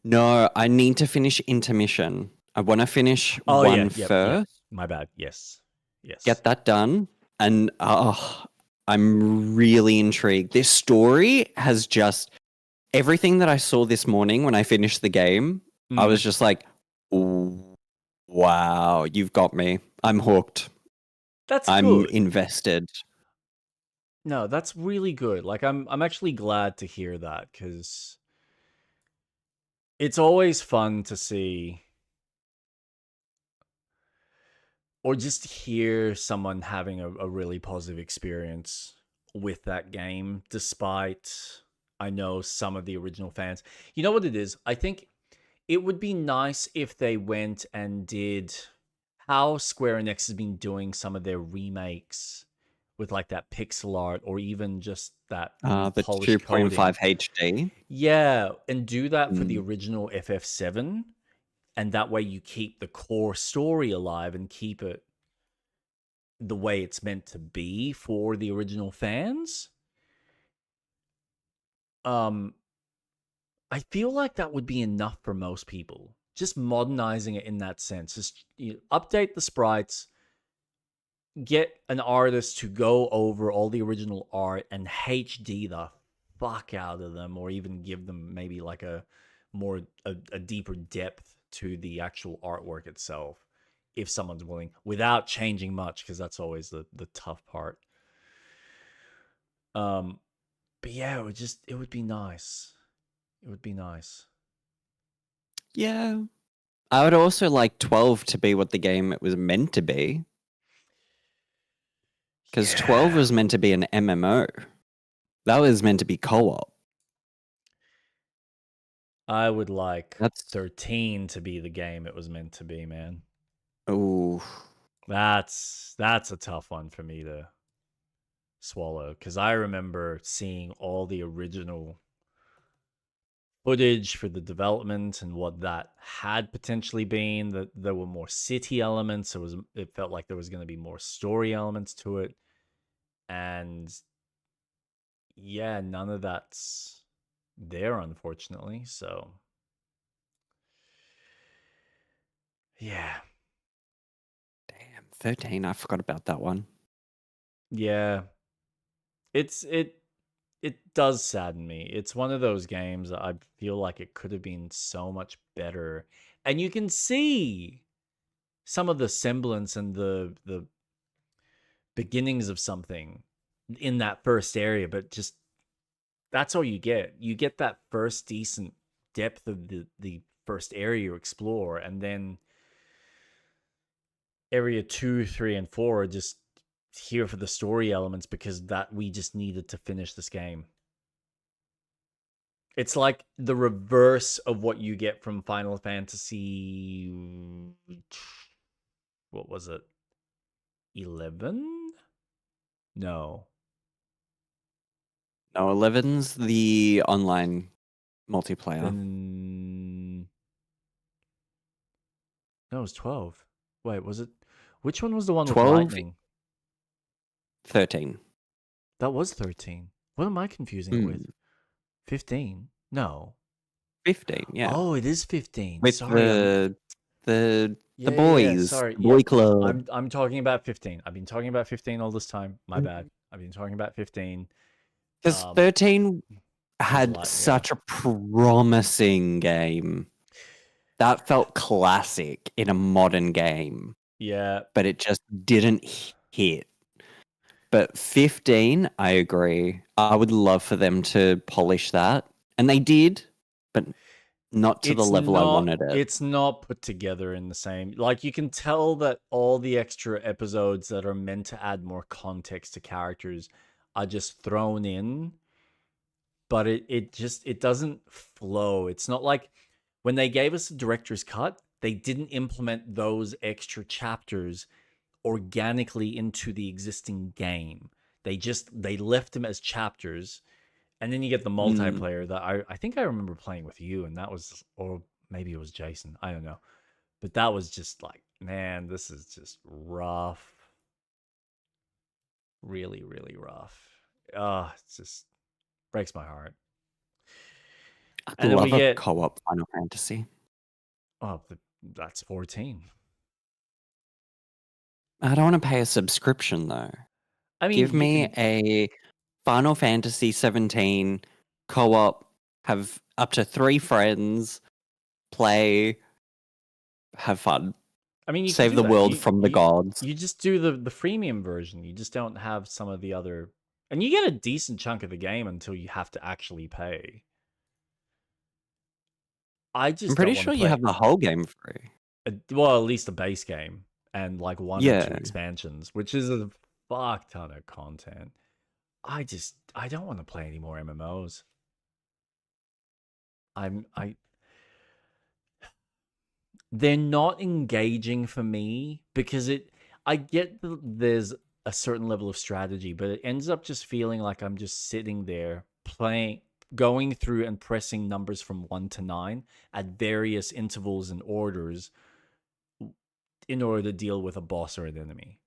No, I need to finish Intermission. I want to finish one first.
Yeah. My bad. Yes.
Get that done. And I'm really intrigued. This story has just... Everything that I saw this morning when I finished the game, I was just like, wow, you've got me. I'm hooked. I'm
good.
Invested.
No, that's really good. Like, I'm actually glad to hear that, because it's always fun to see or just hear someone having a really positive experience with that game, despite, I know, some of the original fans. You know what it is? I think it would be nice if they went and did how Square Enix has been doing some of their remakes with like that pixel art or even just that
The
polished
2.5
coding.
HD.
Yeah, and do that for the
Mm.
original FF7, and that way you keep the core story alive and keep it the way it's meant to be for the original fans. I feel like that would be enough for most people. Just modernizing it in that sense. Just update the sprites, get an artist to go over all the original art and HD the fuck out of them, or even give them maybe like a deeper depth to the actual artwork itself, if someone's willing, without changing much, because that's always the tough part. But yeah, it would be nice. It would be nice.
Yeah. I would also like 12 to be what the game it was meant to be. Because 12 was meant to be an MMO. That was meant to be co-op.
I would like
That's
13 to be the game it was meant to be, man.
Ooh.
That's a tough one for me to swallow, because I remember seeing all the original footage for the development and what that had potentially been. That there were more city elements. It felt like there was going to be more story elements to it, and yeah, none of that's there, unfortunately. So yeah.
Damn, 13. I forgot about that one.
Yeah. It does sadden me. It's one of those games that I feel like it could have been so much better. And you can see some of the semblance and the beginnings of something in that first area, but just that's all you get. You get that first decent depth of the first area you explore, and then area 2, 3, and 4 are just here for the story elements, because that we just needed to finish this game. It's like the reverse of what you get from Final Fantasy. What was it? 11? No.
No, 11's the online multiplayer.
Then... No, it was 12. Wait, was it? Which one was the one
12?
with lightning?
13.
That was 13. What am I confusing it with? 15? No.
15, yeah.
Oh, it is 15.
With
Sorry,
the
yeah,
boys.
sorry.
The boy
Yep.
club.
I'm talking about 15. I've been talking about 15 all this time. My
Mm.
bad. I've been talking about 15.
Because 13 had
like,
such a promising game. That felt classic in a modern game.
Yeah.
But it just didn't hit. But 15, I agree. I would love for them to polish that. And they did, but not to the level I wanted it.
It's not put together in the same. Like, you can tell that all the extra episodes that are meant to add more context to characters are just thrown in, but it doesn't flow. It's not like when they gave us the director's cut, they didn't implement those extra chapters organically into the existing game. They left them as chapters. And then you get the multiplayer that I think I remember playing with you, and that was, or maybe it was Jason, I don't know. But that was just like, man, this is just rough. Really, really rough. It just breaks my heart.
I'd love a co-op Final Fantasy.
Oh, that's 14.
I don't want to pay a subscription, though.
I mean,
give me a Final Fantasy 17 co-op, have up to 3 friends, play, have fun.
I mean, you
save the world from the gods.
You just do the freemium version. You just don't have some of the other, and you get a decent chunk of the game until you have to actually pay. I'm
pretty sure you have the whole game free.
Well, at least the base game and like 1 or 2 expansions, which is a fuck ton of content. I don't want to play any more MMOs. they're not engaging for me because I get there's a certain level of strategy, but it ends up just feeling like I'm just sitting there playing, going through and pressing numbers from 1 to 9 at various intervals and orders in order to deal with a boss or an enemy.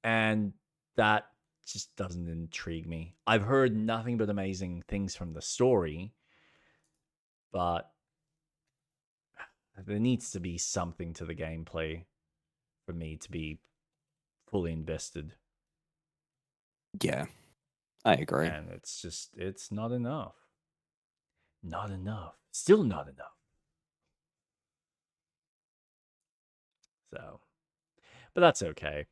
And that just doesn't intrigue me. I've heard nothing but amazing things from the story, but there needs to be something to the gameplay for me to be fully invested.
Yeah, I agree.
And it's not enough. Not enough. Still not enough. So, but that's okay.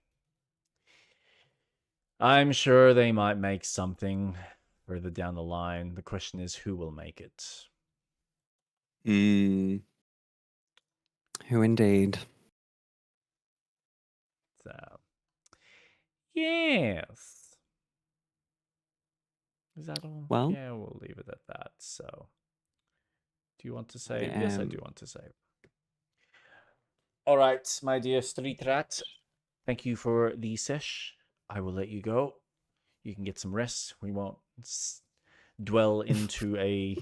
I'm sure they might make something further down the line. The question is, who will make it?
Who indeed?
So, yes. Is that all?
Well,
yeah, we'll leave it at that. So, do you want to save? Yes, I do want to save. All right, my dear Street Rat. Thank you for the sesh. I will let you go. You can get some rest. We won't dwell into a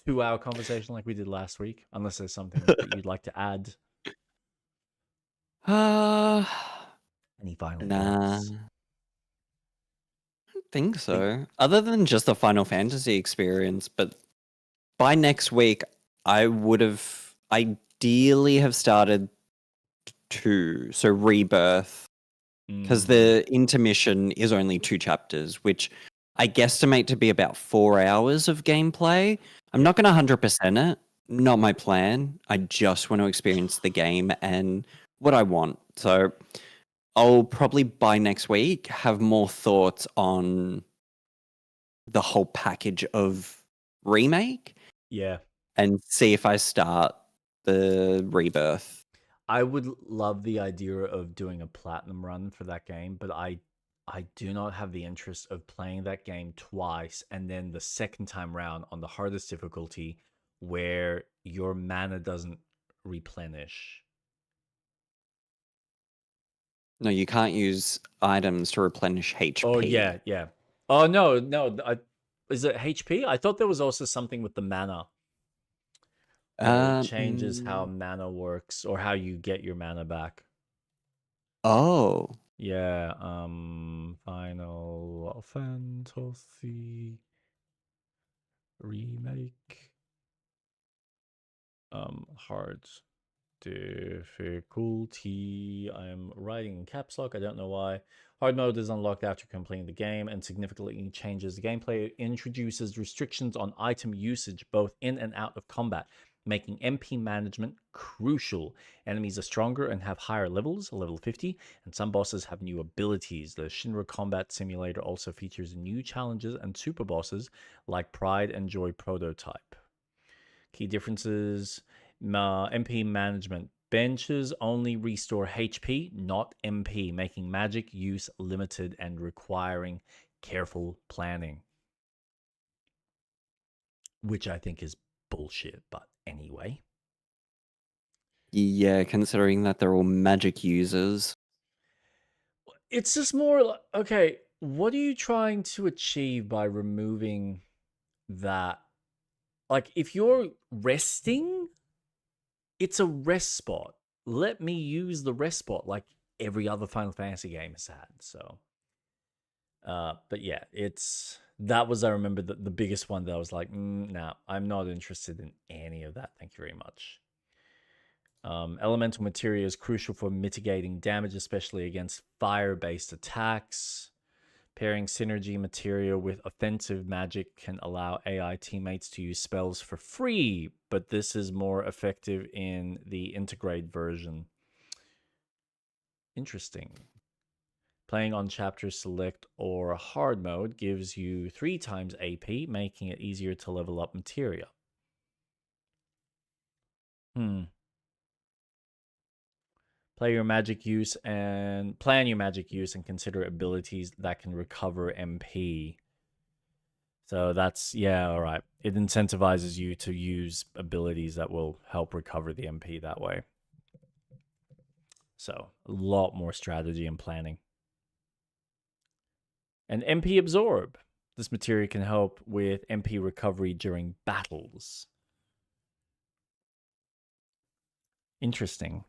2-hour conversation like we did last week, unless there's something that you'd like to add. Any final thoughts?
I don't think so. Other than just the Final Fantasy experience, but by next week, I would have ideally have started 2, so Rebirth, because the intermission is only 2 chapters, which I guesstimate to be about 4 hours of gameplay. I'm not going to 100% it. Not my plan. I just want to experience the game and what I want. So I'll probably by next week have more thoughts on the whole package of remake.
Yeah.
And see if I start the Rebirth.
I would love the idea of doing a platinum run for that game, but I do not have the interest of playing that game twice and then the second time round on the hardest difficulty where your mana doesn't replenish.
No, you can't use items to replenish HP.
Oh, yeah, yeah. Oh, no. Is it HP? I thought there was also something with the mana. It changes how mana works or how you get your mana back.
Oh.
Yeah, Final Fantasy Remake. Hard difficulty. I'm writing in caps lock. I don't know why. Hard mode is unlocked after completing the game and significantly changes the gameplay. It introduces restrictions on item usage both in and out of combat, making MP management crucial. Enemies are stronger and have higher levels, level 50, and some bosses have new abilities. The Shinra Combat Simulator also features new challenges and super bosses like Pride and Joy Prototype. Key differences: MP management. Benches only restore HP, not MP, making magic use limited and requiring careful planning. Which I think is bullshit, but anyway.
Yeah, considering that they're all magic users.
It's just more like, okay, what are you trying to achieve by removing that? Like, if you're resting, it's a rest spot. Let me use the rest spot like every other Final Fantasy game has had. So, but yeah, that was, I remember, the biggest one that I was like, nah, I'm not interested in any of that. Thank you very much. Elemental materia is crucial for mitigating damage, especially against fire-based attacks. Pairing synergy materia with offensive magic can allow AI teammates to use spells for free, but this is more effective in the integrate version. Interesting. Playing on chapter select or hard mode gives you 3 times AP, making it easier to level up materia. Plan your magic use and consider abilities that can recover MP. So that's, yeah, all right. It incentivizes you to use abilities that will help recover the MP that way. So a lot more strategy and planning. And MP Absorb. This material can help with MP recovery during battles. Interesting.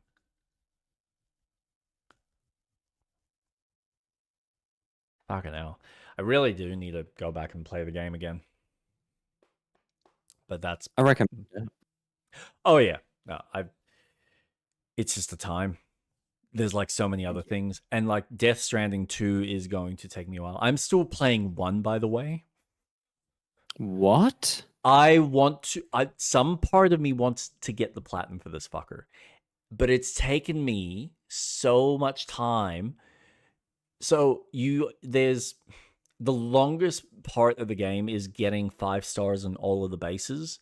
Fucking hell. I really do need to go back and play the game again. But that's...
I recommend it.
Oh, yeah. No, it's just the time. There's like so many other things. And like Death Stranding 2 is going to take me a while. I'm still playing 1, by the way.
What?
I want to... some part of me wants to get the platinum for this fucker. But it's taken me so much time. So there's... The longest part of the game is getting 5 stars on all of the bases.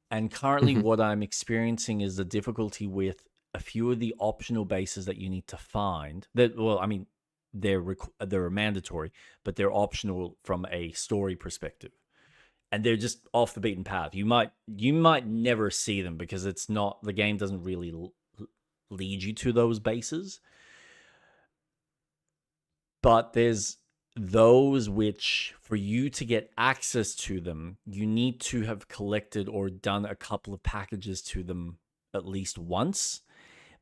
And currently what I'm experiencing is the difficulty with a few of the optional bases that you need to find. Well, I mean, they're mandatory, but they're optional from a story perspective. And they're just off the beaten path. You might never see them because it's not... The game doesn't really lead you to those bases. But there's... those which, for you to get access to them, you need to have collected or done a couple of packages to them at least once.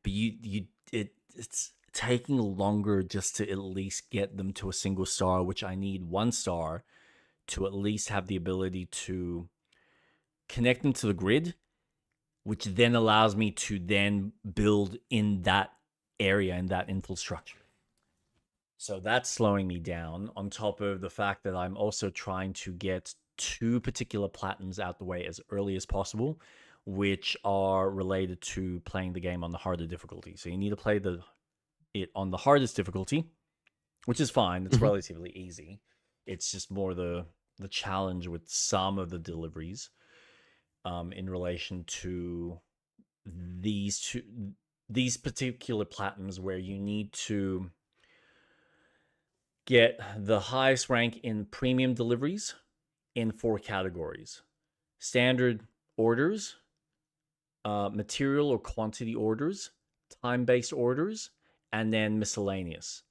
But it's taking longer just to at least get them to a single star, which I need 1 star to at least have the ability to connect them to the grid, which then allows me to then build in that area, in that infrastructure. So that's slowing me down, on top of the fact that I'm also trying to get 2 particular platinums out the way as early as possible, which are related to playing the game on the harder difficulty. So you need to play it on the hardest difficulty, which is fine. It's relatively easy. It's just more the challenge with some of the deliveries in relation to these particular platinums, where you need to get the highest rank in premium deliveries in 4 categories: standard orders, material or quantity orders, time-based orders, and then miscellaneous.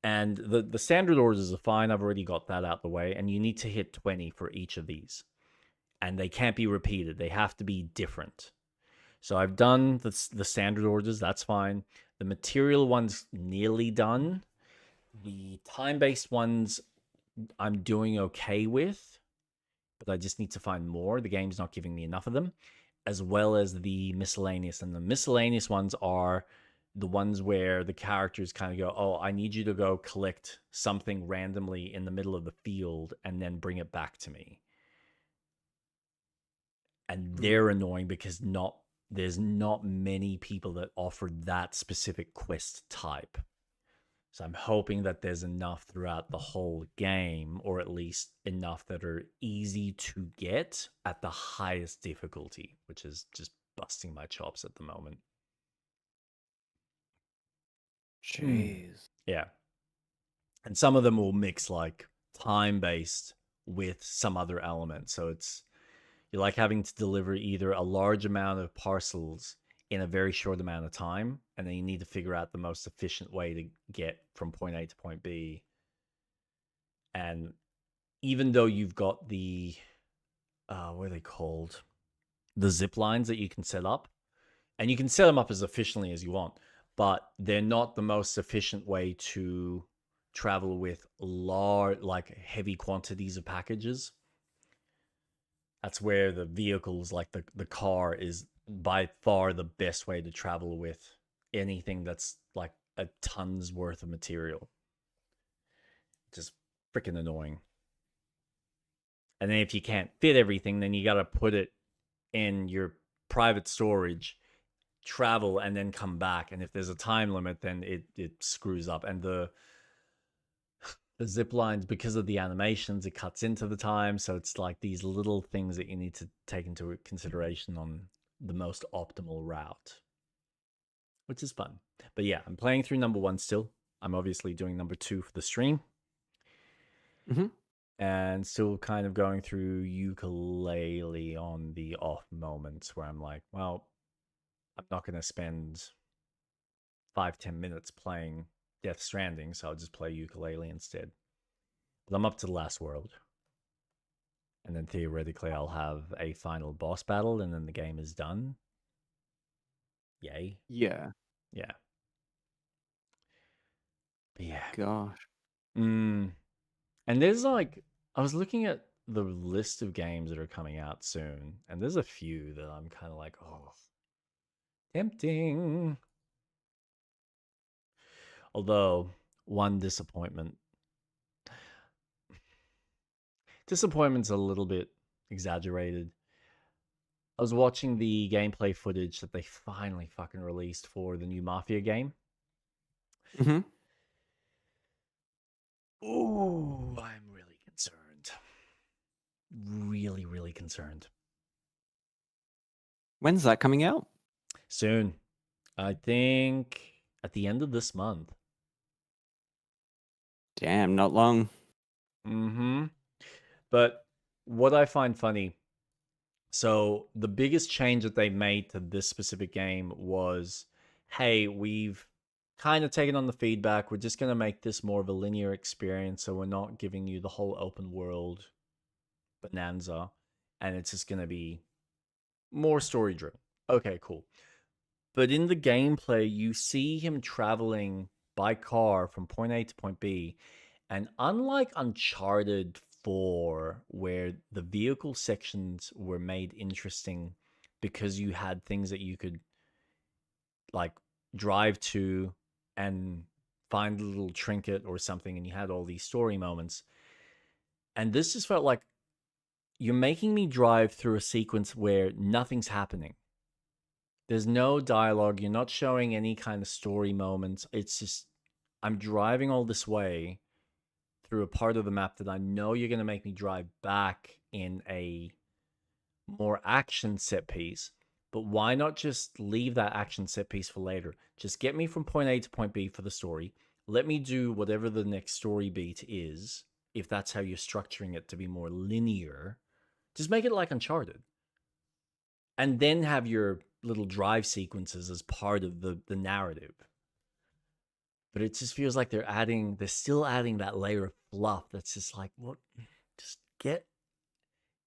And the standard orders are fine. I've already got that out the way. And you need to hit 20 for each of these. And they can't be repeated. They have to be different. So I've done the standard orders. That's fine. The material one's nearly done. The time-based ones I'm doing okay with, but I just need to find more. The game's not giving me enough of them, as well as the miscellaneous. And the miscellaneous ones are the ones where the characters kind of go, oh, I need you to go collect something randomly in the middle of the field and then bring it back to me. And they're annoying because there's not many people that offer that specific quest type. So I'm hoping that there's enough throughout the whole game, or at least enough that are easy to get at the highest difficulty, which is just busting my chops at the moment.
Jeez.
Yeah. And some of them will mix like time-based with some other element. So you're like having to deliver either a large amount of parcels in a very short amount of time, and then you need to figure out the most efficient way to get from point A to point B. And even though you've got the what are they called, the zip lines that you can set up, and you can set them up as efficiently as you want, but they're not the most efficient way to travel with large, like heavy quantities of packages. That's where the vehicles, like the car, is by far the best way to travel with anything that's like a ton's worth of material. Just freaking annoying. And then if you can't fit everything, then you got to put it in your private storage, travel, and then come back. And if there's a time limit, then it screws up. And the zip lines, because of the animations, it cuts into the time. So it's like these little things that you need to take into consideration on the most optimal route, which is fun. But yeah, I'm playing through number 1 still. I'm obviously doing number 2 for the stream. and still kind of going through Yooka-Laylee on the off moments where I'm like, well, I'm not going to spend 5-10 minutes playing Death Stranding, so I'll just play Yooka-Laylee instead. But I'm up to the last world. And then theoretically I'll have a final boss battle and then the game is done. Yay.
Yeah.
Yeah. But yeah.
Gosh.
And there's like, I was looking at the list of games that are coming out soon, and there's a few that I'm kind of like, oh, tempting. Although, one disappointment. Disappointment's a little bit exaggerated. I was watching the gameplay footage that they finally fucking released for the new Mafia game.
Mm-hmm.
Ooh, I'm really concerned. Really, really concerned.
When's that coming out?
Soon. I think at the end of this month.
Damn, not long.
Mm-hmm. But what I find funny, so the biggest change that they made to this specific game was, hey, we've kind of taken on the feedback. We're just going to make this more of a linear experience, so we're not giving you the whole open world bonanza, and it's just going to be more story driven. Okay, cool. But in the gameplay, you see him traveling by car from point A to point B, and unlike Uncharted 4, where the vehicle sections were made interesting because you had things that you could like drive to and find a little trinket or something, and you had all these story moments. And this just felt like you're making me drive through a sequence where nothing's happening. There's no dialogue. You're not showing any kind of story moments. It's just, I'm driving all this way through a part of the map that I know you're going to make me drive back in a more action set piece. But why not just leave that action set piece for later? Just get me from point A to point B for the story. Let me do whatever the next story beat is, if that's how you're structuring it to be more linear. Just make it like Uncharted. And then have your little drive sequences as part of the narrative. But it just feels like they're still adding that layer of fluff that's just like, what? Just get...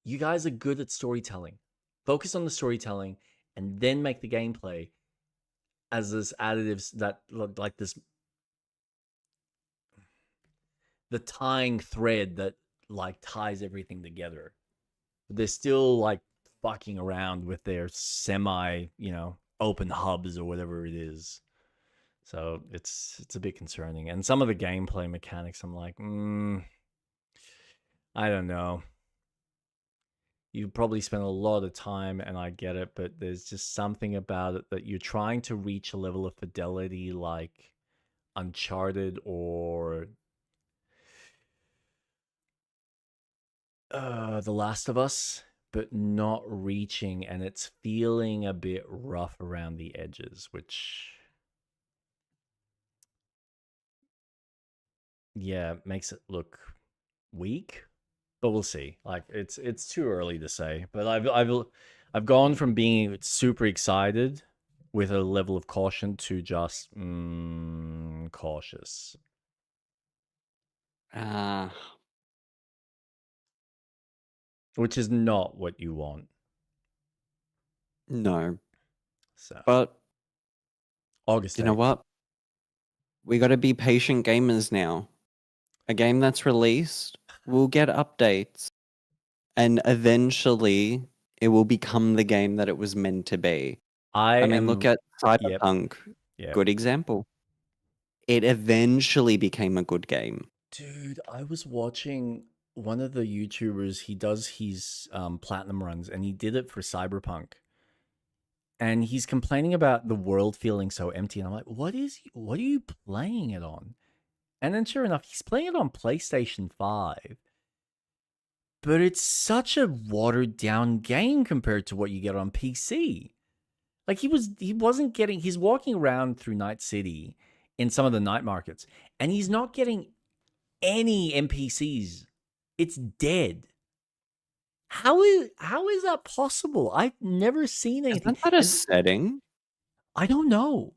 You guys are good at storytelling. Focus on the storytelling and then make the gameplay as this additives that look like this... The tying thread that like ties everything together. But they're still like fucking around with their semi, open hubs or whatever it is. So it's a bit concerning. And some of the gameplay mechanics, I'm like, I don't know. You probably spend a lot of time, and I get it, but there's just something about it that you're trying to reach a level of fidelity like Uncharted or The Last of Us, but not reaching, and it's feeling a bit rough around the edges, which... yeah, makes it look weak, but we'll see. Like it's too early to say. But I've gone from being super excited with a level of caution to just cautious. Which is not what you want.
No.
So,
but
August 8th.
You know what? We got to be patient gamers now. A game that's released will get updates, and eventually it will become the game that it was meant to be. I mean, look at Cyberpunk.
Yep.
Good example. It eventually became a good game.
Dude, I was watching one of the YouTubers. He does his platinum runs, and he did it for Cyberpunk. And he's complaining about the world feeling so empty. And I'm like, what are you playing it on? And then sure enough, he's playing it on PlayStation 5. But it's such a watered down game compared to what you get on PC. Like he's walking around through Night City in some of the night markets, and he's not getting any NPCs It's dead. How is that possible? I've never seen anything.
Isn't that a setting?
I don't know.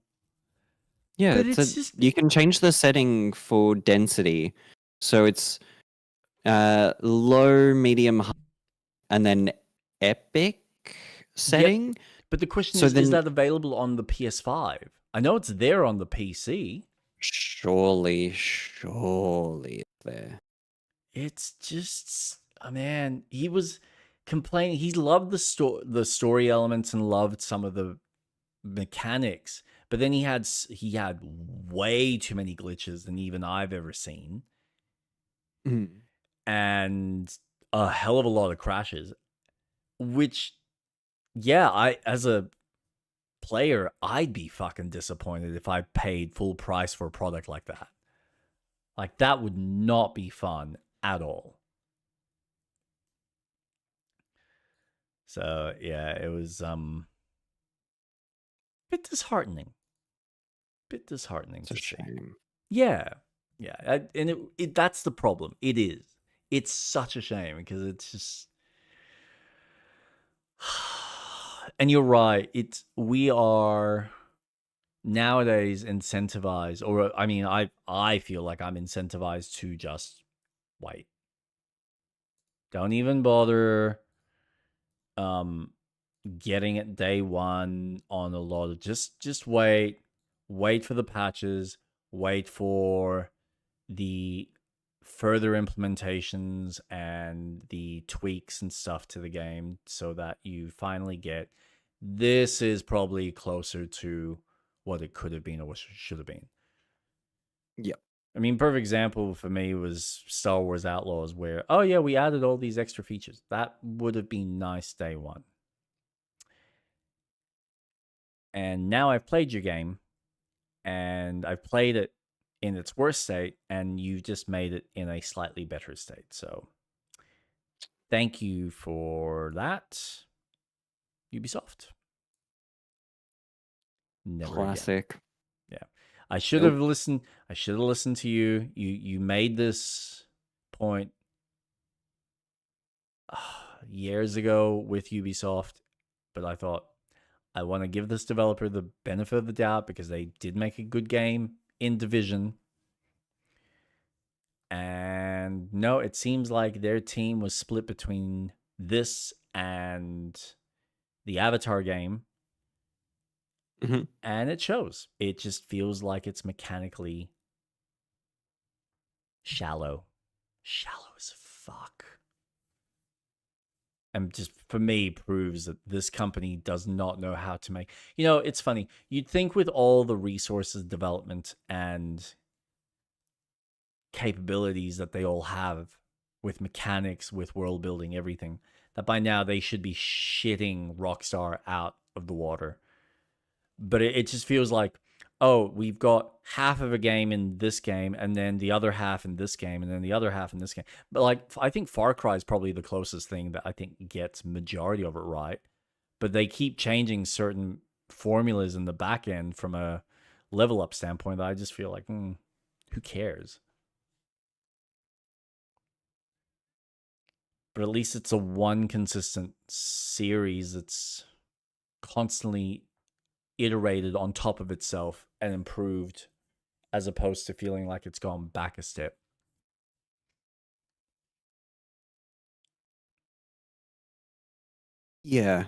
Yeah,
But it's just
you can change the setting for density, so it's low, medium, high, and then epic setting.
But the question
So
is
then-
that available on the PS5? I know it's there on the PC.
Surely it's there.
It's just, man, he was complaining. He loved the story elements and loved some of the mechanics, but then he had way too many glitches than even I've ever seen, and a hell of a lot of crashes. Which, yeah, I as a player, I'd be fucking disappointed if I paid full price for a product like that. Like, that would not be fun at all. So yeah, it was bit disheartening.
It's a shame.
Yeah, and it that's the problem. It is. It's such a shame because it's just. And you're right. We are nowadays incentivized, or I mean, I feel like I'm incentivized to just wait. Don't even bother getting it day one on a lot of just wait for the patches, wait for the further implementations and the tweaks and stuff to the game so that you finally get this is probably closer to what it could have been or what should have been.
Yep.
I mean, perfect example for me was Star Wars Outlaws, where, oh yeah, we added all these extra features. That would have been nice day one. And now I've played your game, and I've played it in its worst state, and you've just made it in a slightly better state. So thank you for that, Ubisoft. Never
Classic.
Again. Yeah. I should have listened. I should have listened to you. You made this point years ago with Ubisoft, but I thought I want to give this developer the benefit of the doubt because they did make a good game in Division. And no, it seems like their team was split between this and the Avatar game. And it shows. It just feels like it's mechanically shallow. Shallow as fuck. And just, for me, proves that this company does not know how to make... You know, it's funny. You'd think with all the resources, development, and capabilities that they all have with mechanics, with world building, everything, that by now they should be shitting Rockstar out of the water. But it just feels like, oh, we've got half of a game in this game, and then the other half in this game, and then the other half in this game. But like, I think Far Cry is probably the closest thing that I think gets majority of it right. But they keep changing certain formulas in the back end from a level up standpoint that I just feel like, who cares? But at least it's a one consistent series that's constantly iterated on top of itself and improved, as opposed to feeling like it's gone back a step.
Yeah.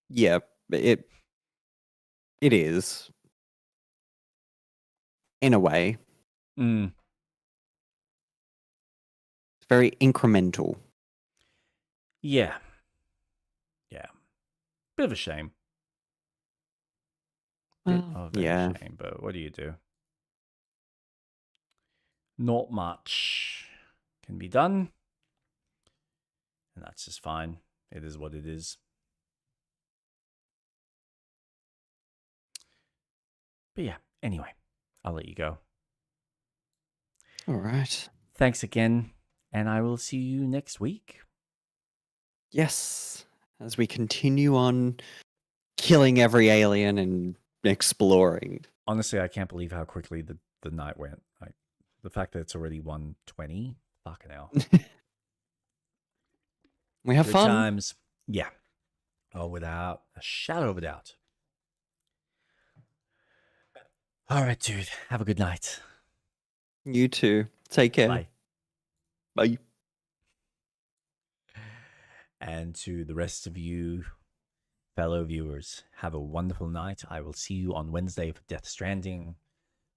Yeah, it is. In a way.
Mm.
It's very incremental.
Yeah. Yeah. Bit of a shame. Bit of a shame, but what do you do? Not much can be done. And that's just fine. It is what it is. But yeah, anyway, I'll let you go.
All right.
Thanks again, and I will see you next week.
Yes, as we continue on killing every alien and exploring.
Honestly, I can't believe how quickly the night went. Like, The fact that it's already 1:20, fucking hell.
We have
Good
fun.
times. Yeah. Oh, without a shadow of a doubt. All right, dude. Have a good night.
You too. Take care.
Bye.
Bye.
And to the rest of you, fellow viewers, have a wonderful night. I will see you on Wednesday for Death Stranding.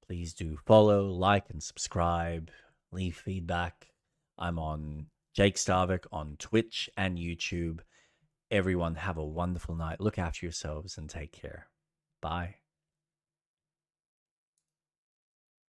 Please do follow, like, and subscribe. Leave feedback. I'm on Jake Starvik on Twitch and YouTube. Everyone have a wonderful night. Look after yourselves and take care. Bye.